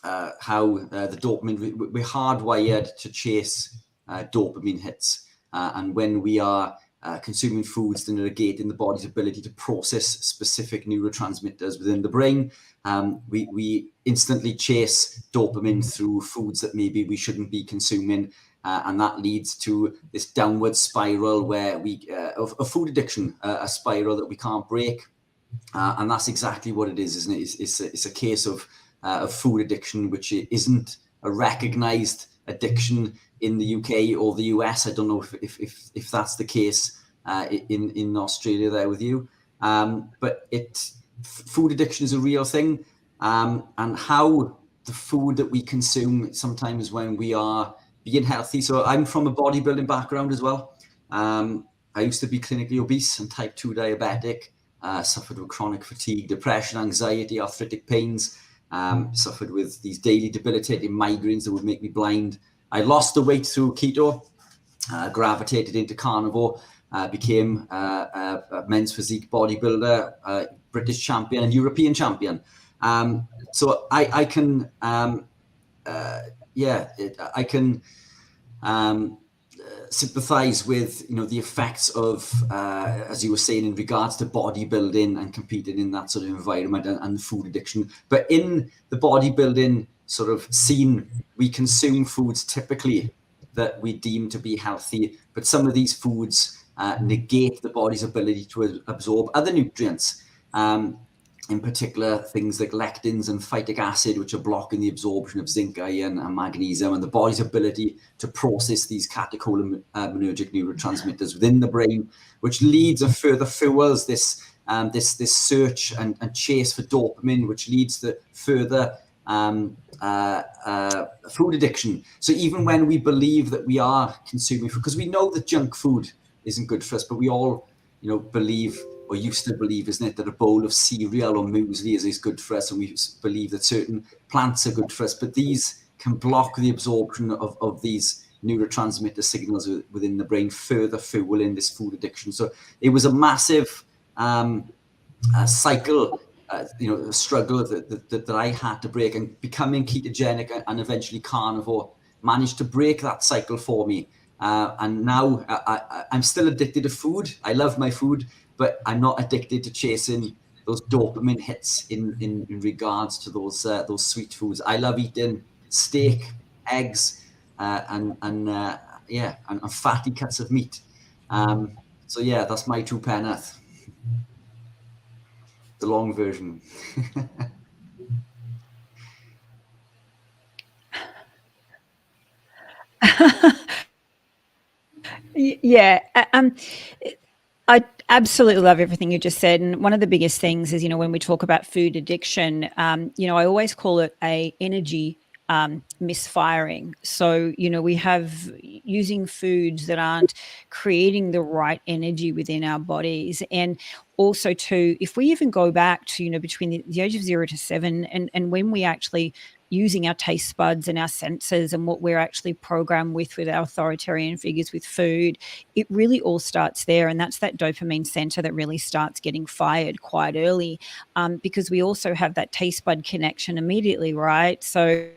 the dopamine, we're hardwired to chase dopamine hits, and when we are consuming foods that negate in the body's ability to process specific neurotransmitters within the brain, we instantly chase dopamine through foods that maybe we shouldn't be consuming, and that leads to this downward spiral where of food addiction, a spiral that we can't break, and that's exactly what it is, isn't it? It's a case of food addiction, which isn't a recognised addiction in the UK or the US. I don't know if that's the case in Australia there with you, but food addiction is a real thing, and how the food that we consume sometimes when we are being healthy. So I'm from a bodybuilding background as well. I used to be clinically obese and type 2 diabetic, suffered with chronic fatigue, depression, anxiety, arthritic pains, suffered with these daily debilitating migraines that would make me blind. I lost the weight through keto, gravitated into carnivore, became a men's physique bodybuilder, British champion and European champion. So I can, I can sympathize with the effects of, as you were saying, in regards to bodybuilding and competing in that sort of environment and food addiction. But in the bodybuilding sort of scene, we consume foods typically that we deem to be healthy, but some of these foods negate the body's ability to absorb other nutrients. In particular, things like lectins and phytic acid, which are blocking the absorption of zinc, iron, and magnesium, and the body's ability to process these catecholaminergic neurotransmitters within the brain, which leads and further fuels this search and chase for dopamine, which leads to further food addiction. So even when we believe that we are consuming food, because we know that junk food isn't good for us, but we all, believe, or used to believe, isn't it, that a bowl of cereal or muesli is good for us, and we believe that certain plants are good for us, but these can block the absorption of these neurotransmitter signals within the brain, further fueling this food addiction. So it was a massive cycle, struggle that I had to break, and becoming ketogenic and eventually carnivore managed to break that cycle for me. And now I'm still addicted to food. I love my food, but I'm not addicted to chasing those dopamine hits in regards to those sweet foods. I love eating steak, eggs, and fatty cuts of meat. So yeah, that's my 2 penneth. The long version. Yeah. I absolutely love everything you just said. And one of the biggest things is, when we talk about food addiction, I always call it a energy misfiring. So, we have using foods that aren't creating the right energy within our bodies. And also too, if we even go back to, between the age of 0 to 7, and when we actually using our taste buds and our senses and what we're actually programmed with our authoritarian figures with food, it really all starts there. And that's that dopamine center that really starts getting fired quite early, because we also have that taste bud connection immediately, right? So,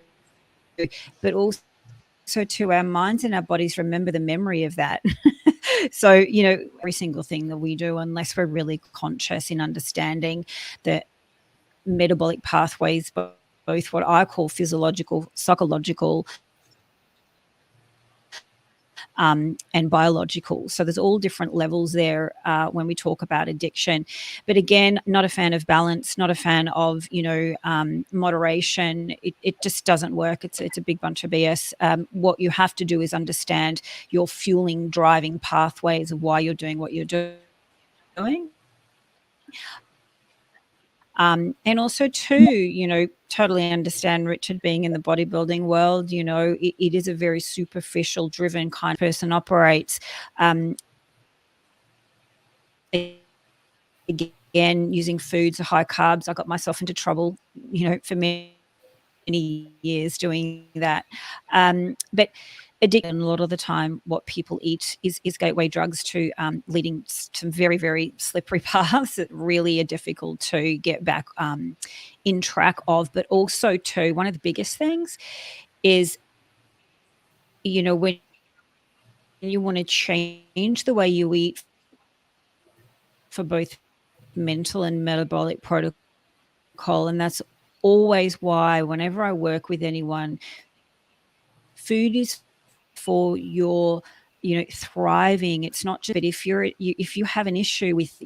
but also to our minds and our bodies remember the memory of that. So, every single thing that we do, unless we're really conscious in understanding the metabolic pathways, both what I call physiological, psychological, and biological. So there's all different levels there when we talk about addiction. But again, not a fan of balance, not a fan of, moderation. It just doesn't work. It's a big bunch of BS. What you have to do is understand your fueling, driving pathways of why you're doing what you're doing. And also too, totally understand Richard being in the bodybuilding world, it is a very superficial driven kind of person operates. Again, using foods, high carbs, I got myself into trouble, for many years doing that. But addiction, a lot of the time, what people eat is gateway drugs to leading to very, very slippery paths that really are difficult to get back in track of. But also, too, one of the biggest things is, when you want to change the way you eat for both mental and metabolic protocol, and that's always why whenever I work with anyone, food is for your thriving. It's not just, but if you have an issue with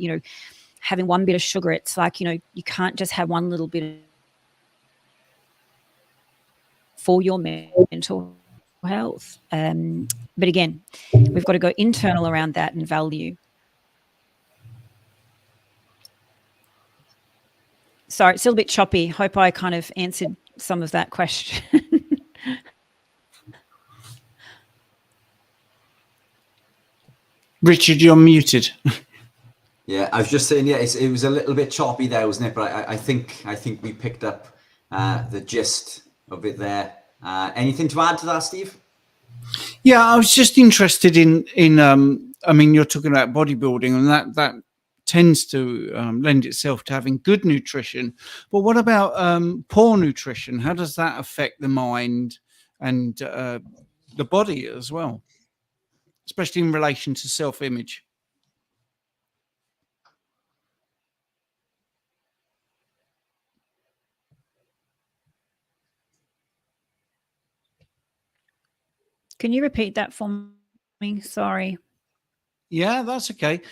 having one bit of sugar, it's like you can't just have one little bit for your mental health. But again, we've got to go internal around that and value. Sorry, it's still a bit choppy. Hope I kind of answered some of that question. Richard, you're muted. Yeah, I was just saying, it was a little bit choppy there, wasn't it? But I think we picked up the gist of it there. Anything to add to that, Steve? Yeah, I was just interested in I mean, you're talking about bodybuilding, and that tends to lend itself to having good nutrition. But what about poor nutrition? How does that affect the mind and the body as well, especially in relation to self-image? Can you repeat that for me? Sorry. Yeah, that's okay.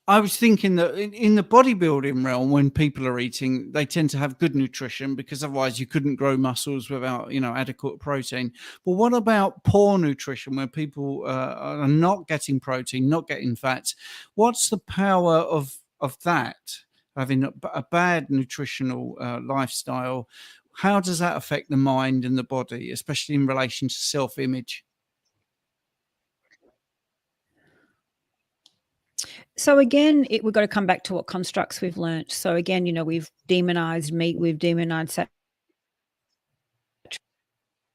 I was thinking that in the bodybuilding realm, when people are eating, they tend to have good nutrition, because otherwise you couldn't grow muscles without, adequate protein. But what about poor nutrition, where people are not getting protein, not getting fats? What's the power of that? Having a bad nutritional lifestyle, how does that affect the mind and the body, especially in relation to self-image? So again, we've got to come back to what constructs we've learnt. So again, we've demonized meat, we've demonized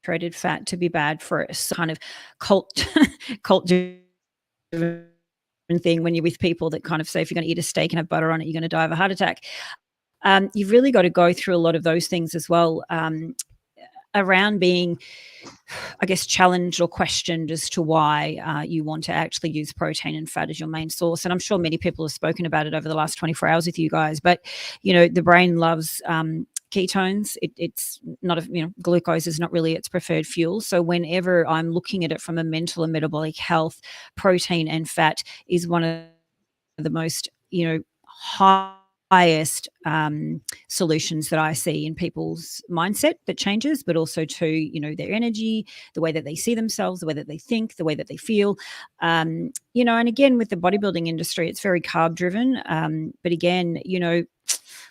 saturated fat to be bad for us. Kind of cult thing when you're with people that kind of say, if you're going to eat a steak and have butter on it, you're going to die of a heart attack. You've really got to go through a lot of those things as well, around being, I guess, challenged or questioned as to why you want to actually use protein and fat as your main source. And I'm sure many people have spoken about it over the last 24 hours with you guys, but, the brain loves ketones. It's not, glucose is not really its preferred fuel. So whenever I'm looking at it from a mental and metabolic health, protein and fat is one of the most, highest solutions that I see in people's mindset that changes, but also to, their energy, the way that they see themselves, the way that they think, the way that they feel. And again, with the bodybuilding industry, it's very carb driven. But again, we've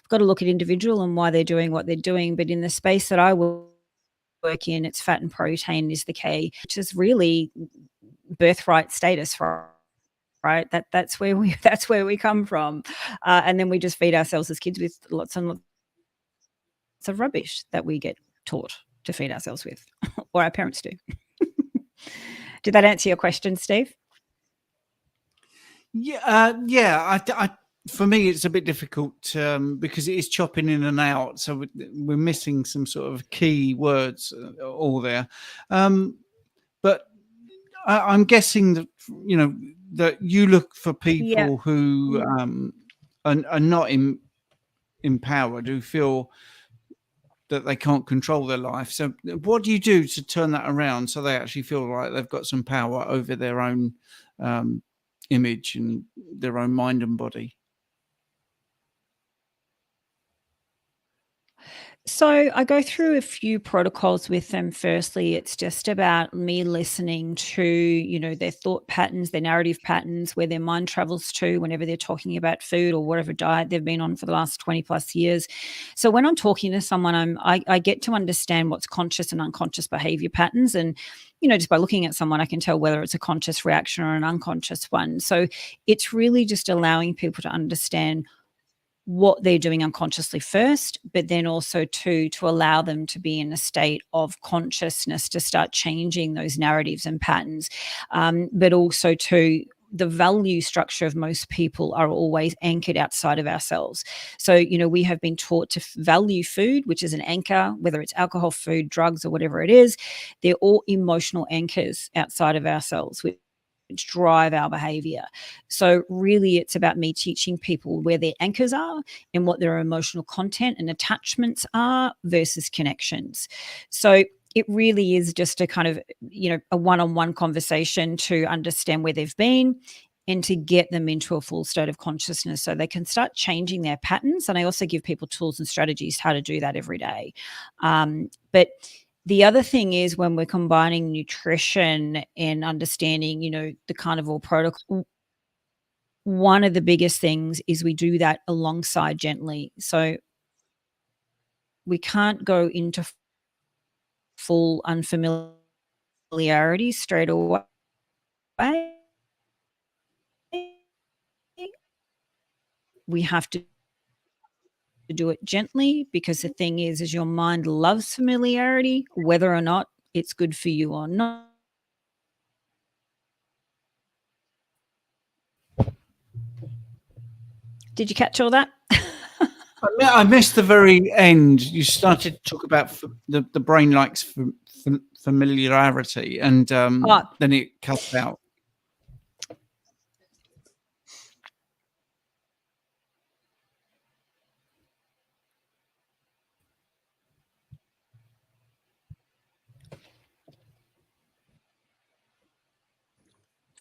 got to look at individual and why they're doing what they're doing. But in the space that I work in, it's fat and protein is the key, which is really birthright status, right? That's where we come from, and then we just feed ourselves as kids with lots and lots of rubbish that we get taught to feed ourselves with, or our parents do. Did that answer your question, Steve? Yeah. For me, it's a bit difficult because it is chopping in and out, so we're missing some sort of key words all there. But I'm guessing that that you look for people who are not empowered, who feel that they can't control their life. So what do you do to turn that around so they actually feel like they've got some power over their own image and their own mind and body? So I go through a few protocols with them. Firstly, it's just about me listening to, their thought patterns, their narrative patterns, where their mind travels to whenever they're talking about food or whatever diet they've been on for the last 20 plus years. So when I'm talking to someone, I get to understand what's conscious and unconscious behavior patterns. And, just by looking at someone, I can tell whether it's a conscious reaction or an unconscious one. So it's really just allowing people to understand what they're doing unconsciously first, but then also to allow them to be in a state of consciousness to start changing those narratives and patterns, but also to the value structure of most people are always anchored outside of ourselves. So, you know, we have been taught to value food, which is an anchor, whether it's alcohol, food, drugs, or whatever it is. They're all emotional anchors outside of ourselves, which drive our behavior. So really it's about me teaching people where their anchors are and what their emotional content and attachments are versus connections. So it really is just a kind of, you know, a one-on-one conversation to understand where they've been and to get them into a full state of consciousness so they can start changing their patterns. And I also give people tools and strategies how to do that every day. But the other thing is when we're combining nutrition and understanding, you know, the carnivore protocol, one of the biggest things is we do that alongside gently. So we can't go into full unfamiliarity straight away. We have to do it gently, because the thing is your mind loves familiarity, whether or not it's good for you or not. Did you catch all that? I missed the very end. You started to talk about the brain likes familiarity, and then it cut out.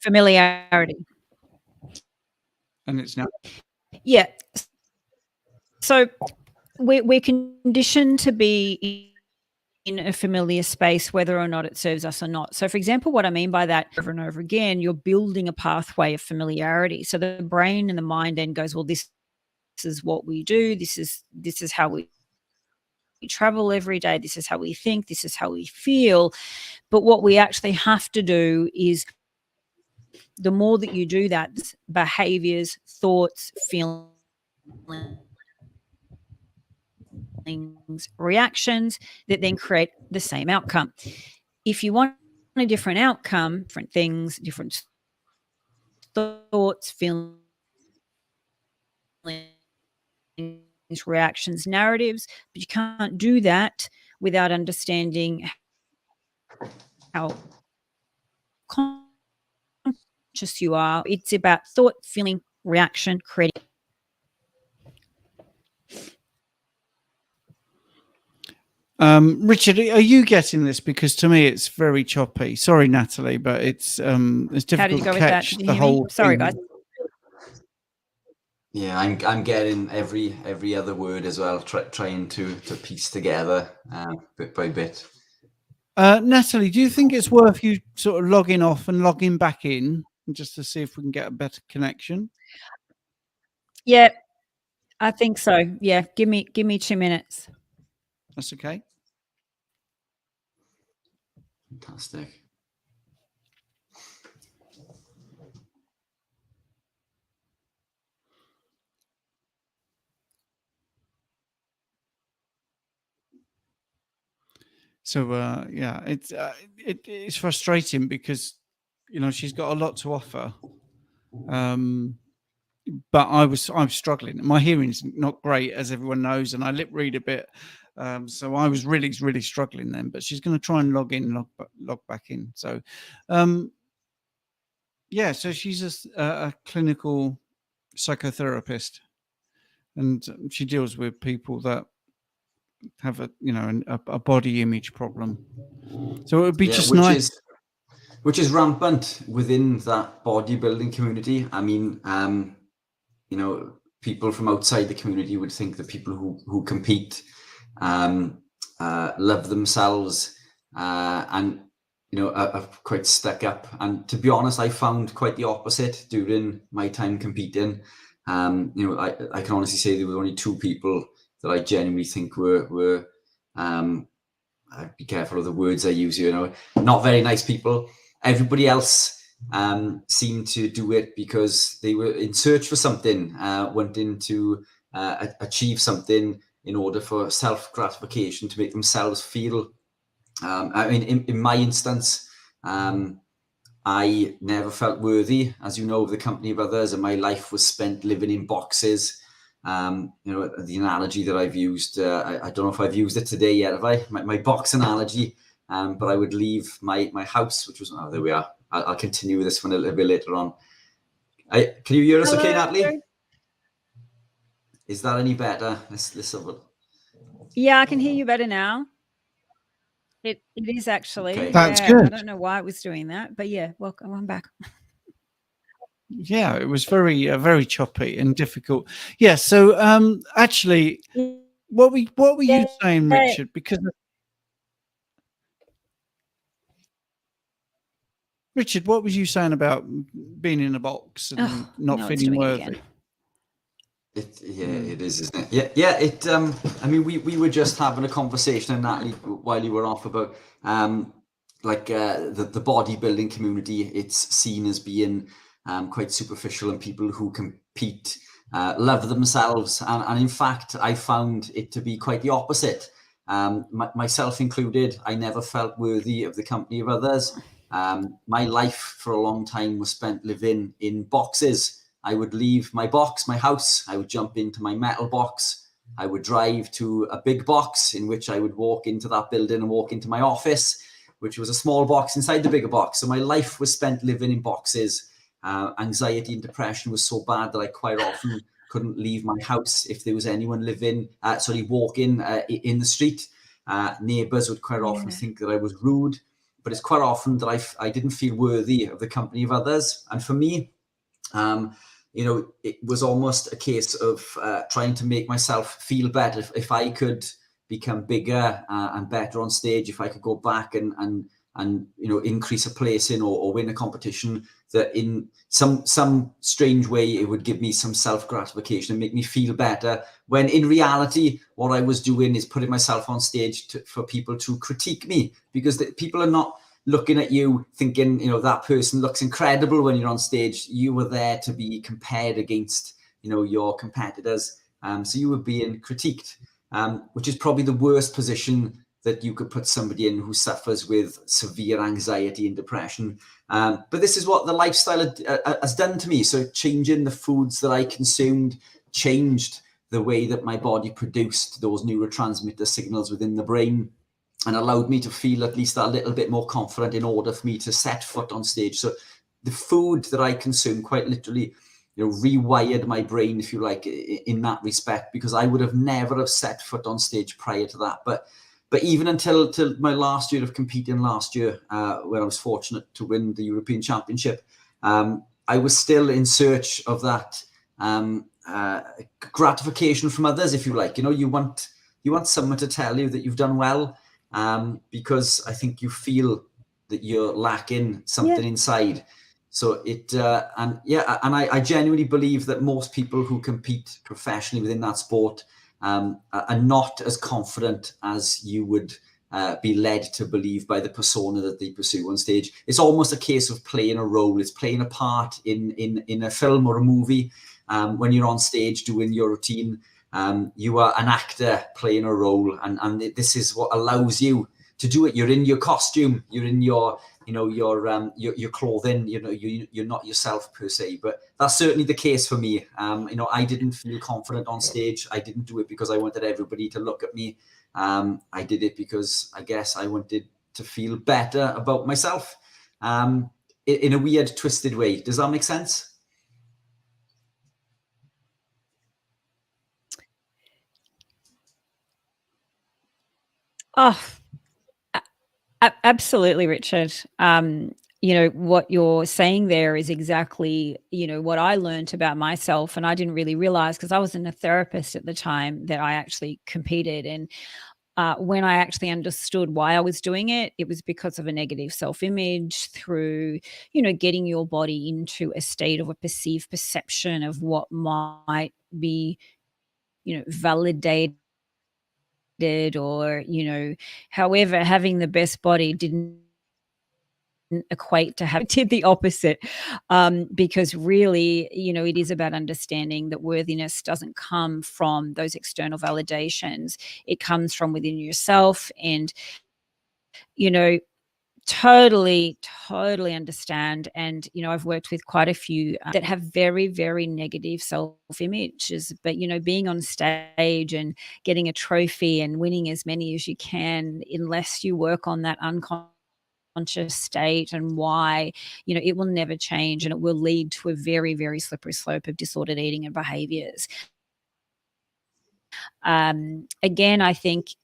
Familiarity. And it's now. Yeah. So we're conditioned to be in a familiar space, whether or not it serves us or not. So, for example, what I mean by that, over and over again, you're building a pathway of familiarity. So the brain and the mind then goes, well, this is what we do. This is how we travel every day. This is how we think. This is how we feel. But what we actually have to do is, the more that you do that, behaviors, thoughts, feelings, reactions that then create the same outcome. If you want a different outcome, different things, different thoughts, feelings, reactions, narratives, but you can't do that without understanding how conscious you are. It's about thought, feeling, reaction, creating. Richard, are you getting this? Because to me, it's very choppy. Sorry, Natalie, but it's difficult How did you go to with that? catch Did you the hear me? whole. Sorry, thing. guys. Yeah, I'm getting every other word as well, trying to piece together bit by bit. Natalie, do you think it's worth you sort of logging off and logging back in just to see if we can get a better connection? Yeah, I think so. Yeah, give me 2 minutes. That's okay. Fantastic. So yeah, it's frustrating because, you know, she's got a lot to offer, but I'm struggling. My hearing's not great, as everyone knows, and I lip read a bit, so I was really struggling then. But she's going to try and log back in. So yeah, so she's a clinical psychotherapist, and she deals with people that have a body image problem. So it would be just nice. Which is rampant within that bodybuilding community. I mean, you know, people from outside the community would think that people who compete love themselves and, you know, are quite stuck up. And to be honest, I found quite the opposite during my time competing. You know, I can honestly say there were only 2 people that I genuinely think were I'd be careful of the words I use, you know, not very nice people. Everybody else seemed to do it because they were in search for something, wanting to achieve something in order for self-gratification, to make themselves feel. I mean, in my instance, I never felt worthy, as you know, of the company of others, and my life was spent living in boxes. You know, the analogy that I've used, I don't know if I've used it today yet, have I? My box analogy. But I would leave my house, which was, oh, there we are. I'll continue with this one a little bit later on. Can you hear us okay, Natalie? Is that any better? Let's have a... Yeah, I can hear you better now. It is actually. Okay. That's I good. don't know why it was doing that, but yeah, welcome. I'm back. Yeah, it was very choppy and difficult. Yeah. So actually, what were you saying, Richard? Because Richard, what was you saying about being in a box and not feeling worthy? It is, isn't it? Yeah. I mean, we were just having a conversation, and Natalie, while you were off, about the bodybuilding community. It's seen as being quite superficial, and people who compete love themselves, and in fact, I found it to be quite the opposite. Myself included, I never felt worthy of the company of others. My life for a long time was spent living in boxes. I would leave my box, my house, I would jump into my metal box, I would drive to a big box, in which I would walk into that building and walk into my office, which was a small box inside the bigger box. So my life was spent living in boxes. Anxiety and depression was so bad that I quite often couldn't leave my house if there was anyone walking in the street. Neighbours would quite often think that I was rude, but it's quite often that I didn't feel worthy of the company of others. And for me, you know, it was almost a case of trying to make myself feel better. If I could become bigger and better on stage, if I could go back and you know, increase a placing or win a competition, that in some strange way it would give me some self-gratification and make me feel better, when in reality what I was doing is putting myself on stage for people to critique me, because people are not looking at you thinking, you know, that person looks incredible when you're on stage. You were there to be compared against, you know, your competitors. So you were being critiqued, which is probably the worst position that you could put somebody in who suffers with severe anxiety and depression. But this is what the lifestyle has done to me. So changing the foods that I consumed changed the way that my body produced those neurotransmitter signals within the brain, and allowed me to feel at least a little bit more confident in order for me to set foot on stage. So the food that I consumed quite literally, you know, rewired my brain, if you like, in that respect, because I would have never have set foot on stage prior to that. But even until my last year of competing last year, when I was fortunate to win the European Championship, I was still in search of that gratification from others, if you like. You know, you want someone to tell you that you've done well, because I think you feel that you're lacking something inside. So I genuinely believe that most people who compete professionally within that sport are not as confident as you would be led to believe by the persona that they pursue on stage. It's almost a case of playing a role. It's playing a part in a film or a movie. When you're on stage doing your routine, you are an actor playing a role, and this is what allows you to do it. You're in your costume, you're in your, you know, your clothing, you know, you're not yourself per se. But that's certainly the case for me. You know, I didn't feel confident on stage. I didn't do it because I wanted everybody to look at me. I did it because I guess I wanted to feel better about myself, in a weird, twisted way. Does that make sense? Oh, absolutely, Richard. You know, what you're saying there is exactly, you know, what I learned about myself. And I didn't really realize, because I wasn't a therapist at the time, that I actually competed. And when I actually understood why I was doing it, it was because of a negative self-image, through, you know, getting your body into a state of a perceived perception of what might be, you know, validated, or, you know, however, having the best body didn't equate to have did the opposite, because really, it is about understanding that worthiness doesn't come from those external validations. It comes from within yourself, and totally understand. And I've worked with quite a few that have very, very negative self-images, but being on stage and getting a trophy and winning as many as you can, unless you work on that unconscious state and why, it will never change, and it will lead to a very, very slippery slope of disordered eating and behaviors. Again, I think,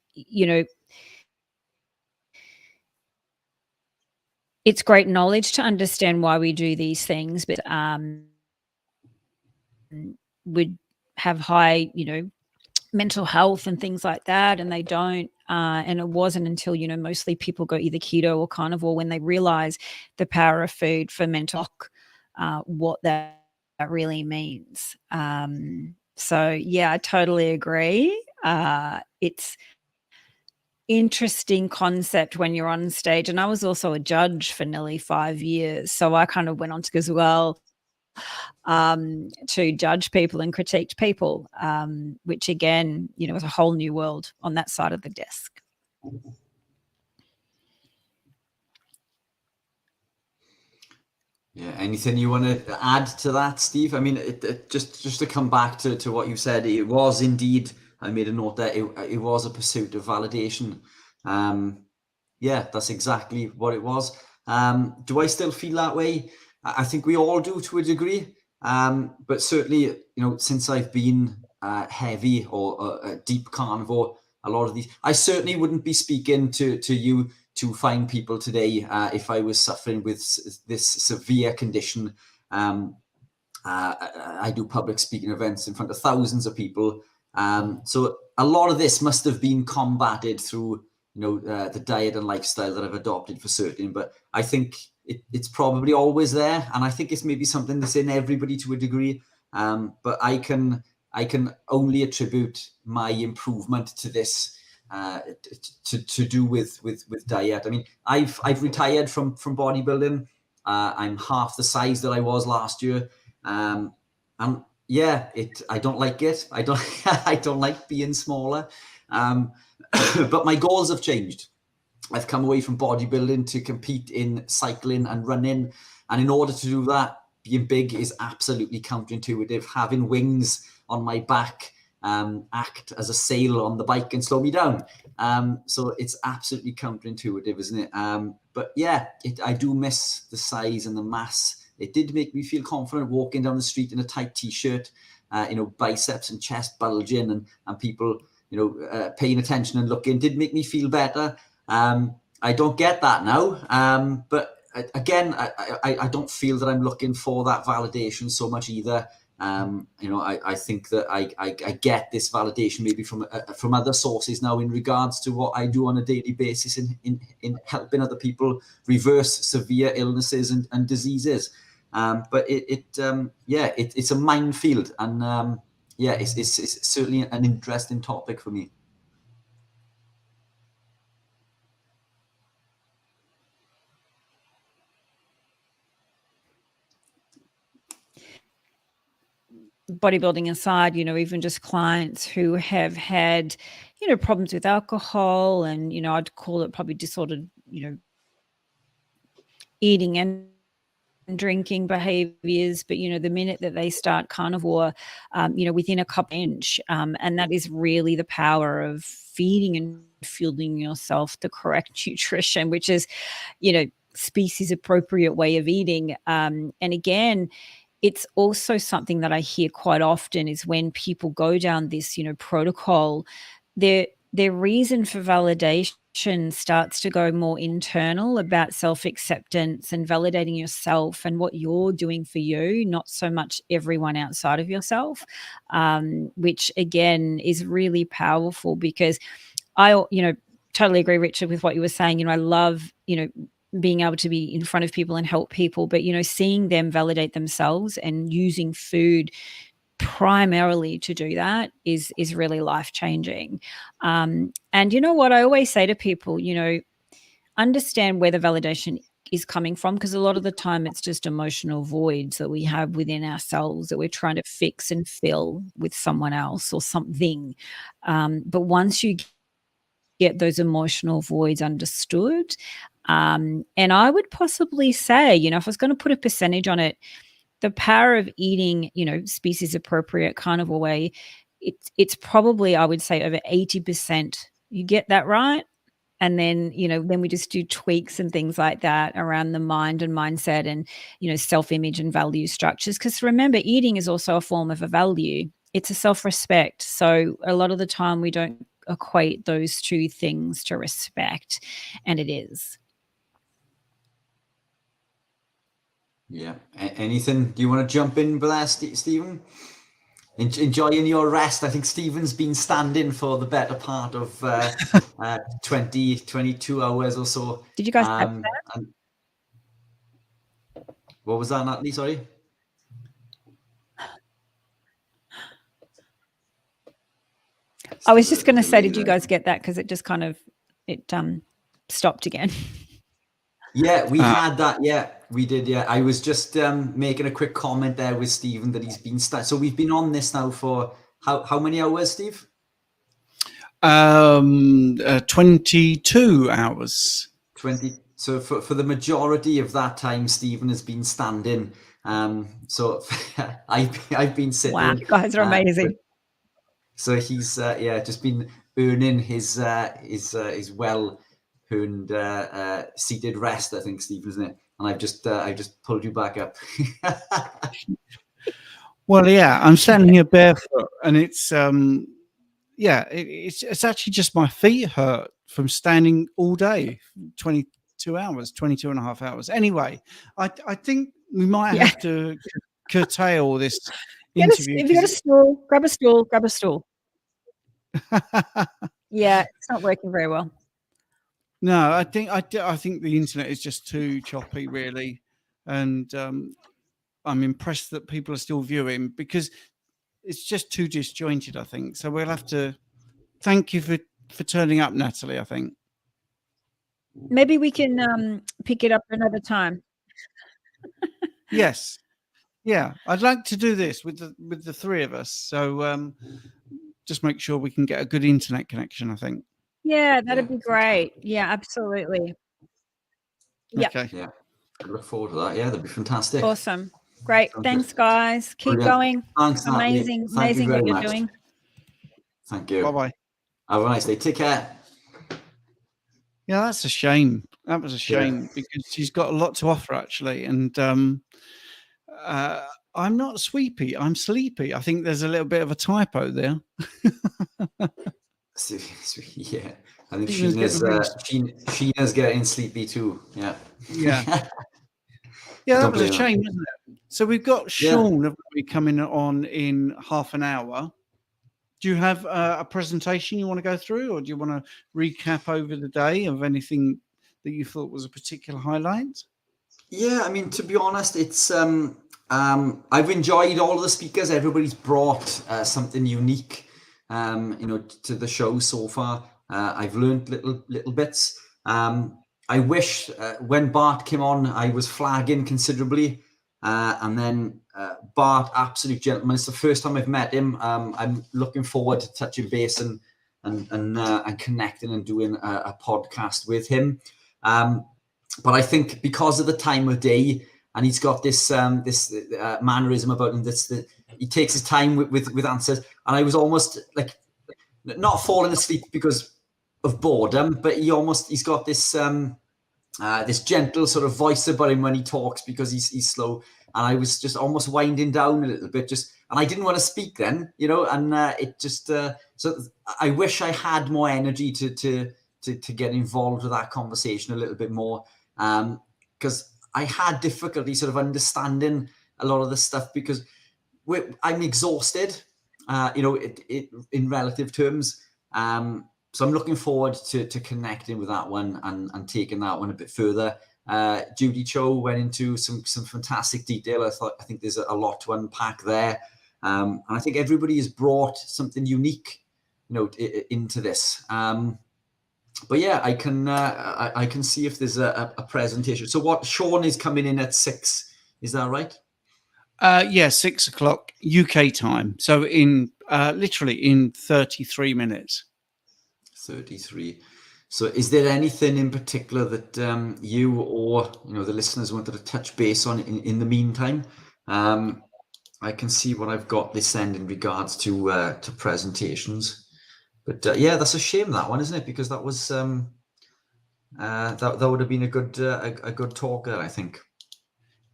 it's great knowledge to understand why we do these things, but would have high, mental health and things like that, and they don't. And it wasn't until, mostly people go either keto or carnivore when they realize the power of food for mental health, what that really means. So, yeah, I totally agree. It's interesting concept when you're on stage. And I was also a judge for nearly 5 years. So I kind of went on to as well to judge people and critique people, which again, was a whole new world on that side of the desk. Yeah. Anything you want to add to that, Steve? I mean, just to come back to what you said, it was indeed, I made a note that it was a pursuit of validation. Yeah, that's exactly what it was. Do I still feel that way? I think we all do to a degree. But certainly, since I've been heavy or deep carnivore, a lot of these, I certainly wouldn't be speaking to you to find people today if I was suffering with this severe condition. I do public speaking events in front of thousands of people. So a lot of this must have been combated through, the diet and lifestyle that I've adopted for certain. But I think it's probably always there, and I think it's maybe something that's in everybody to a degree. But I can only attribute my improvement to this, to do with diet. I mean, I've retired from bodybuilding. I'm half the size that I was last year, and yeah, I don't like it. I don't like being smaller. But my goals have changed. I've come away from bodybuilding to compete in cycling and running. And in order to do that, being big is absolutely counterintuitive. Having wings on my back act as a sail on the bike and slow me down. So it's absolutely counterintuitive, isn't it? But yeah, I do miss the size and the mass. It did make me feel confident walking down the street in a tight t-shirt, biceps and chest bulging, and people, paying attention and looking did make me feel better. I don't get that now. But again, I don't feel that I'm looking for that validation so much either. I think that I get this validation maybe from other sources now in regards to what I do on a daily basis in helping other people reverse severe illnesses and diseases. But it's a minefield, and it's certainly an interesting topic for me. Bodybuilding aside, even just clients who have had, problems with alcohol and, I'd call it probably disordered, eating and drinking behaviors. But, the minute that they start carnivore, within a cup inch, and that is really the power of feeding and fueling yourself the correct nutrition, which is, species appropriate way of eating. And again, it's also something that I hear quite often is when people go down this, protocol, their reason for validation starts to go more internal about self-acceptance and validating yourself and what you're doing for you, not so much everyone outside of yourself, which again is really powerful because I, totally agree, Richard, with what you were saying. I love, being able to be in front of people and help people, but, seeing them validate themselves and using food primarily to do that is really life-changing. And you know what I always say to people, understand where the validation is coming from, because a lot of the time it's just emotional voids that we have within ourselves that we're trying to fix and fill with someone else or something. But once you get those emotional voids understood, and I would possibly say, if I was going to put a percentage on it, the power of eating, species appropriate carnivore way, it's probably, I would say, over 80%. You get that right. And then, then we just do tweaks and things like that around the mind and mindset and, self-image and value structures. Because remember, eating is also a form of a value. It's a self-respect. So a lot of the time we don't equate those two things to respect, and it is. Yeah. Anything? Do you want to jump in with that, Stephen? Enjoying your rest. I think Stephen's been standing for the better part of 22 hours or so. Did you guys have that? What was that, Natalie? Sorry. I was just going to say, did you guys get that? Because it just kind of stopped again. Yeah, we had that. Yeah, we did. Yeah, I was just making a quick comment there with Stephen that he's been so we've been on this now for how many hours, Steve? 22 hours. 20. So for the majority of that time, Stephen has been standing. So I've been sitting. Wow, you guys are amazing. So he's just been earning his well earned seated rest, I think, Steve, isn't it? And I've just pulled you back up. Well, yeah, I'm standing here barefoot, and it's it's actually just my feet hurt from standing all day, 22 hours, 22 and a half hours. Anyway, I think we might have to curtail this interview. If you got a stool, grab a stool, grab a stool. Yeah, it's not working very well. No, I think the internet is just too choppy, really, and I'm impressed that people are still viewing because it's just too disjointed, I think. So we'll have to thank you for turning up, Natalie, I think. Maybe we can pick it up another time. Yes. Yeah, I'd like to do this with the three of us. So just make sure we can get a good internet connection, I think. Yeah, that'd be great. Yeah, absolutely. Yeah. Okay. Yeah. I look forward to that. Yeah, that'd be fantastic. Awesome. Great. Thanks, guys. Keep going. Thanks, amazing what you're doing. Thank you. Bye-bye. Have a nice day. Take care. Yeah, that's a shame. That was a shame because she's got a lot to offer, actually. And I'm not sweepy. I'm sleepy. I think there's a little bit of a typo there. Yeah, I think Sheena's getting sleepy too. Yeah. Yeah. Yeah, that was a shame, wasn't it? So we've got Sean coming on in half an hour. Do you have a presentation you want to go through, or do you want to recap over the day of anything that you thought was a particular highlight? Yeah, I mean, to be honest, it's I've enjoyed all of the speakers. Everybody's brought something unique, to the show so far. I've learned little bits. I wish when Bart came on, I was flagging considerably. And then Bart, absolute gentleman. It's the first time I've met him. I'm looking forward to touching base and connecting and doing a podcast with him. But I think because of the time of day, and he's got this mannerism about him, he takes his time with answers. And I was almost like not falling asleep because of boredom, but he's got this this gentle sort of voice about him when he talks because he's slow. And I was just almost winding down a little bit, and I didn't want to speak then, and it just so I wish I had more energy to get involved with that conversation a little bit more, because I had difficulty sort of understanding a lot of the stuff because I'm exhausted, in relative terms. So I'm looking forward to connecting with that one and taking that one a bit further. Judy Cho went into some fantastic detail. I think there's a lot to unpack there. And I think everybody has brought something unique, into this. but yeah, I can see if there's a presentation. So what, Sean is coming in at 6, is that right? Yeah, 6 o'clock UK time. So in literally in 33 minutes. 33. So is there anything in particular that you or the listeners wanted to touch base on in the meantime? I can see what I've got this end in regards to presentations, but yeah, that's a shame, that one, isn't it? Because that was that would have been a good talk there, I think.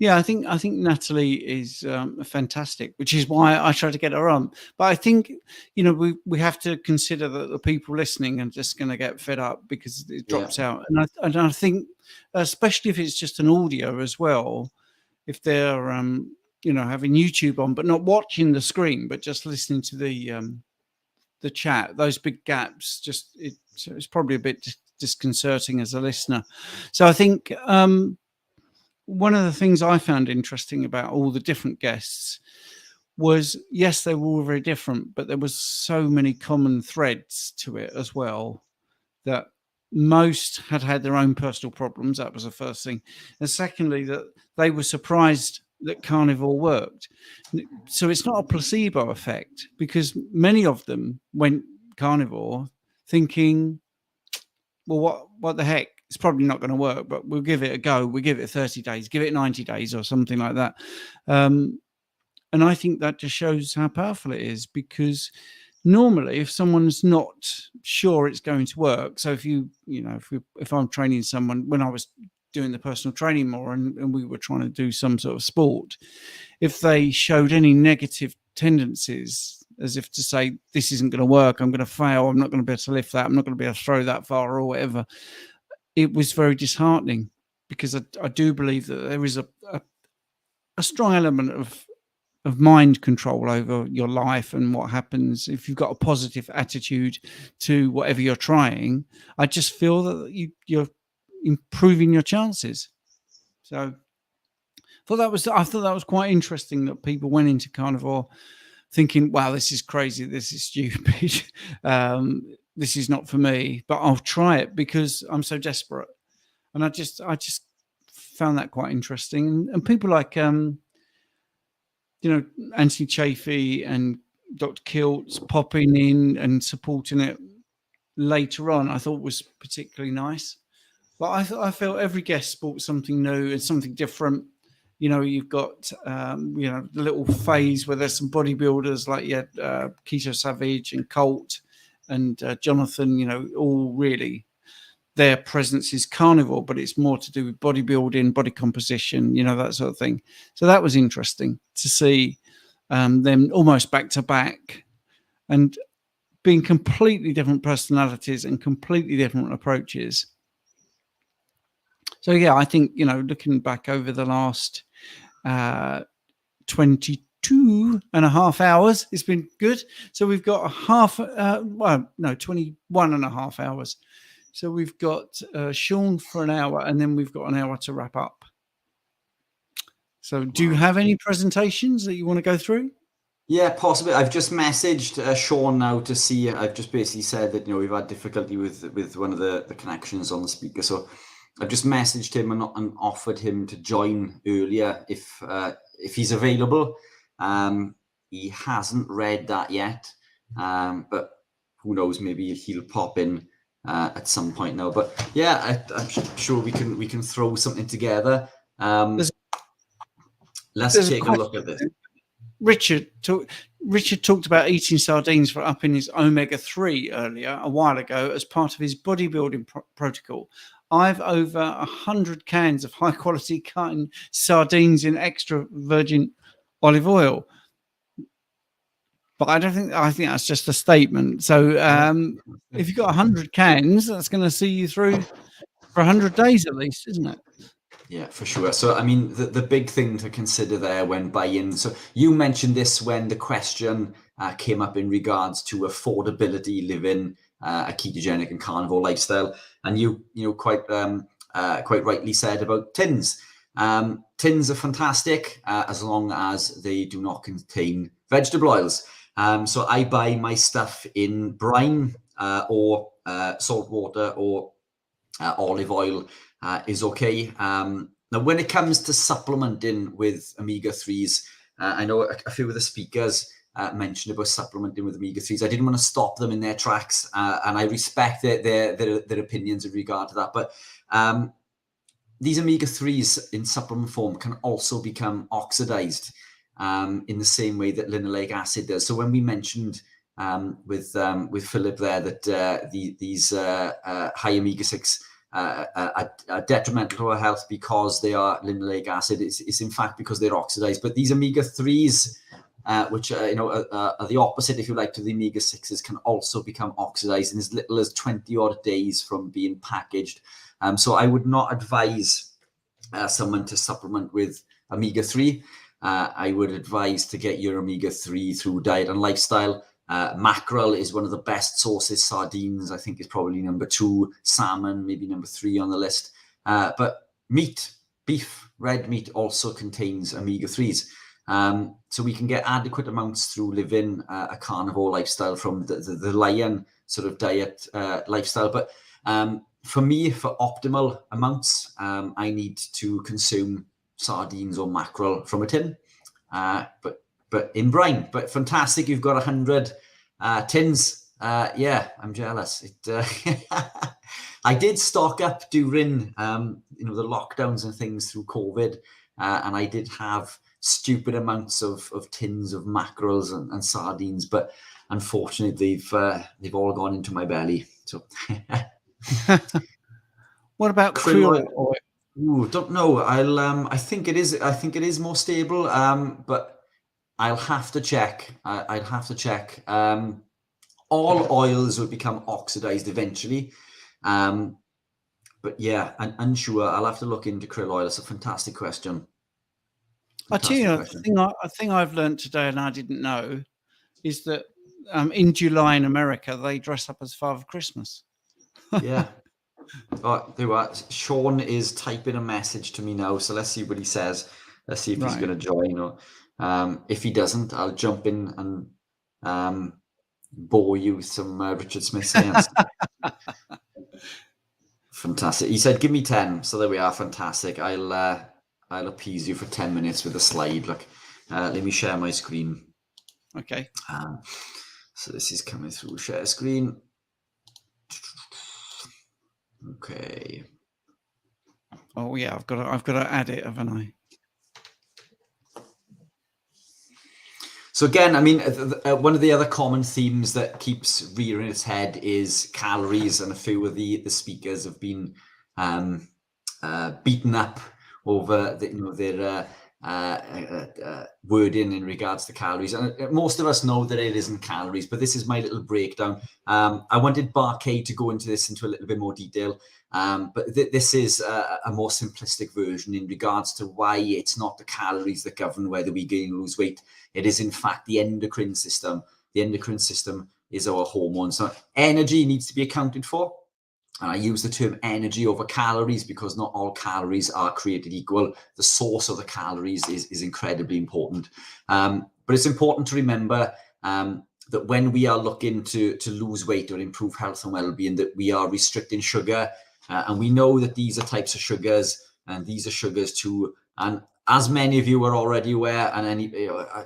Yeah, I think Natalie is fantastic, which is why I try to get her on. But I think we have to consider that the people listening are just going to get fed up because it drops out, and I think especially if it's just an audio as well, if they're having YouTube on but not watching the screen but just listening to the chat, those big gaps, it's probably a bit disconcerting as a listener. So I think one of the things I found interesting about all the different guests was, yes, they were all very different, but there was so many common threads to it as well, that most had their own personal problems. That was the first thing. And secondly, that they were surprised that Carnivore worked. So it's not a placebo effect, because many of them went Carnivore thinking, well, what the heck? It's probably not going to work, but we'll give it a go. We'll give it 30 days, give it 90 days or something like that. And I think that just shows how powerful it is, because normally if someone's not sure it's going to work, so if I'm training someone, when I was doing the personal training more and we were trying to do some sort of sport, if they showed any negative tendencies, as if to say, this isn't going to work, I'm going to fail, I'm not going to be able to lift that, I'm not going to be able to throw that far or whatever, it was very disheartening, because I do believe that there is a strong element of mind control over your life and what happens if you've got a positive attitude to whatever you're trying. I just feel that you're improving your chances. So I thought that was quite interesting, that people went into Carnivore thinking, wow, this is crazy, this is stupid, this is not for me, but I'll try it because I'm so desperate. And I just found that quite interesting. And people like Anthony Chafee and Dr. Kiltz popping in and supporting it later on, I thought was particularly nice. But I felt every guest brought something new and something different. You've got the little phase where there's some bodybuilders like Keto Savage and Colt and Jonathan, all really their presence is Carnivore, but it's more to do with bodybuilding, body composition, that sort of thing. So that was interesting to see them almost back to back and being completely different personalities and completely different approaches. So yeah, I think, looking back over the last 22 and a half hours, it's been good. So we've got 21 and a half hours. So we've got Sean for an hour, and then we've got an hour to wrap up. So do you have any presentations that you want to go through? Yeah, possibly. I've just messaged Sean now to see. I've just basically said that we've had difficulty with one of the connections on the speaker. So I've just messaged him and offered him to join earlier if he's available. He hasn't read that yet, but who knows? Maybe he'll pop in at some point now. But yeah, I'm sure we can throw something together. Let's take a look at this. Richard talked about eating sardines for upping his omega-3 earlier, a while ago, as part of his bodybuilding protocol. I've over 100 cans of high-quality cutting sardines in extra virgin olive oil. But I think that's just a statement. So if you've got 100 cans, that's going to see you through for 100 days at least, isn't it? Yeah, for sure. So, I mean, the big thing to consider there when buying, so you mentioned this when the question came up in regards to affordability, living a ketogenic and carnivore lifestyle, and you quite rightly said about tins. Tins are fantastic as long as they do not contain vegetable oils. So I buy my stuff in brine or salt water or olive oil is okay. Now, when it comes to supplementing with omega-3s, I know a few of the speakers mentioned about supplementing with omega-3s. I didn't want to stop them in their tracks, and I respect their opinions in regard to that. But these omega-3s in supplement form can also become oxidized in the same way that linoleic acid does. So when we mentioned with Phillip there that these high omega-6 are detrimental to our health because they are linoleic acid, it's in fact because they're oxidized. But these omega-3s, which are the opposite, if you like, to the omega-6s, can also become oxidized in as little as 20 odd days from being packaged. So I would not advise someone to supplement with omega-3. I would advise to get your omega-3 through diet and lifestyle. Mackerel is one of the best sources. Sardines, I think, is probably number 2. Salmon, maybe number 3 on the list. But meat, beef, red meat also contains omega-3s. So we can get adequate amounts through living a carnivore lifestyle from the lion sort of diet lifestyle. But for me, for optimal amounts, I need to consume sardines or mackerel from a tin, but in brine. But fantastic, you've got 100 tins. Yeah, I'm jealous. I did stock up during the lockdowns and things through COVID, and I did have stupid amounts of tins of mackerels and sardines, but unfortunately they've all gone into my belly. So what about krill oil? Ooh, don't know. I think it is more stable, but I'll have to check. I'll have to check. All oils will become oxidized eventually, but yeah, I'm unsure. I'll have to look into krill oil. It's a fantastic question. I tell you, a thing I've learned today, and I didn't know, is that in July in America they dress up as Father Christmas. Yeah. Oh, there you are. Sean is typing a message to me now, so let's see what he says. Let's see if he's going to join, or if he doesn't, I'll jump in and bore you with some Richard Smith science. Fantastic. He said, "Give me 10." So there we are. Fantastic. I'll appease you for 10 minutes with a slide. Look, let me share my screen. Okay. So this is coming through. Share screen. Okay. Oh yeah, I've got to add it, haven't I? So again, I mean, one of the other common themes that keeps rearing its head is calories, and a few of the speakers have been beaten up over their wording in regards to calories. And most of us know that it isn't calories, but this is my little breakdown. I wanted Barkay to go into a little bit more detail, but this is a more simplistic version in regards to why it's not the calories that govern whether we gain or lose weight. It is in fact the endocrine system. The endocrine system is our hormones. So energy needs to be accounted for. And I use the term energy over calories because not all calories are created equal. The source of the calories is incredibly important. But it's important to remember that when we are looking to lose weight or improve health and well-being, that we are restricting sugar. And we know that these are types of sugars, and these are sugars too. And as many of you are already aware, and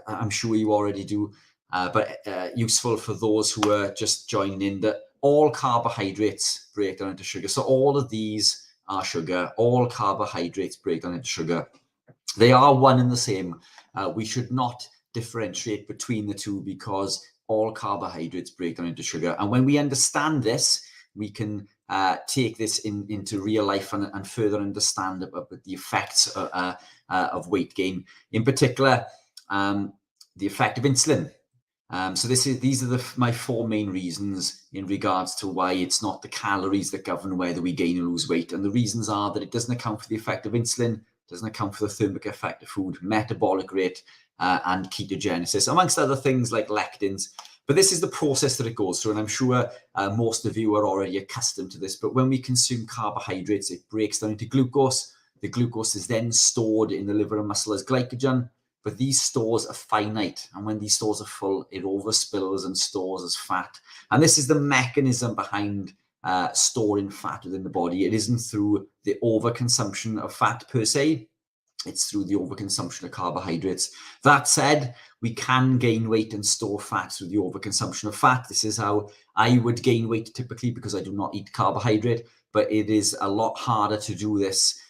I'm sure you already do, but useful for those who are just joining in, that all carbohydrates break down into sugar. So all of these are sugar. All carbohydrates break down into sugar. They are one and the same. We should not differentiate between the two because all carbohydrates break down into sugar. And when we understand this, we can take this into real life and further understand about the effects of weight gain. In particular, the effect of insulin. So these are my 4 main reasons in regards to why it's not the calories that govern whether we gain or lose weight. And the reasons are that it doesn't account for the effect of insulin, doesn't account for the thermic effect of food, metabolic rate, and ketogenesis, amongst other things like lectins. But this is the process that it goes through, and I'm sure most of you are already accustomed to this. But when we consume carbohydrates, it breaks down into glucose. The glucose is then stored in the liver and muscle as glycogen. but these stores are finite. And when these stores are full, it overspills and stores as fat. And this is the mechanism behind storing fat within the body. It isn't through the overconsumption of fat per se. It's through the overconsumption of carbohydrates. That said, we can gain weight and store fat through the overconsumption of fat. This is how I would gain weight typically, because I do not eat carbohydrate, but it is a lot harder to do this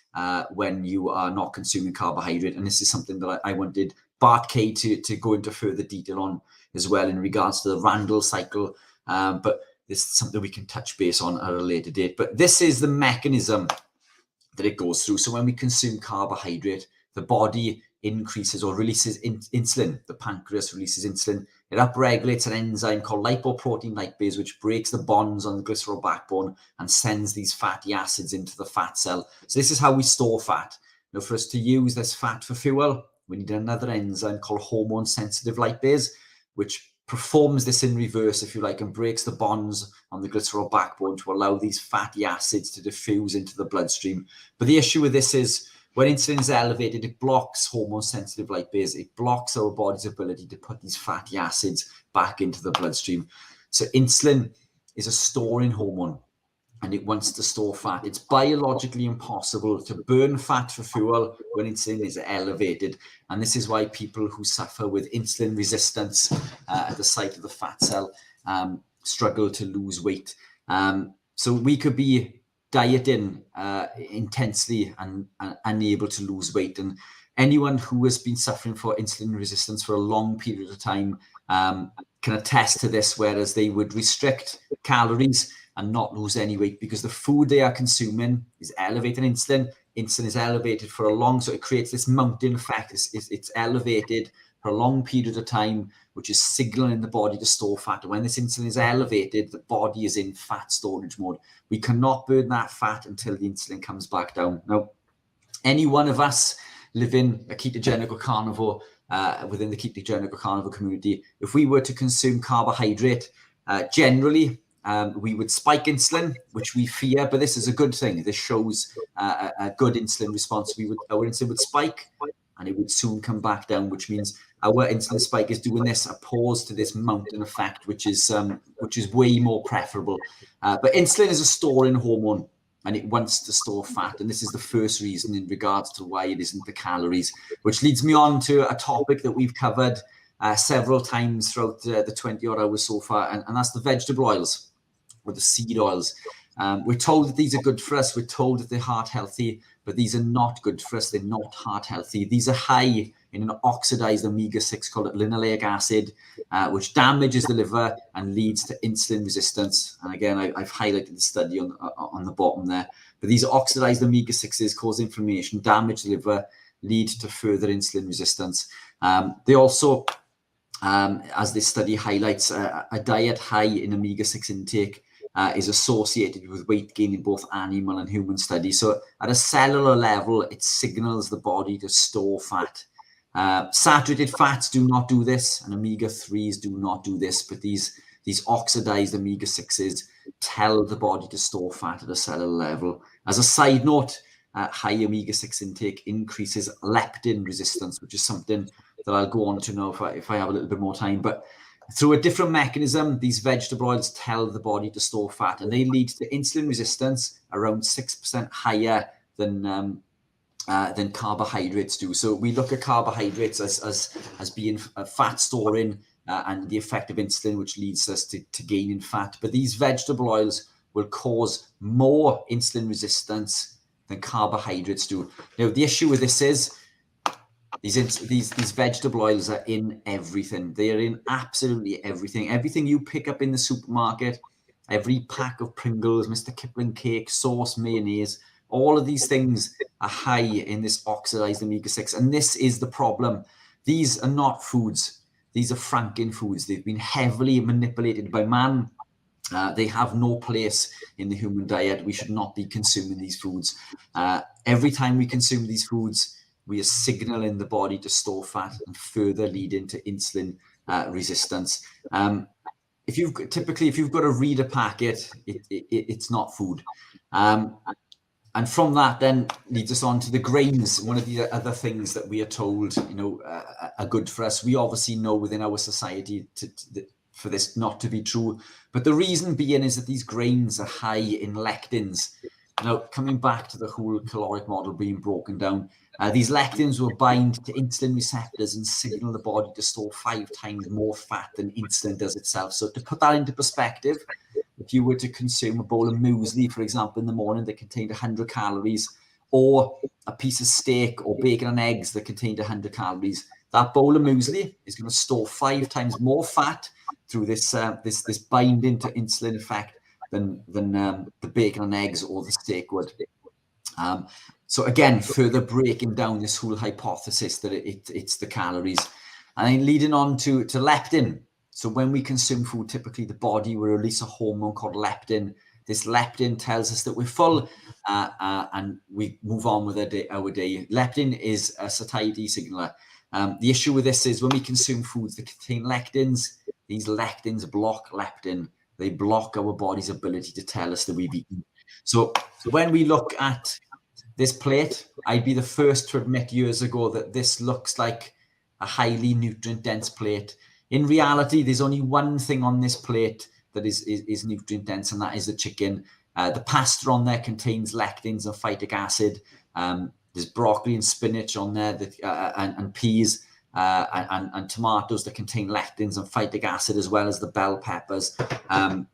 when you are not consuming carbohydrate. And this is something that I wanted Bart K to go into further detail on as well in regards to the Randall cycle. But this is something we can touch base on at a later date. But this is the mechanism that it goes through. So when we consume carbohydrate, the body increases or releases insulin. The pancreas releases insulin. It upregulates an enzyme called lipoprotein lipase, which breaks the bonds on the glycerol backbone and sends these fatty acids into the fat cell. So this is how we store fat. Now, for us to use this fat for fuel, we need another enzyme called hormone sensitive lipase, which performs this in reverse, if you like, and breaks the bonds on the glycerol backbone to allow these fatty acids to diffuse into the bloodstream. But the issue with this is when insulin is elevated, it blocks hormone sensitive lipase. It blocks our body's ability to put these fatty acids back into the bloodstream. So insulin is a storing hormone, and it wants to store fat. It's biologically impossible to burn fat for fuel when insulin is elevated. And this is why people who suffer with insulin resistance at the site of the fat cell struggle to lose weight. So we could be dieting intensely and unable to lose weight. And anyone who has been suffering for insulin resistance for a long period of time can attest to this, whereas they would restrict calories and not lose any weight because the food they are consuming is elevating insulin. Insulin is elevated for a long, so it creates this mountain effect. It's elevated for a long period of time, which is signaling the body to store fat. And when this insulin is elevated, the body is in fat storage mode. We cannot burn that fat until the insulin comes back down. Now, any one of us living a ketogenic or carnivore within the ketogenic or carnivore community, if we were to consume carbohydrate, generally, we would spike insulin, which we fear, but this is a good thing. This shows a good insulin response. Our insulin would spike and it would soon come back down, which means our insulin spike is doing this opposed to this mountain effect, which is way more preferable. But insulin is a storing hormone and it wants to store fat. And this is the first reason in regards to why it isn't the calories, which leads me on to a topic that we've covered several times throughout the 20 odd hours so far, and that's the vegetable oils or the seed oils. We're told that these are good for us. We're told that they're heart healthy, but these are not good for us. They're not heart healthy. These are high in an oxidized omega-6 called linoleic acid, which damages the liver and leads to insulin resistance. And again, I've highlighted the study on the bottom there. But these oxidized omega-6s cause inflammation, damage the liver, lead to further insulin resistance. They also, as this study highlights, a diet high in omega-6 intake is associated with weight gain in both animal and human studies. So at a cellular level, it signals the body to store fat. Saturated fats do not do this, and omega-3s do not do this, but these oxidized omega-6s tell the body to store fat at a cellular level. As a side note, high omega-6 intake increases leptin resistance, which is something that I'll go on to know if I have a little bit more time. But through a different mechanism, these vegetable oils tell the body to store fat, and they lead to insulin resistance around 6% higher than carbohydrates do. So we look at carbohydrates as being fat storing and the effect of insulin, which leads us to gaining fat. But these vegetable oils will cause more insulin resistance than carbohydrates do. Now, the issue with this is these vegetable oils are in everything. They are in absolutely everything. Everything you pick up in the supermarket, every pack of Pringles, Mr. Kipling cake, sauce, mayonnaise, all of these things are high in this oxidized omega-6. And this is the problem. These are not foods. These are Franken foods. They've been heavily manipulated by man. They have no place in the human diet. We should not be consuming these foods. Every time we consume these foods, we are signaling the body to store fat and further lead into insulin resistance. If you've got to read a packet, it's not food. And from that then leads us on to the grains. One of the other things that we are told, are good for us. We obviously know within our society for this not to be true. But the reason being is that these grains are high in lectins. Now, coming back to the whole caloric model being broken down, these lectins will bind to insulin receptors and signal the body to store 5 times more fat than insulin does itself. So to put that into perspective, if you were to consume a bowl of muesli, for example, in the morning that contained 100 calories, or a piece of steak or bacon and eggs that contained 100 calories, that bowl of muesli is going to store 5 times more fat through this binding to insulin effect than the bacon and eggs or the steak would. So again, further breaking down this whole hypothesis that it's the calories. And then leading on to leptin. So when we consume food, typically the body will release a hormone called leptin. This leptin tells us that we're full, and we move on with our day. Leptin is a satiety signaler. The issue with this is when we consume foods that contain lectins, these lectins block leptin. They block our body's ability to tell us that we've eaten. So when we look at this plate, I'd be the first to admit years ago that this looks like a highly nutrient-dense plate. In reality, there's only one thing on this plate that is nutrient-dense, and that is the chicken. The pasta on there contains lectins and phytic acid. There's broccoli and spinach on there, and peas and tomatoes that contain lectins and phytic acid, as well as the bell peppers and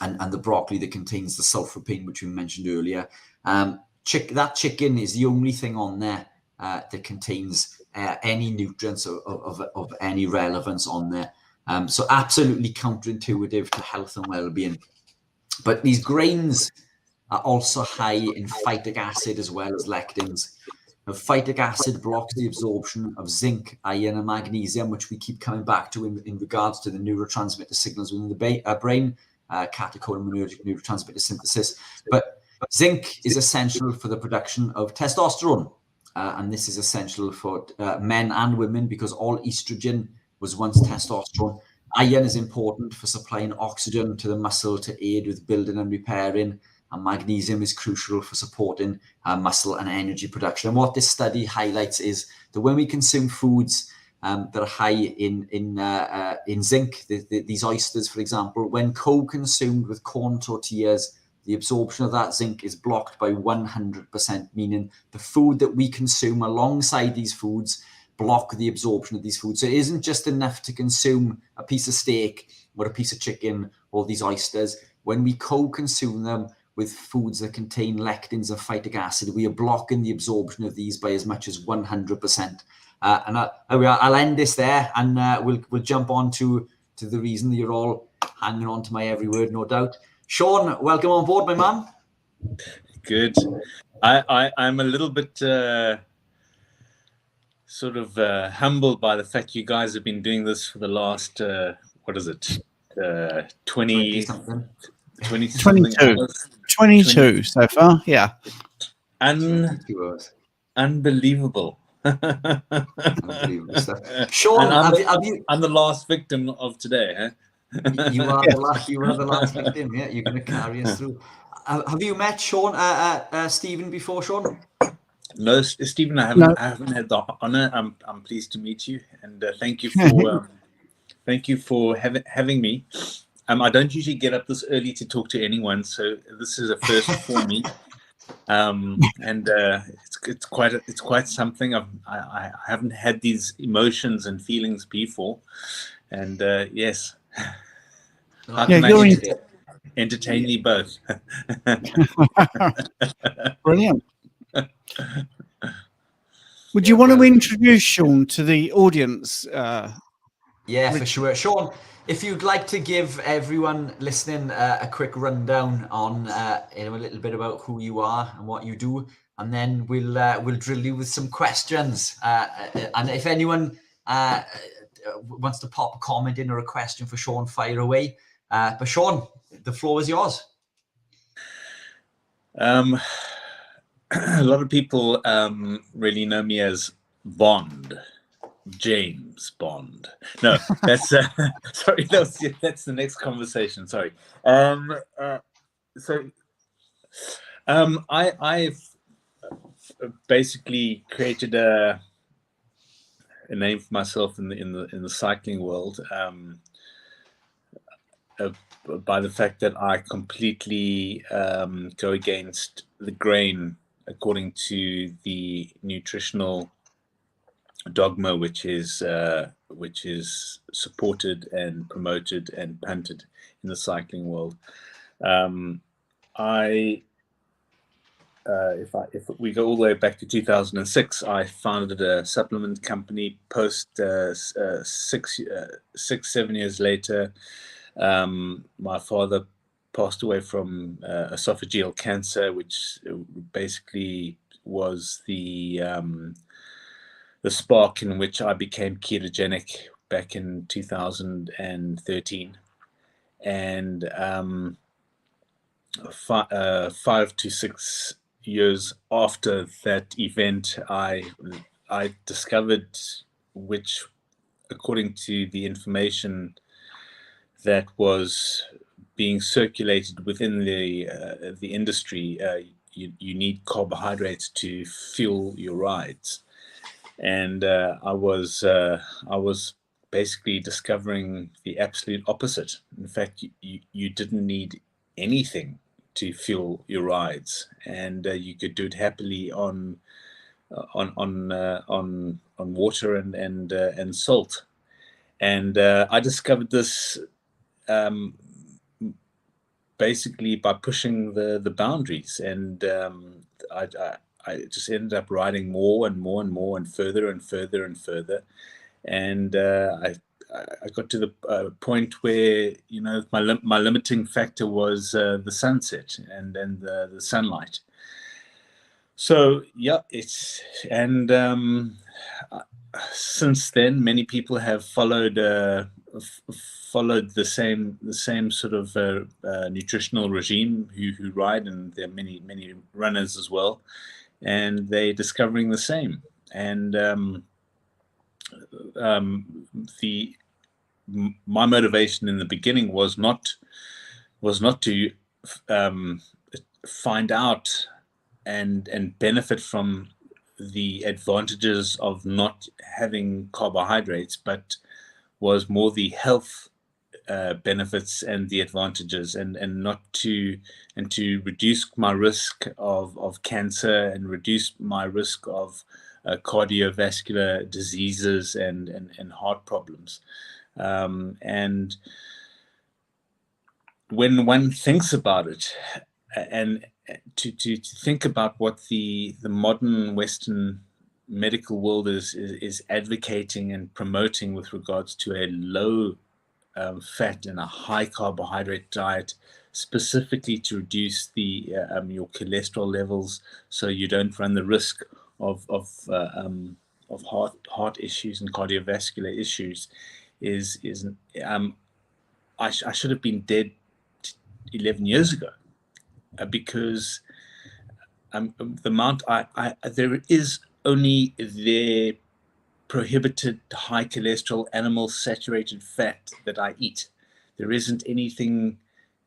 the broccoli that contains the sulforaphane, which we mentioned earlier. That chicken is the only thing on there that contains any nutrients of any relevance on there. So absolutely counterintuitive to health and well-being. But these grains are also high in phytic acid as well as lectins. Now, phytic acid blocks the absorption of zinc, iron, and magnesium, which we keep coming back to in regards to the neurotransmitter signals within the brain, catecholinergic neurotransmitter synthesis. But zinc is essential for the production of testosterone. And this is essential for men and women because all estrogen was once testosterone. Iron is important for supplying oxygen to the muscle to aid with building and repairing. And magnesium is crucial for supporting muscle and energy production. And what this study highlights is that when we consume foods that are high in zinc, these oysters, for example, when co-consumed with corn tortillas, the absorption of that zinc is blocked by 100%, meaning the food that we consume alongside these foods block the absorption of these foods. So it isn't just enough to consume a piece of steak or a piece of chicken or these oysters. When we co-consume them with foods that contain lectins and phytic acid, we are blocking the absorption of these by as much as 100%. And I'll end this there, and we'll jump on to the reason that you're all hanging on to my every word, no doubt. Sean, welcome on board, my man. Good. I'm a little bit sort of humbled by the fact you guys have been doing this for the last, 22 so far, yeah. Unbelievable. Unbelievable stuff. Sean, I'm the last victim of today, huh? You are the last victim. Yeah, you're going to carry us through. Have you met Sean, Stephen before, Sean? No, Stephen, I haven't had the honor. I'm pleased to meet you, and thank you for having me. I don't usually get up this early to talk to anyone, so this is a first for me. And it's quite something. I haven't had these emotions and feelings before, and yes. How can I entertain you both? Brilliant. Would you want to introduce Sean to the audience? Yeah, for sure. Sean, if you'd like to give everyone listening a quick rundown on a little bit about who you are and what you do, and then we'll drill you with some questions. And if anyone wants to pop a comment in or a question for Sean, fire away. But Sean, the floor is yours. A lot of people really know me as Bond, James Bond. No, that's sorry. That's the next conversation. Sorry. So I've basically created a name for myself in the cycling world by the fact that I completely go against the grain according to the nutritional dogma, which is supported and promoted and punted in the cycling world. If we go all the way back to 2006, I founded a supplement company. Post 7 years later, my father passed away from esophageal cancer, which basically was the spark in which I became ketogenic back in 2013. And 5 to 6 years after that event, I discovered, which, according to the information that was being circulated within the industry, you need carbohydrates to fuel your rides. And I was basically discovering the absolute opposite. In fact, you didn't need anything to fuel your rides, and you could do it happily on water and salt. And I discovered this basically by pushing the boundaries, and I just ended up riding more and more and more and further and further and further. And I got to the point where, you know, my limiting factor was the sunset and the sunlight. So yeah, since then, many people have followed the same sort of nutritional regime who ride, and there are many runners as well, and they're discovering the same. And my motivation in the beginning was not to find out and benefit from the advantages of not having carbohydrates, but was more the health benefits and the advantages, and to reduce my risk of cancer and reduce my risk of cardiovascular diseases and heart problems. And when one thinks about it, and to think about what the modern Western medical world is advocating and promoting with regards to a low fat and a high carbohydrate diet, specifically to reduce your cholesterol levels, so you don't run the risk of heart issues and cardiovascular issues, I should have been dead 11 years ago, because the amount there is only the prohibited high cholesterol animal saturated fat that I eat. There isn't anything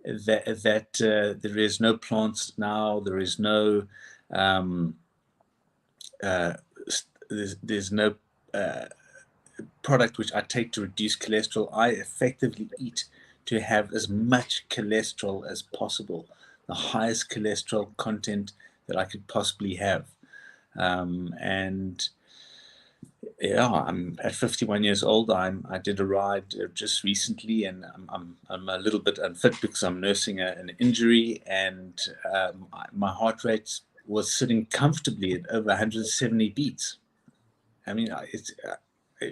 that there is no plants now. There is no there's no product which I take to reduce cholesterol. I effectively eat to have as much cholesterol as possible, the highest cholesterol content that I could possibly have. And yeah, I'm at 51 years old. I did a ride just recently, and I'm a little bit unfit because I'm nursing an injury, and my heart rate was sitting comfortably at over 170 beats. I mean, it's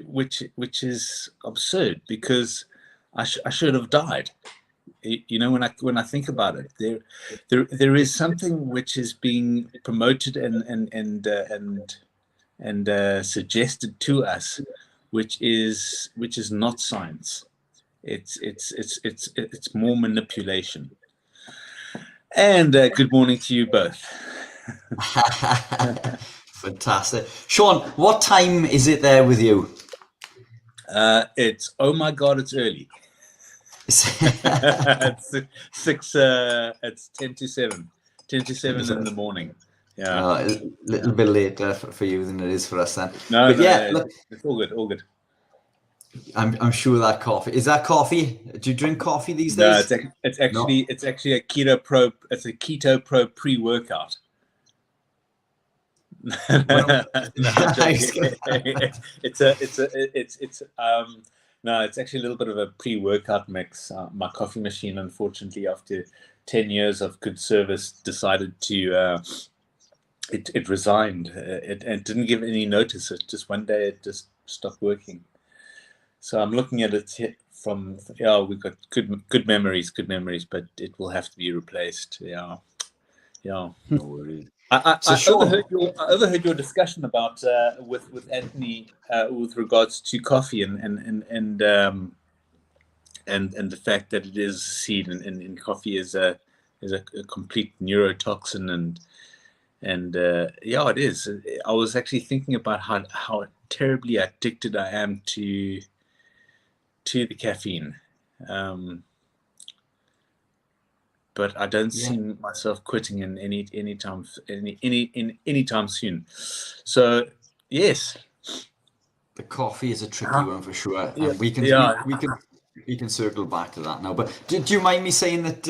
which is absurd, because I should have died. You know, when I think about it, there is something which is being promoted and suggested to us, which is not science. It's more manipulation. And good morning to you both. Fantastic. Sean, what time is it there with you? It's, oh my God, it's early. It's 10 to 7. 10 to 7 in the morning. Yeah. A little bit later for you than it is for us then. No, but no, yeah, no, look, it's all good, all good. I'm sure that coffee, is that coffee? Do you drink coffee these No, days? it's actually a Keto Pro. It's a Keto Pro pre-workout. No, I'm joking. No, it's actually a little bit of a pre-workout mix. My coffee machine, unfortunately, after 10 years of good service, decided to it resigned. It didn't give any notice. It just one day it just stopped working. So I'm looking at it from we've got good memories, but it will have to be replaced. Yeah. No worries. I Sean, overheard your discussion about with Anthony with regards to coffee and the fact that it is a seed and coffee is a complete neurotoxin and it is. I was actually thinking about how terribly addicted I am to the caffeine. But I don't see myself quitting in any time soon. So yes, the coffee is a tricky one for sure, and we can circle back to that now. But do you mind me saying that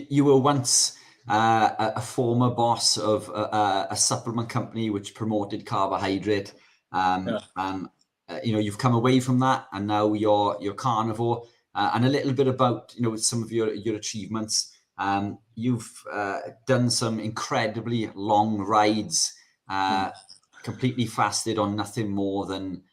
you were once a former boss of a supplement company which promoted carbohydrate, and you've come away from that, and now you're carnivore, and a little bit about some of your achievements. You've done some incredibly long rides, completely fasted on nothing more than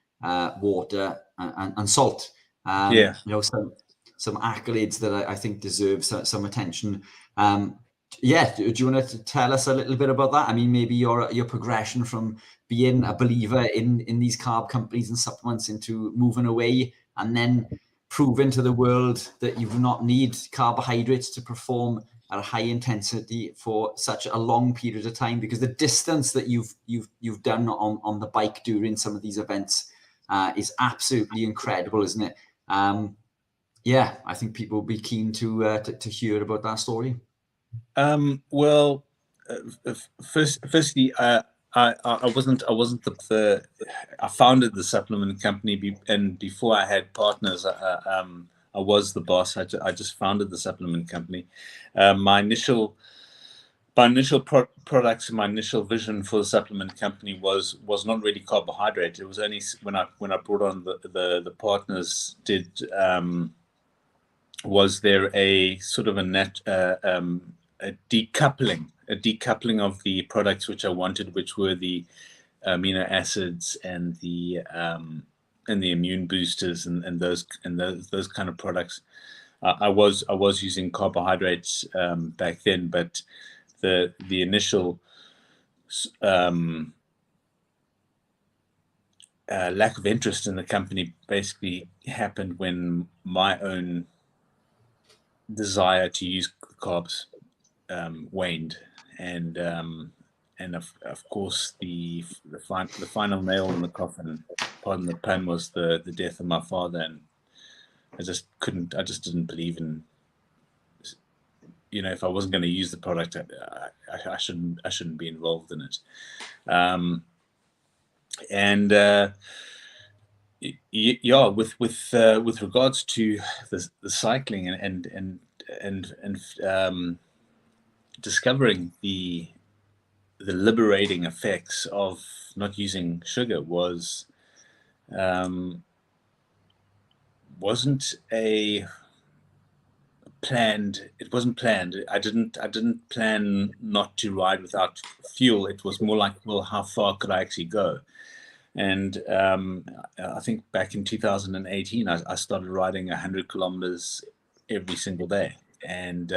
water and salt. Some accolades that I think deserve some attention. Do you want to tell us a little bit about that? I mean, maybe your progression from being a believer in these carb companies and supplements into moving away and then proving to the world that you do not need carbohydrates to perform at a high intensity for such a long period of time, because the distance that you've done on the bike during some of these events is absolutely incredible, isn't it? I think people will be keen to hear about that story. Firstly, I wasn't I founded the supplement company, and before I had partners, I was the boss. I just founded the supplement company. My initial products and my initial vision for the supplement company was not really carbohydrate. It was only when I brought on the partners was there a sort of a decoupling of the products which I wanted, which were the amino acids and the immune boosters and those kind of products. I was using carbohydrates back then, but the initial lack of interest in the company basically happened when my own desire to use carbs waned, and of course the final nail in the coffin, pardon the pun, was the death of my father, and I just didn't believe in, if I wasn't going to use the product, I shouldn't be involved in it. With regards to the cycling and discovering the liberating effects of not using sugar wasn't planned. It wasn't planned. I didn't plan not to ride without fuel. It was more like, well, how far could I actually go? And I think back in 2018, I started riding 100 kilometers every single day, and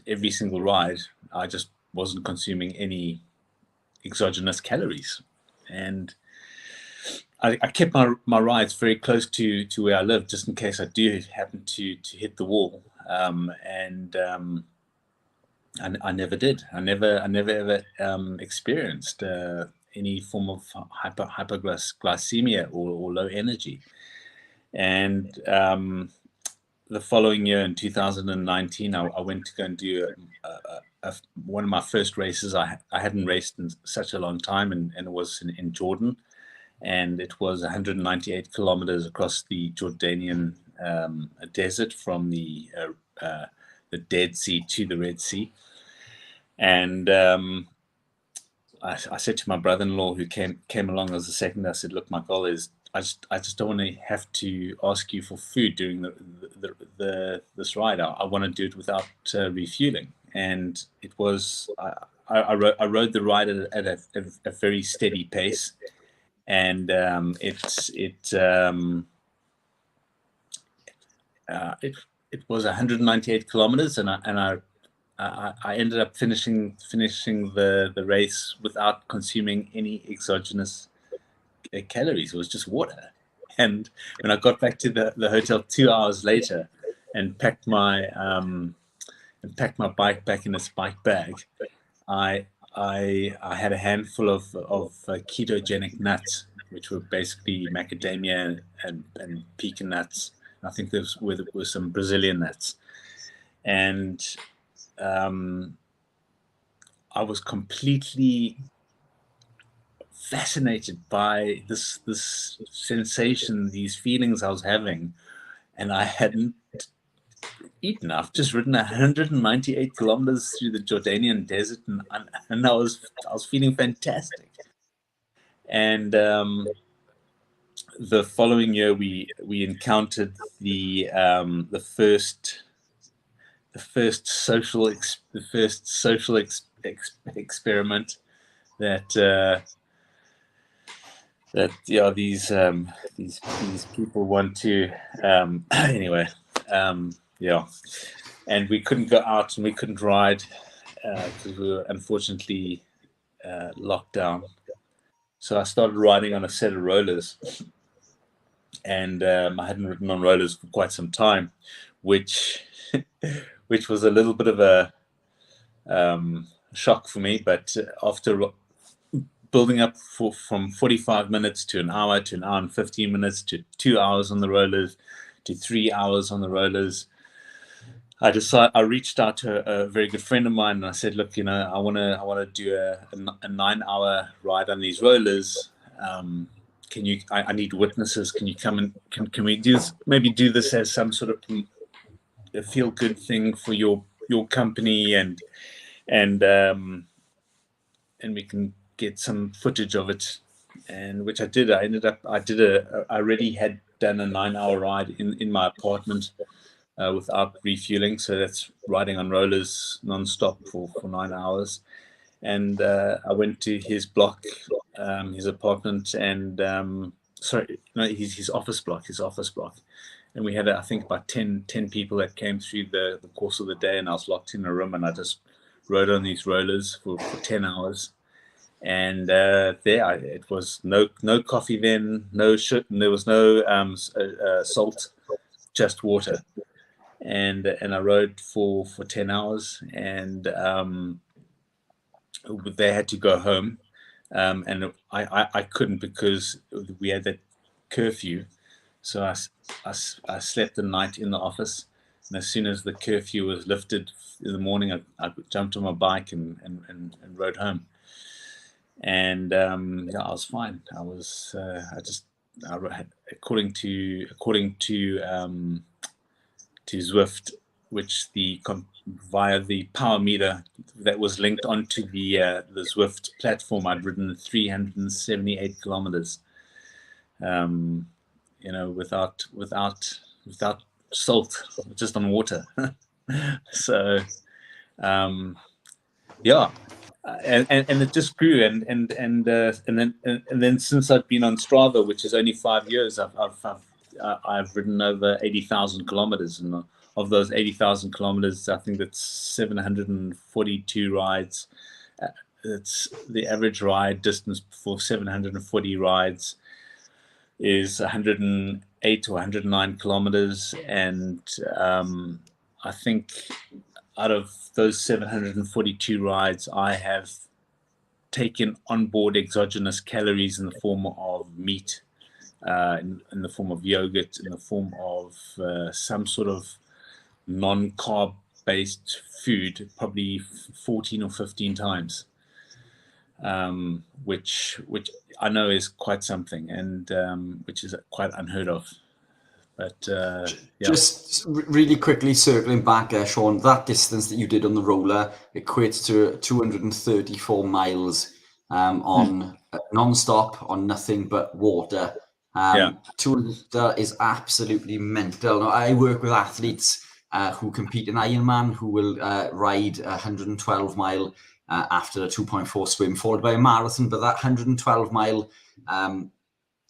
every single ride, I just wasn't consuming any exogenous calories, and I kept my rides very close to where I live, just in case I do happen to hit the wall. And I never did. I never ever experienced any form of hyperglycemia or low energy. And the following year, in 2019, I went to go and do one of my first races. I hadn't raced in such a long time, and it was in Jordan, and it was 198 kilometers across the Jordanian desert from the Dead Sea to the Red Sea. And I said to my brother-in-law, who came along as a second, I said, "Look, my goal is I just don't want to have to ask you for food during this ride. I want to do it without refueling." And it was I rode the ride at a very steady pace, and it was 198 kilometers, and I ended up finishing the race without consuming any exogenous calories. It was just water. And when I got back to the hotel 2 hours later and packed my bike back in its bike bag, I had a handful of ketogenic nuts, which were basically macadamia and pecan nuts. I think there was some Brazilian nuts, and I was completely fascinated by this sensation, these feelings I was having, and I hadn't eaten. I've just ridden 198 kilometers through the Jordanian desert, and I was feeling fantastic. And the following year, we encountered the first social experiment that these people want to anyway. And we couldn't go out and we couldn't ride because we were unfortunately locked down. So I started riding on a set of rollers, and I hadn't ridden on rollers for quite some time, which was a little bit of a shock for me. But after building up from 45 minutes to an hour and 15 minutes to 2 hours on the rollers to 3 hours on the rollers, I reached out to a very good friend of mine, and I said, "Look, I want to do a 9-hour ride on these rollers. Can you? I need witnesses. Can you come and can we do this as some sort of a feel good thing for your company, and we can get some footage of it?" And which I did. I already had done a 9-hour ride in my apartment without refueling. So that's riding on rollers non-stop for 9 hours. And I went to his block, his apartment, and his office block. And we had, I think, about 10 people that came through the course of the day, and I was locked in a room, and I just rode on these rollers for 10 hours. And it was no coffee then, no sugar, there was no salt, just water. And I rode for 10 hours, and they had to go home, and I couldn't because we had that curfew. So I slept the night in the office, and as soon as the curfew was lifted in the morning, I jumped on my bike and rode home. And I was fine. I was according to Zwift, which via the power meter that was linked onto the Zwift platform, I'd ridden 378 kilometers. Without salt, just on water. So and it just grew, and then since I've been on Strava, which is only 5 years, I've ridden over 80,000 kilometers, and of those 80,000 kilometers, I think that's 742 rides. It's the average ride distance for 740 rides is 108 to 109 kilometers, and I think out of those 742 rides, I have taken on board exogenous calories in the form of meat, in the form of yogurt, in the form of some sort of non-carb based food probably 14 or 15 times, which I know is quite something, and which is quite unheard of. But yeah. Just really quickly circling back there, Sean, that distance that you did on the roller equates to 234 miles on non-stop on nothing but water. 200 is absolutely mental. Now, I work with athletes who compete in Ironman, who will ride 112 mile after a 2.4 swim, followed by a marathon. But that 112 mile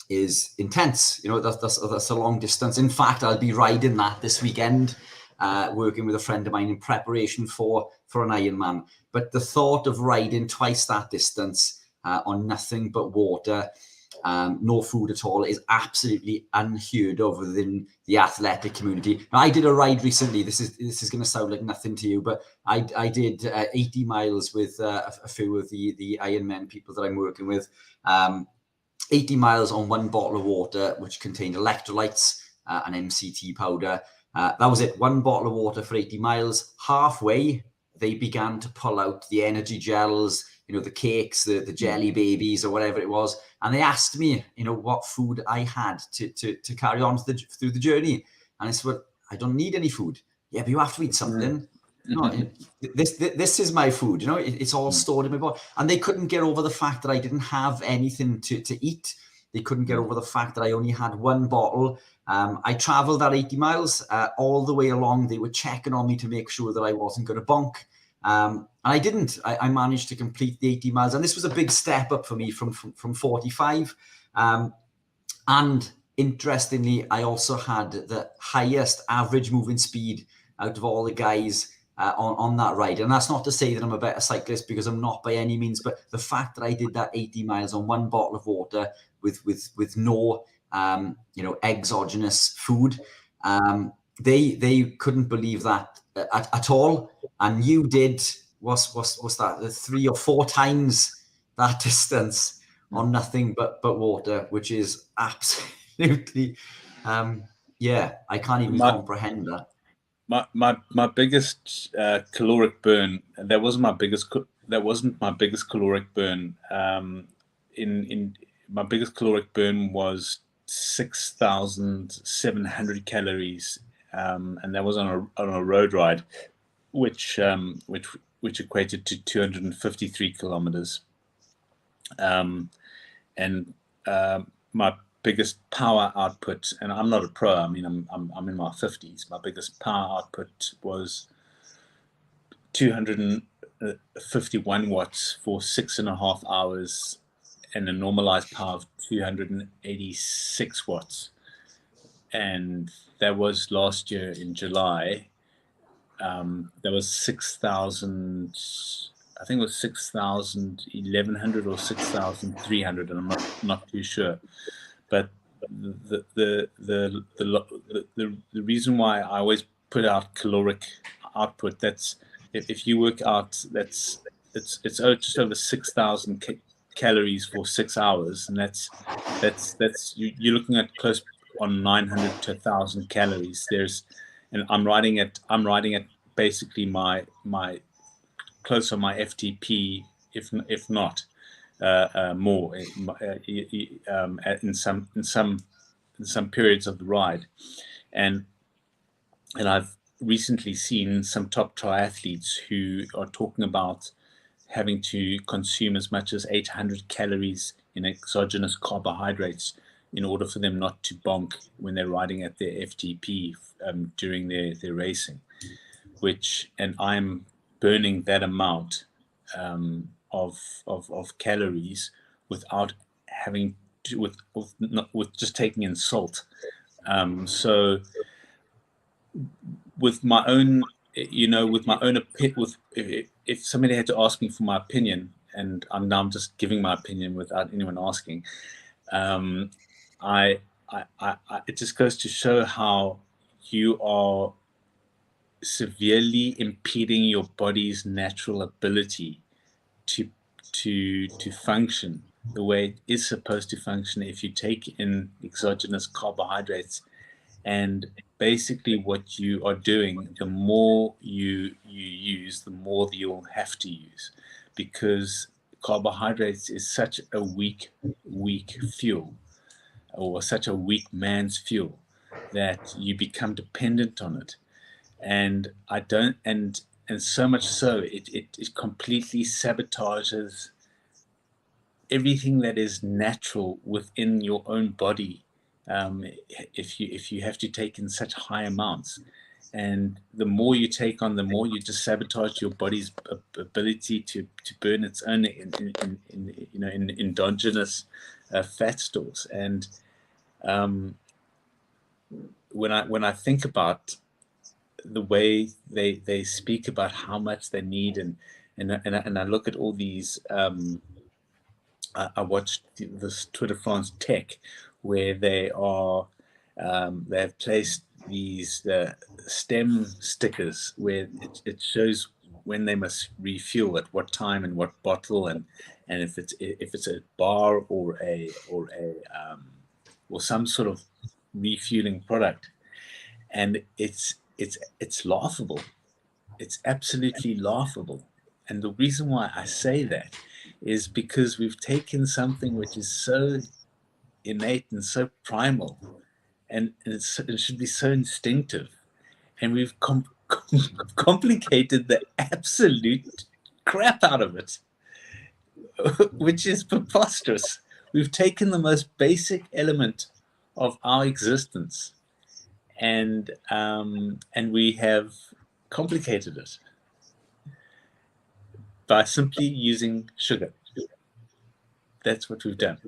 is intense. You know, that's a long distance. In fact, I'll be riding that this weekend, working with a friend of mine in preparation for an Ironman. But the thought of riding twice that distance on nothing but water, no food at all, is absolutely unheard of within the athletic community. Now, I did a ride recently. This is going to sound like nothing to you, but I did 80 miles with a few of the Ironman people that I'm working with. 80 miles on one bottle of water, which contained electrolytes and MCT powder. That was it, one bottle of water for 80 miles. Halfway, they began to pull out the energy gels, you know, the cakes, the jelly babies, or whatever it was. And they asked me, you know, what food I had to carry on through the journey. And I said, well, I don't need any food. Yeah, but you have to eat something. No, this is my food, you know, it's all stored in my body. And they couldn't get over the fact that I didn't have anything to eat. They couldn't get over the fact that I only had one bottle. I traveled that 80 miles all the way along. They were checking on me to make sure that I wasn't going to bonk. And I didn't. I managed to complete the 80 miles. And this was a big step up for me from 45. And interestingly, I also had the highest average moving speed out of all the guys on that ride. And that's not to say that I'm a better cyclist, because I'm not by any means, but the fact that I did that 80 miles on one bottle of water with no you know, exogenous food, they couldn't believe that at all. And you did what's that 3 or 4 times that distance on nothing but water, which is absolutely yeah, I can't even comprehend that. My biggest caloric burn, that wasn't my biggest caloric burn. In my biggest caloric burn was 6,700 calories, and that was on a road ride, which equated to 253 kilometers. And my biggest power output, and I'm not a pro, I mean, I'm in my 50s. My biggest power output was 251 watts for 6.5 hours, and a normalized power of 286 watts. And that was last year in July. There was 6,000, I think it was 6,100 or 6,300, and I'm not too sure. But the reason why I always put out caloric output, that's if you work out, it's just over 6,000 calories for 6 hours, and that's you're looking at close on 900 to 1,000 calories. And I'm riding at basically my close on my FTP, if not more, in some periods of the ride. And I've recently seen some top triathletes who are talking about having to consume as much as 800 calories in exogenous carbohydrates in order for them not to bonk when they're riding at their FTP during their racing, and I'm burning that amount of calories without having to, with just taking in salt. So with my own, if somebody had to ask me for my opinion, and I'm just giving my opinion without anyone asking, it just goes to show how you are severely impeding your body's natural ability to function the way it is supposed to function if you take in exogenous carbohydrates And basically what you are doing, the more you use, the more that you'll have to use, because carbohydrates is such a weak fuel, or such a weak man's fuel, that you become dependent on it. And so much so it completely sabotages everything that is natural within your own body, if you have to take in such high amounts. And the more you take on, the more you just sabotage your body's ability to burn its own in endogenous fat stores. And when I think about the way they speak about how much they need, and I look at all these, I watched this Tour de France Tech, where they have placed these stem stickers where it shows when they must refuel, at what time and what bottle, and if it's a bar or some sort of refueling product. And it's laughable. It's absolutely laughable. And the reason why I say that is because we've taken something which is so innate and so primal, and it should be so instinctive, and we've complicated the absolute crap out of it, which is preposterous. We've taken the most basic element of our existence, and we have complicated it by simply using sugar. That's what we've done.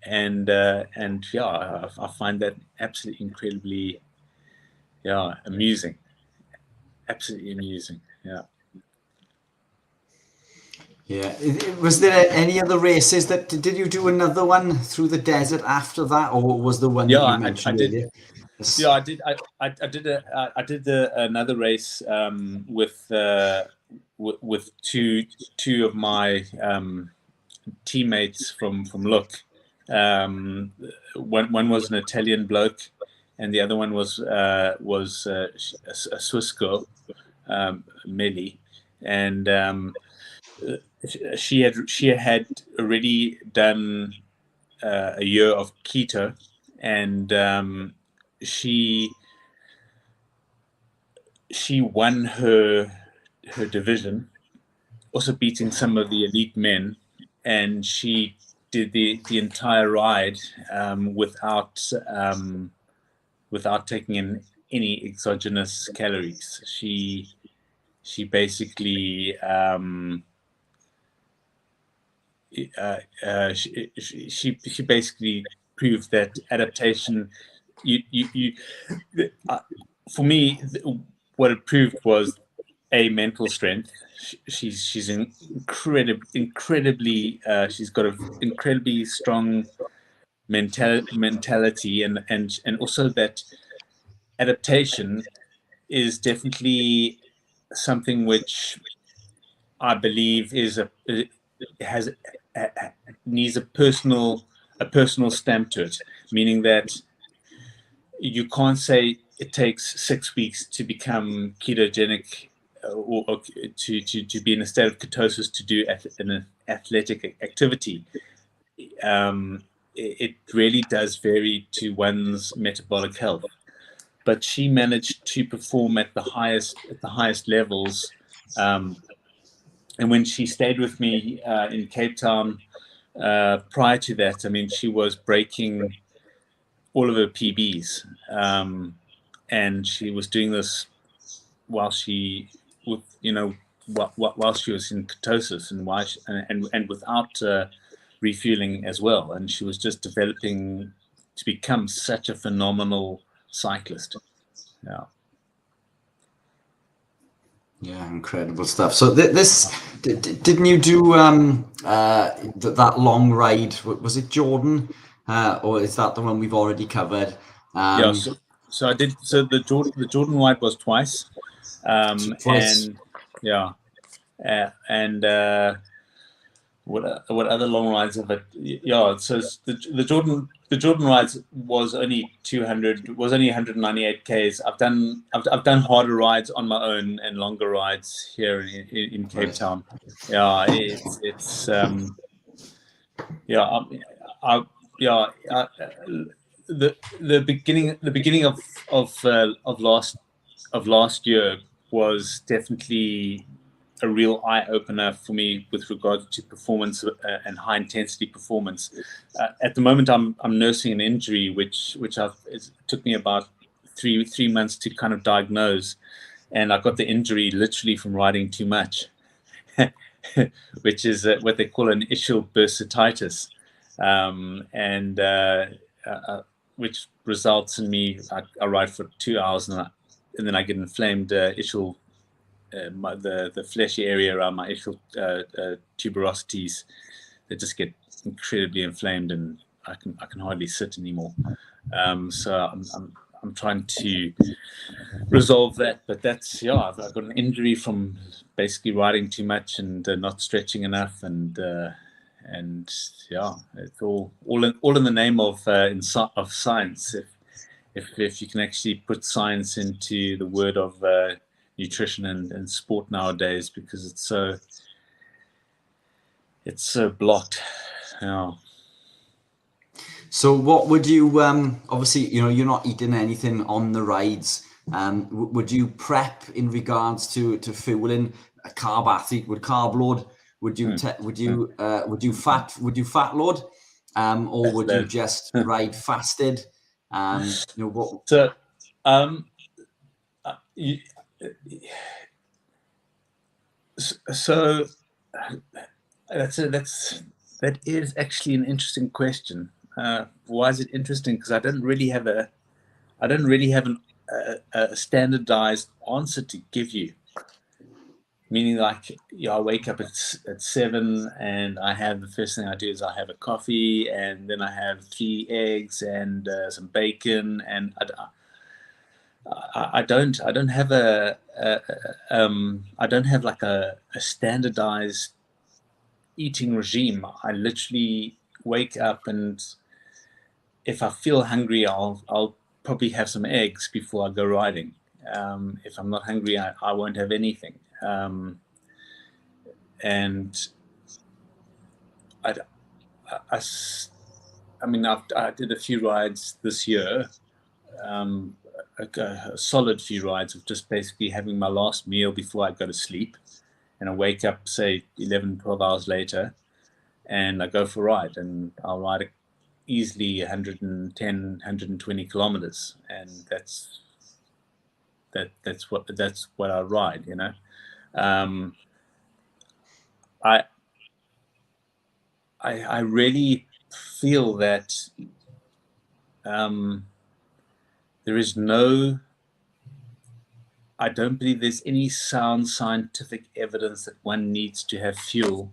And yeah, I find that absolutely incredibly, amusing. Absolutely amusing. Yeah. Yeah. Was there any other races that did you do another one through the desert after that, or was the one that you mentioned earlier? Yeah, I did. I did another race with two of my teammates from Look. One was an Italian bloke, and the other one was a Swiss girl, Millie, and she had already done a year of keto, and she won her division, also beating some of the elite men, and she did the entire ride without taking in any exogenous calories. She basically she basically proved that adaptation. For me, what it proved was mental strength. She's incredibly. She's got an incredibly strong mentality, and also that adaptation is definitely something which I believe needs a personal stamp to it, meaning that you can't say it takes 6 weeks to become ketogenic or to be in a state of ketosis to do an athletic activity. It really does vary to one's metabolic health, but she managed to perform at the highest levels. And when she stayed with me in Cape Town, prior to that, I mean, she was breaking all of her PBs, and she was doing this while she was in ketosis, and without refueling as well. And she was just developing to become such a phenomenal cyclist. Yeah. Yeah, incredible stuff. So didn't you do that long ride? Was it Jordan, or is that the one we've already covered? Yeah. So I did. So the Jordan ride was twice. Twice. And yeah, what other long rides have it? Yeah. So the the Jordan rides was only 198 Ks. I've done harder rides on my own and longer rides here in Cape Town. Yeah, it's yeah, the beginning of last year was definitely a real eye opener for me with regard to performance and high intensity performance. At the moment, I'm nursing an injury which it took me about three months to kind of diagnose, and I got the injury literally from riding too much, which is what they call an ischial bursitis, which results in me I ride for 2 hours and then I get inflamed ischial. The fleshy area around my ischial tuberosities, they just get incredibly inflamed, and I can hardly sit anymore. So I'm trying to resolve that, but that's I've got an injury from basically riding too much and not stretching enough, and it's all in the name of science. If you can actually put science into the word of nutrition and sport nowadays, because it's so blocked. So what would you obviously you're not eating anything on the rides, would you prep in regards to fueling? A carb athlete would carb load, would you fat load, or would you just ride fasted? What? So so that is actually an interesting question. Why is it interesting? Because I don't really have a standardized answer to give you. Meaning, like, I wake up at 7 and the first thing I do is I have a coffee, and then I have 3 eggs and some bacon, and I don't have like a standardized eating regime. I literally wake up, and if I feel hungry, I'll probably have some eggs before I go riding. If I'm not hungry, I won't have anything. And I did a few rides this year, a solid few rides of just basically having my last meal before I go to sleep, and I wake up, say 11, 12 hours later, and I go for a ride, and I'll ride easily 110, 120 kilometers, and that's what I ride, I really feel that I don't believe there's any sound scientific evidence that one needs to have fuel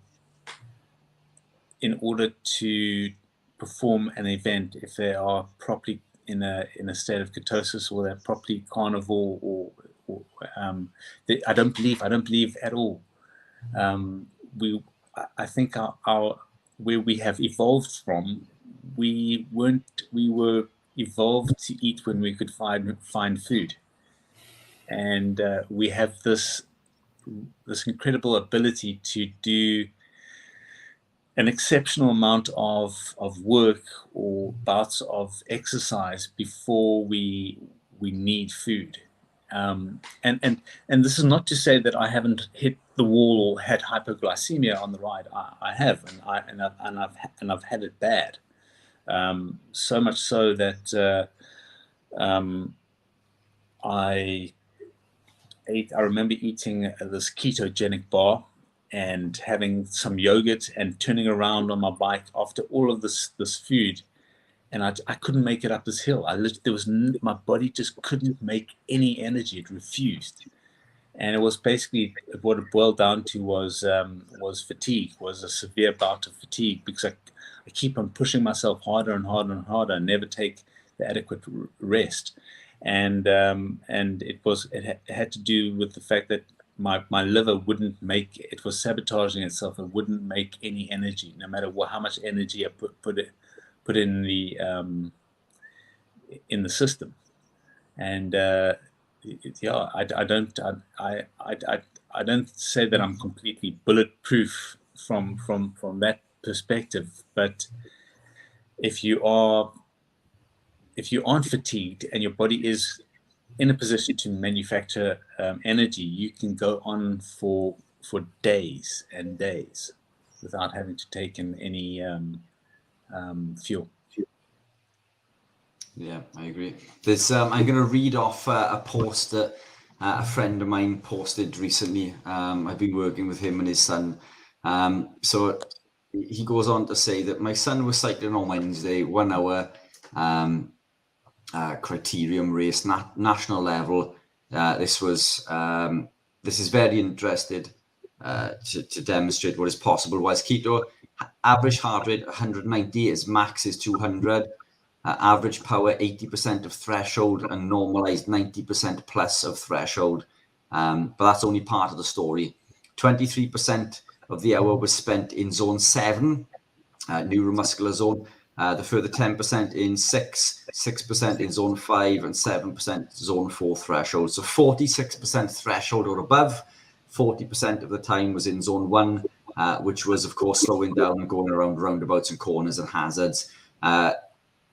in order to perform an event if they are properly in a state of ketosis, or they're properly carnivore, or I don't believe at all. I think our where we have evolved from, we were evolved to eat when we could find food, and we have this incredible ability to do an exceptional amount of work or bouts of exercise before we need food. And this is not to say that I haven't hit the wall or had hypoglycemia on the ride. I have, and I've had it bad. So much so that I remember eating this ketogenic bar and having some yogurt and turning around on my bike after all of this food, and I couldn't make it up this hill. My body just couldn't make any energy. It refused, and it was basically what it boiled down to was fatigue. Was a severe bout of fatigue, because I keep on pushing myself harder and harder and harder, and never take the adequate rest, and it had to do with the fact that my liver was sabotaging itself. It wouldn't make any energy, no matter how much energy I put in the system. And yeah, I don't say that I'm completely bulletproof from that perspective, but if you aren't fatigued and your body is in a position to manufacture energy, you can go on for days and days without having to take in any fuel. Yeah, I agree. There's I'm going to read off a post that a friend of mine posted recently. I've been working with him and his son. So he goes on to say that my son was cycling on Wednesday, 1 hour criterium race, national level. This is very interested to demonstrate what is possible. Whilst keto, average heart rate 190, his max is 200. Average power 80% of threshold, and normalized 90% plus of threshold. But that's only part of the story. 23% of the hour was spent in zone 7, neuromuscular zone. The further 10% in 6, 6% in zone 5, and 7% zone 4 threshold. So 46% threshold or above. 40% of the time was in zone 1, which was, of course, slowing down and going around roundabouts and corners and hazards.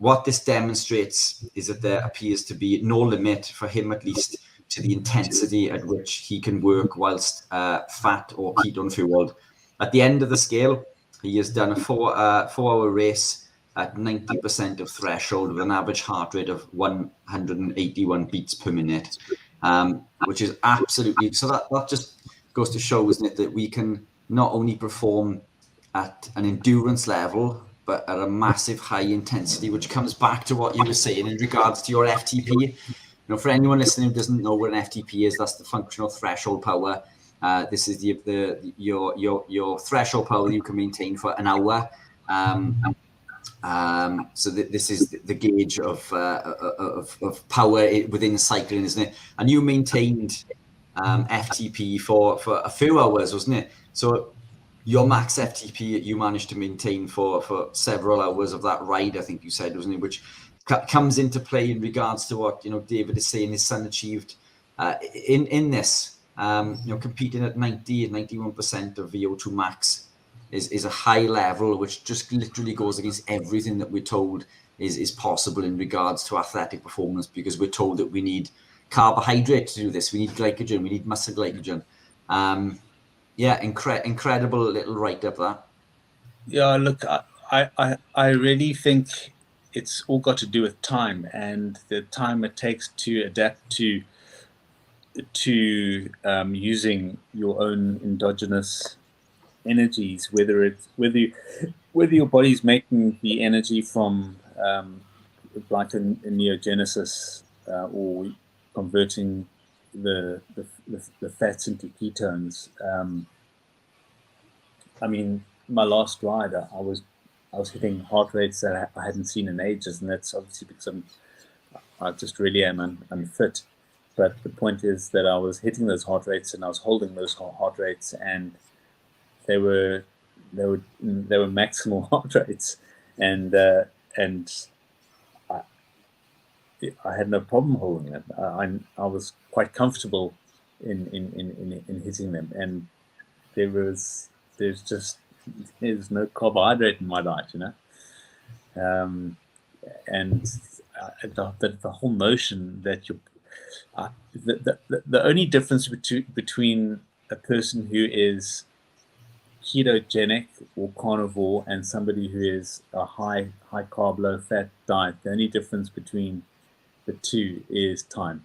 What this demonstrates is that there appears to be no limit, for him at least, to the intensity at which he can work whilst fat or ketone fueled. At the end of the scale, he has done a 4-hour race at 90% of threshold with an average heart rate of 181 beats per minute, which is absolutely, so that just goes to show, isn't it, that we can not only perform at an endurance level, but at a massive high intensity, which comes back to what you were saying in regards to your FTP. You know, for anyone listening who doesn't know what an FTP is, that's the functional threshold power. This is your threshold power you can maintain for an hour. So this is the gauge of power within cycling, isn't it? And you maintained FTP for a few hours, wasn't it? So your max FTP you managed to maintain for several hours of that ride, I think you said, wasn't it? Which comes into play in regards to what, you know, David is saying his son achieved in this. You know, competing at 90 and 91% of VO2 max is a high level, which just literally goes against everything that we're told is possible in regards to athletic performance, because we're told that we need carbohydrate to do this, we need glycogen, we need muscle glycogen. Yeah, incredible little write-up that. Yeah, look, I really think it's all got to do with time and the time it takes to adapt to using your own endogenous energies, whether your body's making the energy from like a neogenesis or converting the fats into ketones. I mean, my last ride, I was hitting heart rates that I hadn't seen in ages, and that's obviously because I just really am unfit. But the point is that I was hitting those heart rates and I was holding those heart rates, and they were maximal heart rates, and I had no problem holding them. I was quite comfortable in hitting them, and there's no carbohydrate in my diet, you know, and the whole notion that you the only difference between a person who is ketogenic or carnivore and somebody who is a high carb, low fat diet, the only difference between the two is time.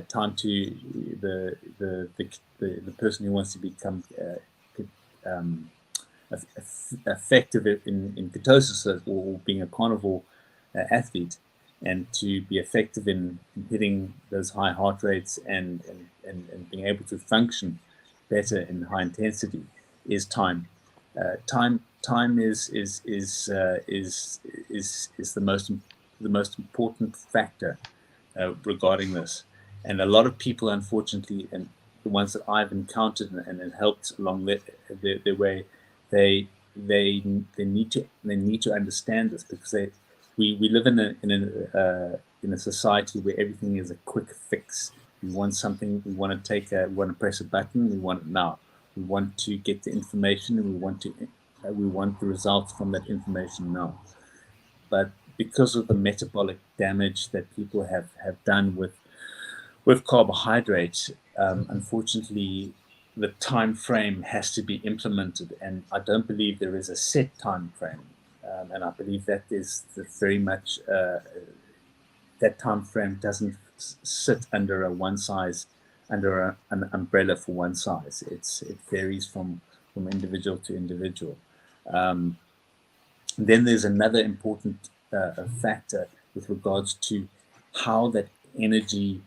Time to the person who wants to become effective in ketosis or being a carnivore athlete, and to be effective in hitting those high heart rates and being able to function better in high intensity is time. Time is the most important factor regarding this. And a lot of people, unfortunately, and the ones that I've encountered and helped along their way, they they need to understand this, because we live in a society where everything is a quick fix. We want something, we want to press a button, we want it now. We want to get the information, and we want the results from that information now. But because of the metabolic damage that people have done with carbohydrates, unfortunately, the time frame has to be implemented, and I don't believe there is a set time frame. And I believe that is very much that time frame doesn't sit under an umbrella for one size. It varies from individual to individual. Then there's another important factor with regards to how that energy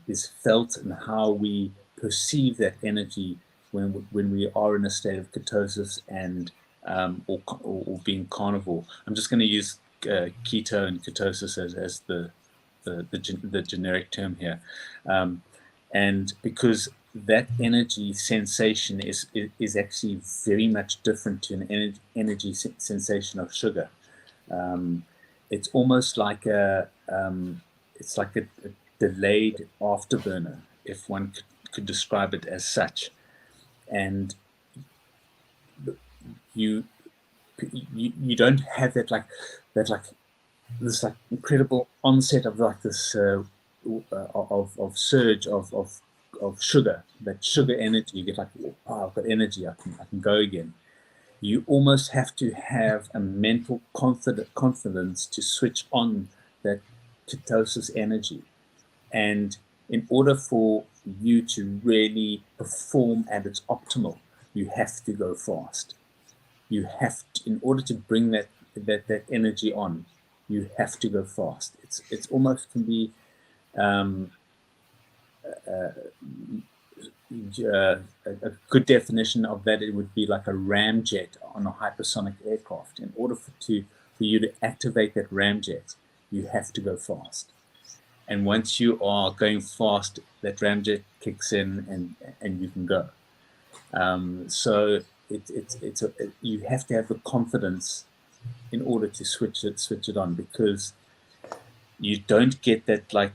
is felt and how we perceive that energy when we are in a state of ketosis and or being carnivore. I'm just going to use keto and ketosis as the generic term here, and because that energy sensation is actually very much different to an energy sensation of sugar. It's almost like a delayed afterburner, if one could describe it as such. And you don't have that this incredible onset of this of surge of sugar, that sugar energy. You get like, oh, I've got energy, I can go again. You almost have to have a mental confidence to switch on that ketosis energy. And in order for you to really perform at its optimal, you have to go fast. You have to, in order to bring that energy on, you have to go fast. It's almost can be a good definition of that. It would be like a ramjet on a hypersonic aircraft. In order for you to activate that ramjet, you have to go fast. And once you are going fast, that ramjet kicks in and you can go. So you have to have the confidence in order to switch it on, because you don't get that like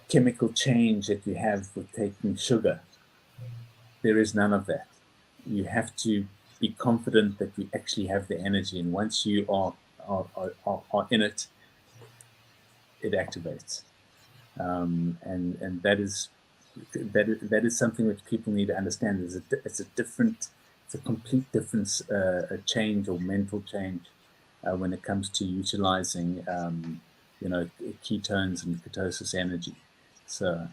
chemical change that you have with taking sugar. There is none of that. You have to be confident that you actually have the energy, and once you are in it, it activates. And that is something which people need to understand. It's a complete difference, a change or mental change when it comes to utilizing, ketones and ketosis energy. So.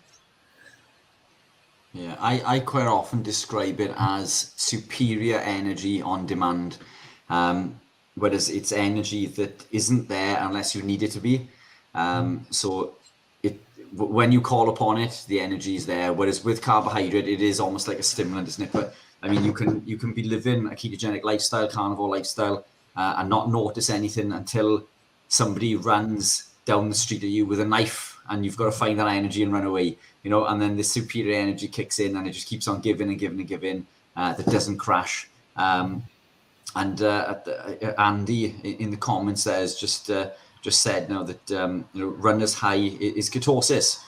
Yeah, I quite often describe it as superior energy on demand, whereas it's energy that isn't there unless you need it to be. So when you call upon it, the energy is there. Whereas with carbohydrate, it is almost like a stimulant, isn't it? But I mean, you can be living a ketogenic lifestyle, carnivore lifestyle, and not notice anything until somebody runs down the street at you with a knife, and you've got to find that energy and run away, and then the superior energy kicks in, and it just keeps on giving and giving and giving, that doesn't crash. And Andy in the comments there has just said now that runner's high is ketosis.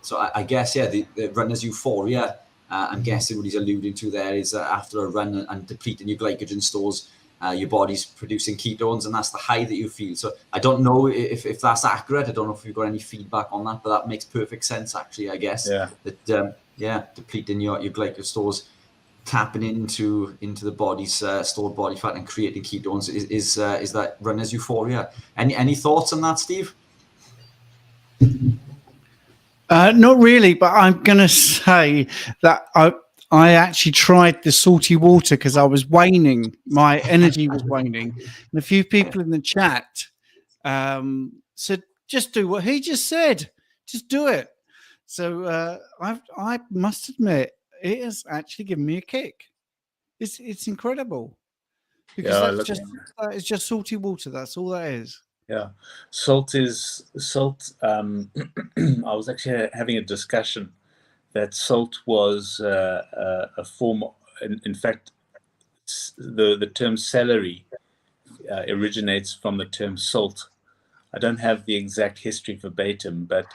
So I guess, yeah, the runner's euphoria, I'm guessing what he's alluding to there is after a run and depleting your glycogen stores, your body's producing ketones, and that's the high that you feel. So I don't know if that's accurate. I don't know if you've got any feedback on that, but that makes perfect sense, actually, I guess. Yeah. That depleting your glycogen stores, tapping into the body's stored body fat and creating ketones is that runner's euphoria. Any thoughts on that, Steve? Not really, but I'm going to say that I actually tried the salty water because I was waning. My energy was waning. And a few people in the chat said, just do what he just said. Just do it. So I must admit, it has actually given me a kick. It's incredible. Because it's just salty water. That's all that is. Yeah, salt. I was actually having a discussion that salt was a form. In fact, the term celery originates from the term salt. I don't have the exact history verbatim, but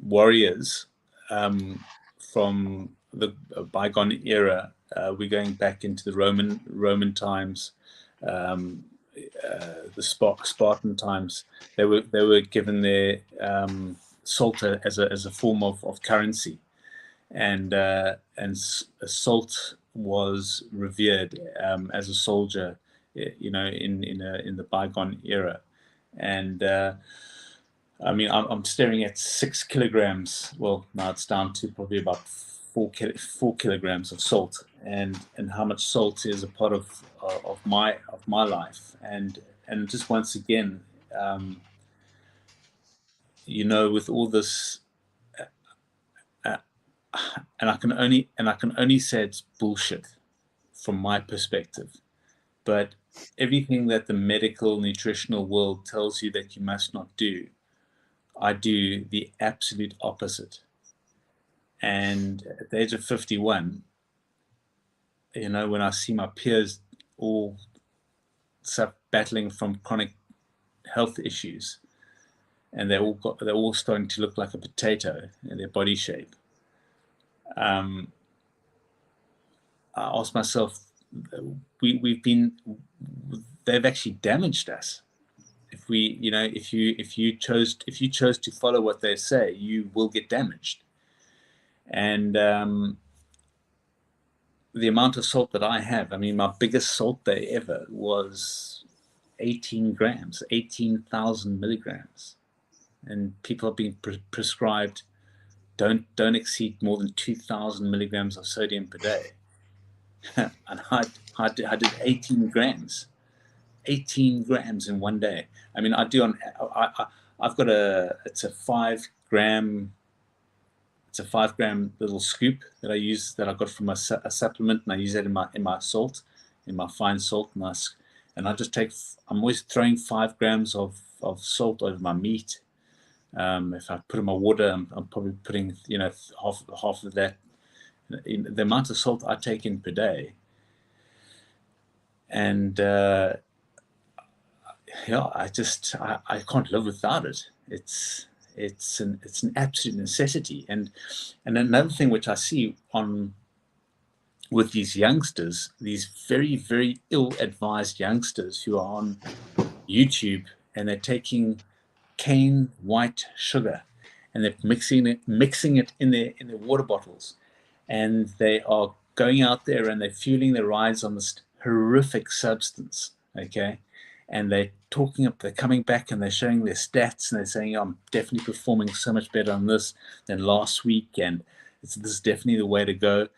warriors from the bygone era, we're going back into the Roman times, the Spartan times. They were given their salt as a form of currency, and salt was revered as a soldier, in the bygone era. And I mean, I'm staring at 6 kilograms. Well, now it's down to probably about 4 kilograms of salt, and how much salt is a part of my life. And just once again, with all this, and I can only say it's bullshit from my perspective, but everything that the medical nutritional world tells you that you must not do, I do the absolute opposite. And at the age of 51, when I see my peers all battling from chronic health issues, and they're all starting to look like a potato in their body shape, I ask myself, they've actually damaged us. If you chose to follow what they say, you will get damaged. And the amount of salt that I have, I mean, my biggest salt day ever was 18 grams, 18,000 milligrams. And people are being prescribed, don't exceed more than 2,000 milligrams of sodium per day. And I did 18 grams in one day. I mean, I've got it's a 5 gram little scoop that I use, that I got from a supplement, and I use that in my salt, in my fine salt mask. And I'm always throwing 5 grams of salt over my meat. If I put in my water, I'm probably putting half of that. The amount of salt I take in per day, and I can't live without it. It's an absolute necessity. And another thing which I see with these youngsters, these very, very ill-advised youngsters who are on YouTube, and they're taking cane white sugar, and they're mixing it in their water bottles, and they are going out there and they're fueling their rides on this horrific substance, okay? And they're coming back and they're showing their stats, and they're saying, I'm definitely performing so much better on this than last week, and this is definitely the way to go.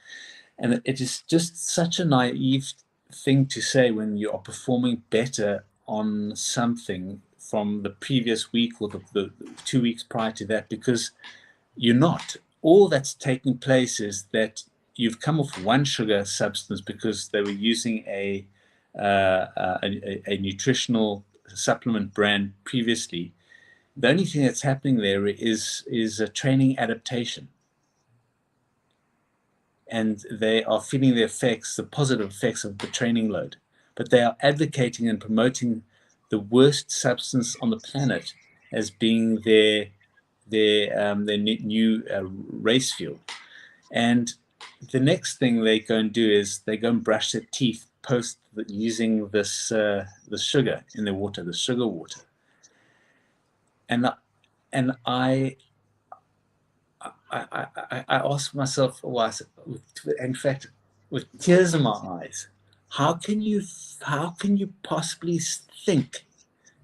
And it is just such a naive thing to say when you are performing better on something from the previous week or the 2 weeks prior to that, because you're not. All that's taking place is that you've come off one sugar substance because they were using a nutritional supplement brand previously. The only thing that's happening there is a training adaptation, and they are feeling the positive effects of the training load, but they are advocating and promoting the worst substance on the planet as being their new race fuel. And the next thing they go and do is they go and brush their teeth post using this sugar in their water, the sugar water. And I ask myself, in fact, with tears in my eyes, how can you possibly think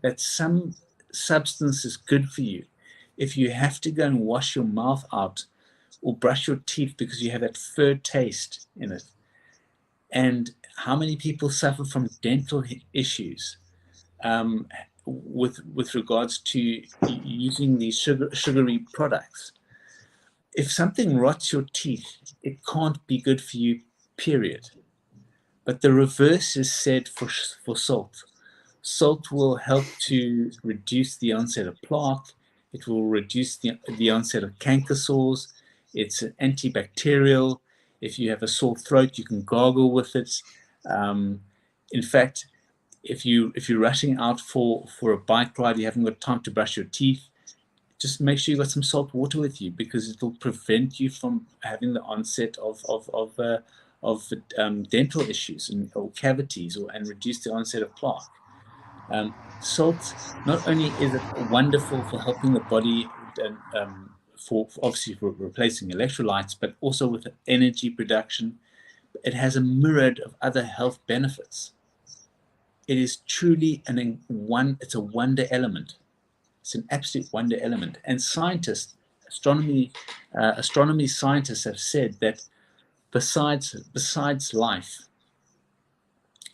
that some substance is good for you if you have to go and wash your mouth out or brush your teeth because you have that fur taste in it? And how many people suffer from dental issues with regards to using these sugary products? If something rots your teeth, it can't be good for you, period. But the reverse is said for salt. Salt will help to reduce the onset of plaque. It will reduce the onset of canker sores. It's antibacterial. If you have a sore throat, you can gargle with it. In fact, if you're rushing out for a bike ride, you haven't got time to brush your teeth, just make sure you got some salt water with you, because it will prevent you from having the onset of dental issues or cavities, and reduce the onset of plaque. Salt, not only is it wonderful for helping the body, for obviously for replacing electrolytes, but also with energy production, it has a myriad of other health benefits. It is truly it's a wonder element. It's an absolute wonder element. And scientists, astronomy scientists have said that besides life,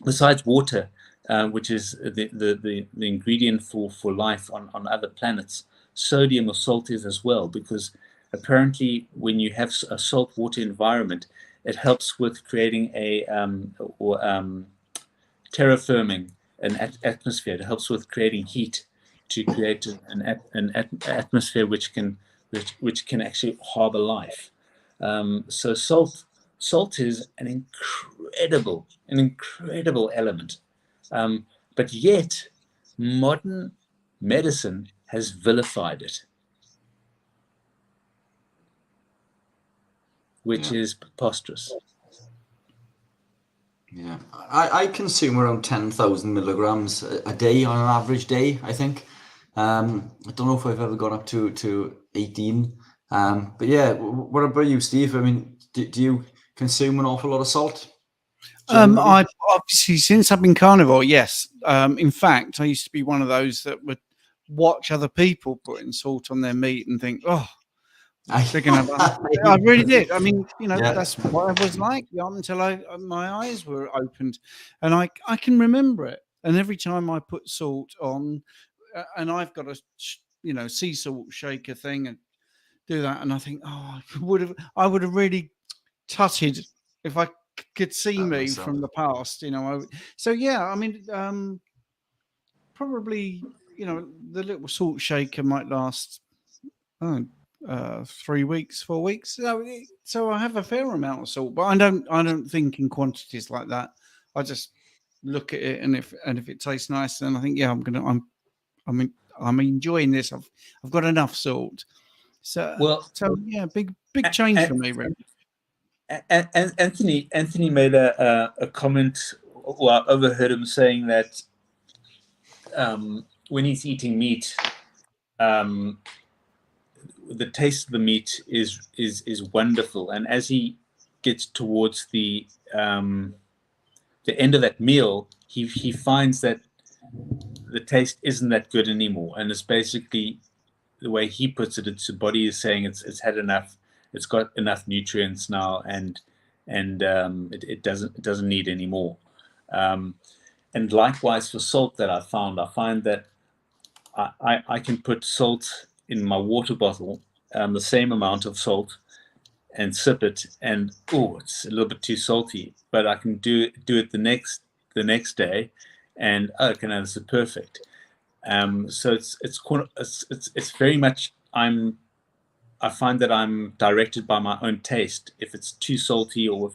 besides water, which is the ingredient for life on other planets, sodium or salt is as well, because apparently when you have a salt water environment, it helps with creating terraforming an atmosphere. It helps with creating heat to create an atmosphere which can actually harbor life. So salt is an incredible element, but yet modern medicine has vilified it, which is preposterous. Yeah, I consume around 10,000 milligrams a day on an average day, I think. I don't know if I've ever gone up to 18. But yeah, what about you, Steve? I mean, do you consume an awful lot of salt? I obviously, since I've been carnivore, yes. In fact, I used to be one of those that would watch other people putting salt on their meat and think, oh, they're gonna have. I really did. I mean, that's what I was like until my eyes were opened, and I can remember it. And every time I put salt on, and I've got a sea salt shaker thing, and do that, and I think, oh, I would have really tutted if I could see me from the past, so yeah, I mean, probably, the little salt shaker might last 3 weeks, 4 weeks. So I have a fair amount of salt, but I don't think in quantities like that. I just look at it, and if it tastes nice, then I think, yeah, I'm enjoying this. I've got enough salt. So yeah, big change for me, really. Anthony made a comment. Well, I overheard him saying that when he's eating meat, the taste of the meat is wonderful, and as he gets towards the end of that meal, he finds that the taste isn't that good anymore, and it's basically, the way he puts it, the body is saying it's had enough. It's got enough nutrients now, and it doesn't need any more. And likewise for salt, that I find that I can put salt in my water bottle, the same amount of salt, and sip it, and it's a little bit too salty, but I can do it the next day, and this is perfect. So it's very much, I find that I'm directed by my own taste if it's too salty, or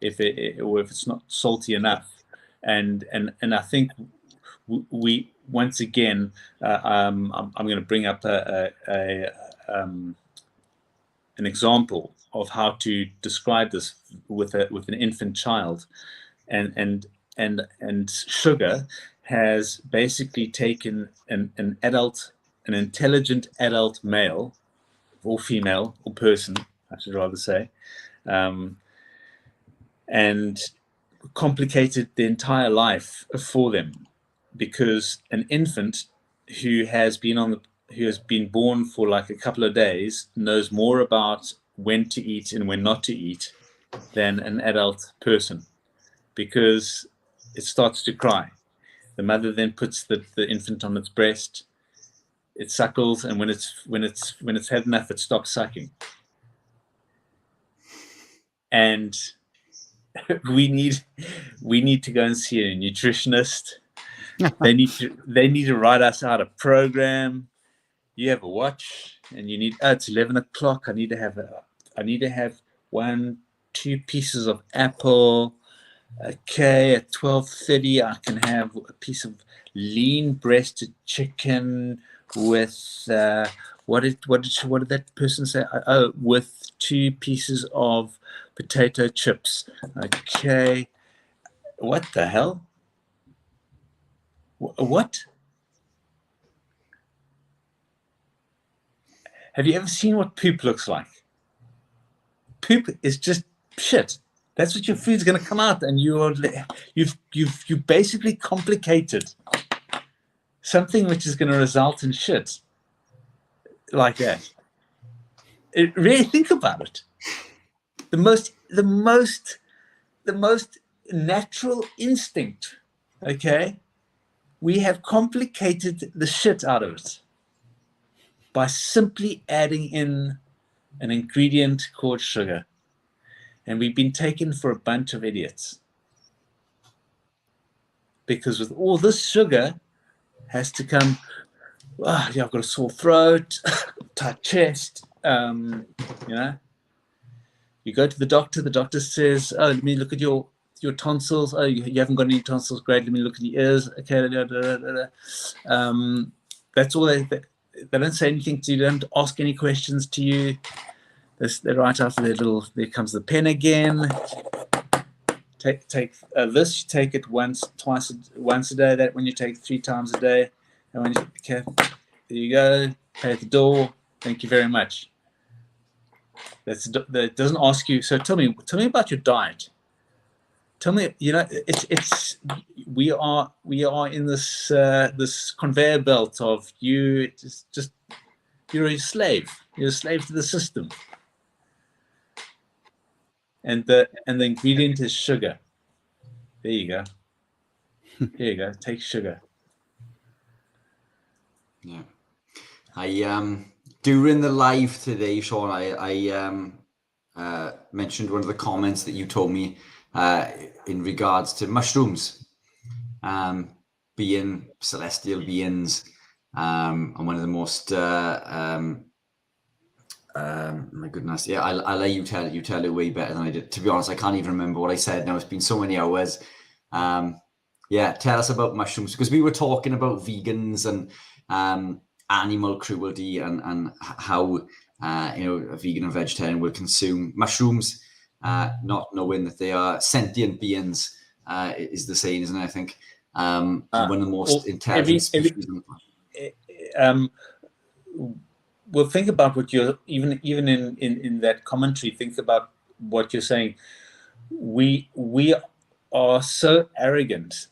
if it's not salty enough, and I think we once again, I'm going to bring up an example of how to describe this with an infant child, and sugar has basically taken an intelligent adult male or female or person, I should rather say, and complicated the entire life for them, because an infant who has been born for like a couple of days knows more about when to eat and when not to eat than an adult person, because it starts to cry. The mother then puts the infant on its breast. It suckles, and when it's had enough, it stops sucking. And we need to go and see a nutritionist. They need to write us out a program. You have a watch, and you need, it's 11 o'clock. I need to have 1-2 pieces of apple, Okay, at 12:30, I can have a piece of lean breasted chicken with what did that person say? Oh, with 2 pieces of potato chips. Okay, what the hell? What? Have you ever seen what poop looks like? Poop is just shit. That's what your food's going to come out, and you've basically complicated something which is going to result in shit like that. Really think about it. The most natural instinct. Okay, we have complicated the shit out of it by simply adding in an ingredient called sugar. And we've been taken for a bunch of idiots. Because with all this sugar has to come, yeah, I've got a sore throat, tight chest, you know. You go to the doctor says, oh, let me look at your tonsils. Oh, you haven't got any tonsils, great, let me look at your ears. Okay, that's all they don't say anything to you, they don't ask any questions to you. They write after there comes the pen again. Take this, you take it once a day, that one you take 3 times a day. And when okay, there you go, pay at the door, thank you very much. That doesn't ask you, so tell me about your diet. Tell me, you know, we are in this this conveyor belt of you, just you're a slave to the system. And the ingredient is sugar. There you go. Here you go. Take sugar. Yeah. I during the live today, Sean, I mentioned one of the comments that you told me in regards to mushrooms, being celestial beings, and one of the most my goodness, yeah, I'll let you tell it way better than I did. To be honest, I can't even remember what I said now. It's been so many hours. Yeah, tell us about mushrooms, because we were talking about vegans and animal cruelty and how you know, a vegan and vegetarian will consume mushrooms, not knowing that they are sentient beings, is the saying, isn't it? I think one of the most intelligent species. Well, think about what you're even in that commentary. Think about what you're saying. We are so arrogant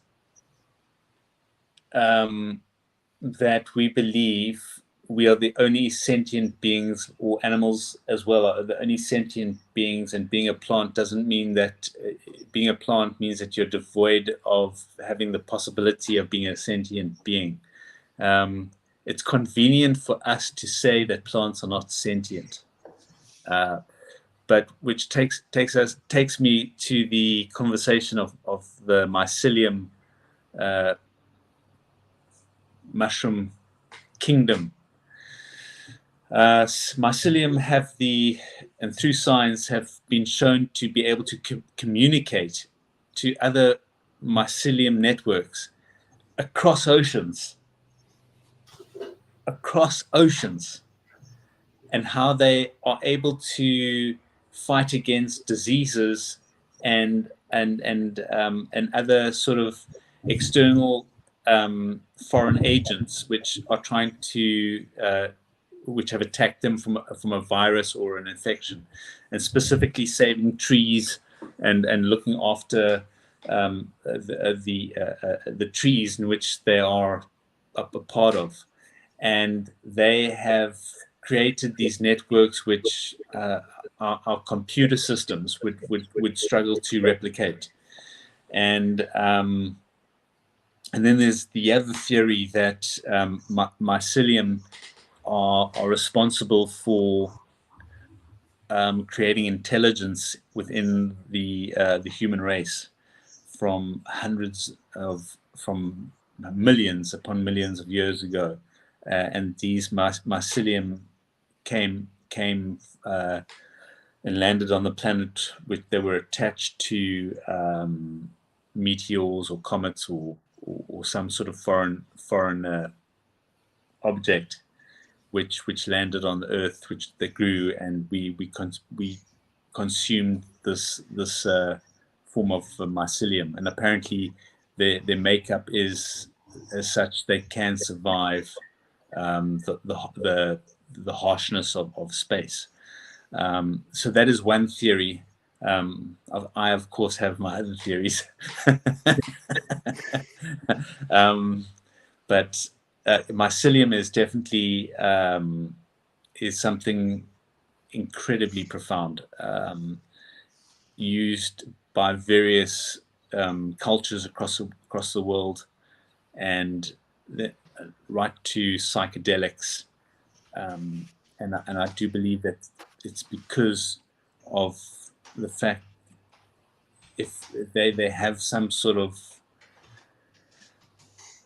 that we believe we are the only sentient beings, or animals as well are the only sentient beings, and being a plant doesn't mean that being a plant means that you're devoid of having the possibility of being a sentient being. It's convenient for us to say that plants are not sentient, but which takes me to the conversation of the mycelium mushroom kingdom. Mycelium and through science have been shown to be able to communicate to other mycelium networks across oceans, and how they are able to fight against diseases and other sort of external foreign agents which are trying to which have attacked them from a virus or an infection, and specifically saving trees and looking after the trees in which they are a part of. And they have created these networks which our computer systems would struggle to replicate. And then there's the other theory that mycelium are responsible for creating intelligence within the human race from millions upon millions of years ago. And these mycelium came and landed on the planet which they were attached to meteors or comets or some sort of foreign object which landed on the Earth, which they grew, and we consumed this form of mycelium, and apparently their makeup is as such they can survive the harshness of space. So that is one theory. I of course have my other theories, but mycelium is definitely is something incredibly profound, used by various cultures across the world, and right to psychedelics, and I do believe that it's because of the fact if they have some sort of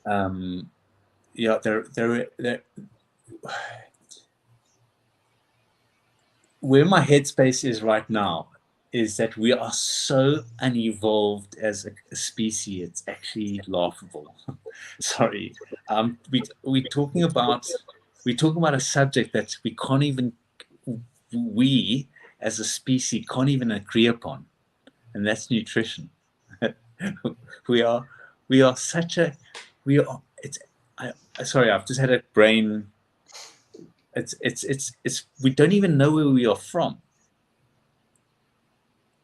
they're where my headspace is right now is that we are so unevolved as a species. It's actually laughable. Sorry. We're talking about a subject that we as a species can't even agree upon, and that's nutrition. Sorry, I've just had a brain. It's we don't even know where we are from.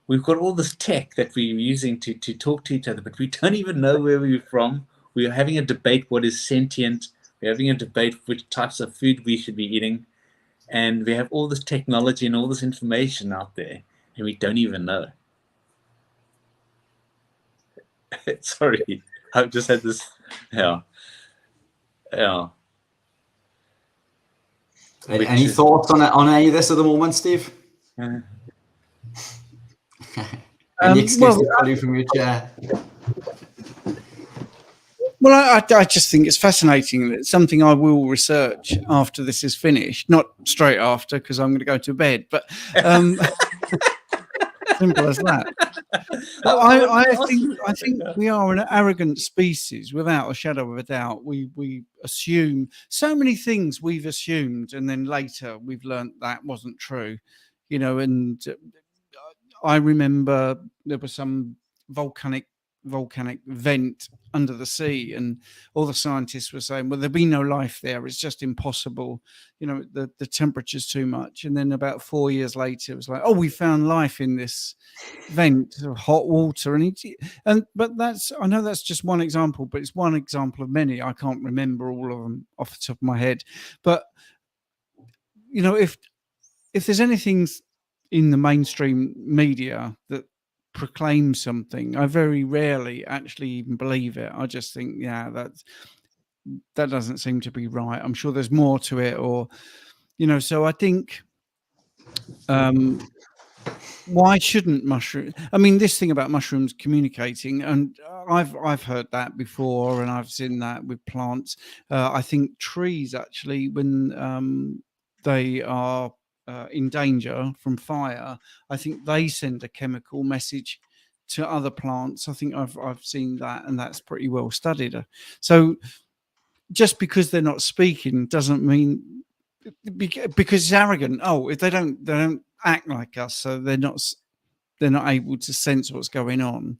We've got all this tech that we're using to talk to each other, but we don't even know where we're from. We're having a debate what is sentient. We're having a debate which types of food we should be eating. And we have all this technology and all this information out there, and we don't even know. Sorry, I've just had this. Yeah. Any thoughts on any of this at the moment, Steve? Any excuse to call you from your chair? Well, I just think it's fascinating. It's something I will research after this is finished. Not straight after, because I'm going to go to bed. But simple as that. I think we are an arrogant species, without a shadow of a doubt. We assume so many things. We've assumed, and then later we've learned that wasn't true. And I remember there was some volcanic vent under the sea, and all the scientists were saying, well, there'll be no life there, it's just impossible, the temperature's too much. And then about 4 years later it was like, oh, we found life in this vent of hot water. But I know that's just one example, but it's one example of many. I can't remember all of them off the top of my head, but if there's anything in the mainstream media that proclaim something, I very rarely actually even believe it. I just think, yeah, that doesn't seem to be right. I'm sure there's more to it, or so I think why shouldn't mushrooms? I mean, this thing about mushrooms communicating, and I've heard that before, and I've seen that with plants. I think trees actually, when they are in danger from fire, I think they send a chemical message to other plants. I think I've seen that, and that's pretty well studied. So just because they're not speaking doesn't mean, because it's arrogant. Oh, if they don't act like us, so they're not able to sense what's going on.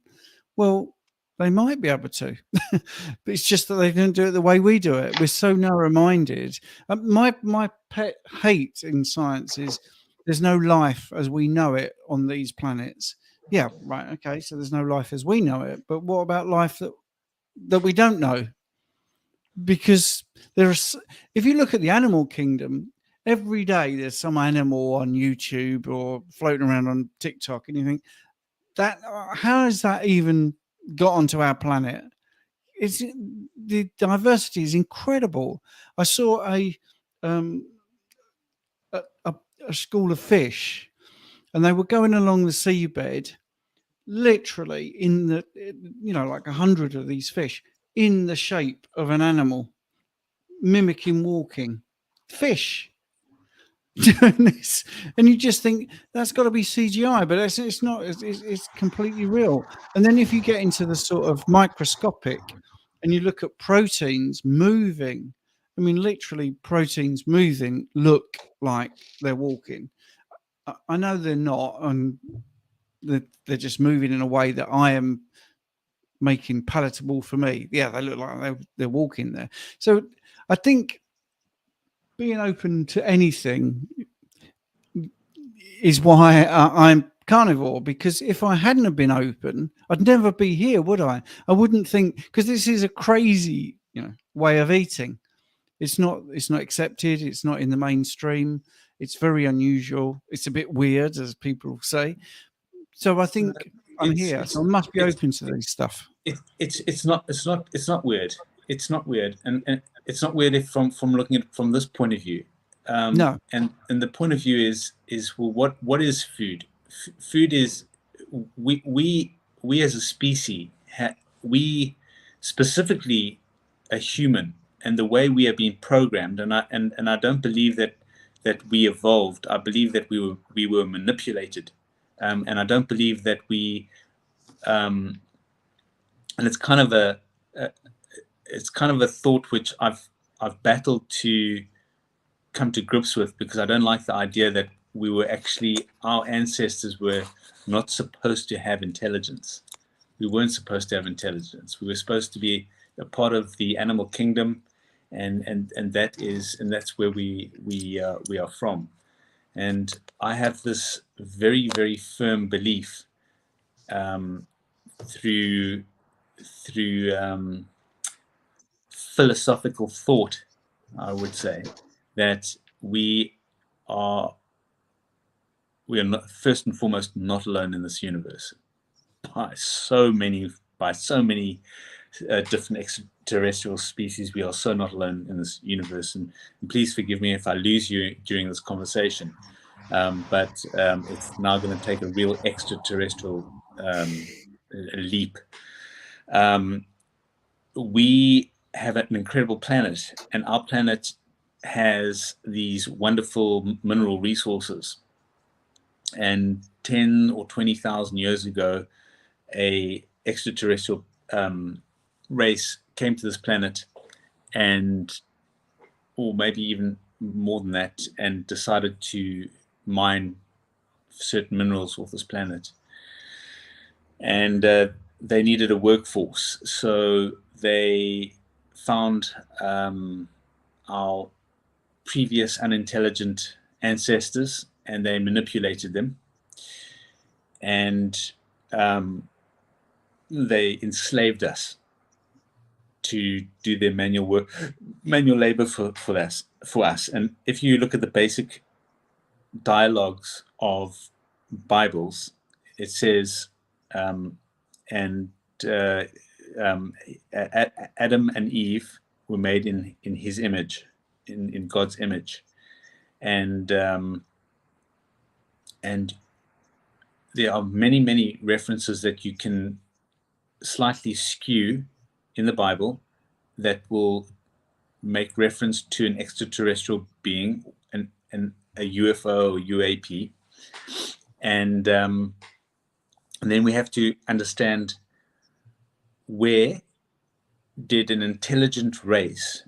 Well, they might be able to, but it's just that they don't do it the way we do it. We're so narrow-minded. My pet hate in science is there's no life as we know it on these planets. Yeah, right. Okay, so there's no life as we know it, but what about life that we don't know? Because if you look at the animal kingdom, every day there's some animal on YouTube or floating around on TikTok, and you think, how has that even got onto our planet? The diversity is incredible. I saw a school of fish, and they were going along the seabed, literally in the like 100 of these fish in the shape of an animal, mimicking walking fish. doing this, and you just think that's got to be CGI, but it's not. It's completely real. And then if you get into the sort of microscopic, and you look at proteins moving, I mean, literally proteins moving look like they're walking. I know they're not, and they're just moving in a way that I am making palatable for me. Yeah, they look like they're walking there. So I think being open to anything is why I'm carnivore, because if I hadn't have been open, I'd never be here, would I? I wouldn't think, because this is a crazy, way of eating. It's not accepted. It's not in the mainstream. It's very unusual. It's a bit weird, as people say. So I think I'm here. So I must be open to this stuff. It's not weird. It's not weird, and it's not weird if from looking at it from this point of view. No. And the point of view is well, what is food? Food is we as a species, we specifically a human, and the way we are being programmed, and I don't believe that we evolved. I believe that we were manipulated, and I don't believe that we and it's kind of a thought which I've battled to come to grips with, because I don't like the idea that our ancestors were not supposed to have intelligence. We weren't supposed to have intelligence. We were supposed to be a part of the animal kingdom, and that's where we are from. And I have this very, very firm belief through philosophical thought, I would say, that we are not, first and foremost, not alone in this universe. By so many different extraterrestrial species, we are so not alone in this universe. And please forgive me if I lose you during this conversation, but it's now going to take a real extraterrestrial leap. We have an incredible planet, and our planet has these wonderful mineral resources. And 10 or 20,000 years ago, a extraterrestrial race came to this planet, or maybe even more than that, and decided to mine certain minerals off this planet. And they needed a workforce, so they found our previous unintelligent ancestors, and they manipulated them, and they enslaved us to do their manual labor for us. And if you look at the basic dialogues of Bibles, it says Adam and Eve were made in his image, in God's image, and there are many references that you can slightly skew in the Bible that will make reference to an extraterrestrial being, and a UFO or UAP, and then we have to understand, where did an intelligent race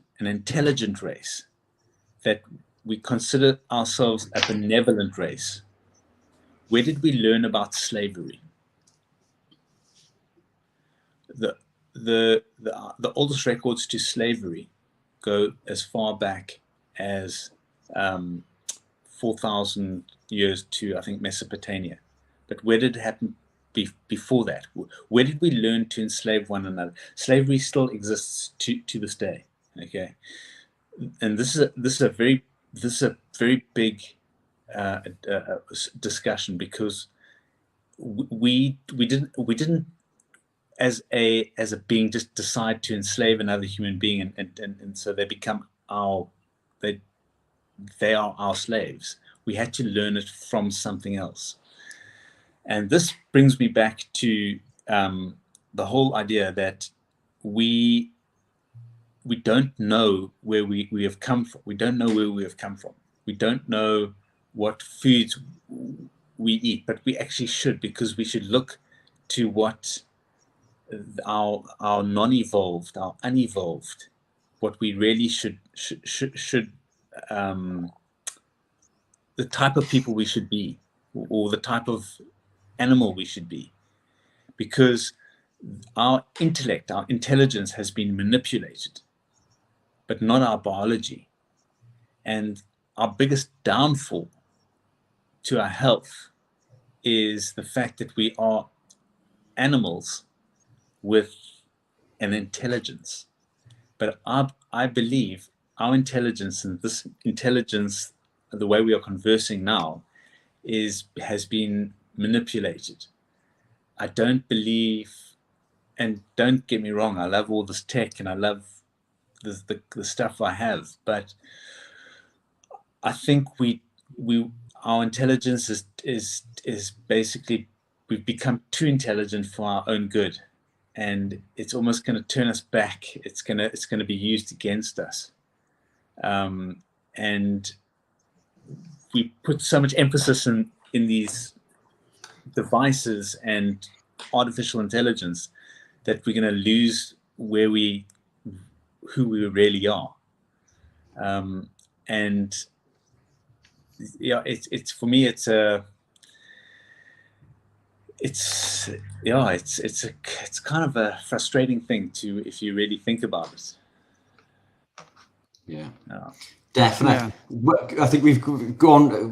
that we consider ourselves a benevolent race, where did we learn about slavery? The oldest records to slavery go as far back as 4,000 years to, I think, Mesopotamia. But where did it happen before that? Where did we learn to enslave one another? Slavery still exists to this day. Okay, and this is a very big discussion, because we didn't as a being just decide to enslave another human being, and so they become they are our slaves. We had to learn it from something else. And this brings me back to the whole idea that we don't know where we have come from. We don't know where we have come from. We don't know what foods we eat, but we actually should, because we should look to what our non-evolved, our unevolved, what we really should the type of people we should be, or the type of animal we should be, because our intellect, our intelligence has been manipulated, but not our biology. And our biggest downfall to our health is the fact that we are animals with an intelligence. But I believe our intelligence, and this intelligence, the way we are conversing now, has been manipulated. I don't believe, and don't get me wrong, I love all this tech and I love the stuff I have, but I think our intelligence is basically, we've become too intelligent for our own good, and it's almost going to turn us back. It's going to be used against us, and we put so much emphasis in these devices and artificial intelligence that we're going to lose who we really are. And yeah, it's for me, it's kind of a frustrating thing if you really think about it. Yeah. Definitely. Yeah. I think we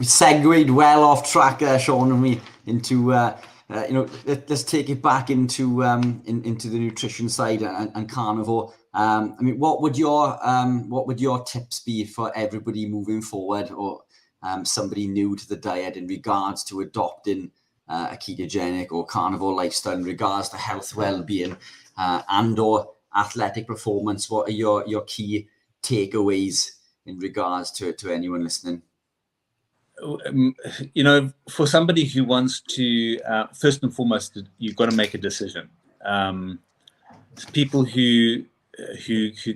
segued well off track there, Sean, and we into let's take it back into the nutrition side and carnivore. I mean, what would your tips be for everybody moving forward, or somebody new to the diet in regards to adopting a ketogenic or carnivore lifestyle in regards to health, well-being, and or athletic performance? What are your key takeaways in regards to anyone listening? For somebody who wants to, first and foremost, you've got to make a decision. People who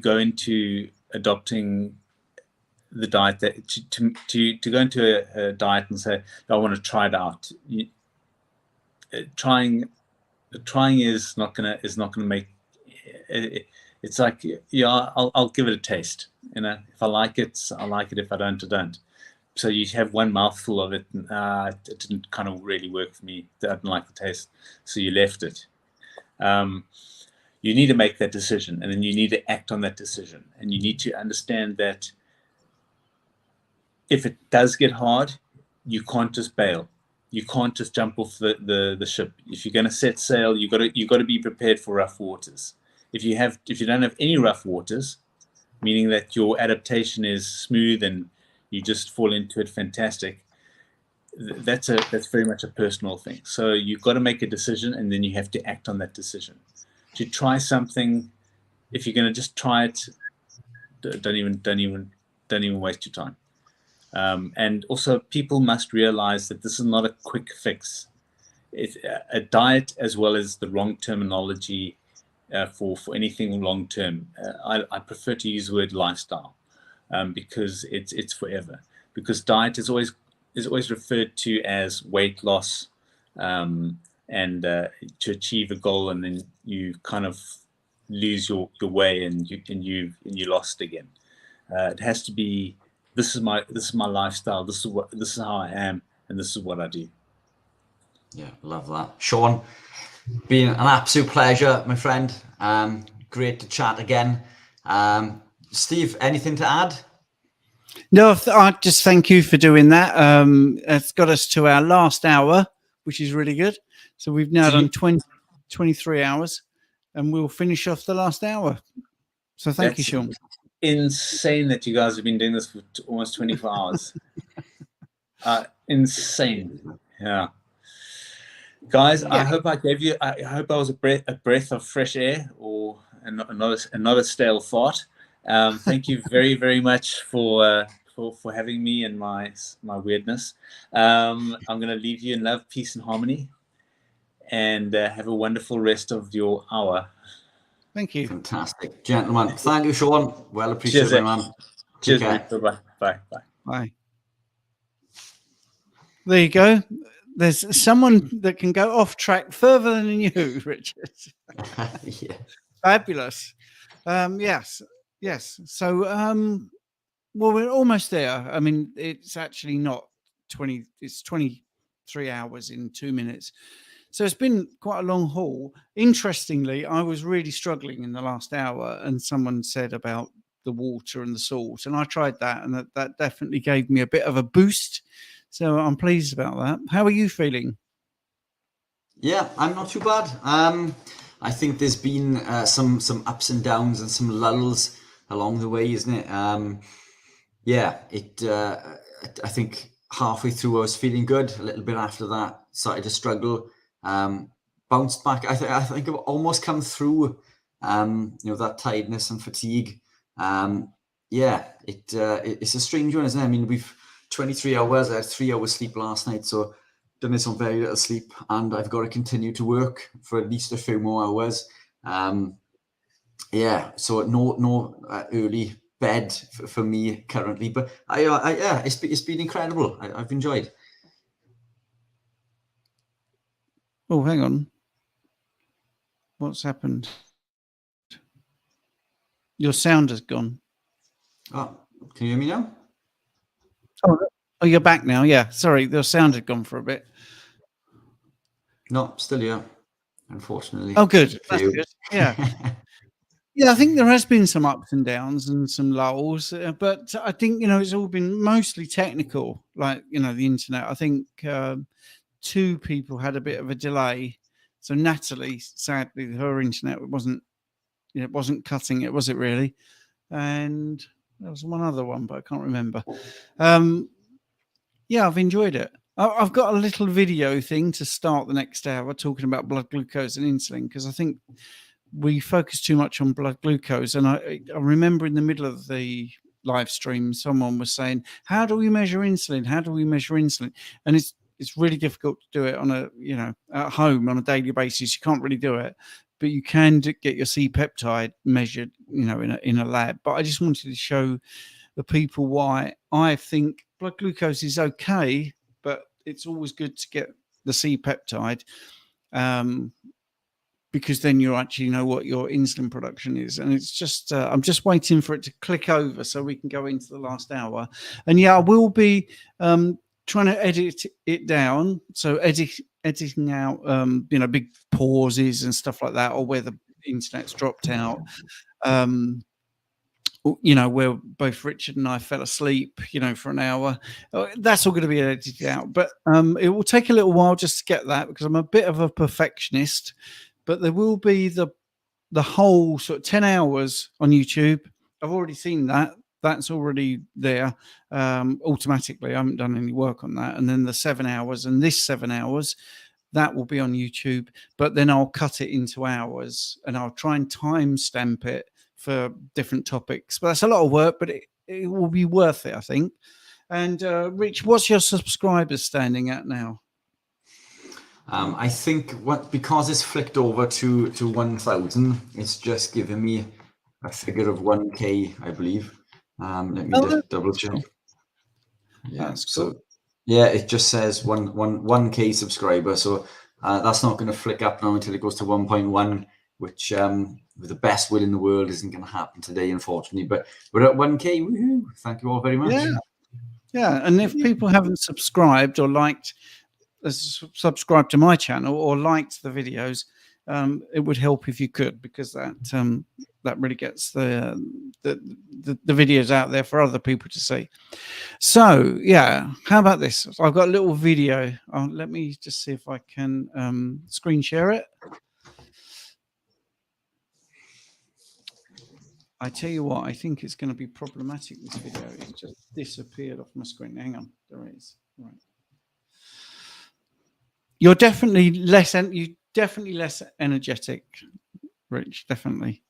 go into adopting the diet, that to go into a diet and say, I want to try it out. Trying is not gonna make it. It's like, yeah, I'll give it a taste. If I like it, I like it. If I don't, I don't. So you have one mouthful of it, and it didn't kind of really work for me. I didn't like the taste, so you left it. You need to make that decision, and then you need to act on that decision. And you need to understand that if it does get hard, you can't just bail. You can't just jump off the ship. If you're going to set sail, you got to be prepared for rough waters. If you don't have any rough waters, meaning that your adaptation is smooth and you just fall into it, fantastic. That's very much a personal thing. So you've got to make a decision, and then you have to act on that decision. To try something, if you're going to just try it, don't even waste your time. And also, people must realize that this is not a quick fix. It's a diet, as well as the wrong terminology for anything long term. I prefer to use the word lifestyle, because it's forever. Because diet is always referred to as weight loss, and to achieve a goal, and then you kind of lose your way, and you lost again. It has to be, this is my lifestyle. This is how I am, and this is what I do. Yeah, love that, Sean. Been an absolute pleasure, my friend. Great to chat again. Steve, anything to add? No, I just thank you for doing that. It's got us to our last hour, which is really good. So we've now done 23 hours, and we'll finish off the last hour. So thank you, Sean. Insane that you guys have been doing this for almost 24 hours. Insane. Yeah. Guys, I hope I gave you. I hope I was a breath of fresh air, or another stale fart. Thank you very, very much for having me and my weirdness. I'm going to leave you in love, peace, and harmony, and have a wonderful rest of your hour. Thank you. Fantastic, gentlemen. Thank you, Sean. Well appreciated, man. Cheers, man. Bye. Bye. There you go. There's someone that can go off track further than you, Richard. Yeah. Fabulous. Yes. So, well, we're almost there. I mean, it's actually not 20. It's 23 hours in 2 minutes. So it's been quite a long haul. Interestingly, I was really struggling in the last hour, and someone said about the water and the salt, and I tried that, and that definitely gave me a bit of a boost. So I'm pleased about that. How are you feeling? Yeah, I'm not too bad. I think there's been some ups and downs and some lulls along the way, isn't it? Yeah, I think halfway through I was feeling good. A little bit after that, started to struggle. Bounced back. I think I've almost come through. That tiredness and fatigue. Yeah, it's a strange one, isn't it? I mean, we've 23 hours. I had 3 hours sleep last night, so done this on very little sleep, and I've got to continue to work for at least a few more hours. Yeah, so no early bed for me currently, but yeah, it's been incredible. I've enjoyed. Oh, hang on. What's happened? Your sound has gone. Oh, can you hear me now? Oh, you're back now. Yeah, sorry, your sound had gone for a bit. No, still here, unfortunately. Oh, good. That's good. Yeah. Yeah, I think there has been some ups and downs and some lulls, but I think, it's all been mostly technical, like, the internet. I think 2 people had a bit of a delay. So Natalie, sadly, her internet wasn't cutting it, was it really? And there was one other one, but I can't remember. Yeah, I've enjoyed it. I've got a little video thing to start the next hour talking about blood glucose and insulin, because I think we focus too much on blood glucose. And I remember in the middle of the live stream, someone was saying, how do we measure insulin? How do we measure insulin? And it's really difficult to do it on at home on a daily basis. You can't really do it, but you can get your C-peptide measured, in a lab. But I just wanted to show the people why I think blood glucose is okay, but it's always good to get the C-peptide, because then you actually know what your insulin production is. And it's just, I'm just waiting for it to click over so we can go into the last hour. And yeah, I will be trying to edit it down. So editing out, big pauses and stuff like that, or where the internet's dropped out. Where both Richard and I fell asleep, for an hour. That's all going to be edited out. But it will take a little while just to get that, because I'm a bit of a perfectionist. But there will be the whole sort of 10 hours on YouTube. I've already seen that. That's already there automatically. I haven't done any work on that. And then the 7 hours and this 7 hours, that will be on YouTube. But then I'll cut it into hours, and I'll try and timestamp it for different topics. But that's a lot of work, but it will be worth it, I think. And Rich, what's your subscribers standing at now? I think because it's flicked over to 1,000, it's just giving me a figure of 1K, I believe. Let me just double check. Yeah, that's so cool. Yeah, it just says 1K subscriber. So that's not going to flick up now until it goes to 1.1, which with the best will in the world isn't going to happen today, unfortunately. But we're at 1K. Woohoo! Thank you all very much. Yeah. And if people haven't subscribed or subscribed to my channel or liked the videos, it would help if you could, because that really gets the videos out there for other people to see. So yeah, how about this? I've got a little video. Let me just see if I can screen share it. I tell you what, I think it's going to be problematic, this video. It's just disappeared off my screen. Hang on, there it is. Right. You're definitely less energetic, Rich, definitely.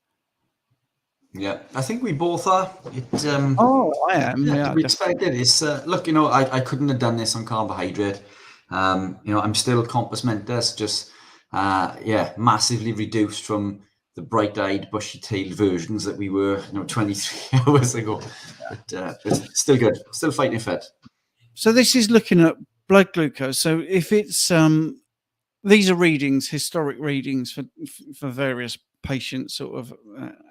Yeah, I think we both are. I am. Yeah, we expected this. Look, I couldn't have done this on carbohydrate. I'm still compos mentis, just massively reduced from the bright-eyed, bushy-tailed versions that we were, 23 hours ago. But it's still good. Still fighting fit. So this is looking at blood glucose. So if it's these are readings, historic readings for various patients, sort of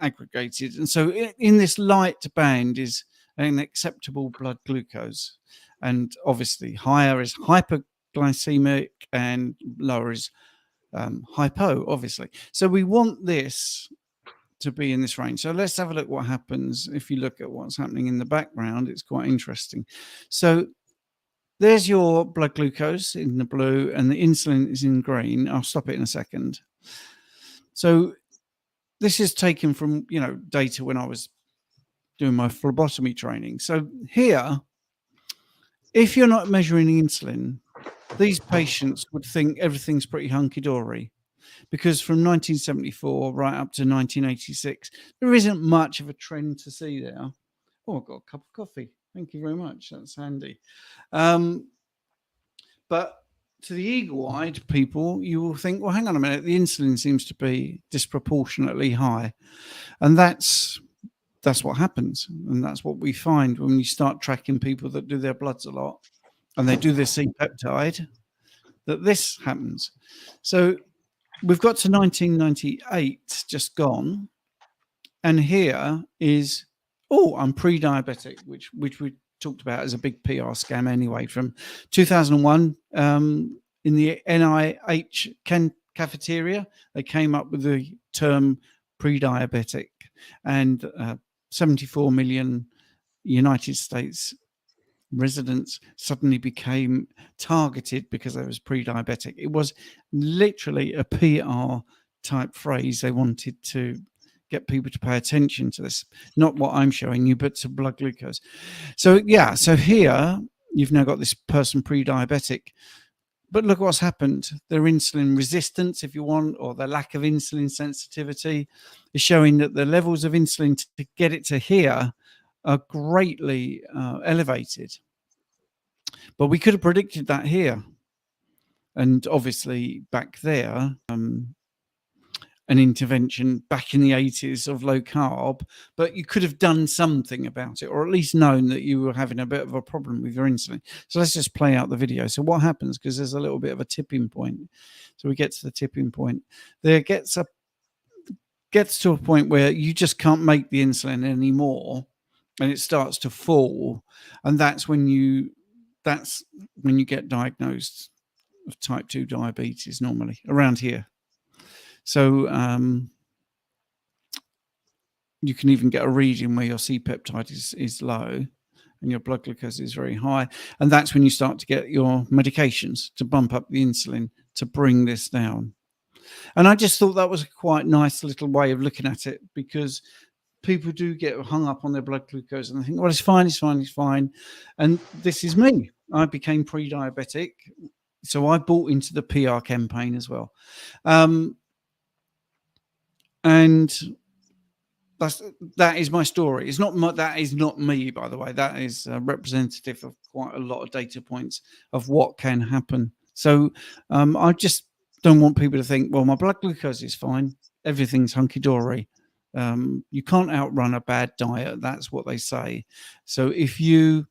aggregated, and so in this light band is an acceptable blood glucose, and obviously higher is hyperglycemic and lower is hypo, obviously. So we want this to be in this range. So let's have a look what happens if you look at what's happening in the background. It's quite interesting. So there's your blood glucose in the blue and the insulin is in green. I'll stop it in a second. So this is taken from, you know, data when I was doing my phlebotomy training. So here, if you're not measuring insulin, these patients would think everything's pretty hunky-dory, because from 1974 right up to 1986, there isn't much of a trend to see there. Oh, I've got a cup of coffee. Thank you very much. That's handy. But to the eagle-eyed people, you will think, well, hang on a minute, the insulin seems to be disproportionately high. And that's what happens. And that's what we find when you start tracking people that do their bloods a lot and they do their C-peptide, that this happens. So we've got to 1998, just gone. And here is, I'm pre-diabetic, which we talked about as a big PR scam anyway. From 2001, in the NIH cafeteria, they came up with the term pre-diabetic, and 74 million United States residents suddenly became targeted because they was pre-diabetic. It was literally a PR type phrase. They wanted to get people to pay attention to this, not what I'm showing you, but to blood glucose. So yeah, so here you've now got this person pre-diabetic, but look what's happened. Their insulin resistance, if you want, or the lack of insulin sensitivity is showing that the levels of insulin to get it to here are greatly elevated. But we could have predicted that here. And obviously back there, an intervention back in the 80s of low carb, but you could have done something about it, or at least known that you were having a bit of a problem with your insulin. So let's just play out the video. So what happens, because there's a little bit of a tipping point. So we get to the tipping point. There gets to a point where you just can't make the insulin anymore, and it starts to fall. And that's when you get diagnosed of type 2 diabetes, normally around here. So you can even get a reading where your C-peptide is low and your blood glucose is very high. And that's when you start to get your medications to bump up the insulin to bring this down. And I just thought that was a quite nice little way of looking at it, because people do get hung up on their blood glucose and they think, well, it's fine, it's fine, it's fine. And this is me. I became pre-diabetic. So I bought into the PR campaign as well. And that is my story. It's not that is not me, by the way. That is representative of quite a lot of data points of what can happen. So I just don't want people to think, well, my blood glucose is fine, everything's hunky-dory. You can't outrun a bad diet. That's what they say. So if you're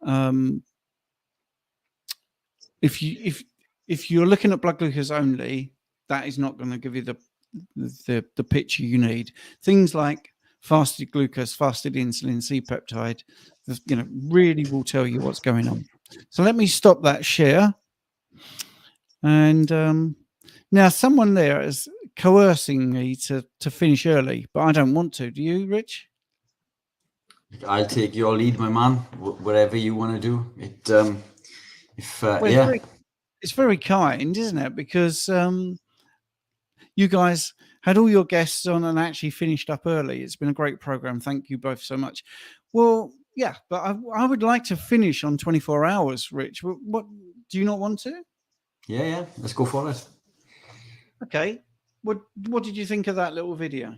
looking at blood glucose only, that is not going to give you the picture you need. Things like fasted glucose, fasted insulin, C-peptide, really will tell you what's going on. So let me stop that share. And now someone there is coercing me to finish early, but I don't want to. Do you, Rich? I'll take your lead, my man. Whatever you want to do. It's very kind, isn't it? Because you guys had all your guests on and actually finished up early. It's been a great program. Thank you both so much. Well, yeah, but I would like to finish on 24 hours, Rich. What do you not want to? Yeah. Let's go for it. Okay. What did you think of that little video?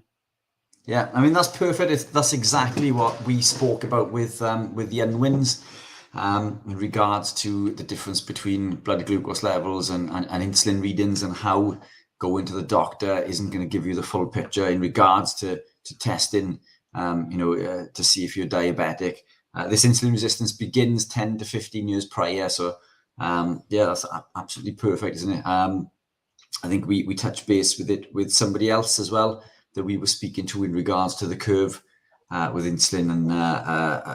Yeah, I mean, that's perfect. That's exactly what we spoke about with the unwins in regards to the difference between blood glucose levels and insulin readings, and how going to the doctor isn't going to give you the full picture in regards to testing, to see if you're diabetic. This insulin resistance begins 10 to 15 years prior. So Yeah, that's absolutely perfect, isn't it? I think we touched base with it with somebody else as well that we were speaking to in regards to the curve with insulin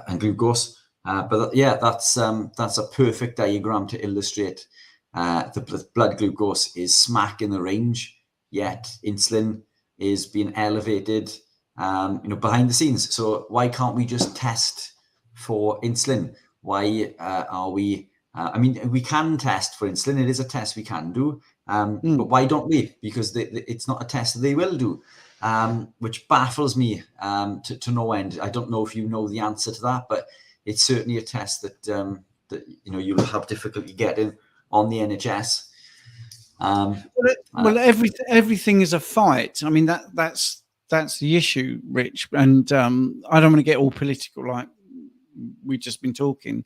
and glucose. But yeah, that's a perfect diagram to illustrate the blood glucose is smack in the range, yet insulin is being elevated, behind the scenes. So why can't we just test for insulin? Why are we? I mean, we can test for insulin. It is a test we can do. But why don't we? Because it's not a test that they will do, which baffles me to no end. I don't know if you know the answer to that, but it's certainly a test that you'll have difficulty getting on the NHS. Well, everything is a fight. I mean, that's the issue, Rich. And I don't want to get all political, like we've just been talking.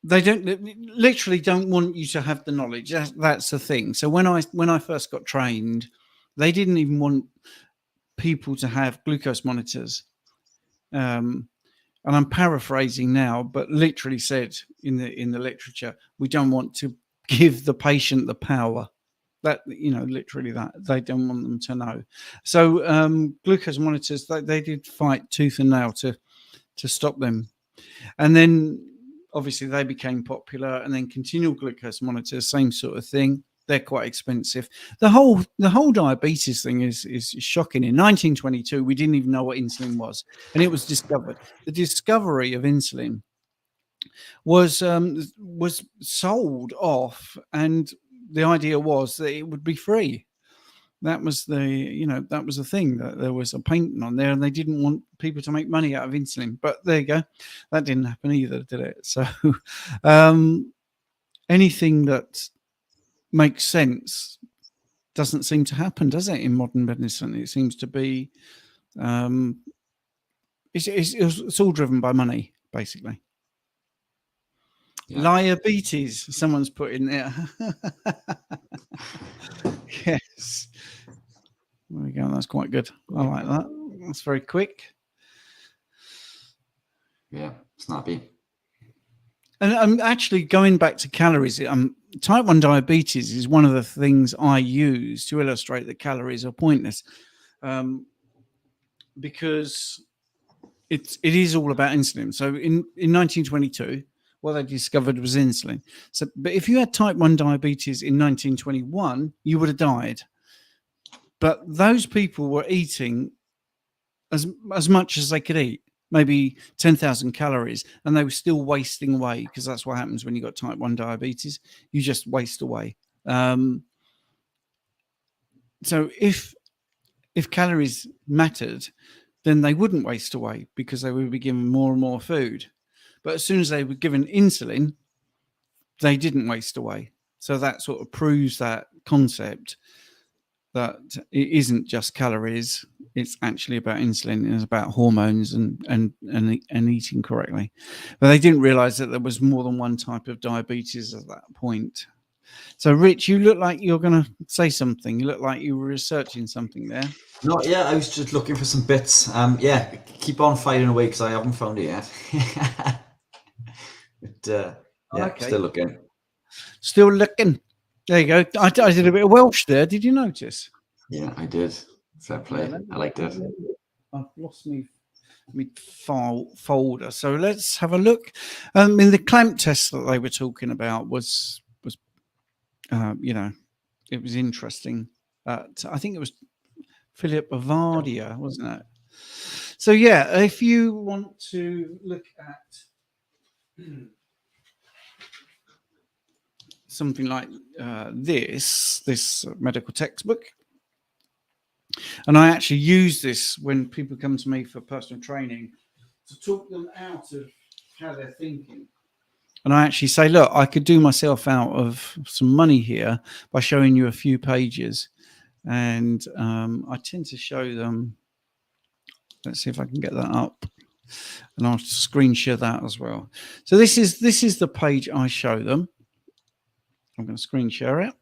They literally don't want you to have the knowledge. That's the thing. So when I first got trained, they didn't even want people to have glucose monitors. And I'm paraphrasing now, but literally said in the literature, we don't want to give the patient the power. That, literally that they don't want them to know. So glucose monitors, they did fight tooth and nail to stop them. And then obviously they became popular, and then continual glucose monitors, same sort of thing. They're quite expensive. The whole diabetes thing is shocking. In 1922, we didn't even know what insulin was, and it was discovered. The discovery of insulin was sold off, and the idea was that it would be free. That was the thing, that there was a patent on there, and they didn't want people to make money out of insulin. But there you go, that didn't happen either, did it? So anything that makes sense doesn't seem to happen, does it, in modern medicine? It seems to be it's all driven by money, basically. Yeah. Diabetes, someone's put in there. Yes. There we go. That's quite good. I like that. That's very quick. Yeah, snappy. And I'm actually going back to calories. Type 1 diabetes is one of the things I use to illustrate that calories are pointless, because it is all about insulin. So in 1922, what they discovered was insulin. So, but if you had type 1 diabetes in 1921, you would have died. But those people were eating as much as they could eat, maybe 10,000 calories, and they were still wasting away, because that's what happens when you got type 1 diabetes. You just waste away. So if calories mattered, then they wouldn't waste away, because they would be given more and more food. But as soon as they were given insulin, they didn't waste away. So that sort of proves that concept, that it isn't just calories, it's actually about insulin, it's about hormones and eating correctly. But they didn't realize that there was more than one type of diabetes at that point. So Rich, you look like you're going to say something. You look like you were researching something there. No, yeah, I was just looking for some bits. Yeah, keep on firing away, because I haven't found it yet. But yeah, okay. Still looking. There you go. I did a bit of Welsh there. Did you notice? Yeah, I did. Fair play. I liked it. I've lost my file folder. So let's have a look. In the clamp test that they were talking about was it was interesting. I think it was Phillip Ovadia, wasn't it? So yeah, if you want to look at something like this medical textbook, and I actually use this when people come to me for personal training to talk them out of how they're thinking. And I actually say, look, I could do myself out of some money here by showing you a few pages. And I tend to show them. Let's see if I can get that up, and I'll screen share that as well. So this is the page I show them. I'm going to screen share it.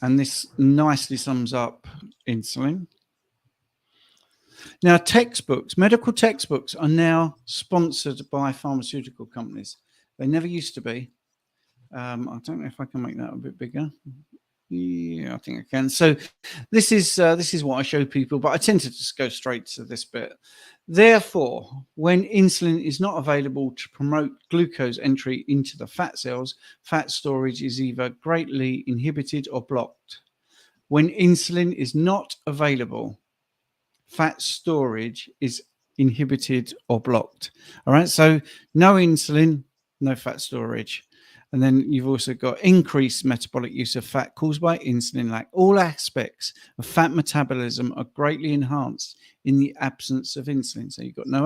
And this nicely sums up insulin. Now, textbooks, medical textbooks are now sponsored by pharmaceutical companies. They never used to be. I don't know if I can make that a bit bigger. Yeah, I think I can. So this is what I show people, but I tend to just go straight to this bit. Therefore, when insulin is not available to promote glucose entry into the fat cells, fat storage is either greatly inhibited or blocked. When insulin is not available, fat storage is inhibited or blocked. All right, so no insulin, no fat storage. And then you've also got increased metabolic use of fat caused by insulin lack. All aspects of fat metabolism are greatly enhanced in the absence of insulin. So you've got no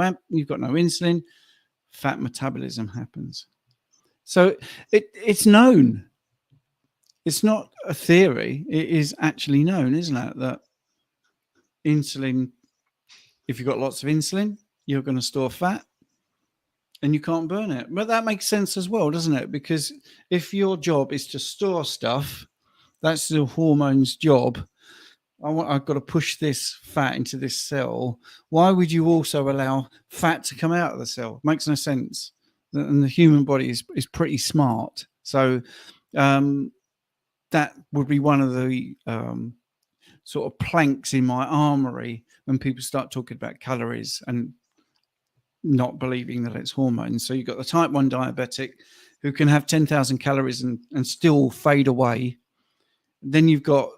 insulin, fat metabolism happens. So it's known. It's not a theory. It is actually known, isn't it? That insulin, if you've got lots of insulin, you're going to store fat. And you can't burn it. But that makes sense as well, doesn't it? Because if your job is to store stuff, that's the hormone's job. I've got to push this fat into this cell. Why would you also allow fat to come out of the cell? Makes no sense. And the human body is pretty smart. So that would be one of the sort of planks in my armory when people start talking about calories and not believing that it's hormones. So you've got the type 1 diabetic who can have 10,000 calories and still fade away. Then you've got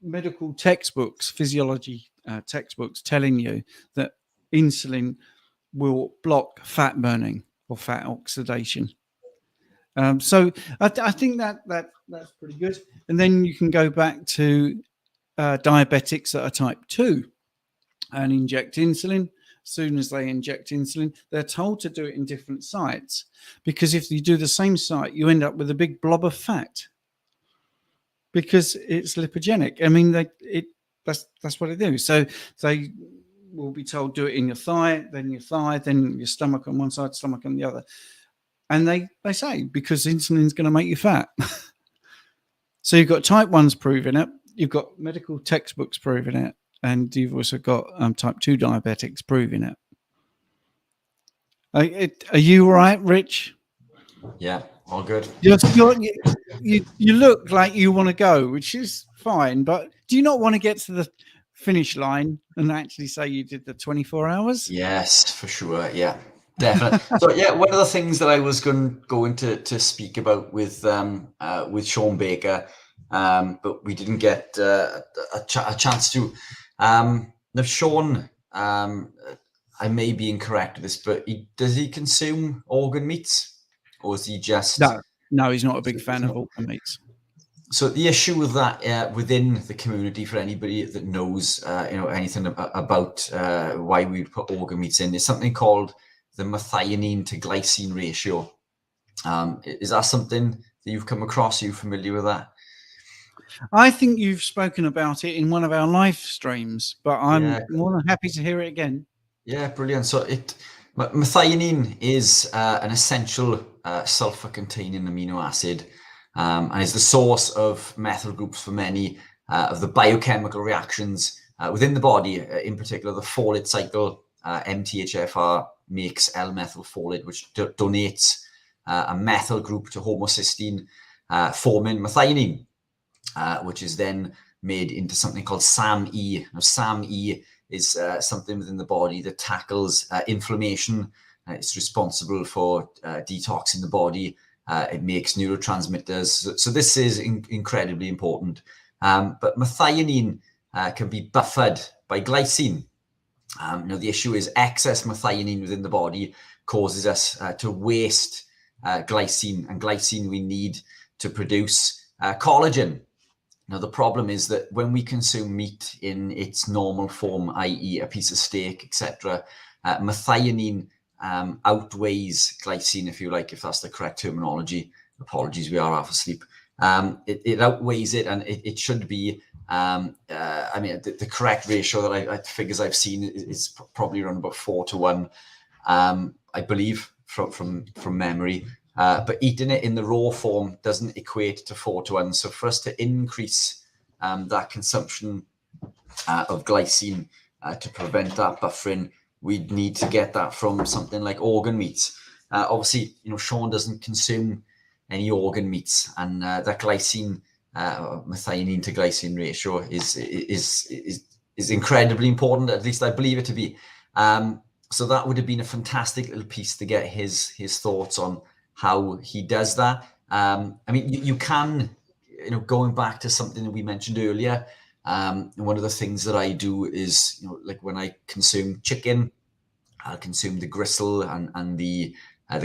medical textbooks, physiology textbooks telling you that insulin will block fat burning or fat oxidation. So I think that's pretty good. And then you can go back to diabetics that are type 2 and inject insulin. As soon as they inject insulin, they're told to do it in different sites, because if you do the same site, you end up with a big blob of fat because it's lipogenic. I mean, that's what they do. So they will be told, do it in your thigh, then your stomach on one side, stomach on the other. And they say, because insulin is going to make you fat. So you've got type 1s proving it. You've got medical textbooks proving it. And you've also got type 2 diabetics proving it. Are you all right, Rich? Yeah, all good. You look like you want to go, which is fine. But do you not want to get to the finish line and actually say you did the 24 hours? Yes, for sure. Yeah, definitely. So yeah, one of the things that I was going to speak about with Sean Baker, but we didn't get a chance to. Now, Sean, I may be incorrect with this, but does he consume organ meats, or is he just? No, he's not a big fan of organ meats. So the issue with that within the community, for anybody that knows, anything about why we put organ meats in, is something called the methionine to glycine ratio. Is that something that you've come across? Are you familiar with that? I think you've spoken about it in one of our live streams, but I'm more than happy to hear it again. Yeah, brilliant. So methionine is an essential sulfur-containing amino acid, and is the source of methyl groups for many of the biochemical reactions within the body. In particular, the folate cycle, MTHFR makes L-methylfolate, which donates a methyl group to homocysteine, forming methionine. Which is then made into something called SAMe. Now, SAMe is something within the body that tackles inflammation. It's responsible for detoxing the body. It makes neurotransmitters. So this is incredibly important. But methionine can be buffered by glycine. Now, the issue is excess methionine within the body causes us to waste glycine, and glycine we need to produce collagen. Now, the problem is that when we consume meat in its normal form, i.e. a piece of steak, etc., methionine outweighs glycine, if you like, if that's the correct terminology. Apologies, we are half asleep. It outweighs it, and it should be, the correct ratio that figures I've seen is probably around about 4-1, I believe, from memory. But eating it in the raw form doesn't equate to 4-1. So for us to increase that consumption of glycine, to prevent that buffering, we'd need to get that from something like organ meats. Obviously, Sean doesn't consume any organ meats, and that glycine, methionine to glycine ratio is incredibly important. At least I believe it to be. So that would have been a fantastic little piece to get his thoughts on how he does that. I mean, you can, going back to something that we mentioned earlier. One of the things that I do is, like when I consume chicken, I'll consume the gristle and the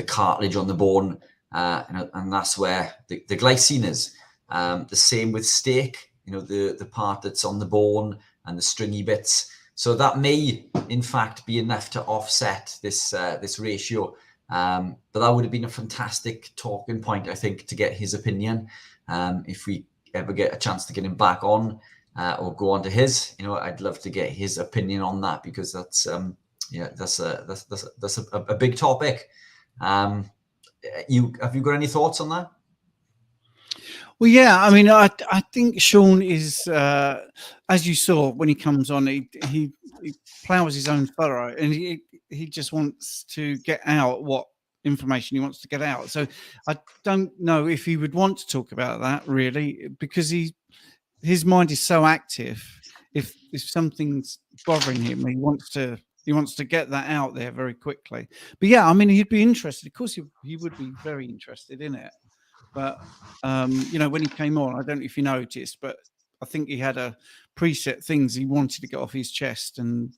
cartilage on the bone, and that's where the glycine is. The same with steak, the part that's on the bone and the stringy bits. So that may, in fact, be enough to offset this ratio. But that would have been a fantastic talking point, I think, to get his opinion. If we ever get a chance to get him back on or go on to his, I'd love to get his opinion on that, because that's a big topic. Have you got any thoughts on that? Well, yeah, I mean, I think Sean is, as you saw when he comes on, he plows his own furrow, and he just wants to get out what information he wants to get out. So I don't know if he would want to talk about that, really, because his mind is so active. If something's bothering him, he wants to get that out there very quickly. But yeah, I mean, he'd be interested. Of course, he would be very interested in it. But when he came on, I don't know if you noticed, but I think he had a preset things he wanted to get off his chest, and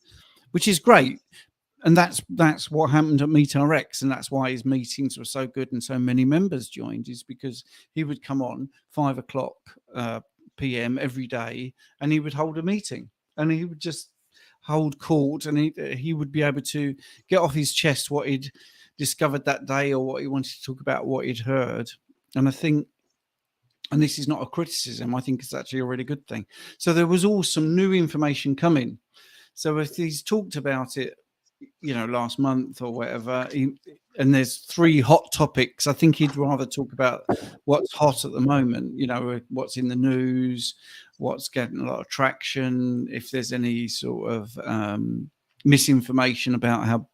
which is great. And that's what happened at MeetRx, and that's why his meetings were so good and so many members joined, is because he would come on 5:00 p.m. every day, and he would hold a meeting, and he would just hold court, and he would be able to get off his chest what he'd discovered that day, or what he wanted to talk about, what he'd heard. And I think, and this is not a criticism, I think it's actually a really good thing. So there was all some new information coming. So if he's talked about it, last month or whatever, and there's 3 hot topics, I think he'd rather talk about what's hot at the moment, what's in the news, what's getting a lot of traction, if there's any sort of misinformation about how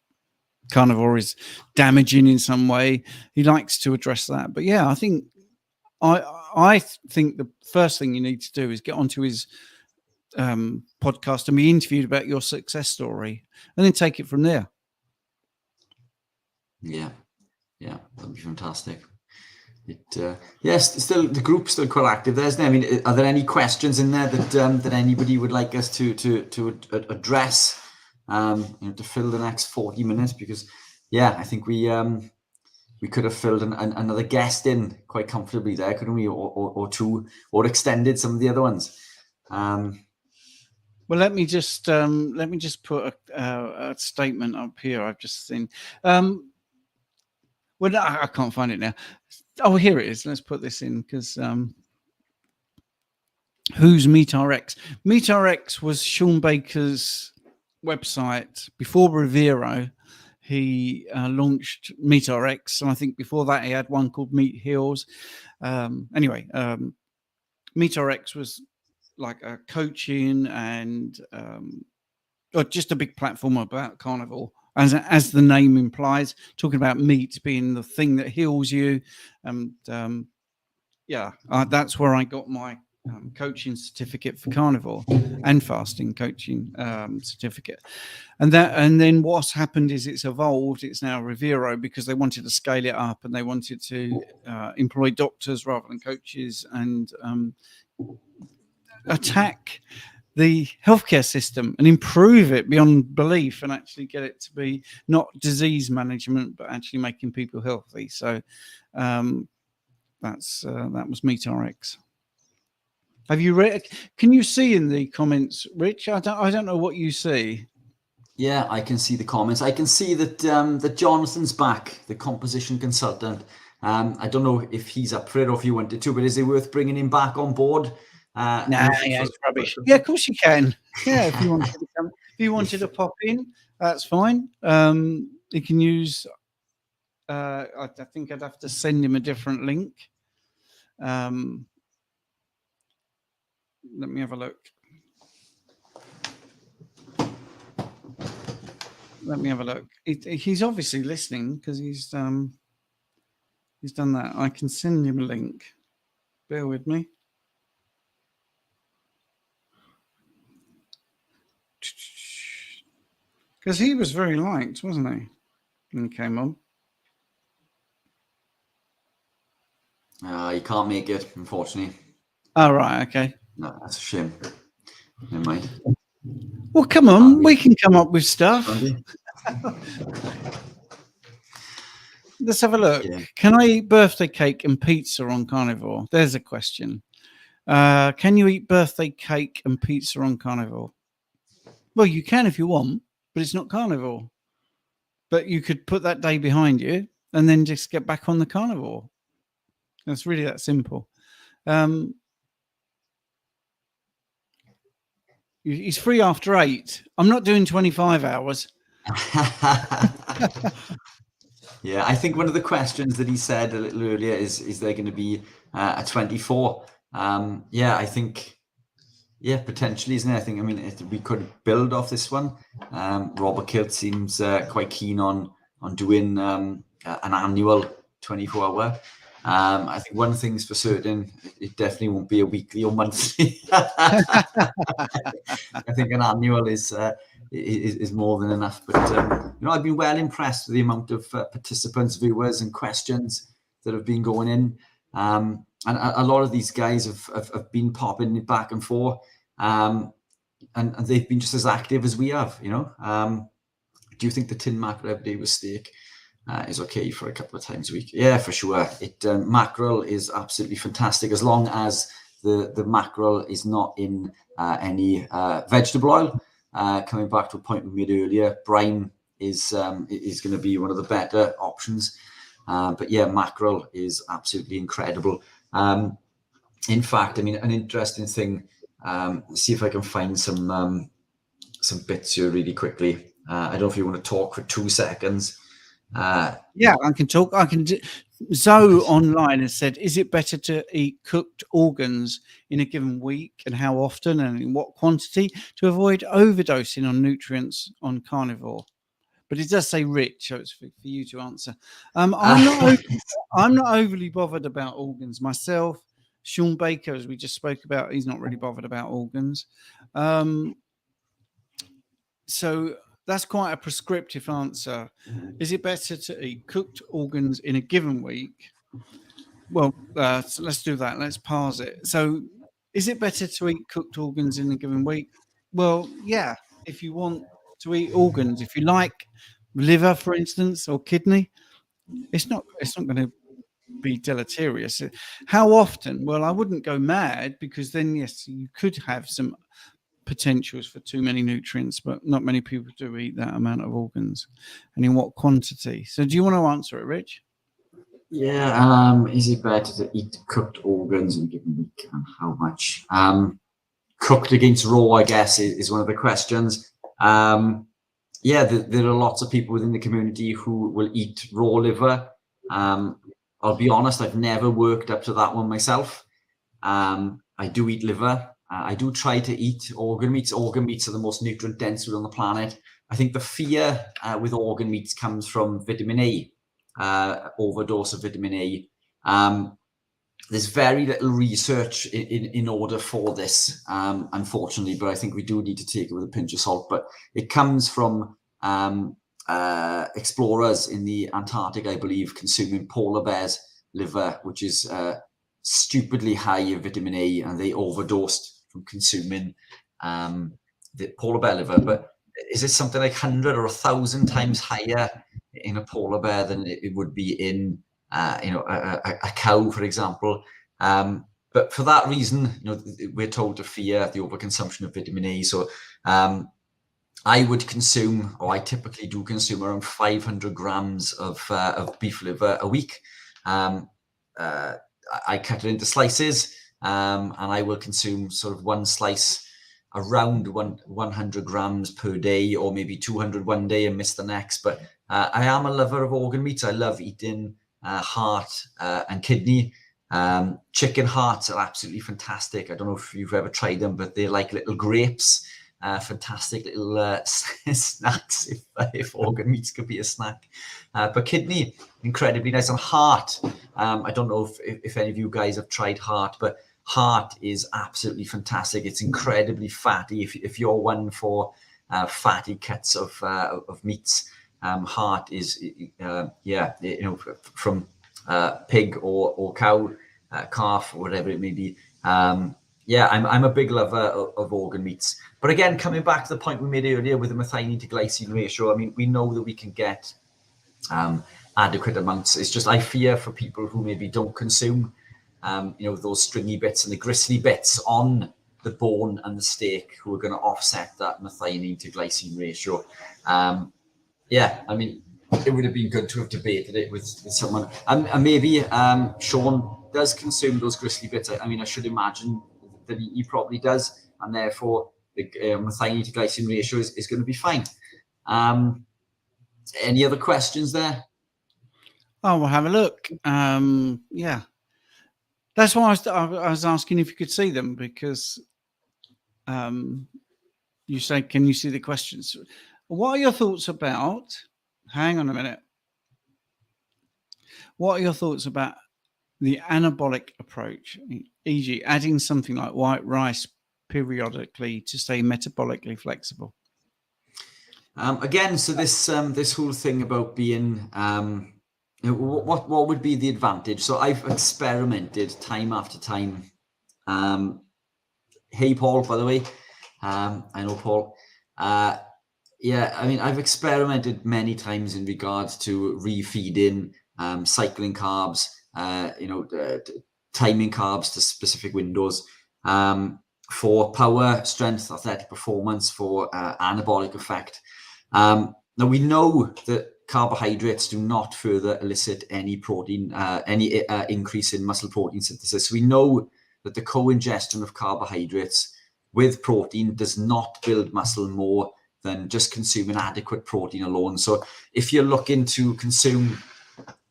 Carnivore is damaging in some way. He likes to address that. But yeah, I think the first thing you need to do is get onto his podcast and be interviewed about your success story, and then take it from there. Yeah, that'd be fantastic. Yes, still the group's still quite active there, isn't it? I mean, are there any questions in there that anybody would like us to address? To fill the next 40 minutes, because I think we could have filled another guest in quite comfortably there, couldn't we, or 2, or extended some of the other ones. Well, let me just put a statement up here. I've just seen. Well, no, I can't find it now. Oh, here it is. Let's put this in, because who's MeetRx? MeetRx was Sean Baker's website before Revero. He launched MeetRx, and I think before that he had one called Meet Heals. Anyway, MeetRx was like a coaching and just a big platform about carnivore, as the name implies, talking about meat being the thing that heals you. And that's where I got my coaching certificate for carnivore and fasting coaching certificate. And then what's happened is it's evolved. It's now Revero, because they wanted to scale it up, and they wanted to employ doctors rather than coaches, and attack the healthcare system and improve it beyond belief, and actually get it to be not disease management, but actually making people healthy. So that was MeetRx. Have you read? Can you see in the comments, Rich? I don't know what you see. Yeah, I can see the comments. I can see that that Jonathan's back, the composition consultant. I don't know if he's up for it or if you wanted to, but is it worth bringing him back on board? It's rubbish. Yeah, of course you can. Yeah, if you wanted to come, if you wanted to pop in, that's fine. You can use. I think I'd have to send him a different link. Let me have a look. Let me have a look. He's obviously listening because he's done that. I can send him a link. Bear with me. Because he was very liked, wasn't he? When he came on. You can't make it, unfortunately. Oh, right, okay. No, that's a shame. Never mind. Well, come on, we can come up with stuff. Let's have a look. Yeah. Can I eat birthday cake and pizza on Carnivore? There's a question. Can you eat birthday cake and pizza on Carnivore? Well, you can if you want, but it's not Carnivore. But you could put that day behind you and then just get back on the Carnivore. It's really that simple. He's free after 8. I'm not doing 25 hours. Yeah, I think one of the questions that he said a little earlier is there going to be a 24? Yeah, I think, yeah, potentially, isn't it? I think, I mean, we could build off this one. Robert Kilt seems quite keen on doing an annual 24-hour. I think one thing's for certain, it definitely won't be a weekly or monthly. I think an annual is more than enough. But you know, I've been well impressed with the amount of participants, viewers, and questions that have been going in. And a lot of these guys have been popping it back and forth, and they've been just as active as we have. You know, do you think the tin mackerel every day with steak is okay for a couple of times a week? Yeah, for sure. Mackerel is absolutely fantastic as long as the mackerel is not in any vegetable oil. Coming back to a point we made earlier, brine is going to be one of the better options. But yeah, mackerel is absolutely incredible. In fact, I mean, an interesting thing. See if I can find some bits here really quickly. I don't know if you want to talk for 2 seconds. Yeah, I can talk. I can. Zoe online has said, is it better to eat cooked organs in a given week, and how often and in what quantity to avoid overdosing on nutrients on Carnivore? But it does say rich, so it's for you to answer. I'm not overly bothered about organs myself. Sean Baker, as we just spoke about, he's not really bothered about organs. So that's quite a prescriptive answer. Is it better to eat cooked organs in a given week? Well, so let's do that. Let's parse it. So is it better to eat cooked organs in a given week? Well, yeah, if you want to eat organs, if you like liver, for instance, or kidney, it's not going to be deleterious. How often? Well, I wouldn't go mad, because then, yes, you could have some potentials for too many nutrients, but not many people do eat that amount of organs, and in what quantity. So do you want to answer it, Rich? Yeah, is it better to eat cooked organs in a given week, and how much? Cooked against raw, I guess, is one of the questions. Yeah, there are lots of people within the community who will eat raw liver. I'll be honest, I've never worked up to that one myself. I do eat liver. I do try to eat organ meats. Organ meats are the most nutrient dense food on the planet. I think the fear with organ meats comes from vitamin A, overdose of vitamin A. There's very little research in order for this, unfortunately, but I think we do need to take it with a pinch of salt. But it comes from explorers in the Antarctic, I believe, consuming polar bears' liver, which is stupidly high in vitamin A, and they overdosed from consuming the polar bear liver. But is it something like 100 or 1,000 times higher in a polar bear than it would be in a cow, for example? But for that reason, we're told to fear the overconsumption of vitamin A. So I would consume, or I typically do consume, around 500 grams of beef liver a week. I cut it into slices, and I will consume sort of one slice around 100 grams per day, or maybe 200 one day and miss the next. But I am a lover of organ meats. I love eating heart and kidney. Chicken hearts are absolutely fantastic. I don't know if you've ever tried them, but they're like little grapes. fantastic little snacks, if organ meats could be a snack. But kidney, incredibly nice. And heart, I don't know if any of you guys have tried heart, but heart is absolutely fantastic. It's incredibly fatty. If you're one for fatty cuts of meats, heart is, from pig or cow, calf, or whatever it may be. I'm a big lover of organ meats. But again, coming back to the point we made earlier with the methionine to glycine ratio, I mean, we know that we can get adequate amounts. It's just I fear for people who maybe don't consume, those stringy bits and the gristly bits on the bone and the steak, who are going to offset that methionine to glycine ratio. I mean, it would have been good to have debated it with someone. And maybe Sean does consume those gristly bits. I mean, I should imagine that he probably does, and therefore the methionine to glycine ratio is going to be fine. Any other questions there? Oh, we'll have a look. That's why I was asking if you could see them, because you say, can you see the questions? What are your thoughts about, hang on a minute. What are your thoughts about the anabolic approach, e.g. adding something like white rice periodically to stay metabolically flexible? Again, so this whole thing about being, what would be the advantage? So I've experimented time after time. Hey, Paul, by the way. I know Paul. I mean, I've experimented many times in regards to refeeding, cycling carbs, timing carbs to specific windows, for power, strength, athletic performance, for anabolic effect. Now we know that carbohydrates do not further elicit any protein, any increase in muscle protein synthesis. We know that the co-ingestion of carbohydrates with protein does not build muscle more than just consuming adequate protein alone. So if you're looking to consume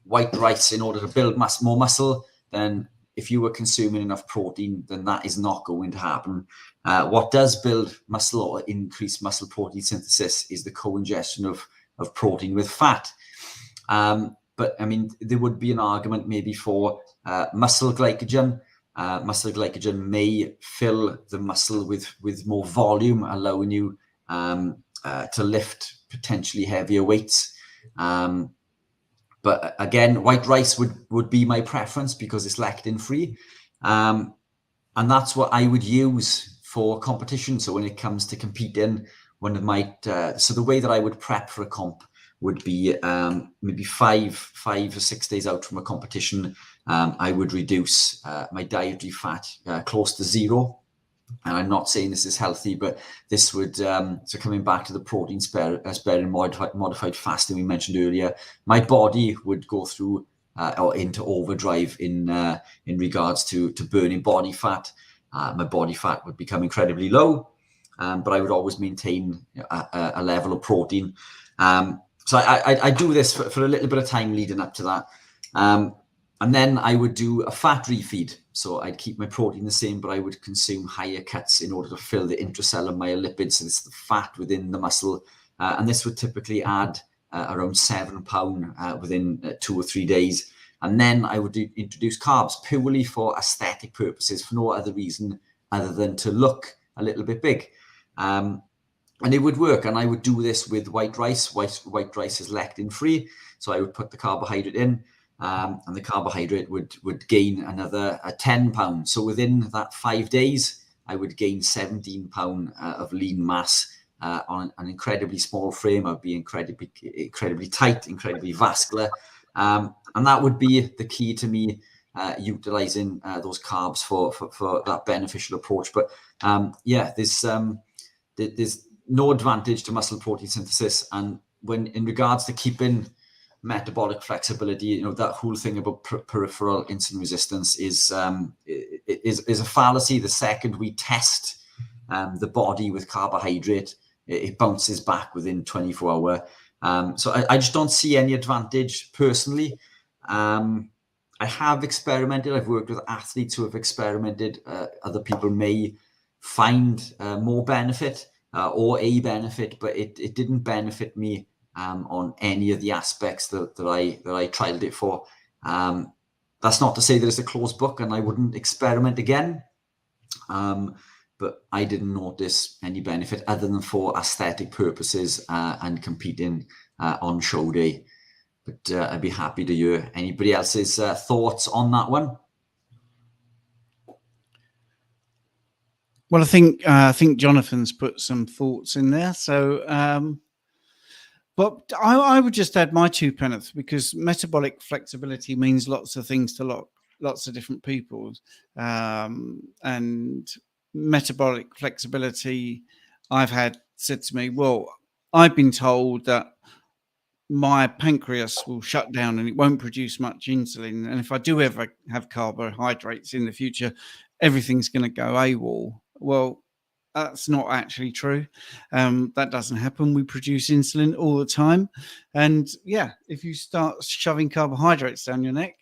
white rice in order to build more muscle, then if you were consuming enough protein, then that is not going to happen. What does build muscle or increase muscle protein synthesis is the co-ingestion of protein with fat. But I mean, there would be an argument maybe for muscle glycogen. Muscle glycogen may fill the muscle with more volume, allowing you to lift potentially heavier weights. But again, white rice would be my preference because it's lectin free. And that's what I would use for competition. So when it comes to competing, so the way that I would prep for a comp would be maybe 5 or 6 days out from a competition. I would reduce my dietary fat close to zero. And I'm not saying this is healthy, but this would, so coming back to the protein sparing modified fasting we mentioned earlier, my body would go through or into overdrive in regards to burning body fat. My body fat would become incredibly low, but I would always maintain a level of protein. So I do this for a little bit of time leading up to that. And then I would do a fat refeed. So I'd keep my protein the same, but I would consume higher cuts in order to fill the intracellular myolipids. So it's the fat within the muscle. And this would typically add around 7 pounds within 2 or 3 days. And then I would introduce carbs purely for aesthetic purposes, for no other reason other than to look a little bit big. And it would work. And I would do this with white rice. White rice is lectin free. So I would put the carbohydrate in. And the carbohydrate would gain another 10 pounds. So within that 5 days, I would gain 17 pounds of lean mass on an incredibly small frame. I'd be incredibly tight, incredibly vascular. And that would be the key to me utilizing those carbs for that beneficial approach. But there's no advantage to muscle protein synthesis. And when in regards to keeping metabolic flexibility, that whole thing about peripheral insulin resistance is a fallacy. The second we test the body with carbohydrate, it bounces back within 24 hours. So I just don't see any advantage personally. I have experimented. I've worked with athletes who have experimented. Other people may find more benefit. or a benefit, but it didn't benefit me on any of the aspects that I trialed it for. That's not to say that it's a closed book and I wouldn't experiment again. But I didn't notice any benefit other than for aesthetic purposes and competing on show day. But I'd be happy to hear anybody else's thoughts on that one. Well, I think Jonathan's put some thoughts in there. So, but I would just add my 2 pence, because metabolic flexibility means lots of things to lots of different people, and metabolic flexibility, I've had said to me, well, I've been told that my pancreas will shut down and it won't produce much insulin, and if I do ever have carbohydrates in the future, everything's going to go AWOL. Well, that's not actually true. That doesn't happen. We produce insulin all the time, and yeah, if you start shoving carbohydrates down your neck,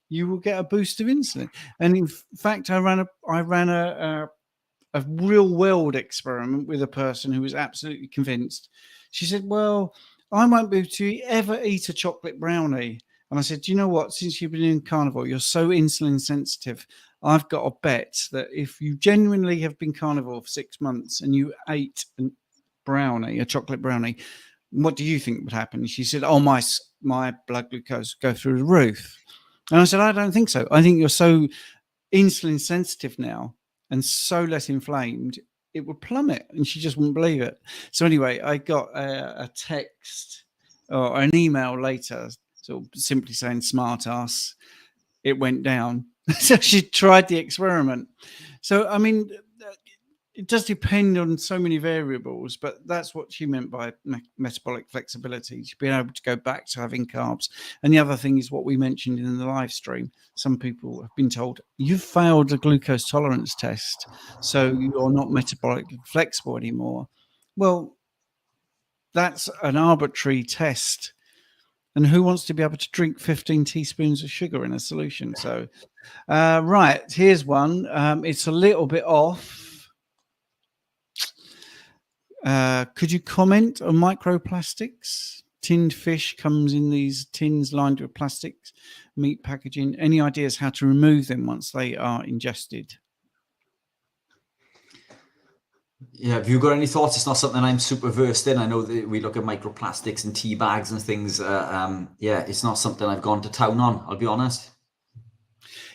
you will get a boost of insulin. And in fact, I ran a real world experiment with a person who was absolutely convinced. She said, well, I won't be able to ever eat a chocolate brownie. And I said, do you know what? Since you've been in carnivore, you're so insulin sensitive. I've got a bet that if you genuinely have been carnivore for 6 months and you ate a chocolate brownie, what do you think would happen? She said, oh, my blood glucose go through the roof. And I said, I don't think so. I think you're so insulin sensitive now and so less inflamed, it would plummet. And she just wouldn't believe it. So anyway, I got a text or an email later, sort of simply saying smart ass. It went down. So she tried the experiment. So, I mean, it does depend on so many variables, but that's what she meant by metabolic flexibility, being able to go back to having carbs. And the other thing is what we mentioned in the live stream. Some people have been told, you've failed the glucose tolerance test, so you're not metabolically flexible anymore. Well, that's an arbitrary test. And who wants to be able to drink 15 teaspoons of sugar in a solution? So, right, here's one. It's a little bit off. Could you comment on microplastics? Tinned fish comes in these tins lined with plastics, meat packaging. Any ideas how to remove them once they are ingested? Yeah, have you got any thoughts? It's not something I'm super versed in. I know that we look at microplastics and tea bags and things. Yeah, it's not something I've gone to town on, I'll be honest.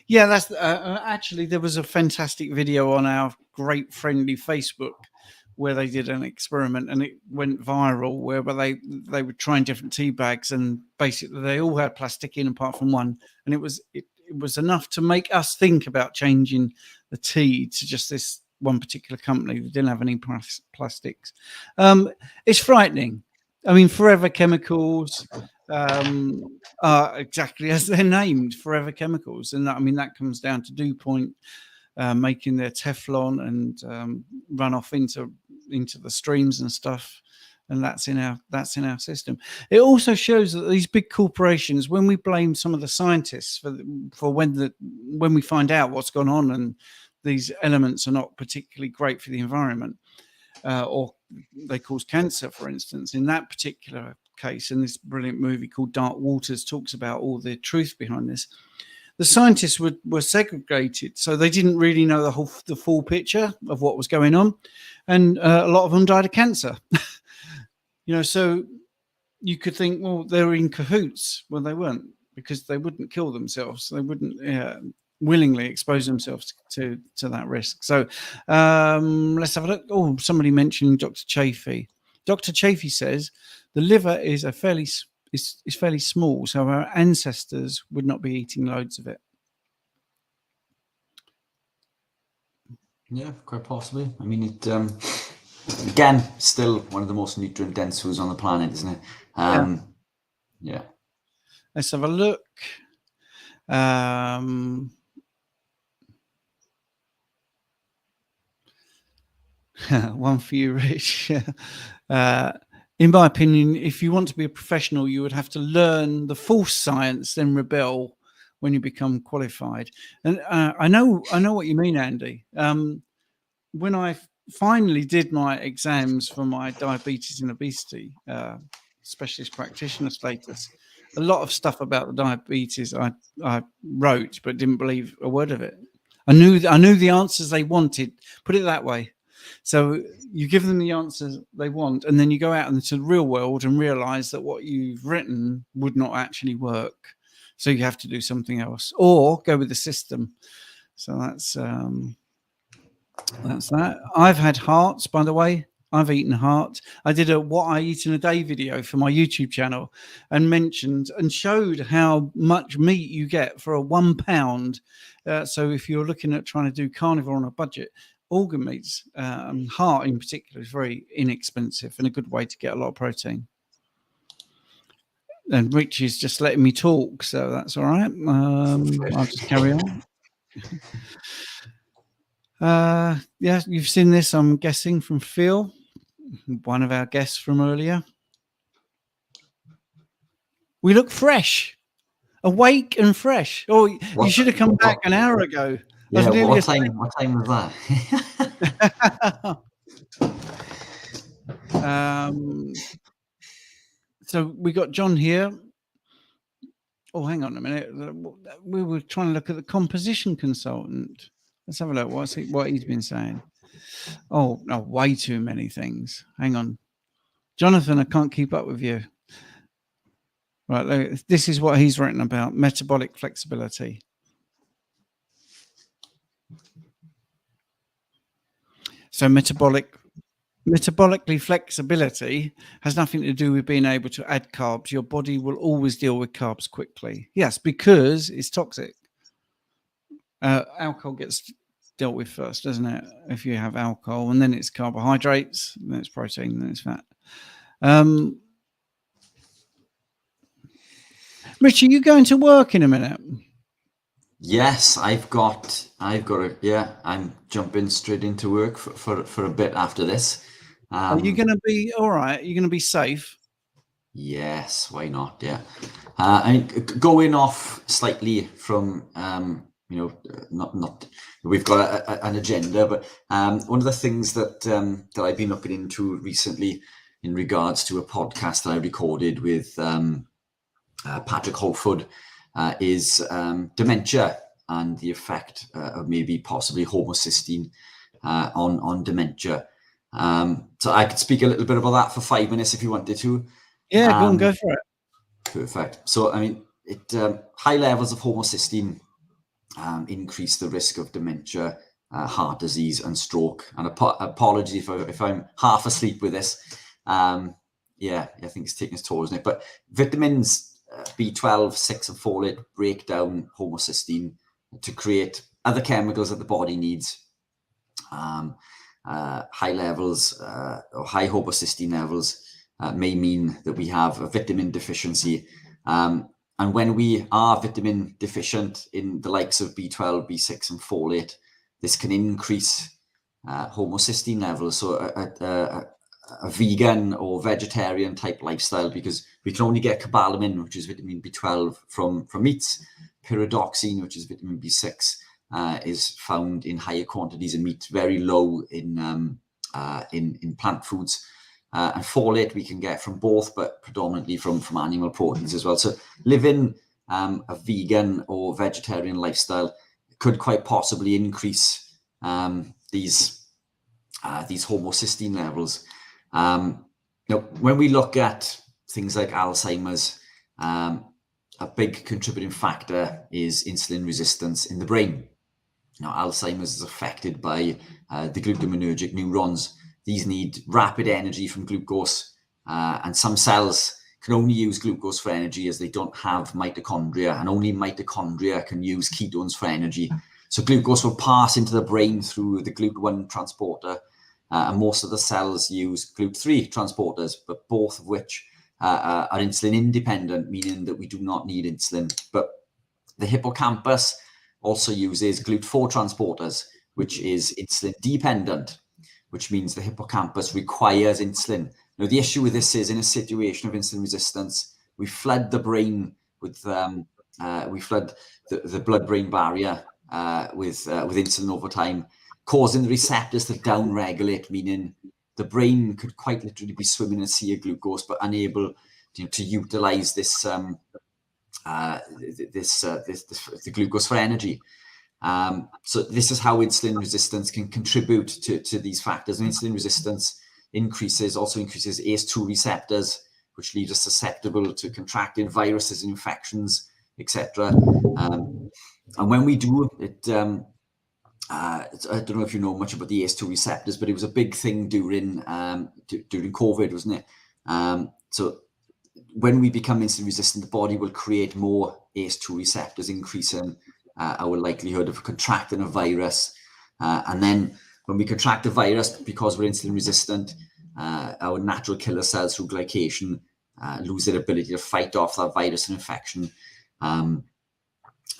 Yeah, that's actually, there was a fantastic video on our great friendly Facebook where they did an experiment and it went viral, where they were trying different tea bags and basically they all had plastic in apart from one, and it was enough to make us think about changing the tea to just this one particular company that didn't have any plastics. It's frightening. I mean, Forever Chemicals are exactly as they're named, Forever Chemicals, and I mean that comes down to DuPont making their Teflon and run off into the streams and stuff, and that's in our system. It also shows that these big corporations, when we blame some of the scientists for when we find out what's gone on and these elements are not particularly great for the environment, or they cause cancer, for instance, in that particular case, in this brilliant movie called Dark Waters talks about all the truth behind this. The scientists were segregated, so they didn't really know the full picture of what was going on, and a lot of them died of cancer. So you could think, well, they were in cahoots. Well, they weren't, because they wouldn't kill themselves. They wouldn't willingly expose themselves to that risk. So let's have a look. Oh, somebody mentioned Dr. Chafee. Dr. Chafee says the liver is fairly small, so our ancestors would not be eating loads of it. Yeah, quite possibly. I mean, it again, still one of the most nutrient dense foods on the planet, isn't it? Yeah. Let's have a look. One for you, Rich. In my opinion, if you want to be a professional, you would have to learn the false science, then rebel when you become qualified. And I know what you mean, Andy. When I finally did my exams for my diabetes and obesity specialist practitioner status. A lot of stuff about the diabetes I wrote, but didn't believe a word of it. I knew the answers they wanted. Put it that way. So you give them the answers they want, and then you go out into the real world and realize that what you've written would not actually work. So you have to do something else or go with the system. So that's that. I've had hearts, by the way. I've eaten heart. I did a what I eat in a day video for my YouTube channel and mentioned and showed how much meat you get for a £1. So if you're looking at trying to do carnivore on a budget, organ meats, heart in particular, is very inexpensive and a good way to get a lot of protein. And Rich is just letting me talk, so that's all right. I'll just carry on. Yeah, you've seen this, I'm guessing, from Phil, one of our guests from earlier. We look fresh, awake and fresh. Oh, you should have come back an hour ago. Yeah, what time was that? So we got John here. Oh, hang on a minute. We were trying to look at the composition consultant. Let's have a look. What he's been saying. Oh, no, way too many things. Hang on. Jonathan, I can't keep up with you. Right, this is what he's written about metabolic flexibility. So metabolically flexibility has nothing to do with being able to add carbs. Your body will always deal with carbs quickly. Yes, because it's toxic. Alcohol gets dealt with first, doesn't it? If you have alcohol, and then it's carbohydrates, then it's protein, then it's fat. Rich, are you going to work in a minute? Yes, I've got a, yeah, I'm jumping straight into work for a bit after this. Are you going to be all right? Are you going to be safe? Yes, why not? Yeah. I mean, going off slightly from, not we've got an agenda, but one of the things that I've been looking into recently in regards to a podcast that I recorded with Patrick Holford is dementia and the effect of maybe possibly homocysteine on dementia. So I could speak a little bit about that for 5 minutes if you wanted to. Yeah, go for it. Perfect. So, I mean, high levels of homocysteine increase the risk of dementia, heart disease, and stroke. And apology if I'm half asleep with this. Yeah, I think it's taking its toll, isn't it? But vitamins B12, 6, and folate break down homocysteine to create other chemicals that the body needs. High levels or high homocysteine levels may mean that we have a vitamin deficiency. And when we are vitamin deficient in the likes of B12, B6, and folate, this can increase homocysteine levels. So a vegan or vegetarian type lifestyle, because we can only get cobalamin, which is vitamin B12, from meats. Pyridoxine, which is vitamin B6, is found in higher quantities in meat, very low in plant foods. And folate we can get from both, but predominantly from animal proteins as well. So living a vegan or vegetarian lifestyle could quite possibly increase these homocysteine levels. When we look at things like Alzheimer's, a big contributing factor is insulin resistance in the brain. Now, Alzheimer's is affected by the glutaminergic neurons. These need rapid energy from glucose, and some cells can only use glucose for energy as they don't have mitochondria, and only mitochondria can use ketones for energy. So glucose will pass into the brain through the GLUT1 transporter, and most of the cells use GLUT3 transporters, but both of which are insulin independent, meaning that we do not need insulin. But the hippocampus also uses GLUT4 transporters, which is insulin dependent, which means the hippocampus requires insulin. Now, the issue with this is in a situation of insulin resistance, we flood the brain with, we flood the blood-brain barrier with insulin over time. causing the receptors to downregulate, meaning the brain could quite literally be swimming in a sea of glucose, but unable to utilize this the glucose for energy. So this is how insulin resistance can contribute to these factors. And insulin resistance also increases ACE2 receptors, which leaves us susceptible to contracting viruses, infections, etc. And when we do it, I don't know if you know much about the ACE2 receptors, but it was a big thing during COVID, wasn't it? So when we become insulin resistant, the body will create more ACE2 receptors, increasing our likelihood of contracting a virus. And then when we contract a virus, because we're insulin resistant, our natural killer cells through glycation lose their ability to fight off that virus and infection.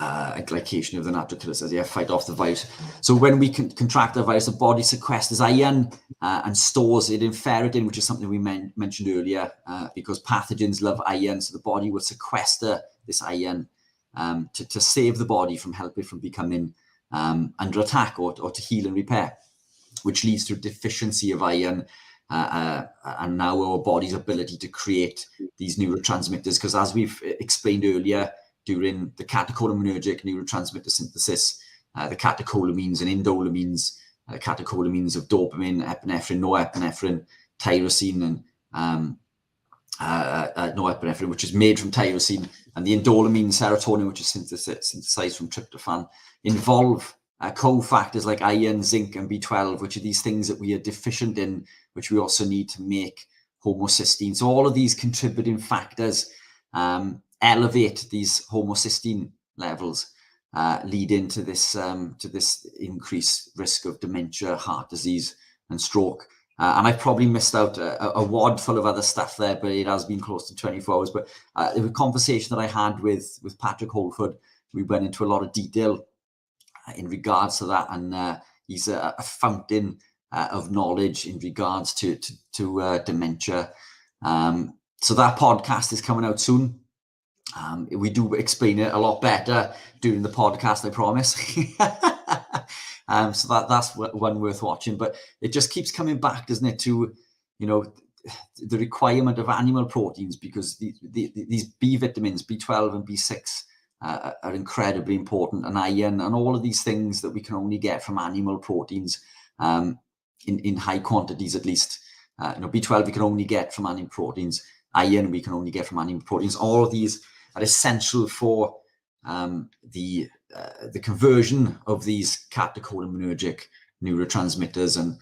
Glycation of the natural killer cells, fight off the virus. So when we contract the virus, the body sequesters iron and stores it in ferritin, which is something we mentioned earlier, because pathogens love iron. So the body will sequester this iron to save the body from becoming under attack or to heal and repair, which leads to deficiency of iron and now our body's ability to create these neurotransmitters. Because as we've explained earlier, during the catecholaminergic neurotransmitter synthesis, the catecholamines and indolamines, catecholamines of dopamine, epinephrine, norepinephrine, tyrosine, and norepinephrine, which is made from tyrosine, and the indolamine, serotonin, which is synthesized from tryptophan, involve cofactors like iron, zinc, and B12, which are these things that we are deficient in, which we also need to make homocysteine. So all of these contributing factors elevate these homocysteine levels, leading to this increased risk of dementia, heart disease, and stroke. And I've probably missed out a wad full of other stuff there, but it has been close to 24 hours. But the conversation that I had with Patrick Holford, we went into a lot of detail in regards to that, and he's a fountain of knowledge in regards to dementia. So that podcast is coming out soon. We do explain it a lot better during the podcast, I promise. So that's one worth watching. But it just keeps coming back, doesn't it, to the requirement of animal proteins, because these B vitamins, B12 and B6, are incredibly important, and iron, and all of these things that we can only get from animal proteins in high quantities, at least. B12 we can only get from animal proteins. Iron we can only get from animal proteins. All of these are essential for the conversion of these catecholaminergic neurotransmitters and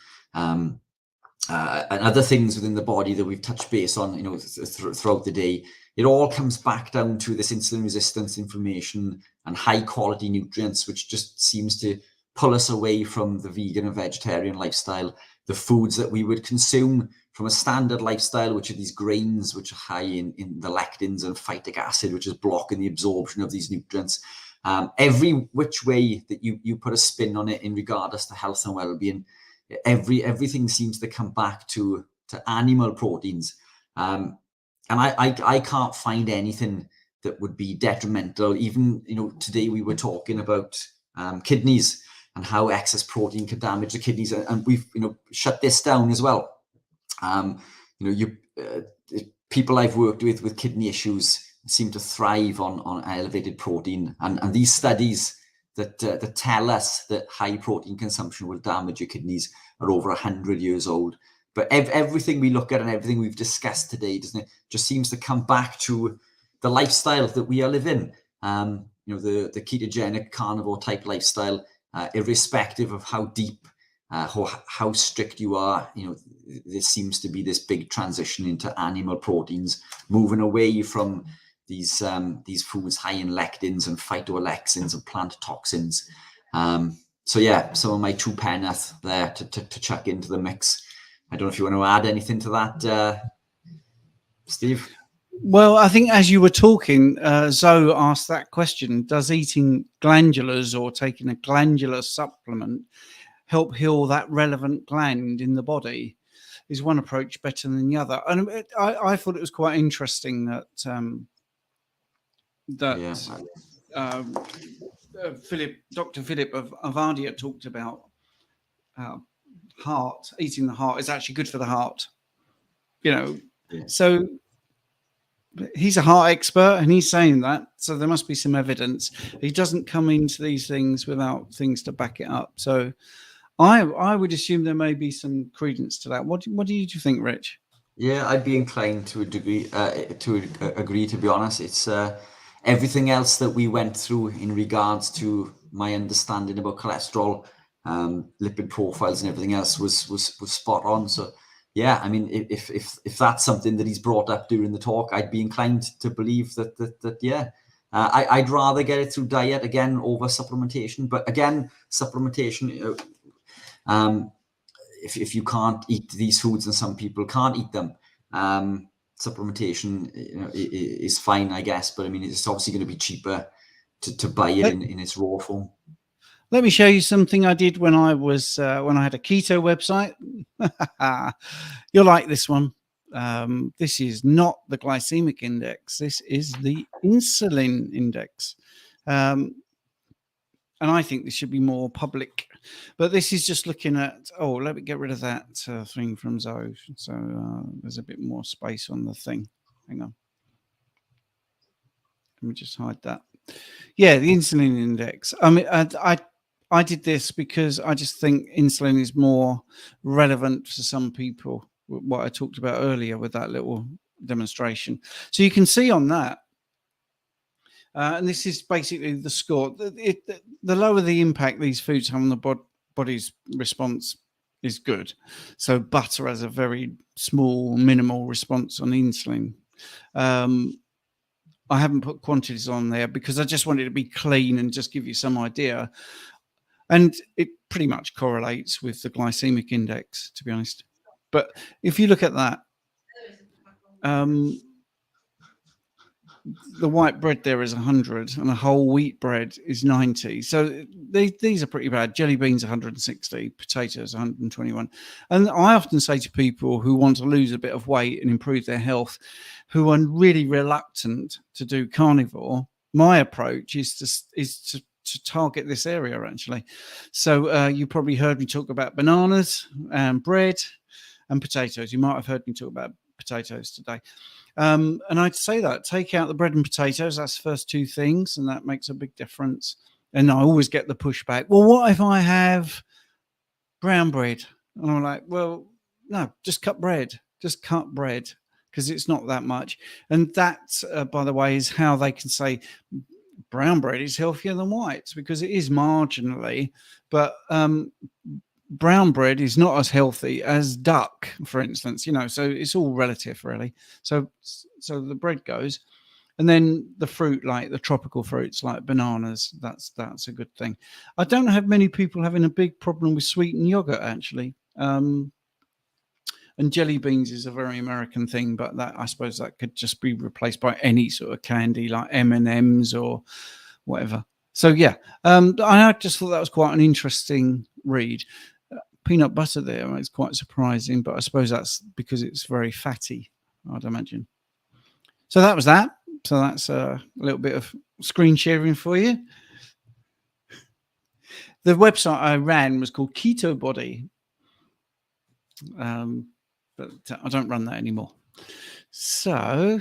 other things within the body that we've touched base on, throughout the day. It all comes back down to this insulin resistance, inflammation, and high quality nutrients, which just seems to pull us away from the vegan and vegetarian lifestyle, the foods that we would consume from a standard lifestyle, which are these grains, which are high in the lectins and phytic acid, which is blocking the absorption of these nutrients. Every which way that you put a spin on it in regards to health and well-being, everything seems to come back to animal proteins. And I can't find anything that would be detrimental. Even, today we were talking about kidneys and how excess protein can damage the kidneys, and we've shut this down as well. People I've worked with kidney issues seem to thrive on elevated protein, and these studies that tell us that high protein consumption will damage your kidneys are over 100 years old. But everything we look at and everything we've discussed today, doesn't it, just seems to come back to the lifestyle that we are living. The ketogenic carnivore type lifestyle, irrespective of how deep, how strict you are, there seems to be this big transition into animal proteins, moving away from these foods high in lectins and phytoalexins and plant toxins. So yeah, some of my 2 penneth there to chuck into the mix. I don't know if you want to add anything to that, Steve. Well, I think as you were talking, Zoe asked that question: does eating glandulars or taking a glandular supplement help heal that relevant gland in the body? Is one approach better than the other? And I thought it was quite interesting that Dr. Phillip Ovadia talked about heart, eating the heart is actually good for the heart. You know, Yeah. so he's a heart expert and he's saying that, so there must be some evidence. He doesn't come into these things without things to back it up. So I would assume there may be some credence to that. What do you think, Rich? Yeah, I'd be inclined to a degree to agree. To be honest, it's everything else that we went through in regards to my understanding about cholesterol, lipid profiles, and everything else was spot on. So yeah, I mean, if that's something that he's brought up during the talk, I'd be inclined to believe that yeah. I'd rather get it through diet again over supplementation, but again, supplementation. If you can't eat these foods, and some people can't eat them, supplementation, you know, is fine, I guess. But I mean, it's obviously going to be cheaper to buy it in its raw form. Let me show you something I did when I was when I had a keto website. You'll like this one. This is not the glycemic index. This is the insulin index. And I think this should be more public. But this is just looking at, oh, let me get rid of that thing from Zoe. So there's a bit more space on the thing. Hang on. Let me just hide that. Yeah, the insulin index. I mean, I did this because I just think insulin is more relevant for some people, what I talked about earlier with that little demonstration. So you can see on that, and this is basically the score. The lower the impact these foods have on the body's response is good. So butter has a very small, minimal response on insulin. I haven't put quantities on there because I just wanted to be clean and just give you some idea. And it pretty much correlates with the glycemic index, to be honest. But if you look at that, the white bread there is 100 and a whole wheat bread is 90. So these are pretty bad. Jelly beans 160, potatoes 121. And I often say to people who want to lose a bit of weight and improve their health, who are really reluctant to do carnivore, my approach is to target this area actually. So you probably heard me talk about bananas and bread and potatoes. You might have heard me talk about potatoes today. And I'd say that take out the bread and potatoes. That's the first two things, and that makes a big difference. And I always get the pushback. Well, what if I have brown bread? And I'm like, well, no, just cut bread. Just cut bread because it's not that much. And that, by the way, is how they can say brown bread is healthier than white because it is marginally, but brown bread is not as healthy as duck, for instance, you know, so it's all relative really. So the bread goes, and then the fruit, like the tropical fruits like bananas, that's a good thing. I don't have many people having a big problem with sweetened yogurt actually. And jelly beans is a very American thing, but that I suppose that could just be replaced by any sort of candy like M&Ms or whatever. So yeah, I just thought that was quite an interesting read. Peanut butter there is quite surprising, but I suppose that's because it's very fatty, I'd imagine. So that was that. So that's a little bit of screen sharing for you. The website I ran was called Keto Body. But I don't run that anymore. So,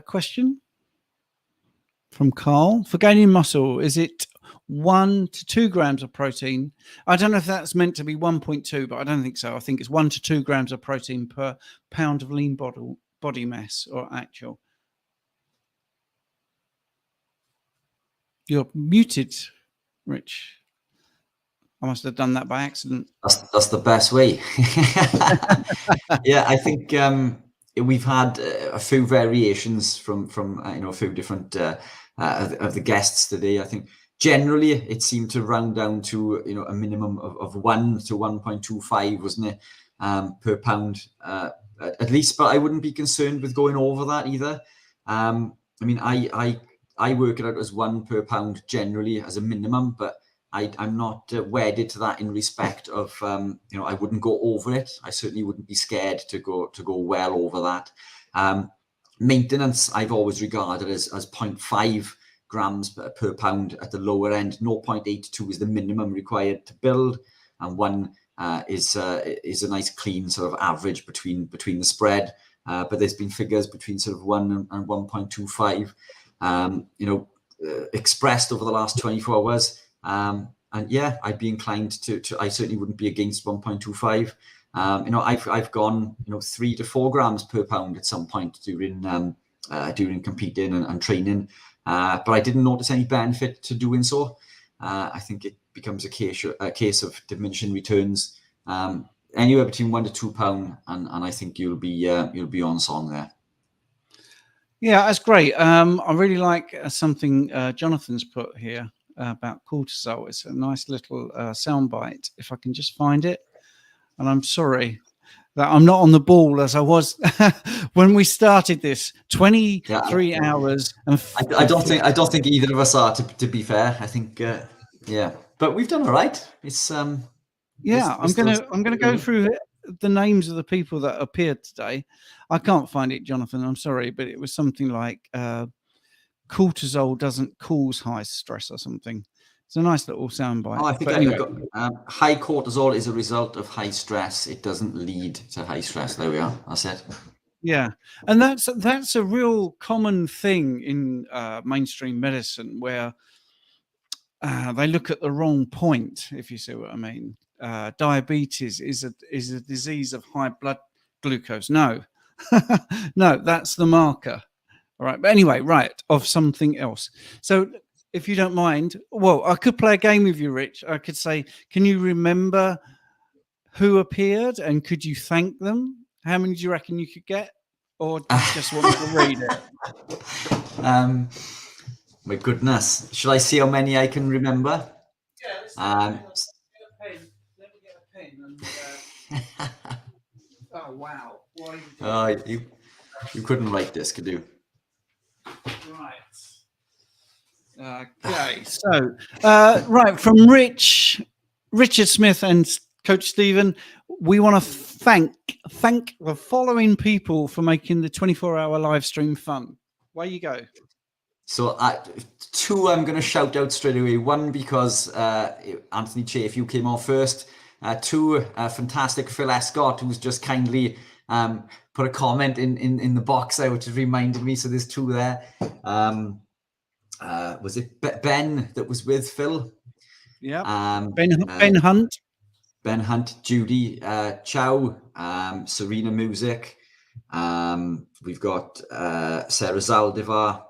question from Carl. For gaining muscle, is it 1 to 2 grams of protein? I don't know if that's meant to be 1.2, but I don't think so. I think it's 1 to 2 grams of protein per pound of lean body mass or actual. You're muted, Rich. I must have done that by accident. That's the best way. Yeah, I think we've had a few variations from a few different of the guests today. I think generally it seemed to round down to a minimum of 1 to 1.25, wasn't it, per pound at least? But I wouldn't be concerned with going over that either. I mean, I work it out as 1 per pound generally as a minimum, but I'm not wedded to that in respect of I wouldn't go over it. I certainly wouldn't be scared to go well over that. Maintenance I've always regarded as 0.5 grams per pound at the lower end. 0.82 is the minimum required to build, and 1 is a nice clean sort of average between the spread. But there's been figures between sort of 1 and 1.25, expressed over the last 24 hours. And yeah, I'd be inclined to I certainly wouldn't be against 1.25. I've gone 3 to 4 grams per pound at some point during competing and training, but I didn't notice any benefit to doing so. I think it becomes a case of diminishing returns, anywhere between 1 to 2 pound, and I think you'll be on song there. Yeah, that's great. I really like something Jonathan's put here about cortisol. It's a nice little soundbite, if I can just find it. And I'm sorry that I'm not on the ball as I was when we started this. 23 hours and I don't think either of us are, to be fair. I think but we've done all right. It's I'm gonna go through the names of the people that appeared today. I can't find it, Jonathan. I'm sorry, but it was something like cortisol doesn't cause high stress or something. It's a nice little soundbite. Oh, I think anyway. High cortisol is a result of high stress. It doesn't lead to high stress. There we are. That's it. Yeah, and that's a real common thing in mainstream medicine, where they look at the wrong point, if you see what I mean. Diabetes is a disease of high blood glucose. No, no, that's the marker. All right, but anyway, right, of something else. So if you don't mind, well, I could play a game with you, Rich. I could say, can you remember who appeared and could you thank them? How many do you reckon you could get? Or do you just want me to read it? My goodness. Should I see how many I can remember? Yeah, let's get a pen. Oh, wow. Why You couldn't write this, could you? Right. Okay, so right, from Richard Smith and Coach Stephen, we want to thank the following people for making the 24-hour live stream fun. Away you go. So 2 I'm going to shout out straight away. 1 because Anthony Chafe, you came on first. 2, fantastic Phil Escott, who's just kindly put a comment in the box there, which has reminded me. So there's 2 there. Was it Ben that was with Phil? Yeah. Ben Hunt. Ben Hunt, Judy Chow, Serena Musick. We've got Sarah Zaldivar,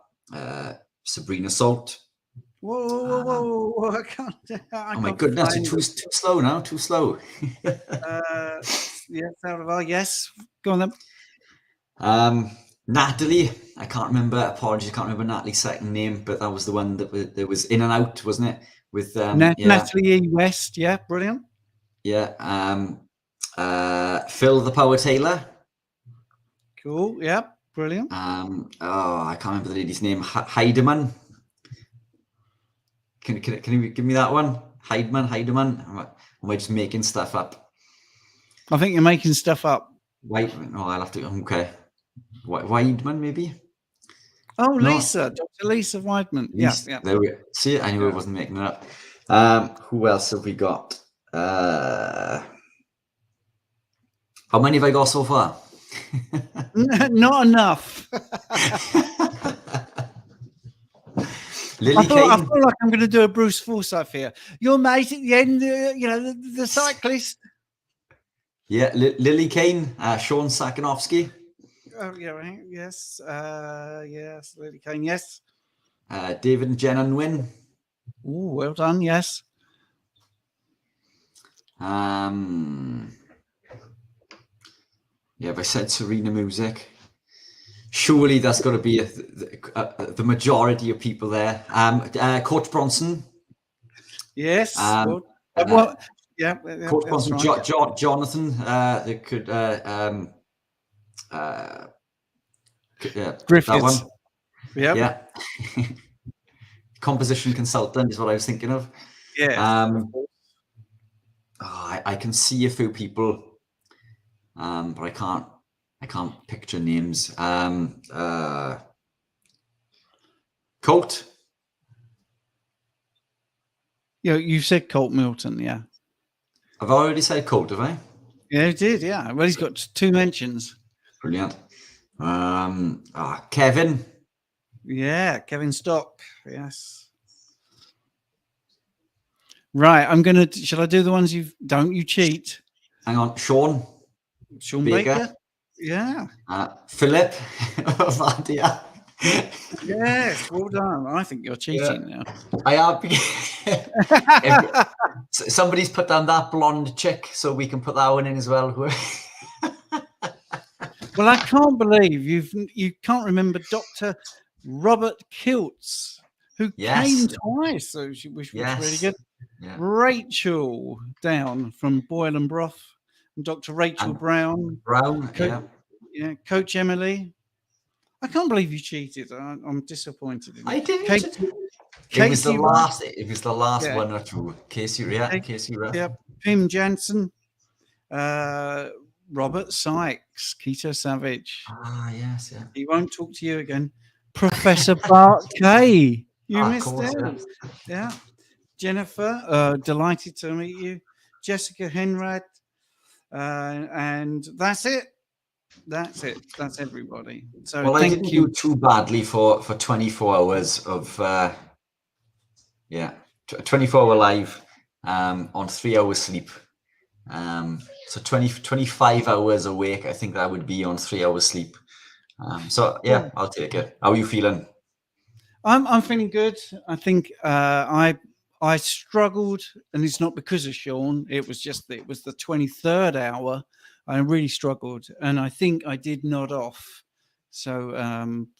Sabrina Salt. Whoa! I can't. Oh my goodness! You're too slow now. Too slow. Yeah, Zaldivar. Yes. Go on then. Natalie, I can't remember. Apologies, I can't remember Natalie's second name, but that was the one that was in and out, wasn't it? With Natalie E. West. Yeah, brilliant. Yeah. Phil the Power Taylor. Cool. Yeah, brilliant. I can't remember the lady's name. Heidemann. Can you give me that one? Heidemann. Am I just making stuff up? I think you're making stuff up. I'll have to. Okay. Weidman, maybe. Oh, Lisa, Dr. Lisa Weidman. Yeah. There we go. See, I knew I wasn't making it up. Who else have we got? How many have I got so far? Not enough. Lily I Kane. feel like I'm going to do a Bruce Forsyth here. Your mate at the end, the cyclist. Yeah, Lily Kane, Sean Sakinofsky. Oh, yeah, right. Yes. Yes, Lily Kane, yes. David and Jen Unwin. Oh, well done, yes. Yeah, if I said Serena Musick, surely that's got to be the majority of people there. Coach Bronson. Yes. Coach Bronson, right. Jonathan. They could. Griffiths. That one. Yep. Yeah. Composition consultant is what I was thinking of. Yeah. I can see a few people, but I can't picture names. Colt. You said Colt Milton, yeah. I've already said coat, have I? Yeah, he did. Yeah. Well, he's got 2 mentions. Brilliant. Kevin. Yeah, Kevin Stock. Yes. Right. Shall I do the ones don't you cheat? Hang on. Sean Baker. Yeah. Phillip Ovadia. Yes. Well done. I think you're cheating now. I have. Somebody's put down that blonde chick, so we can put that one in as well. Well, I can't believe you can't remember Dr. Robert Kiltz, who came twice, so which was really good. Yeah. Rachel Down from Boil and Broth, and Dr. Rachel Brown. Coach Emily. I can't believe you cheated. I'm disappointed. I didn't. It was the last. It was the last one or two. Casey, Pim Jansen. Robert Sykes, Keto Savage. Yes, yeah. He won't talk to you again. Professor Bart Kay. You missed him. Yeah. Jennifer, delighted to meet you. Jessica Henrard. And that's it. That's everybody. So well, I didn't do too badly for 24 hours of 24-hour live on 3 hours sleep. So 25 hours awake, I think that would be on 3 hours sleep. So yeah, I'll take it. How are you feeling? I'm feeling good. I think I struggled, and it's not because of Sean. It was the 23rd hour. I really struggled, and I think I did nod off. So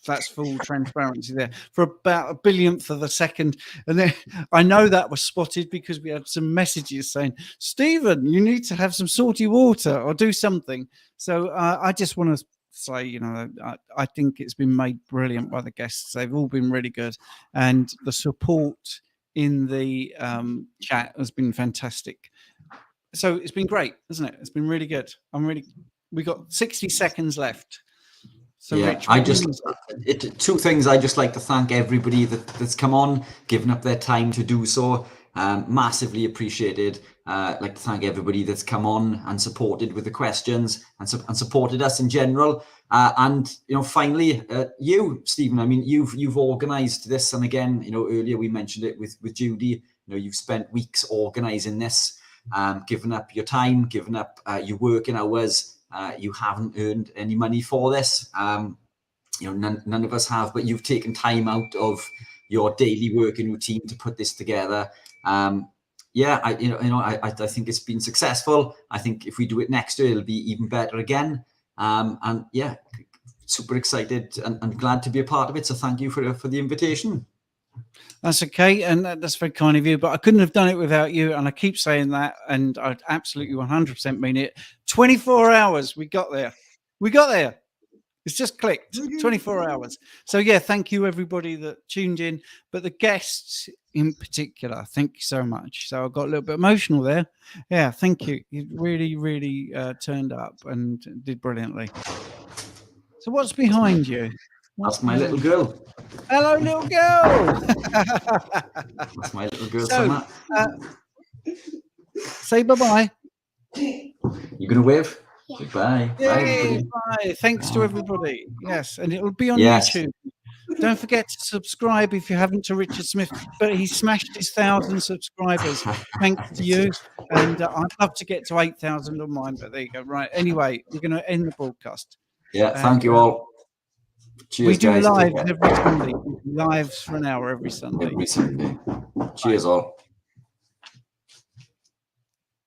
that's full transparency there for about a billionth of a second. And then I know that was spotted because we had some messages saying, Stephen, you need to have some salty water or do something. So I just want to say, I think it's been made brilliant by the guests. They've all been really good. And the support in the chat has been fantastic. So it's been great, isn't it? It's been really good. We got 60 seconds left. So yeah, Rich, 2 things. I just like to thank everybody that's come on, given up their time to do so. Massively appreciated. I'd like to thank everybody that's come on and supported with the questions and supported us in general. And finally, you, Stephen. I mean, you've organised this, and again, earlier we mentioned it with Judy. You've spent weeks organising this, given up your time, given up your working hours. You haven't earned any money for this. None of us have, but you've taken time out of your daily working routine to put this together. I think it's been successful. I think if we do it next year, it'll be even better again. And yeah, super excited and glad to be a part of it. So thank you for the invitation. That's okay, and that's very kind of you, but I couldn't have done it without you, and I keep saying that, and I absolutely 100% mean it. 24 hours, we got there. It's just clicked. 24 hours. So yeah, thank you everybody that tuned in, but the guests in particular, thank you so much. So I got a little bit emotional there. Yeah, thank you. You really, really turned up and did brilliantly. So what's behind you? That's my little girl. Hello, little girl. That's my little girl. So, say bye-bye. You gonna wave? Yeah. Goodbye. Yay, bye. Thanks to everybody. Yes, and it'll be on YouTube. Don't forget to subscribe if you haven't to Richard Smith, but he smashed his 1,000 subscribers. Thanks to you. And I'd love to get to 8,000 on mine, but there you go. Right. Anyway, we're going to end the broadcast. Yeah. Thank you all. Cheers, we do guys. live every Sunday. We do lives for an hour every Sunday. Cheers all.